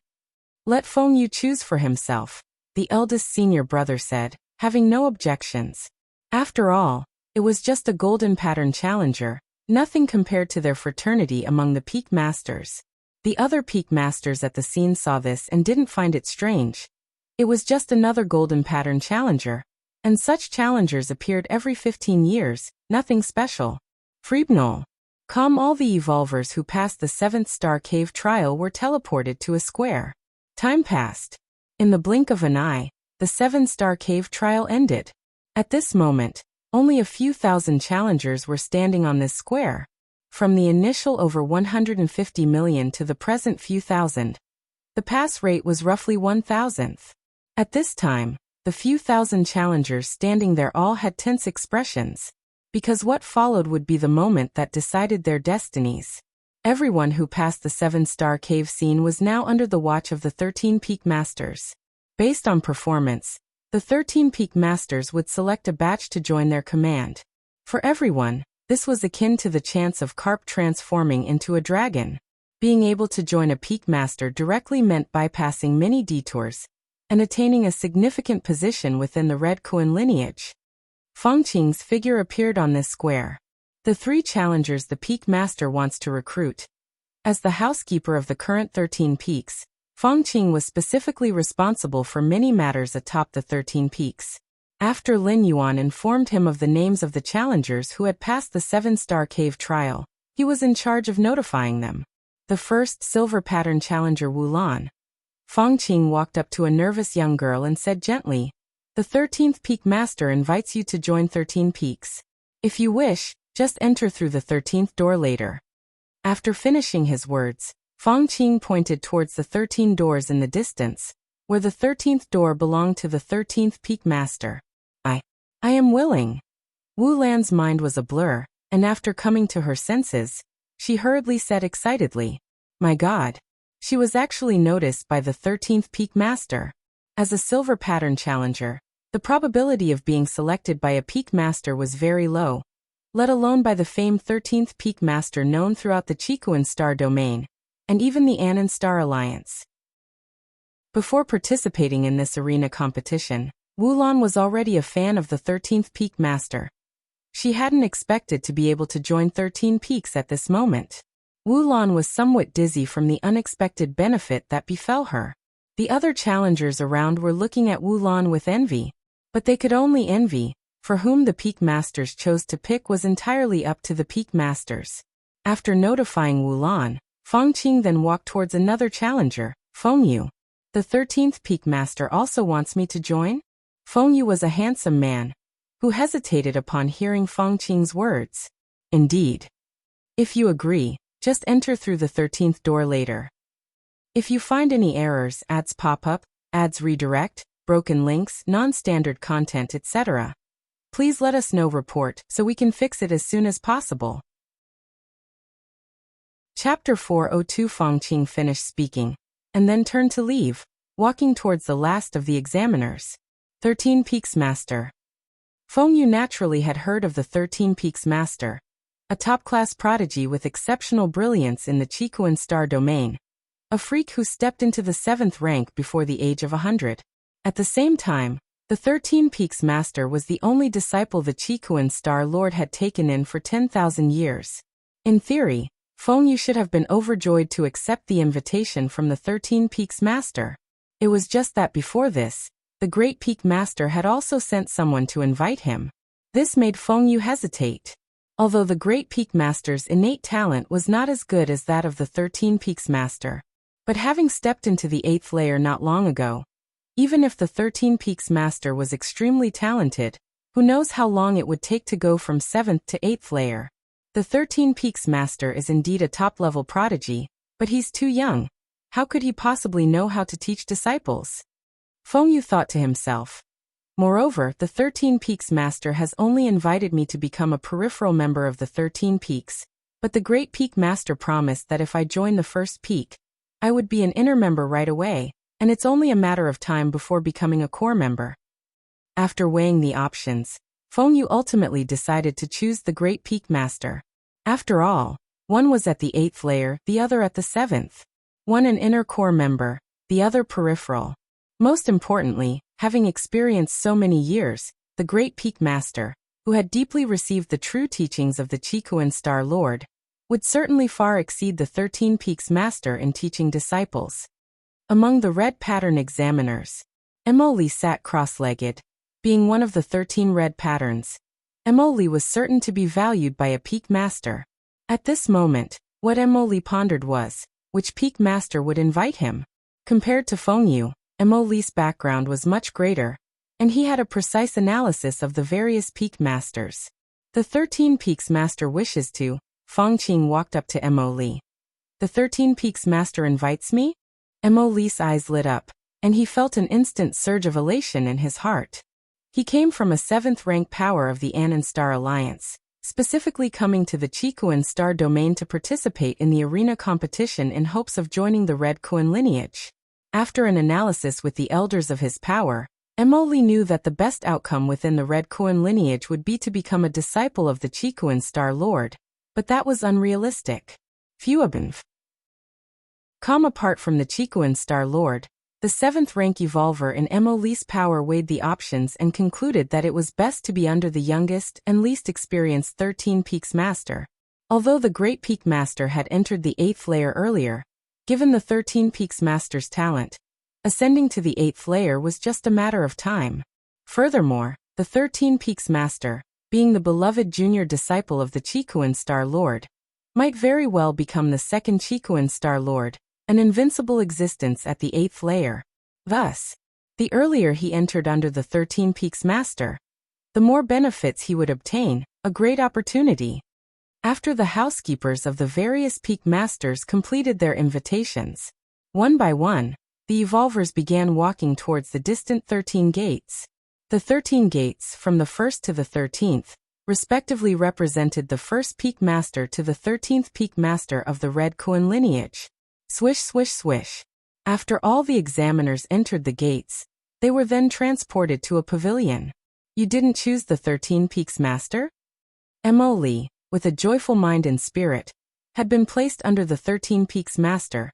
Let Fengyu choose for himself, the eldest senior brother said, having no objections. After all, it was just a golden pattern challenger, nothing compared to their fraternity among the peak masters. The other peak masters at the scene saw this and didn't find it strange. It was just another golden pattern challenger, and such challengers appeared every 15 years, nothing special. Freebnol. All the evolvers who passed the 7th star cave trial were teleported to a square. Time passed. In the blink of an eye, the 7-star cave trial ended. At this moment, only a few thousand challengers were standing on this square. From the initial over 150 million to the present few thousand, the pass rate was roughly 1,000th. At this time, the few thousand challengers standing there all had tense expressions, because what followed would be the moment that decided their destinies. Everyone who passed the 7-star cave scene was now under the watch of the 13 Peak Masters. Based on performance, the 13 Peak Masters would select a batch to join their command. For everyone, this was akin to the chance of carp transforming into a dragon. Being able to join a Peak Master directly meant bypassing many detours and attaining a significant position within the Red Kuan lineage. Feng Qing's figure appeared on this square. The 3 challengers the Peak Master wants to recruit. As the housekeeper of the current 13 peaks, Feng Qing was specifically responsible for many matters atop the 13 peaks. After Lin Yuan informed him of the names of the challengers who had passed the 7-star cave trial, he was in charge of notifying them. The first silver pattern challenger Wulan. Feng Qing walked up to a nervous young girl and said gently, "The 13th Peak Master invites you to join 13 peaks. If you wish, just enter through the 13th door later." After finishing his words, Feng Qing pointed towards the 13 doors in the distance, where the 13th door belonged to the 13th Peak Master. I am willing." Wu Lan's mind was a blur, and after coming to her senses, she hurriedly said excitedly, "My God." She was actually noticed by the 13th Peak Master. As a silver pattern challenger, the probability of being selected by a Peak Master was very low, let alone by the famed 13th Peak Master known throughout the Qikuan Star domain, and even the Anan Star Alliance. Before participating in this arena competition, Wulan was already a fan of the 13th Peak Master. She hadn't expected to be able to join 13 peaks at this moment. Wulan was somewhat dizzy from the unexpected benefit that befell her. The other challengers around were looking at Wulan with envy, but they could only envy, for whom the Peak Masters chose to pick was entirely up to the Peak Masters. After notifying Wulan, Feng Qing then walked towards another challenger, Feng Yu. "The 13th Peak Master also wants me to join?" Feng Yu was a handsome man, who hesitated upon hearing Feng Qing's words. "Indeed. If you agree, just enter through the 13th door later. If you find any errors, ads pop up, ads redirect, broken links, non-standard content, etc., please let us know report so we can fix it as soon as possible." Chapter 402. Feng Qing finished speaking, and then turned to leave, walking towards the last of the examiners. 13 Peaks Master. Feng Yu naturally had heard of the 13 Peaks Master, a top-class prodigy with exceptional brilliance in the Qikuan Star domain, a freak who stepped into the 7th rank before the age of 100. At the same time, the 13 Peaks Master was the only disciple the Qikuan Star Lord had taken in for 10,000 years. In theory, Feng Yu should have been overjoyed to accept the invitation from the 13 Peaks Master. It was just that before this, the Great Peak Master had also sent someone to invite him. This made Feng Yu hesitate. Although the Great Peak Master's innate talent was not as good as that of the 13 Peaks Master, but having stepped into the 8th layer not long ago, even if the 13 Peaks Master was extremely talented, who knows how long it would take to go from 7th to 8th layer. The 13 Peaks Master is indeed a top-level prodigy, but he's too young. How could he possibly know how to teach disciples? Feng Yu thought to himself. Moreover, the 13 Peaks Master has only invited me to become a peripheral member of the 13 Peaks, but the Great Peak Master promised that if I join the first peak, I would be an inner member right away, and it's only a matter of time before becoming a core member. After weighing the options, Feng Yu ultimately decided to choose the Great Peak Master. After all, one was at the 8th layer, the other at the 7th. One an inner core member, the other peripheral. Most importantly, having experienced so many years, the Great Peak Master, who had deeply received the true teachings of the Qikuan Star Lord, would certainly far exceed the 13 Peaks Master in teaching disciples. Among the red pattern examiners, Emily sat cross-legged. Being one of the 13 red patterns, Emily was certain to be valued by a Peak Master. At this moment, what Emily pondered was, which Peak Master would invite him? Compared to Feng Yu, Mo Li's background was much greater, and he had a precise analysis of the various peak masters. The 13 Peaks Master wishes to. Feng Qing walked up to Mo Li. The 13 Peaks Master invites me? Mo Li's eyes lit up, and he felt an instant surge of elation in his heart. He came from a 7th rank power of the Anan Star Alliance, specifically coming to the Qikuan Star domain to participate in the arena competition in hopes of joining the Red Kuan lineage. After an analysis with the elders of his power, Mo Li knew that the best outcome within the Red Kuan lineage would be to become a disciple of the Qikuan Star Lord, but that was unrealistic. Apart from the Qikuan Star Lord, the 7th rank evolver in Mo Li's power weighed the options and concluded that it was best to be under the youngest and least experienced 13 Peaks Master. Although the Great Peak Master had entered the 8th layer earlier, given the 13 Peaks Master's talent, ascending to the 8th layer was just a matter of time. Furthermore, the 13 Peaks Master, being the beloved junior disciple of the Qikuan Star Lord, might very well become the 2nd Qikuan Star Lord, an invincible existence at the 8th layer. Thus, the earlier he entered under the 13 Peaks Master, the more benefits he would obtain, a great opportunity. After the housekeepers of the various Peak Masters completed their invitations, one by one, the evolvers began walking towards the distant 13 gates. The 13 gates, from the 1st to the 13th, respectively represented the 1st Peak Master to the 13th Peak Master of the Red Kuan lineage. Swish, swish, swish. After all the examiners entered the gates, they were then transported to a pavilion. You didn't choose the 13 Peaks Master? Mo Li, with a joyful mind and spirit, had been placed under the 13 Peaks Master,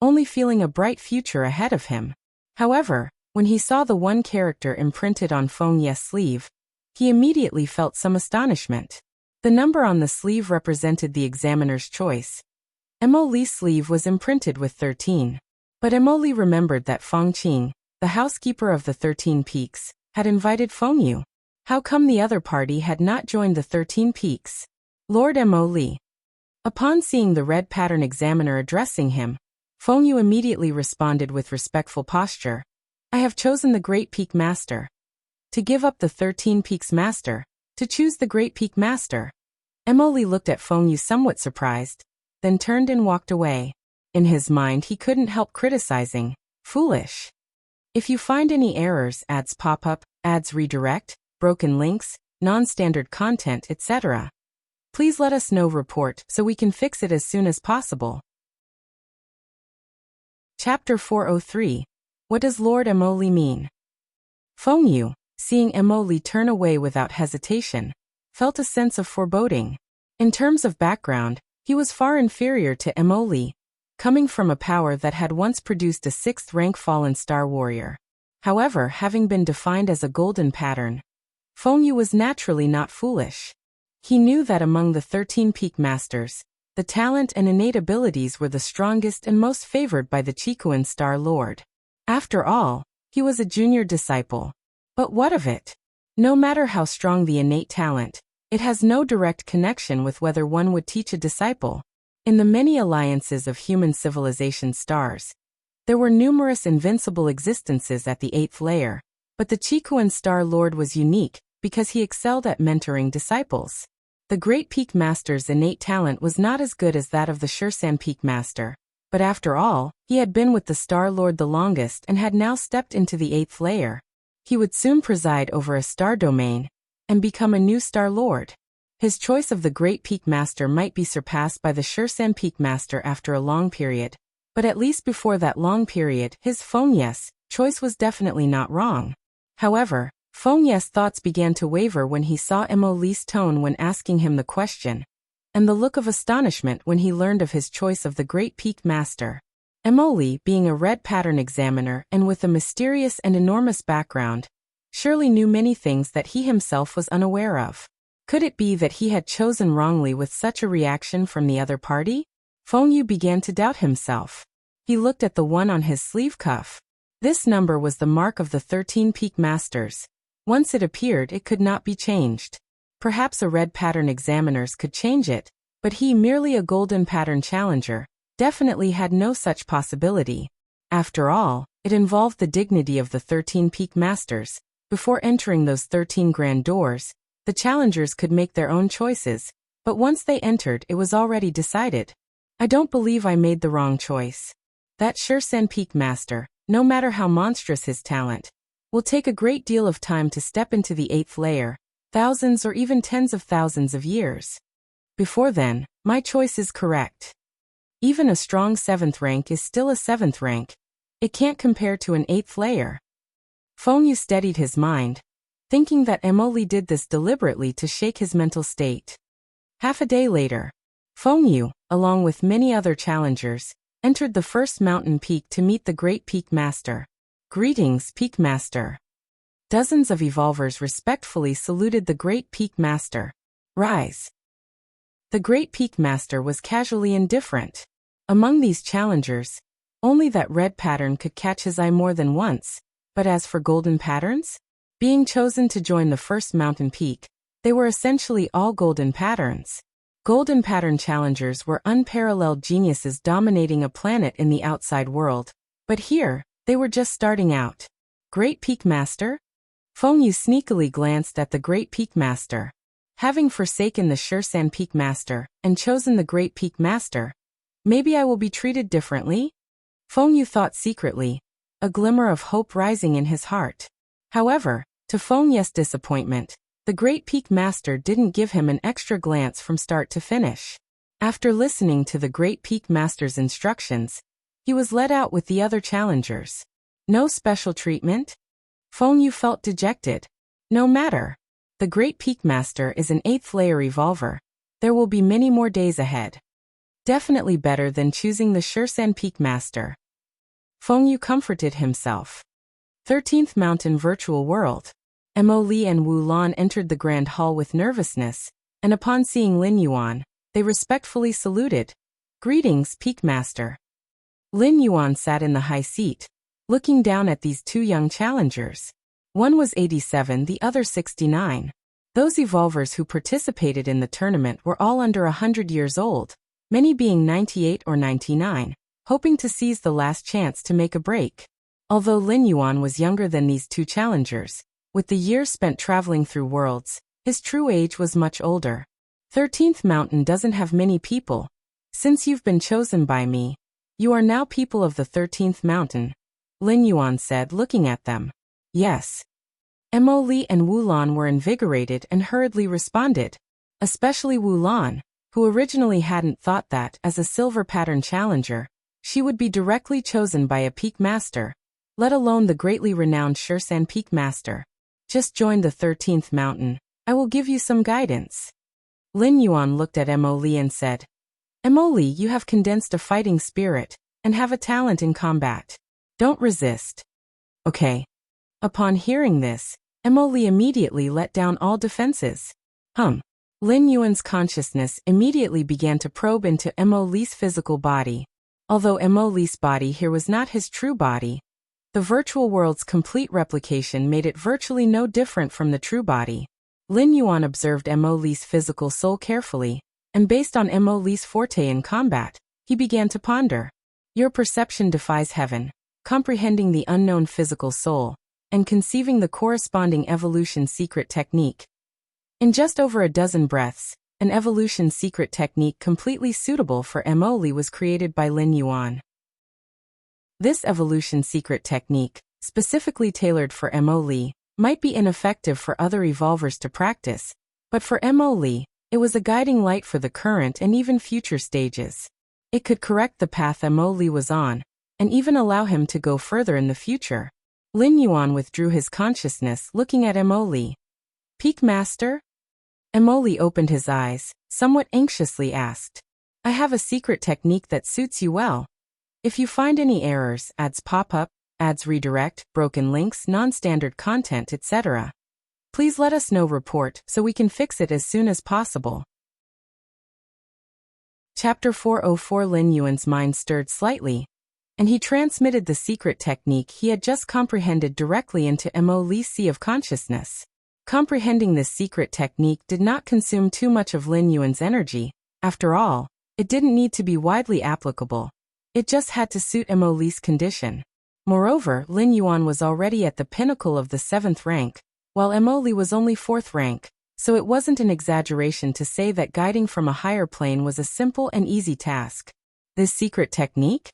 only feeling a bright future ahead of him. However, when he saw the one character imprinted on Feng Ye's sleeve, he immediately felt some astonishment. The number on the sleeve represented the examiner's choice. Mo Li's sleeve was imprinted with 13. But Mo Li remembered that Feng Qing, the housekeeper of the 13 Peaks, had invited Feng Yu. How come the other party had not joined the 13 Peaks? Lord Mo Li. Upon seeing the red pattern examiner addressing him, Feng Yu immediately responded with respectful posture. I have chosen the Great Peak Master. To give up the 13 Peaks Master, to choose the Great Peak Master. Mo Li looked at Feng Yu somewhat surprised, then turned and walked away. In his mind he couldn't help criticizing. Foolish. If you find any errors, ads pop up, ads redirect, broken links, non-standard content, etc., please let us know. Report so we can fix it as soon as possible. Chapter 403. What does Lord Mo Li mean? Feng Yu, seeing Mo Li turn away without hesitation, felt a sense of foreboding. In terms of background, he was far inferior to Mo Li, coming from a power that had once produced a 6th rank fallen star warrior. However, having been defined as a golden pattern, Feng Yu was naturally not foolish. He knew that among the 13 Peak Masters, the talent and innate abilities were the strongest and most favored by the Qikuan Star Lord. After all, he was a junior disciple. But what of it? No matter how strong the innate talent, it has no direct connection with whether one would teach a disciple. In the many alliances of human civilization stars, there were numerous invincible existences at the 8th layer, but the Qikuan Star Lord was unique because he excelled at mentoring disciples. The Great Peak Master's innate talent was not as good as that of the Shursan Peak Master, but after all, he had been with the Star Lord the longest and had now stepped into the 8th layer. He would soon preside over a star domain and become a new Star Lord. His choice of the Great Peak Master might be surpassed by the Shursan Peak Master after a long period, but at least before that long period, his Feng Ye's choice was definitely not wrong. However, Feng Ye's thoughts began to waver when he saw Mo Li's tone when asking him the question, and the look of astonishment when he learned of his choice of the Great Peak Master. Mo Li, being a red pattern examiner and with a mysterious and enormous background, surely knew many things that he himself was unaware of. Could it be that he had chosen wrongly with such a reaction from the other party? Feng Yu began to doubt himself. He looked at the one on his sleeve cuff. This number was the mark of the 13 Peak Masters. Once it appeared, it could not be changed. Perhaps a red pattern examiners could change it, but he, merely a golden pattern challenger, definitely had no such possibility. After all, it involved the dignity of the 13 peak masters. Before entering those 13 grand doors, the challengers could make their own choices, but once they entered, it was already decided. I don't believe I made the wrong choice. That Shursen peak master, no matter how monstrous his talent, will take a great deal of time to step into the 8th layer, thousands or even tens of thousands of years. Before then, my choice is correct. Even a strong 7th rank is still a 7th rank. It can't compare to an 8th layer. Feng Yu steadied his mind, thinking that Emily did this deliberately to shake his mental state. Half a day later, Feng Yu, along with many other challengers, entered the first mountain peak to meet the Great Peak Master. Greetings, Peak Master. Dozens of evolvers respectfully saluted the Great Peak Master. Rise. The Great Peak Master was casually indifferent. Among these challengers, only that red pattern could catch his eye more than once, but as for golden patterns? Being chosen to join the first mountain peak, they were essentially all golden patterns. Golden pattern challengers were unparalleled geniuses dominating a planet in the outside world, but here, they were just starting out. Great Peak Master? Feng Yu sneakily glanced at the Great Peak Master. Having forsaken the Shursen Peak Master and chosen the Great Peak Master, maybe I will be treated differently? Feng Yu thought secretly, a glimmer of hope rising in his heart. However, to Feng Yu's disappointment, the Great Peak Master didn't give him an extra glance from start to finish. After listening to the Great Peak Master's instructions, he was led out with the other challengers. No special treatment? Feng Yu felt dejected. No matter. The Great Peak Master is an 8th layer evolver. There will be many more days ahead. Definitely better than choosing the Shursen Peak Master. Feng Yu comforted himself. 13th Mountain Virtual World. Mo Li and Wu Lan entered the Grand Hall with nervousness, and upon seeing Lin Yuan, they respectfully saluted. Greetings, Peak Master. Lin Yuan sat in the high seat, looking down at these two young challengers. One was 87, the other 69. Those evolvers who participated in the tournament were all under 100 years old, many being 98 or 99, hoping to seize the last chance to make a break. Although Lin Yuan was younger than these two challengers, with the years spent traveling through worlds, his true age was much older. 13th Mountain doesn't have many people. Since you've been chosen by me, you are now people of the 13th Mountain, Lin Yuan said, looking at them. Yes. Mo Li and Wu Lan were invigorated and hurriedly responded, especially Wu Lan, who originally hadn't thought that, as a silver pattern challenger, she would be directly chosen by a peak master, let alone the greatly renowned Shursen Peak Master. Just join the 13th Mountain. I will give you some guidance. Lin Yuan looked at Mo Li and said, Mo Li, you have condensed a fighting spirit, and have a talent in combat. Don't resist. Okay. Upon hearing this, Mo Li immediately let down all defenses. Lin Yuan's consciousness immediately began to probe into Mo Li's physical body. Although Mo Li's body here was not his true body, the virtual world's complete replication made it virtually no different from the true body. Lin Yuan observed Mo Li's physical soul carefully, and based on Mo Li's forte in combat, he began to ponder. Your perception defies heaven, comprehending the unknown physical soul, and conceiving the corresponding evolution secret technique. In just over a dozen breaths, an evolution secret technique completely suitable for Mo Li was created by Lin Yuan. This evolution secret technique, specifically tailored for Mo Li, might be ineffective for other evolvers to practice, but for Mo Li, it was a guiding light for the current and even future stages. It could correct the path Mo Li was on, and even allow him to go further in the future. Lin Yuan withdrew his consciousness, looking at Mo Li. Peak Master? Mo Li opened his eyes, somewhat anxiously asked. I have a secret technique that suits you well. If you find any errors, ads pop up, ads redirect, broken links, non-standard content, etc., please let us know. Report so we can fix it as soon as possible. Chapter 404. Lin Yuan's mind stirred slightly, and he transmitted the secret technique he had just comprehended directly into Mo Li's sea of consciousness. Comprehending this secret technique did not consume too much of Lin Yuan's energy. After all, it didn't need to be widely applicable. It just had to suit Emoli's condition. Moreover, Lin Yuan was already at the pinnacle of the 7th rank, while Emoli was only 4th rank, so it wasn't an exaggeration to say that guiding from a higher plane was a simple and easy task. This secret technique?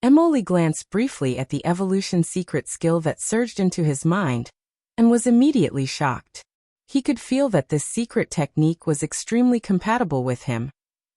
Emoli glanced briefly at the evolution secret skill that surged into his mind, and was immediately shocked. He could feel that this secret technique was extremely compatible with him,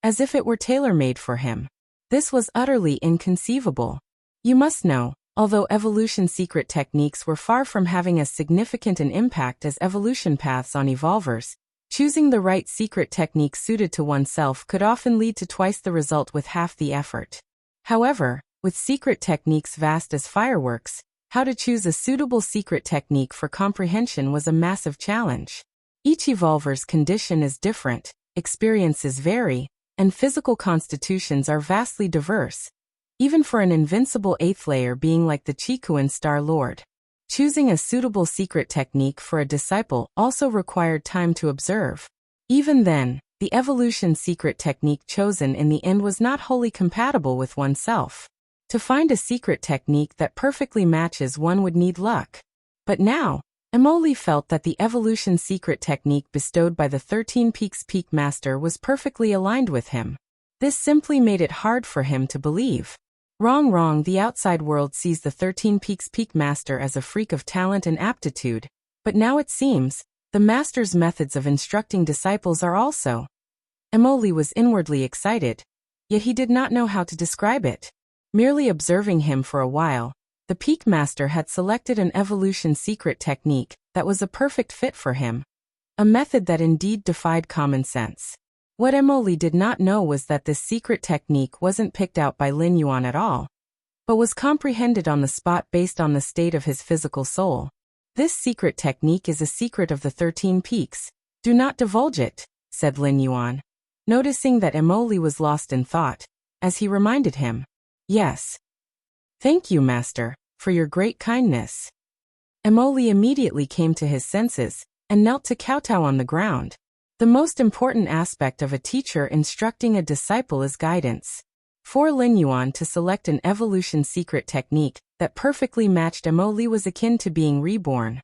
as if it were tailor-made for him. This was utterly inconceivable. You must know, although evolution secret techniques were far from having as significant an impact as evolution paths on evolvers, choosing the right secret technique suited to oneself could often lead to twice the result with half the effort. However, with secret techniques vast as fireworks, how to choose a suitable secret technique for comprehension was a massive challenge. Each evolver's condition is different, experiences vary, and physical constitutions are vastly diverse, even for an invincible 8th layer being like the Chikuan Star Lord. Choosing a suitable secret technique for a disciple also required time to observe. Even then, the evolution secret technique chosen in the end was not wholly compatible with oneself. To find a secret technique that perfectly matches one would need luck. But now, Emoli felt that the evolution secret technique bestowed by the 13 Peaks Peak Master was perfectly aligned with him. This simply made it hard for him to believe. Wrong, the outside world sees the 13 Peaks Peak Master as a freak of talent and aptitude, but now it seems, the Master's methods of instructing disciples are also. Emoli was inwardly excited, yet he did not know how to describe it. Merely observing him for a while, the Peak Master had selected an evolution secret technique that was a perfect fit for him. A method that indeed defied common sense. What Emoli did not know was that this secret technique wasn't picked out by Lin Yuan at all, but was comprehended on the spot based on the state of his physical soul. This secret technique is a secret of the 13 peaks. Do not divulge it, said Lin Yuan, noticing that Emoli was lost in thought, as he reminded him. Yes. Thank you, Master, for your great kindness. Emoli immediately came to his senses, and knelt to kowtow on the ground. The most important aspect of a teacher instructing a disciple is guidance. For Lin Yuan to select an evolution secret technique that perfectly matched Emoli was akin to being reborn.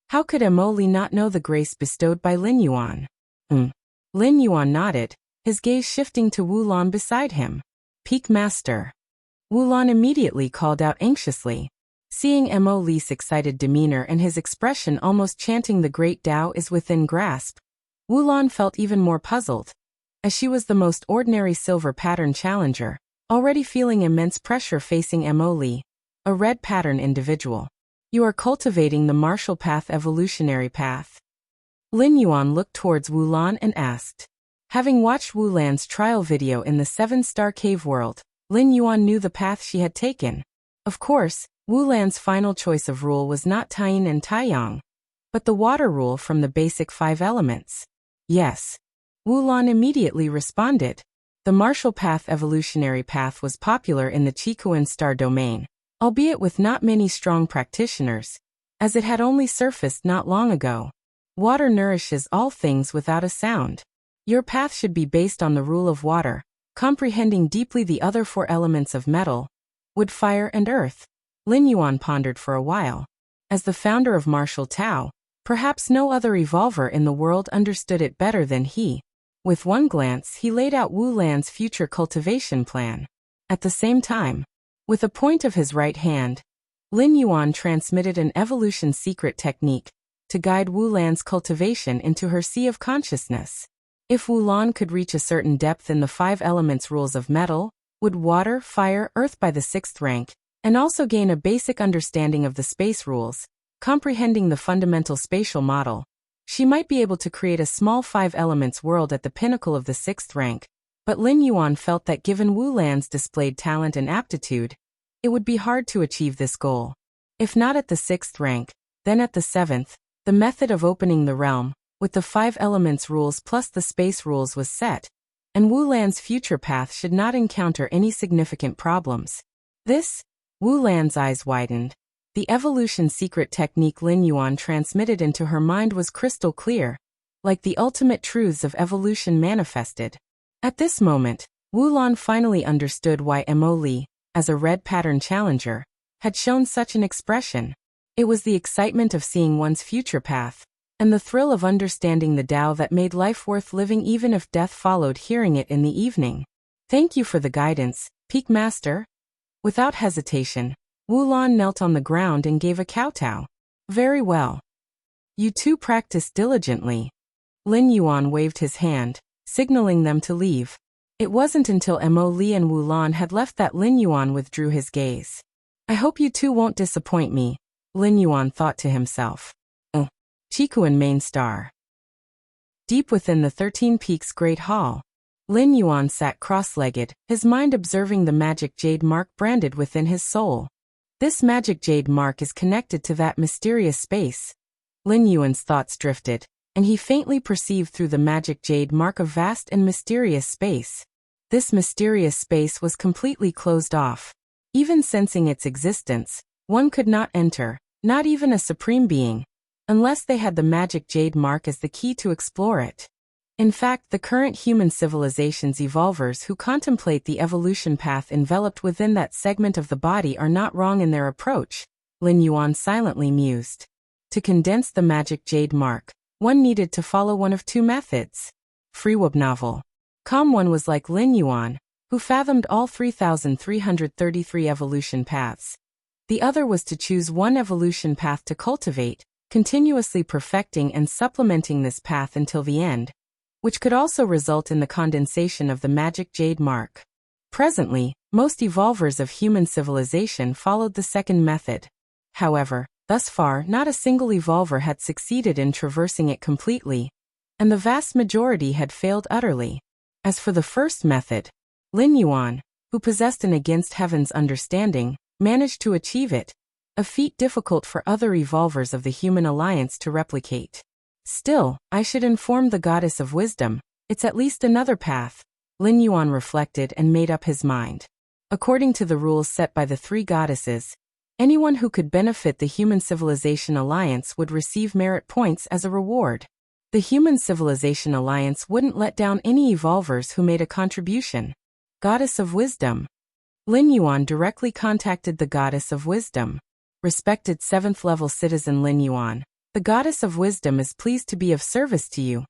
How could Emoli not know the grace bestowed by Lin Yuan? Lin Yuan nodded, his gaze shifting to Wulan beside him. Peak Master. Wulan immediately called out anxiously. Seeing Emoli's excited demeanor and his expression almost chanting the great Tao is within grasp, Wulan felt even more puzzled, as she was the most ordinary silver pattern challenger, already feeling immense pressure facing Emoli, a red pattern individual. You are cultivating the martial path evolutionary path. Lin Yuan looked towards Wulan and asked. Having watched Wulan's trial video in the 7-star cave world, Lin Yuan knew the path she had taken. Of course, Wulan's final choice of rule was not Taiyin and Taiyang, but the water rule from the basic 5 elements. Yes. Wulan immediately responded. The martial path evolutionary path was popular in the Chikuan star domain, albeit with not many strong practitioners, as it had only surfaced not long ago. Water nourishes all things without a sound. Your path should be based on the rule of water, comprehending deeply the other 4 elements of metal, wood, fire, and earth. Lin Yuan pondered for a while. As the founder of martial Tao, perhaps no other evolver in the world understood it better than he. With one glance he laid out Wulan's future cultivation plan. At the same time, with a point of his right hand, Lin Yuan transmitted an evolution secret technique to guide Wulan's cultivation into her sea of consciousness. If Wulan could reach a certain depth in the 5 elements rules of metal, wood, water, fire, earth by the 6th rank, and also gain a basic understanding of the space rules, comprehending the fundamental spatial model, she might be able to create a small 5 elements world at the pinnacle of the 6th rank. But Lin Yuan felt that given Wulan's displayed talent and aptitude, it would be hard to achieve this goal. If not at the 6th rank, then at the 7th, the method of opening the realm, with the 5 elements rules plus the space rules was set, and Wulan's future path should not encounter any significant problems. Wulan's eyes widened. The evolution secret technique Lin Yuan transmitted into her mind was crystal clear, like the ultimate truths of evolution manifested. At this moment, Wulan finally understood why Mo Li, as a red pattern challenger, had shown such an expression. It was the excitement of seeing one's future path, and the thrill of understanding the Tao that made life worth living even if death followed. Hearing it in the evening. Thank you for the guidance, Peak Master. Without hesitation, Wulan knelt on the ground and gave a kowtow. Very well. You two practice diligently. Lin Yuan waved his hand, signaling them to leave. It wasn't until Mo Li and Wulan had left that Lin Yuan withdrew his gaze. I hope you two won't disappoint me, Lin Yuan thought to himself. Oh, Chikuan main star. Deep within the 13 Peaks Great Hall, Lin Yuan sat cross-legged, his mind observing the magic jade mark branded within his soul. This magic jade mark is connected to that mysterious space. Lin Yuan's thoughts drifted, and he faintly perceived through the magic jade mark a vast and mysterious space. This mysterious space was completely closed off. Even sensing its existence, one could not enter, not even a supreme being, unless they had the magic jade mark as the key to explore it. In fact, the current human civilization's evolvers who contemplate the evolution path enveloped within that segment of the body are not wrong in their approach, Lin Yuan silently mused. To condense the magic jade mark, one needed to follow one of two methods. Freewub novel. One was like Lin Yuan, who fathomed all 3,333 evolution paths. The other was to choose one evolution path to cultivate, continuously perfecting and supplementing this path until the end, which could also result in the condensation of the magic jade mark. Presently, most evolvers of human civilization followed the second method. However, thus far not a single evolver had succeeded in traversing it completely, and the vast majority had failed utterly. As for the first method, Lin Yuan, who possessed an against heaven's understanding, managed to achieve it, a feat difficult for other evolvers of the human alliance to replicate. Still, I should inform the goddess of wisdom, it's at least another path, Lin Yuan reflected and made up his mind. According to the rules set by the three goddesses, anyone who could benefit the Human Civilization Alliance would receive merit points as a reward. The Human Civilization Alliance wouldn't let down any evolvers who made a contribution. Goddess of Wisdom. Lin Yuan directly contacted the Goddess of Wisdom. Respected 7th level citizen Lin Yuan, the Goddess of Wisdom is pleased to be of service to you,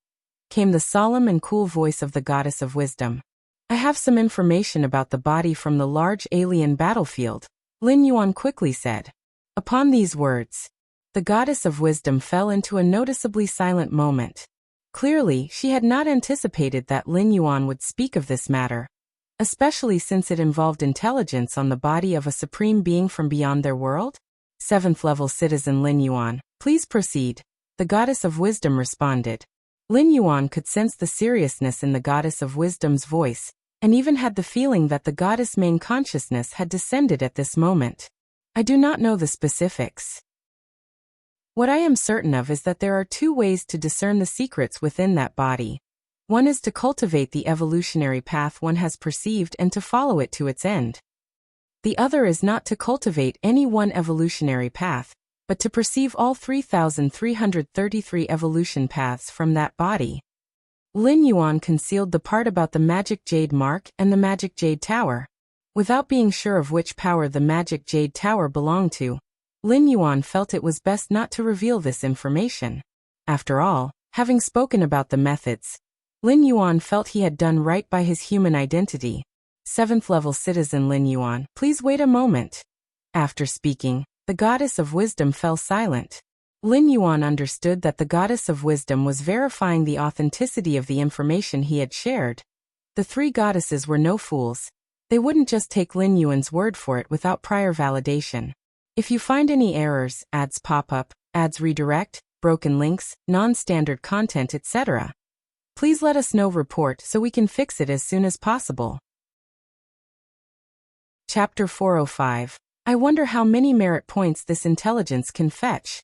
came the solemn and cool voice of the Goddess of Wisdom. I have some information about the body from the large alien battlefield, Lin Yuan quickly said. Upon these words, the Goddess of Wisdom fell into a noticeably silent moment. Clearly, she had not anticipated that Lin Yuan would speak of this matter, especially since it involved intelligence on the body of a supreme being from beyond their world. 7th level citizen Lin Yuan, please proceed, the Goddess of Wisdom responded. Lin Yuan could sense the seriousness in the Goddess of Wisdom's voice, and even had the feeling that the goddess' main consciousness had descended at this moment. I do not know the specifics. What I am certain of is that there are two ways to discern the secrets within that body. One is to cultivate the evolutionary path one has perceived and to follow it to its end. The other is not to cultivate any one evolutionary path, but to perceive all 3,333 evolution paths from that body. Lin Yuan concealed the part about the magic jade mark and the magic jade tower. Without being sure of which power the magic jade tower belonged to, Lin Yuan felt it was best not to reveal this information. After all, having spoken about the methods, Lin Yuan felt he had done right by his human identity. 7th level citizen Lin Yuan, please wait a moment. After speaking, the Goddess of Wisdom fell silent. Lin Yuan understood that the Goddess of Wisdom was verifying the authenticity of the information he had shared. The three goddesses were no fools. They wouldn't just take Lin Yuan's word for it without prior validation. If you find any errors, ads pop up, ads redirect, broken links, non-standard content, etc., please let us know. Report so we can fix it as soon as possible. Chapter 405. I wonder how many merit points this intelligence can fetch.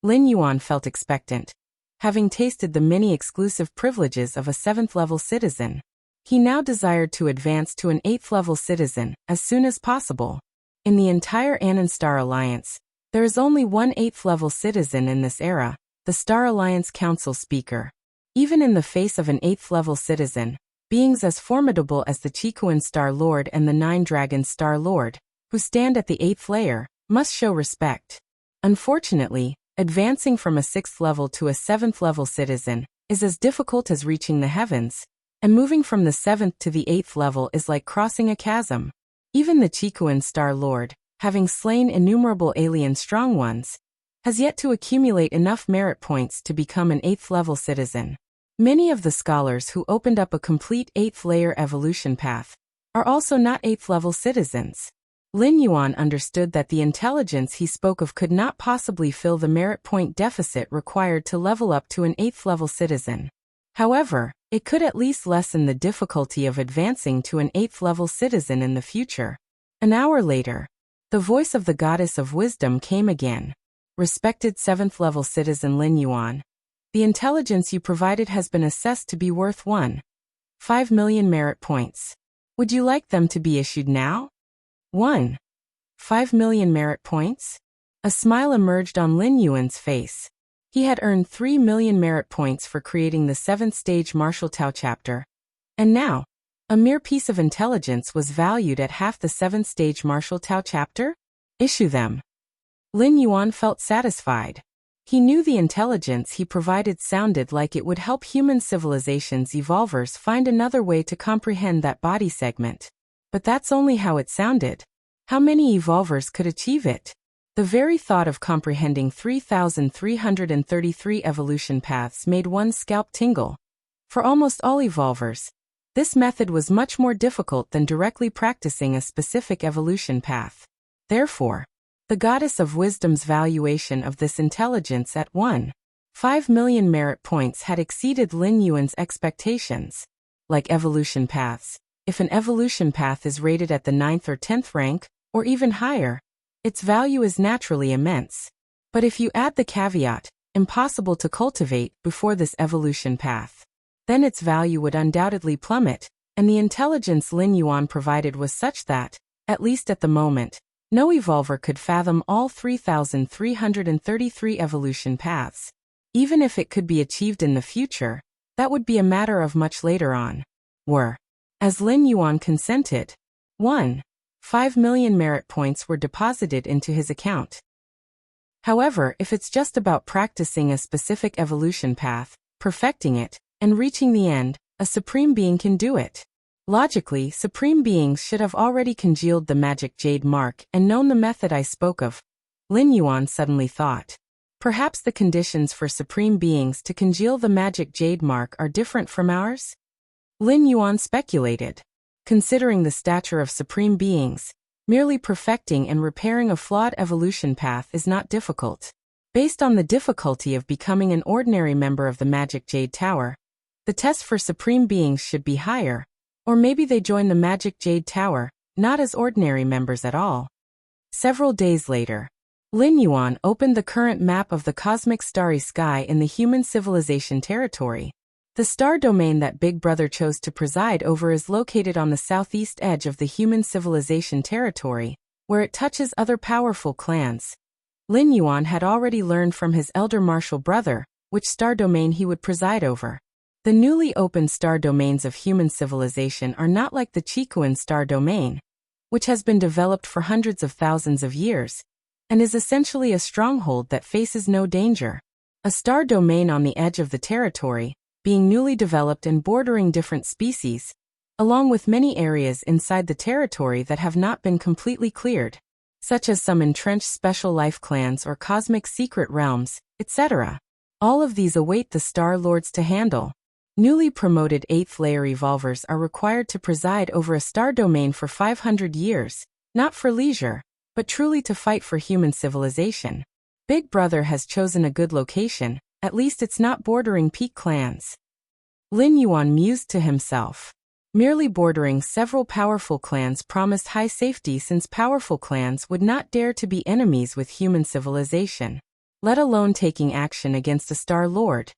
Lin Yuan felt expectant. Having tasted the many exclusive privileges of a 7th level citizen, he now desired to advance to an 8th level citizen as soon as possible. In the entire Anon Star Alliance, there is only one 8th level citizen in this era, the Star Alliance Council Speaker. Even in the face of an 8th level citizen, beings as formidable as the Chikuan Star Lord and the 9 Dragons Star Lord, who stand at the 8th layer, must show respect. Unfortunately, advancing from a 6th level to a 7th level citizen is as difficult as reaching the heavens, and moving from the 7th to the 8th level is like crossing a chasm. Even the Chikuan Star Lord, having slain innumerable alien strong ones, has yet to accumulate enough merit points to become an 8th level citizen. Many of the scholars who opened up a complete 8th layer evolution path are also not 8th level citizens. Lin Yuan understood that the intelligence he spoke of could not possibly fill the merit point deficit required to level up to an 8th level citizen. However, it could at least lessen the difficulty of advancing to an 8th level citizen in the future. An hour later, the voice of the Goddess of Wisdom came again. Respected 7th level citizen Lin Yuan, the intelligence you provided has been assessed to be worth 1.5 million merit points. Would you like them to be issued now? 1.5 million merit points? A smile emerged on Lin Yuan's face. He had earned 3 million merit points for creating the 7th stage Martial Tao chapter. And now, a mere piece of intelligence was valued at half the 7th stage Martial Tao chapter? Issue them. Lin Yuan felt satisfied. He knew the intelligence he provided sounded like it would help human civilization's evolvers find another way to comprehend that body segment. But that's only how it sounded. How many evolvers could achieve it? The very thought of comprehending 3,333 evolution paths made one's scalp tingle. For almost all evolvers, this method was much more difficult than directly practicing a specific evolution path. Therefore, the Goddess of Wisdom's valuation of this intelligence at 1.5 million merit points had exceeded Lin Yuan's expectations. Like evolution paths, if an evolution path is rated at the 9th or 10th rank, or even higher, its value is naturally immense. But if you add the caveat, impossible to cultivate, before this evolution path, then its value would undoubtedly plummet, and the intelligence Lin Yuan provided was such that, at least at the moment, no evolver could fathom all 3,333 evolution paths. Even if it could be achieved in the future, that would be a matter of much later on. As Lin Yuan consented, 1.5 million merit points were deposited into his account. However, if it's just about practicing a specific evolution path, perfecting it, and reaching the end, a supreme being can do it. Logically, supreme beings should have already congealed the magic jade mark and known the method I spoke of. Lin Yuan suddenly thought. Perhaps the conditions for supreme beings to congeal the magic jade mark are different from ours? Lin Yuan speculated. Considering the stature of supreme beings, merely perfecting and repairing a flawed evolution path is not difficult. Based on the difficulty of becoming an ordinary member of the Magic Jade Tower, the test for supreme beings should be higher. Or maybe they join the Magic Jade Tower, not as ordinary members at all. Several days later, Lin Yuan opened the current map of the cosmic starry sky in the human civilization territory. The star domain that Big Brother chose to preside over is located on the southeast edge of the human civilization territory, where it touches other powerful clans. Lin Yuan had already learned from his elder martial brother which star domain he would preside over. The newly opened star domains of human civilization are not like the Chikuan star domain, which has been developed for hundreds of thousands of years, and is essentially a stronghold that faces no danger. A star domain on the edge of the territory, being newly developed and bordering different species, along with many areas inside the territory that have not been completely cleared, such as some entrenched special life clans or cosmic secret realms, etc. All of these await the Star Lords to handle. Newly promoted 8th layer evolvers are required to preside over a star domain for 500 years, not for leisure, but truly to fight for human civilization. Big Brother has chosen a good location, at least it's not bordering peak clans. Lin Yuan mused to himself. Merely bordering several powerful clans promised high safety since powerful clans would not dare to be enemies with human civilization, let alone taking action against a Star Lord.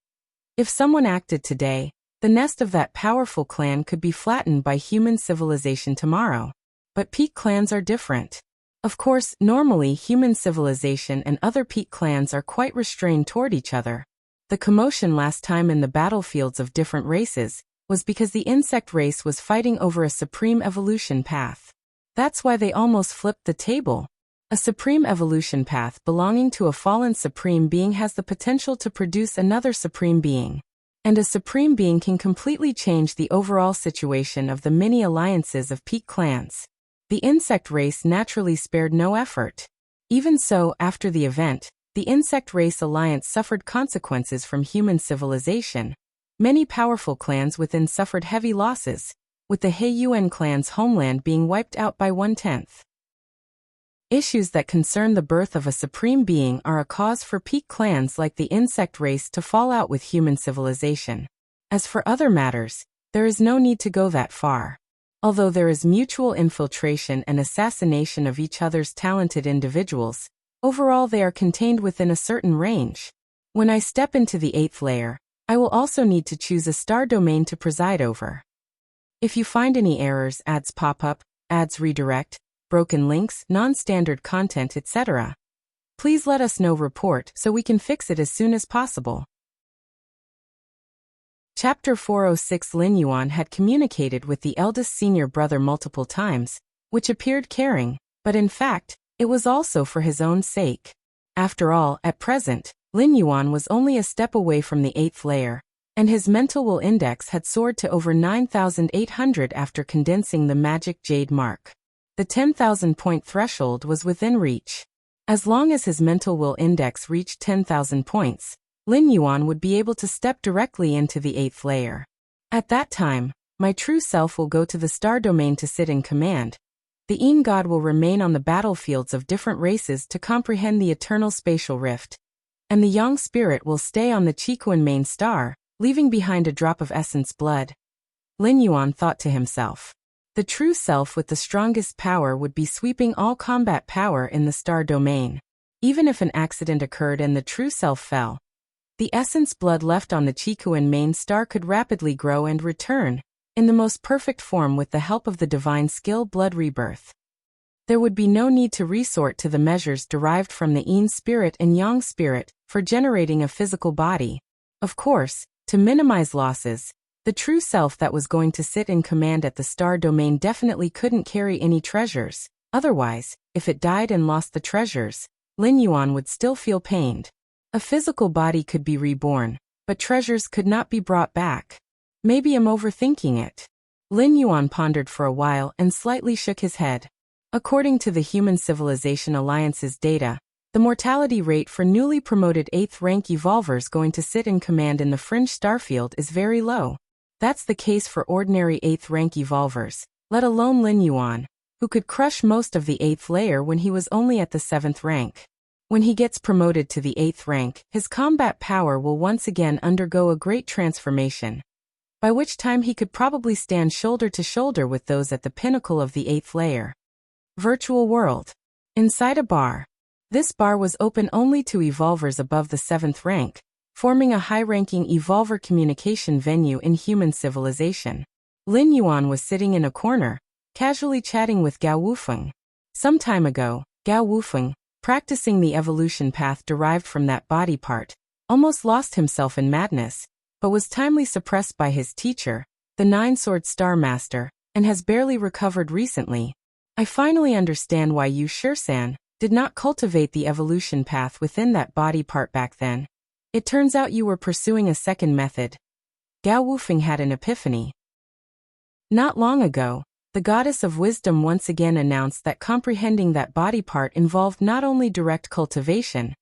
If someone acted today, the nest of that powerful clan could be flattened by human civilization tomorrow. But peak clans are different. Of course, normally human civilization and other peak clans are quite restrained toward each other. The commotion last time in the battlefields of different races was because the insect race was fighting over a supreme evolution path. That's why they almost flipped the table. A supreme evolution path belonging to a fallen supreme being has the potential to produce another supreme being. And a supreme being can completely change the overall situation of the many alliances of peak clans. The insect race naturally spared no effort. Even so, after the event, the insect race alliance suffered consequences from human civilization. Many powerful clans within suffered heavy losses, with the He-Yuan clan's homeland being wiped out by 1/10. Issues that concern the birth of a supreme being are a cause for peak clans like the insect race to fall out with human civilization. As for other matters, there is no need to go that far. Although there is mutual infiltration and assassination of each other's talented individuals, overall they are contained within a certain range. When I step into the 8th layer, I will also need to choose a star domain to preside over. If you find any errors, ads pop up, ads redirect, broken links, non-standard content, etc., please let us know. Report so we can fix it as soon as possible. Chapter 406. Lin Yuan had communicated with the eldest senior brother multiple times, which appeared caring, but in fact, it was also for his own sake. After all, at present, Lin Yuan was only a step away from the 8th layer, and his mental will index had soared to over 9,800 after condensing the magic jade mark. The 10,000 point threshold was within reach. As long as his mental will index reached 10,000 points, Lin Yuan would be able to step directly into the 8th layer. At that time, my true self will go to the star domain to sit in command. The Yin God will remain on the battlefields of different races to comprehend the eternal spatial rift. And the Yang spirit will stay on the Qikuan main star, leaving behind a drop of essence blood. Lin Yuan thought to himself. The true self with the strongest power would be sweeping all combat power in the star domain. Even if an accident occurred and the true self fell, the essence blood left on the Qikuan main star could rapidly grow and return, in the most perfect form with the help of the divine skill blood rebirth. There would be no need to resort to the measures derived from the Yin spirit and Yang spirit for generating a physical body. Of course, to minimize losses, the true self that was going to sit in command at the star domain definitely couldn't carry any treasures. Otherwise, if it died and lost the treasures, Lin Yuan would still feel pained. A physical body could be reborn, but treasures could not be brought back. Maybe I'm overthinking it. Lin Yuan pondered for a while and slightly shook his head. According to the Human Civilization Alliance's data, the mortality rate for newly promoted 8th rank evolvers going to sit in command in the fringe starfield is very low. That's the case for ordinary 8th rank evolvers, let alone Lin Yuan, who could crush most of the 8th layer when he was only at the 7th rank. When he gets promoted to the 8th rank, his combat power will once again undergo a great transformation, by which time he could probably stand shoulder to shoulder with those at the pinnacle of the 8th layer. Virtual world. Inside a bar. This bar was open only to evolvers above the 7th rank, forming a high-ranking evolver communication venue in human civilization. Lin Yuan was sitting in a corner, casually chatting with Gao Wufeng. Some time ago, Gao Wufeng, practicing the evolution path derived from that body part, almost lost himself in madness, but was timely suppressed by his teacher, the Nine-Sword Star Master, and has barely recovered recently. I finally understand why you, Shirsan, did not cultivate the evolution path within that body part back then. It turns out you were pursuing a second method. Gao Wufeng had an epiphany. Not long ago, the goddess of wisdom once again announced that comprehending that body part involved not only direct cultivation,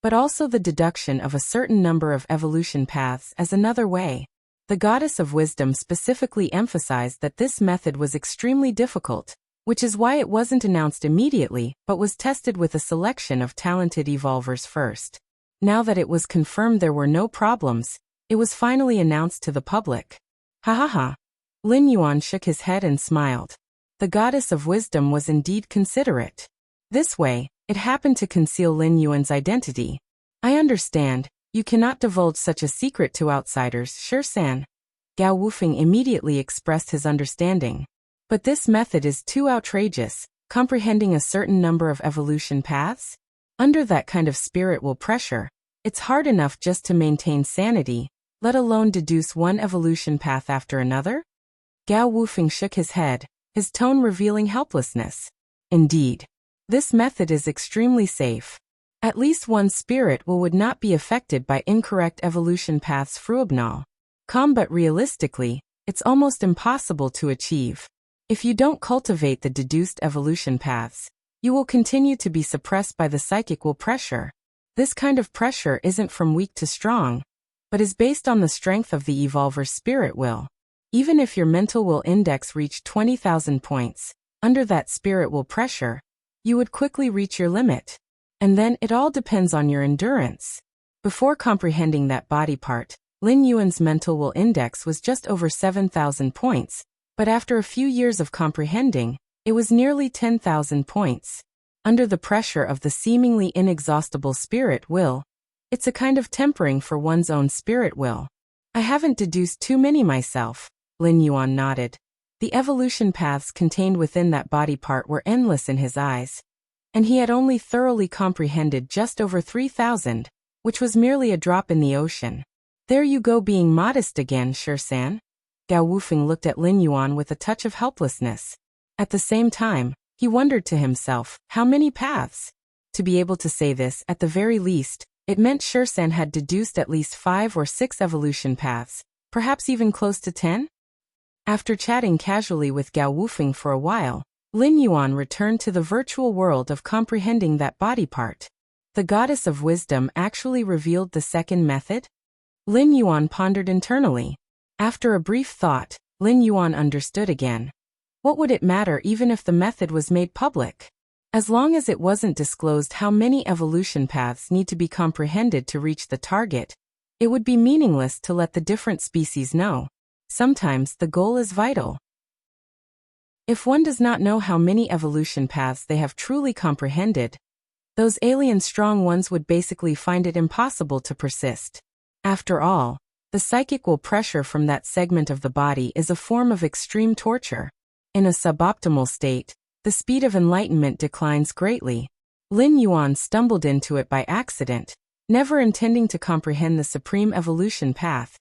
but also the deduction of a certain number of evolution paths as another way. The goddess of wisdom specifically emphasized that this method was extremely difficult, which is why it wasn't announced immediately but was tested with a selection of talented evolvers first. Now that it was confirmed there were no problems, it was finally announced to the public. Ha ha ha. Lin Yuan shook his head and smiled. The goddess of wisdom was indeed considerate. This way, it happened to conceal Lin Yuan's identity. I understand, you cannot divulge such a secret to outsiders, Shirsan. Gao Wufeng immediately expressed his understanding. But this method is too outrageous, comprehending a certain number of evolution paths? Under that kind of spiritual pressure, it's hard enough just to maintain sanity, let alone deduce one evolution path after another? Gao Wufeng shook his head, his tone revealing helplessness. Indeed, this method is extremely safe. At least one spirit would not be affected by incorrect evolution paths fruibnal. But realistically, it's almost impossible to achieve. If you don't cultivate the deduced evolution paths, you will continue to be suppressed by the psychic will pressure. This kind of pressure isn't from weak to strong, but is based on the strength of the evolver's spirit will. Even if your mental will index reached 20,000 points, under that spirit will pressure, you would quickly reach your limit. And then it all depends on your endurance. Before comprehending that body part, Lin Yuan's mental will index was just over 7,000 points, but after a few years of comprehending, it was nearly 10,000 points. Under the pressure of the seemingly inexhaustible spirit will, it's a kind of tempering for one's own spirit will. I haven't deduced too many myself, Lin Yuan nodded. The evolution paths contained within that body part were endless in his eyes, and he had only thoroughly comprehended just over 3,000, which was merely a drop in the ocean. There you go being modest again, Shi-san. Gao Wufeng looked at Lin Yuan with a touch of helplessness. At the same time, he wondered to himself, how many paths? To be able to say this, at the very least, it meant Shi-san had deduced at least 5 or 6 evolution paths, perhaps even close to 10? After chatting casually with Gao Wufeng for a while, Lin Yuan returned to the virtual world of comprehending that body part. The goddess of wisdom actually revealed the second method? Lin Yuan pondered internally. After a brief thought, Lin Yuan understood again. What would it matter even if the method was made public? As long as it wasn't disclosed how many evolution paths need to be comprehended to reach the target, it would be meaningless to let the different species know. Sometimes the goal is vital. If one does not know how many evolution paths they have truly comprehended, those alien strong ones would basically find it impossible to persist. After all, the psychic will pressure from that segment of the body is a form of extreme torture. In a suboptimal state, the speed of enlightenment declines greatly. Lin Yuan stumbled into it by accident, never intending to comprehend the supreme evolution path,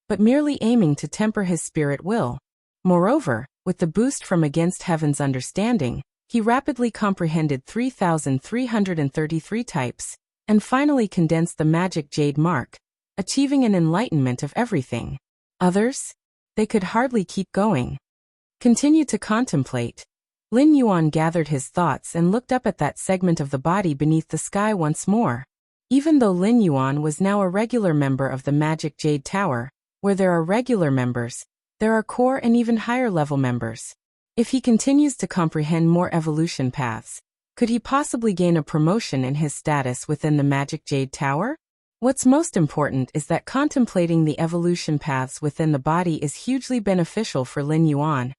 but merely aiming to temper his spirit will. Moreover, with the boost from against heaven's understanding, he rapidly comprehended 3,333 types, and finally condensed the magic jade mark, achieving an enlightenment of everything. Others? They could hardly keep going. Continue to contemplate. Lin Yuan gathered his thoughts and looked up at that segment of the body beneath the sky once more. Even though Lin Yuan was now a regular member of the Magic Jade Tower, where there are regular members, there are core and even higher level members. If he continues to comprehend more evolution paths, could he possibly gain a promotion in his status within the Magic Jade Tower? What's most important is that contemplating the evolution paths within the body is hugely beneficial for Lin Yuan.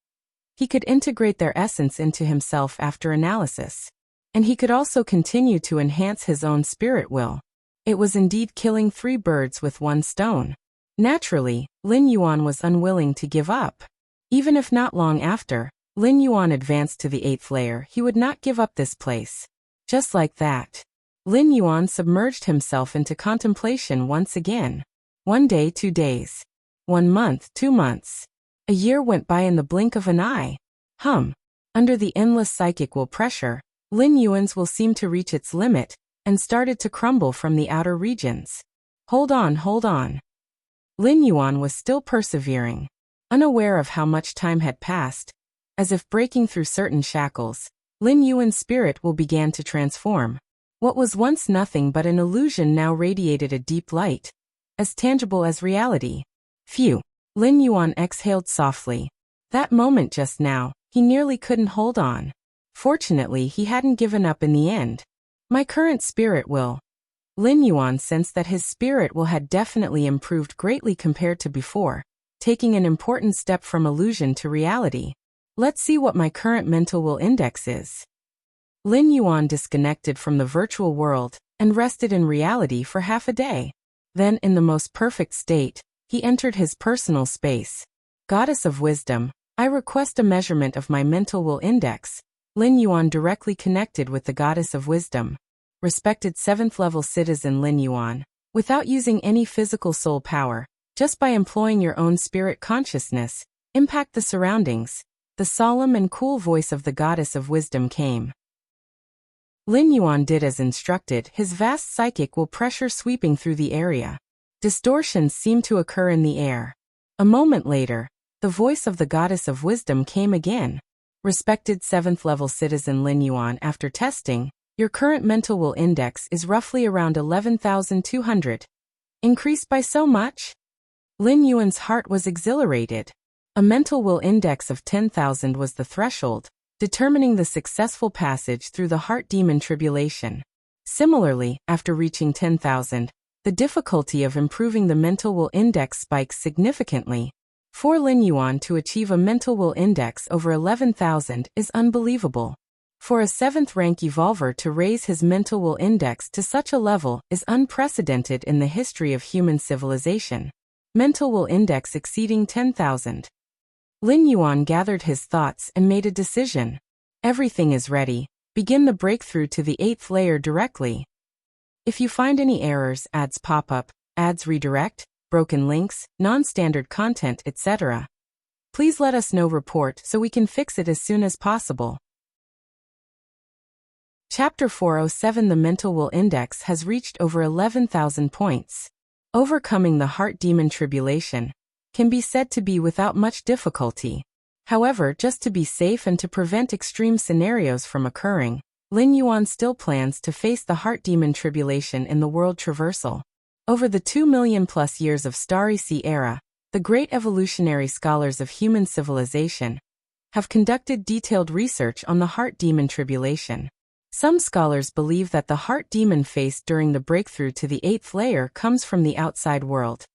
He could integrate their essence into himself after analysis. And he could also continue to enhance his own spirit will. It was indeed killing 3 birds with 1 stone. Naturally, Lin Yuan was unwilling to give up. Even if not long after, Lin Yuan advanced to the 8th layer, he would not give up this place. Just like that, Lin Yuan submerged himself into contemplation once again. 1 day, 2 days. 1 month, 2 months. A year went by in the blink of an eye. Under the endless psychic will pressure, Lin Yuan's will seemed to reach its limit, and started to crumble from the outer regions. Hold on. Lin Yuan was still persevering. Unaware of how much time had passed, as if breaking through certain shackles, Lin Yuan's spirit will began to transform. What was once nothing but an illusion now radiated a deep light, as tangible as reality. Phew! Lin Yuan exhaled softly. That moment just now, he nearly couldn't hold on. Fortunately, he hadn't given up in the end. My current spirit will. Lin Yuan sensed that his spirit will had definitely improved greatly compared to before, taking an important step from illusion to reality. Let's see what my current mental will index is. Lin Yuan disconnected from the virtual world and rested in reality for half a day. Then, in the most perfect state, he entered his personal space. Goddess of wisdom, I request a measurement of my mental will index. Lin Yuan directly connected with the goddess of wisdom. Respected 7th level citizen Lin Yuan. Without using any physical soul power, Just by employing your own spirit consciousness, impact the surroundings. The solemn and cool voice of the goddess of wisdom came. Lin Yuan did as instructed, his vast psychic will pressure sweeping through the area. Distortions seemed to occur in the air. A moment later, the voice of the goddess of wisdom came again. Respected 7th level citizen Lin Yuan, after testing, your current mental will index is roughly around 11,200. Increased by so much? Lin Yuan's heart was exhilarated. A mental will index of 10,000 was the threshold, determining the successful passage through the heart demon tribulation. Similarly, after reaching 10,000, the difficulty of improving the mental will index spikes significantly. For Lin Yuan to achieve a mental will index over 11,000 is unbelievable. For a 7th rank evolver to raise his mental will index to such a level is unprecedented in the history of human civilization. Mental will index exceeding 10,000. Lin Yuan gathered his thoughts and made a decision. Everything is ready. Begin the breakthrough to the 8th layer directly. If you find any errors, ads pop up, ads redirect, broken links, non-standard content, etc., please let us know. Report so we can fix it as soon as possible. Chapter 407. The mental will index has reached over 11,000 points. Overcoming the heart demon tribulation can be said to be without much difficulty. However, just to be safe and to prevent extreme scenarios from occurring, Lin Yuan still plans to face the heart demon tribulation in the world traversal. Over the 2 million plus years of Starry Sea era, the great evolutionary scholars of human civilization have conducted detailed research on the heart demon tribulation. Some scholars believe that the heart demon faced during the breakthrough to the 8th layer comes from the outside world,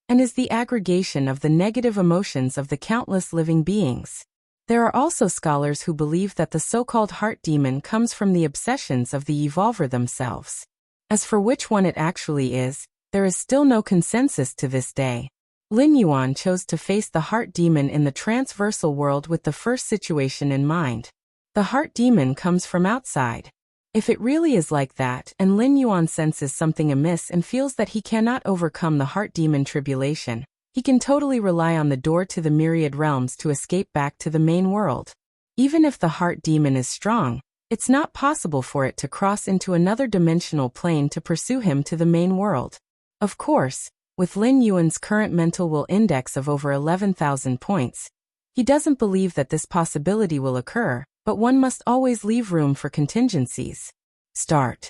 and is the aggregation of the negative emotions of the countless living beings. There are also scholars who believe that the so-called heart demon comes from the obsessions of the evolver themselves. As for which one it actually is, there is still no consensus to this day. Lin Yuan chose to face the heart demon in the transversal world with the first situation in mind. The heart demon comes from outside. If it really is like that, and Lin Yuan senses something amiss and feels that he cannot overcome the heart demon tribulation, he can totally rely on the door to the myriad realms to escape back to the main world. Even if the heart demon is strong, it's not possible for it to cross into another dimensional plane to pursue him to the main world. Of course, with Lin Yuan's current mental will index of over 11,000 points, he doesn't believe that this possibility will occur, but one must always leave room for contingencies. Start.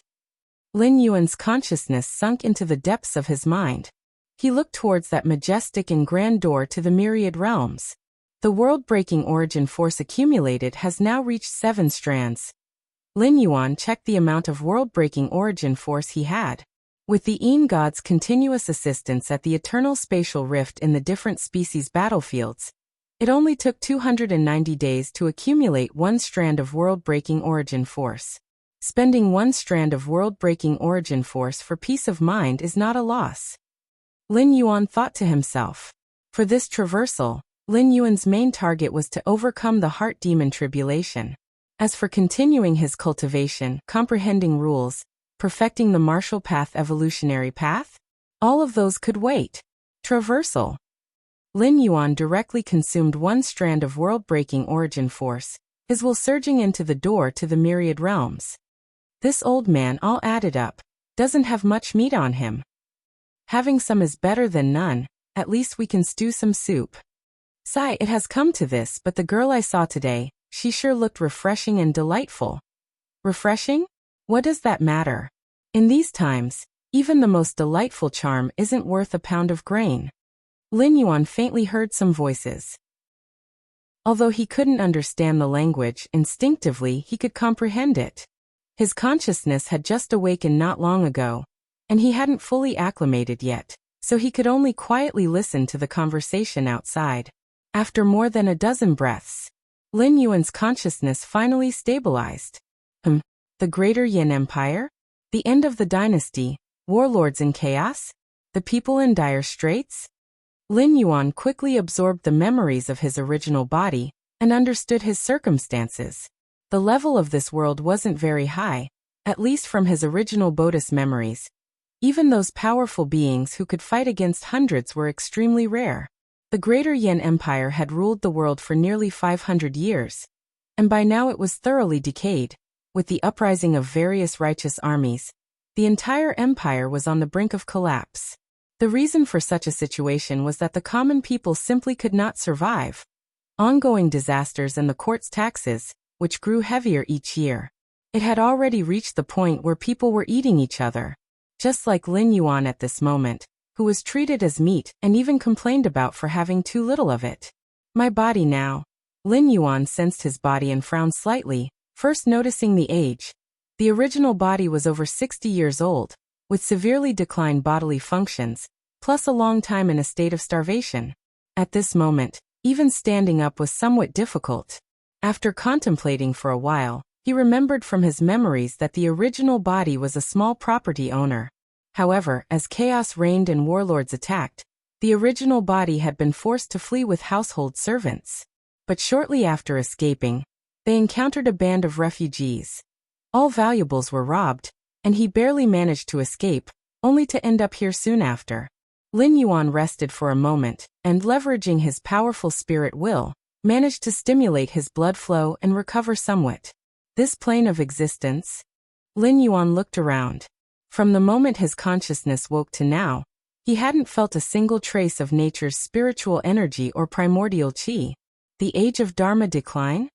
Lin Yuan's consciousness sunk into the depths of his mind. He looked towards that majestic and grand door to the myriad realms. The world-breaking origin force accumulated has now reached 7 strands. Lin Yuan checked the amount of world-breaking origin force he had. With the Een God's continuous assistance at the eternal spatial rift in the different species battlefields, it only took 290 days to accumulate 1 strand of world-breaking origin force. Spending 1 strand of world-breaking origin force for peace of mind is not a loss. Lin Yuan thought to himself. For this traversal, Lin Yuan's main target was to overcome the heart demon tribulation. As for continuing his cultivation, comprehending rules, perfecting the martial path evolutionary path, all of those could wait. Traversal. Lin Yuan directly consumed 1 strand of world-breaking origin force, his will surging into the door to the myriad realms. This old man, all added up, doesn't have much meat on him. Having some is better than none, at least we can stew some soup. Sigh, it has come to this, but the girl I saw today, she sure looked refreshing and delightful. Refreshing? What does that matter? In these times, even the most delightful charm isn't worth a pound of grain. Lin Yuan faintly heard some voices. Although he couldn't understand the language, instinctively he could comprehend it. His consciousness had just awakened not long ago, and he hadn't fully acclimated yet, so he could only quietly listen to the conversation outside. After more than a dozen breaths, Lin Yuan's consciousness finally stabilized. The Greater Yin Empire? The end of the dynasty? Warlords in chaos? The people in dire straits? Lin Yuan quickly absorbed the memories of his original body and understood his circumstances. The level of this world wasn't very high, at least from his original Bodhis memories. Even those powerful beings who could fight against hundreds were extremely rare. The Greater Yan Empire had ruled the world for nearly 500 years, and by now it was thoroughly decayed. With the uprising of various righteous armies, the entire empire was on the brink of collapse. The reason for such a situation was that the common people simply could not survive. Ongoing disasters and the court's taxes, which grew heavier each year. It had already reached the point where people were eating each other. Just like Lin Yuan at this moment, who was treated as meat and even complained about for having too little of it. My body now. Lin Yuan sensed his body and frowned slightly, first noticing the age. The original body was over 60 years old, with severely declined bodily functions, plus a long time in a state of starvation. At this moment, even standing up was somewhat difficult. After contemplating for a while, he remembered from his memories that the original body was a small property owner. However, as chaos reigned and warlords attacked, the original body had been forced to flee with household servants. But shortly after escaping, they encountered a band of refugees. All valuables were robbed, and he barely managed to escape, only to end up here soon after. Lin Yuan rested for a moment, and leveraging his powerful spirit will, managed to stimulate his blood flow and recover somewhat. This plane of existence? Lin Yuan looked around. From the moment his consciousness woke to now, he hadn't felt a single trace of nature's spiritual energy or primordial qi. The age of Dharma decline?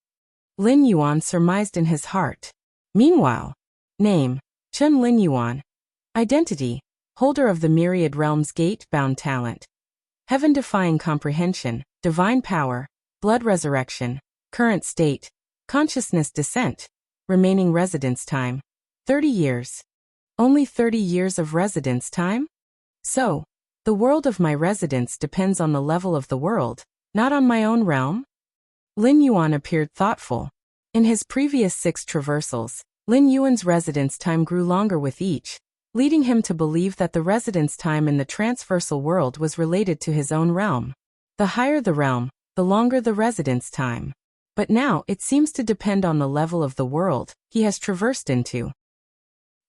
Lin Yuan surmised in his heart. Meanwhile, name, Chun Lin Yuan. Identity, holder of the myriad realms gate-bound talent. Heaven-defying comprehension, divine power, blood resurrection, current state, consciousness descent, remaining residence time, 30 years. Only 30 years of residence time? So, the world of my residence depends on the level of the world, not on my own realm? Lin Yuan appeared thoughtful. In his previous 6 traversals, Lin Yuan's residence time grew longer with each, leading him to believe that the residence time in the transversal world was related to his own realm. The higher the realm, the longer the residence time. But now it seems to depend on the level of the world he has traversed into.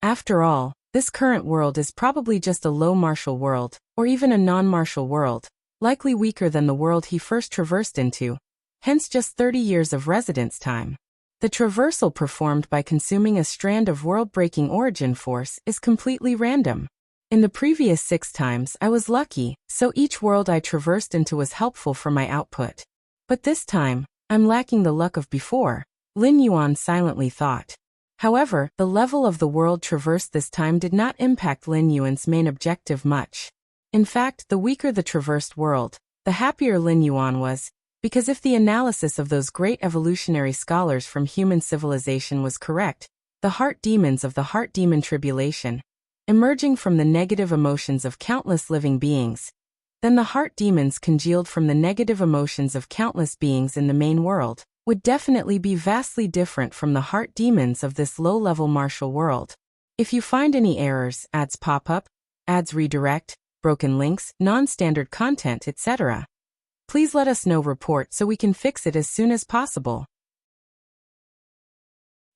After all, this current world is probably just a low martial world, or even a non-martial world, likely weaker than the world he first traversed into, hence just 30 years of residence time. The traversal performed by consuming a strand of world-breaking origin force is completely random. In the previous 6 times I was lucky, so each world I traversed into was helpful for my output. But this time, I'm lacking the luck of before, Lin Yuan silently thought. However, the level of the world traversed this time did not impact Lin Yuan's main objective much. In fact, the weaker the traversed world, the happier Lin Yuan was, because if the analysis of those great evolutionary scholars from human civilization was correct, the heart demons of the heart demon tribulation, emerging from the negative emotions of countless living beings, then the heart demons congealed from the negative emotions of countless beings in the main world, would definitely be vastly different from the heart demons of this low-level martial world. If you find any errors, ads pop up, ads redirect, broken links, non-standard content, etc., please let us know report so we can fix it as soon as possible.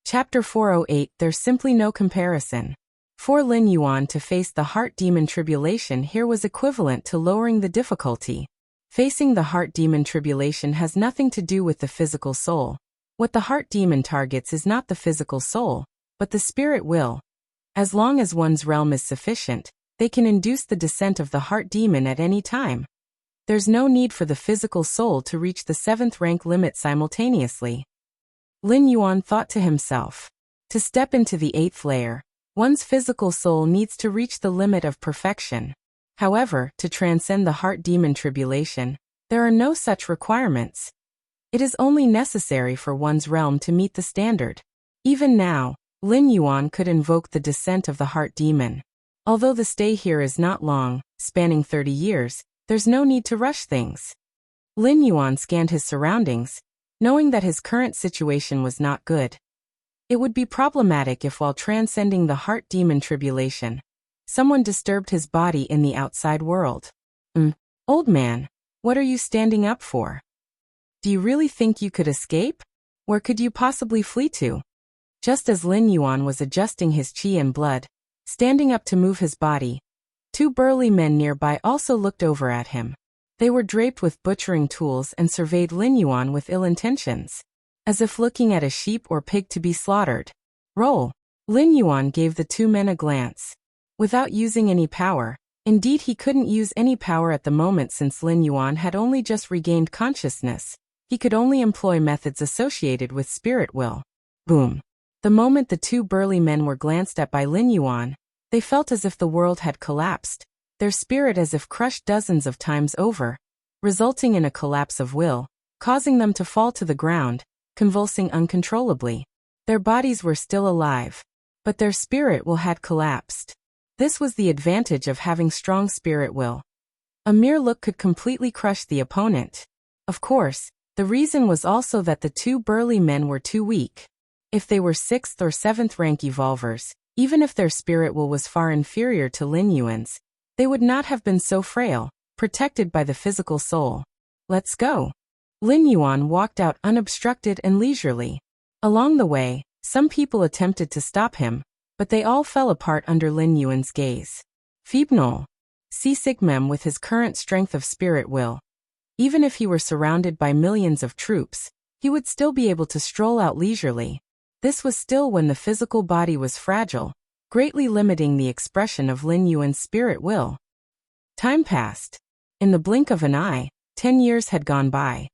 Chapter 408 There's simply no comparison. For Lin Yuan to face the heart demon tribulation here was equivalent to lowering the difficulty. Facing the heart demon tribulation has nothing to do with the physical soul. What the heart demon targets is not the physical soul, but the spirit will. As long as one's realm is sufficient, they can induce the descent of the heart demon at any time. There's no need for the physical soul to reach the 7th rank limit simultaneously. Lin Yuan thought to himself. To step into the 8th layer, one's physical soul needs to reach the limit of perfection. However, to transcend the heart demon tribulation, there are no such requirements. It is only necessary for one's realm to meet the standard. Even now, Lin Yuan could invoke the descent of the heart demon. Although the stay here is not long, spanning 30 years, there's no need to rush things. Lin Yuan scanned his surroundings, knowing that his current situation was not good. It would be problematic if while transcending the heart demon tribulation, someone disturbed his body in the outside world. Old man, what are you standing up for? Do you really think you could escape? Where could you possibly flee to? Just as Lin Yuan was adjusting his qi and blood, Standing up to move his body, two burly men nearby also looked over at him. They were draped with butchering tools and surveyed Lin Yuan with ill intentions, as if looking at a sheep or pig to be slaughtered. Roll. Lin Yuan gave the two men a glance. Without using any power, indeed he couldn't use any power at the moment since Lin Yuan had only just regained consciousness, he could only employ methods associated with spirit will. Boom. The moment the two burly men were glanced at by Lin Yuan, they felt as if the world had collapsed, their spirit as if crushed dozens of times over, resulting in a collapse of will, causing them to fall to the ground, convulsing uncontrollably. Their bodies were still alive, but their spirit will had collapsed. This was the advantage of having strong spirit will. A mere look could completely crush the opponent. Of course, the reason was also that the two burly men were too weak. If they were 6th or 7th rank evolvers, even if their spirit will was far inferior to Lin Yuan's, they would not have been so frail, protected by the physical soul. Let's go. Lin Yuan walked out unobstructed and leisurely. Along the way, some people attempted to stop him, but they all fell apart under Lin Yuan's gaze. Feebnol. Sigmem with his current strength of spirit will. Even if he were surrounded by millions of troops, he would still be able to stroll out leisurely. This was still when the physical body was fragile, greatly limiting the expression of Lin Yuan's spirit will. Time passed. In the blink of an eye, 10 years had gone by.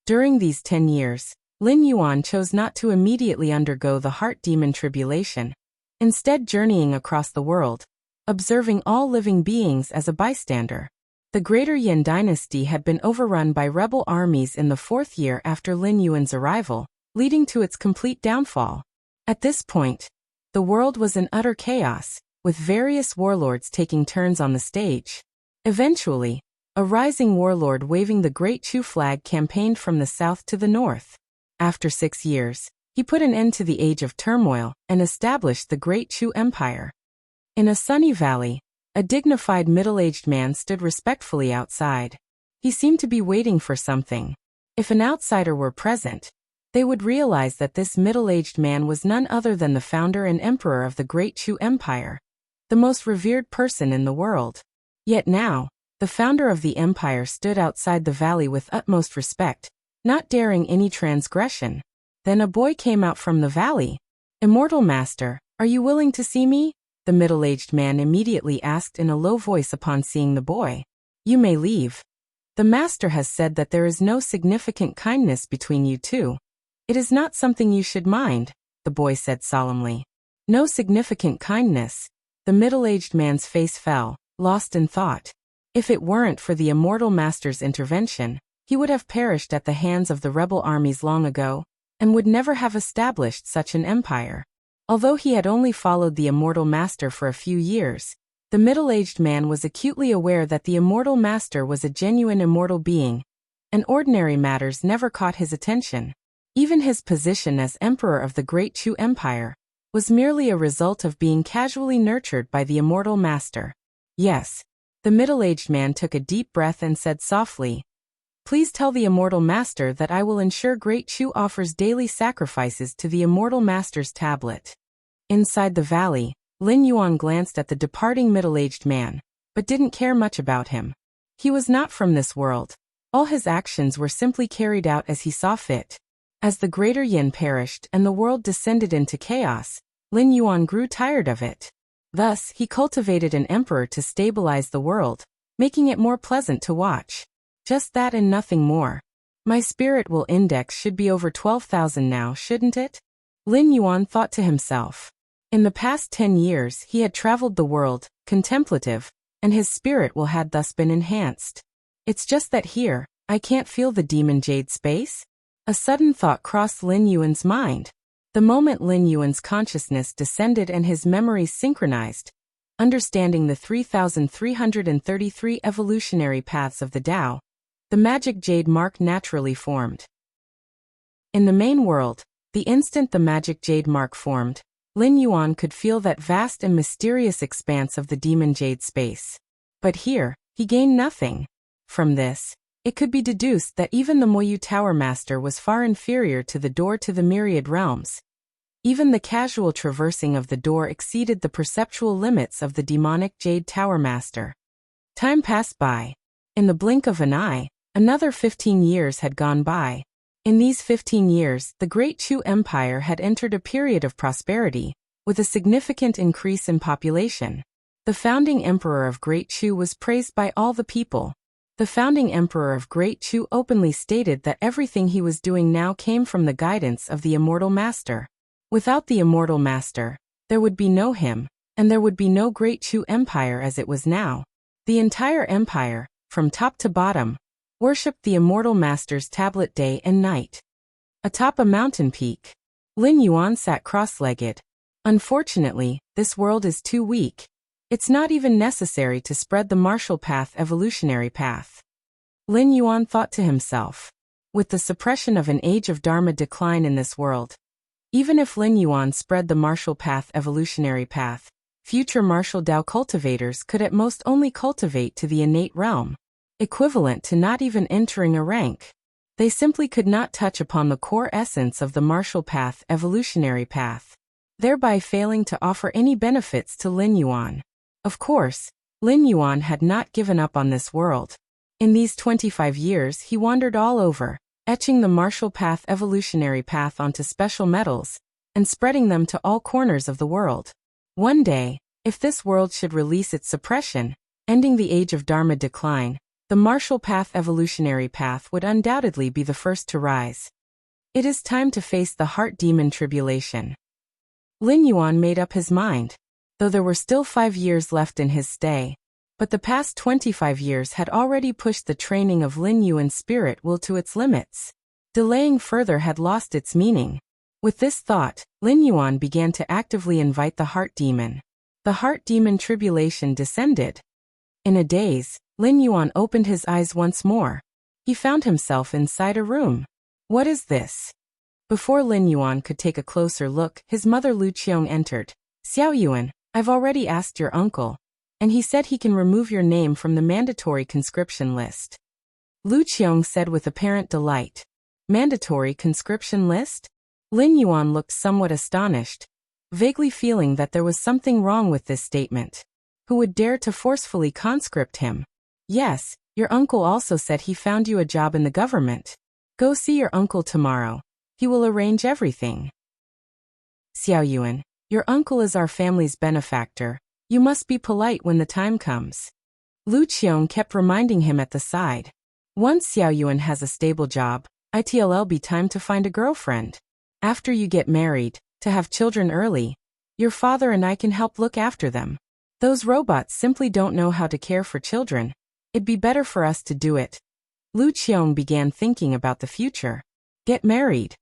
During these 10 years, Lin Yuan chose not to immediately undergo the heart demon tribulation, instead journeying across the world, observing all living beings as a bystander. The Greater Yin dynasty had been overrun by rebel armies in the 4th year after Lin Yuan's arrival, leading to its complete downfall. At this point, the world was in utter chaos, with various warlords taking turns on the stage. Eventually, a rising warlord waving the Great Chu flag campaigned from the south to the north. After 6 years, he put an end to the age of turmoil and established the Great Chu Empire. In a sunny valley, a dignified middle-aged man stood respectfully outside. He seemed to be waiting for something. If an outsider were present, they would realize that this middle-aged man was none other than the founder and emperor of the Great Chu Empire, the most revered person in the world. Yet now, the founder of the empire stood outside the valley with utmost respect, not daring any transgression. Then a boy came out from the valley. "Immortal Master, are you willing to see me?" the middle-aged man immediately asked in a low voice upon seeing the boy. "You may leave. The master has said that there is no significant kindness between you two. It is not something you should mind," the boy said solemnly. No significant kindness. The middle-aged man's face fell, lost in thought. If it weren't for the immortal master's intervention, he would have perished at the hands of the rebel armies long ago, and would never have established such an empire. Although he had only followed the immortal master for a few years, the middle-aged man was acutely aware that the immortal master was a genuine immortal being, and ordinary matters never caught his attention. Even his position as emperor of the Great Chu Empire was merely a result of being casually nurtured by the immortal master. Yes. The middle-aged man took a deep breath and said softly, "Please tell the immortal master that I will ensure Great Chu offers daily sacrifices to the immortal master's tablet." Inside the valley, Lin Yuan glanced at the departing middle-aged man, but didn't care much about him. He was not from this world. All his actions were simply carried out as he saw fit. As the Greater Yin perished and the world descended into chaos, Lin Yuan grew tired of it. Thus, he cultivated an emperor to stabilize the world, making it more pleasant to watch. Just that and nothing more. My spirit will index should be over 12,000 now, shouldn't it? Lin Yuan thought to himself. In the past 10 years he had traveled the world, contemplative, and his spirit will had thus been enhanced. It's just that here, I can't feel the demon jade space? A sudden thought crossed Lin Yuan's mind. The moment Lin Yuan's consciousness descended and his memories synchronized, understanding the 3,333 evolutionary paths of the Tao, the magic jade mark naturally formed. In the main world, the instant the magic jade mark formed, Lin Yuan could feel that vast and mysterious expanse of the demon jade space. But here, he gained nothing. From this, it could be deduced that even the Moyu Tower Master was far inferior to the door to the myriad realms. Even the casual traversing of the door exceeded the perceptual limits of the demonic Jade Tower Master. Time passed by. In the blink of an eye, another 15 years had gone by. In these 15 years, the Great Chu Empire had entered a period of prosperity, with a significant increase in population. The founding emperor of Great Chu was praised by all the people. The founding emperor of Great Chu openly stated that everything he was doing now came from the guidance of the immortal master. Without the immortal master, there would be no him, and there would be no Great Chu Empire as it was now. The entire empire, from top to bottom, worshipped the immortal master's tablet day and night. Atop a mountain peak, Lin Yuan sat cross-legged. Unfortunately, this world is too weak. It's not even necessary to spread the martial path evolutionary path. Lin Yuan thought to himself. With the suppression of an age of Dharma decline in this world, even if Lin Yuan spread the martial path evolutionary path, future martial Dao cultivators could at most only cultivate to the innate realm, equivalent to not even entering a rank. They simply could not touch upon the core essence of the martial path evolutionary path, thereby failing to offer any benefits to Lin Yuan. Of course, Lin Yuan had not given up on this world. In these 25 years he wandered all over, etching the martial path evolutionary path onto special metals, and spreading them to all corners of the world. One day, if this world should release its suppression, ending the age of Dharma decline, the martial path evolutionary path would undoubtedly be the first to rise. It is time to face the heart demon tribulation. Lin Yuan made up his mind, though there were still 5 years left in his stay. But the past 25 years had already pushed the training of Lin Yuan's spirit will to its limits. Delaying further had lost its meaning. With this thought, Lin Yuan began to actively invite the heart demon. The heart demon tribulation descended. In a daze, Lin Yuan opened his eyes once more. He found himself inside a room. What is this? Before Lin Yuan could take a closer look, his mother Lu Qiong entered. Xiao Yuan, I've already asked your uncle, and he said he can remove your name from the mandatory conscription list. Lu Qiong said with apparent delight. Mandatory conscription list? Lin Yuan looked somewhat astonished, vaguely feeling that there was something wrong with this statement. Who would dare to forcefully conscript him? Yes, your uncle also said he found you a job in the government. Go see your uncle tomorrow. He will arrange everything. Xiao Yuan, your uncle is our family's benefactor. You must be polite when the time comes. Lu Qiong kept reminding him at the side. Once Xiao Yuan has a stable job, it'll be time to find a girlfriend. After you get married, to have children early, your father and I can help look after them. Those robots simply don't know how to care for children. It'd be better for us to do it. Lu Qiong began thinking about the future. Get married.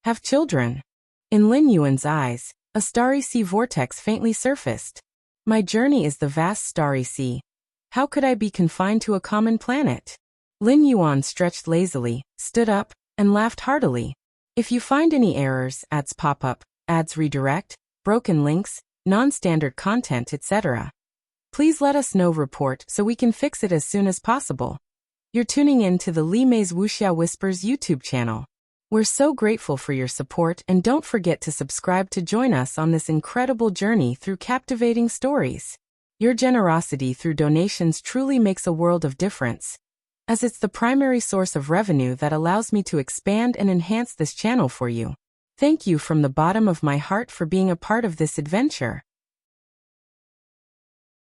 Have children. In Lin Yuan's eyes, a starry sea vortex faintly surfaced. My journey is the vast starry sea. How could I be confined to a common planet? Lin Yuan stretched lazily, stood up, and laughed heartily. If you find any errors, ads pop up, ads redirect, broken links, non-standard content, etc., please let us know report so we can fix it as soon as possible. You're tuning in to the Li Mei's Wuxia Whispers YouTube channel. We're so grateful for your support, and don't forget to subscribe to join us on this incredible journey through captivating stories. Your generosity through donations truly makes a world of difference, as it's the primary source of revenue that allows me to expand and enhance this channel for you. Thank you from the bottom of my heart for being a part of this adventure.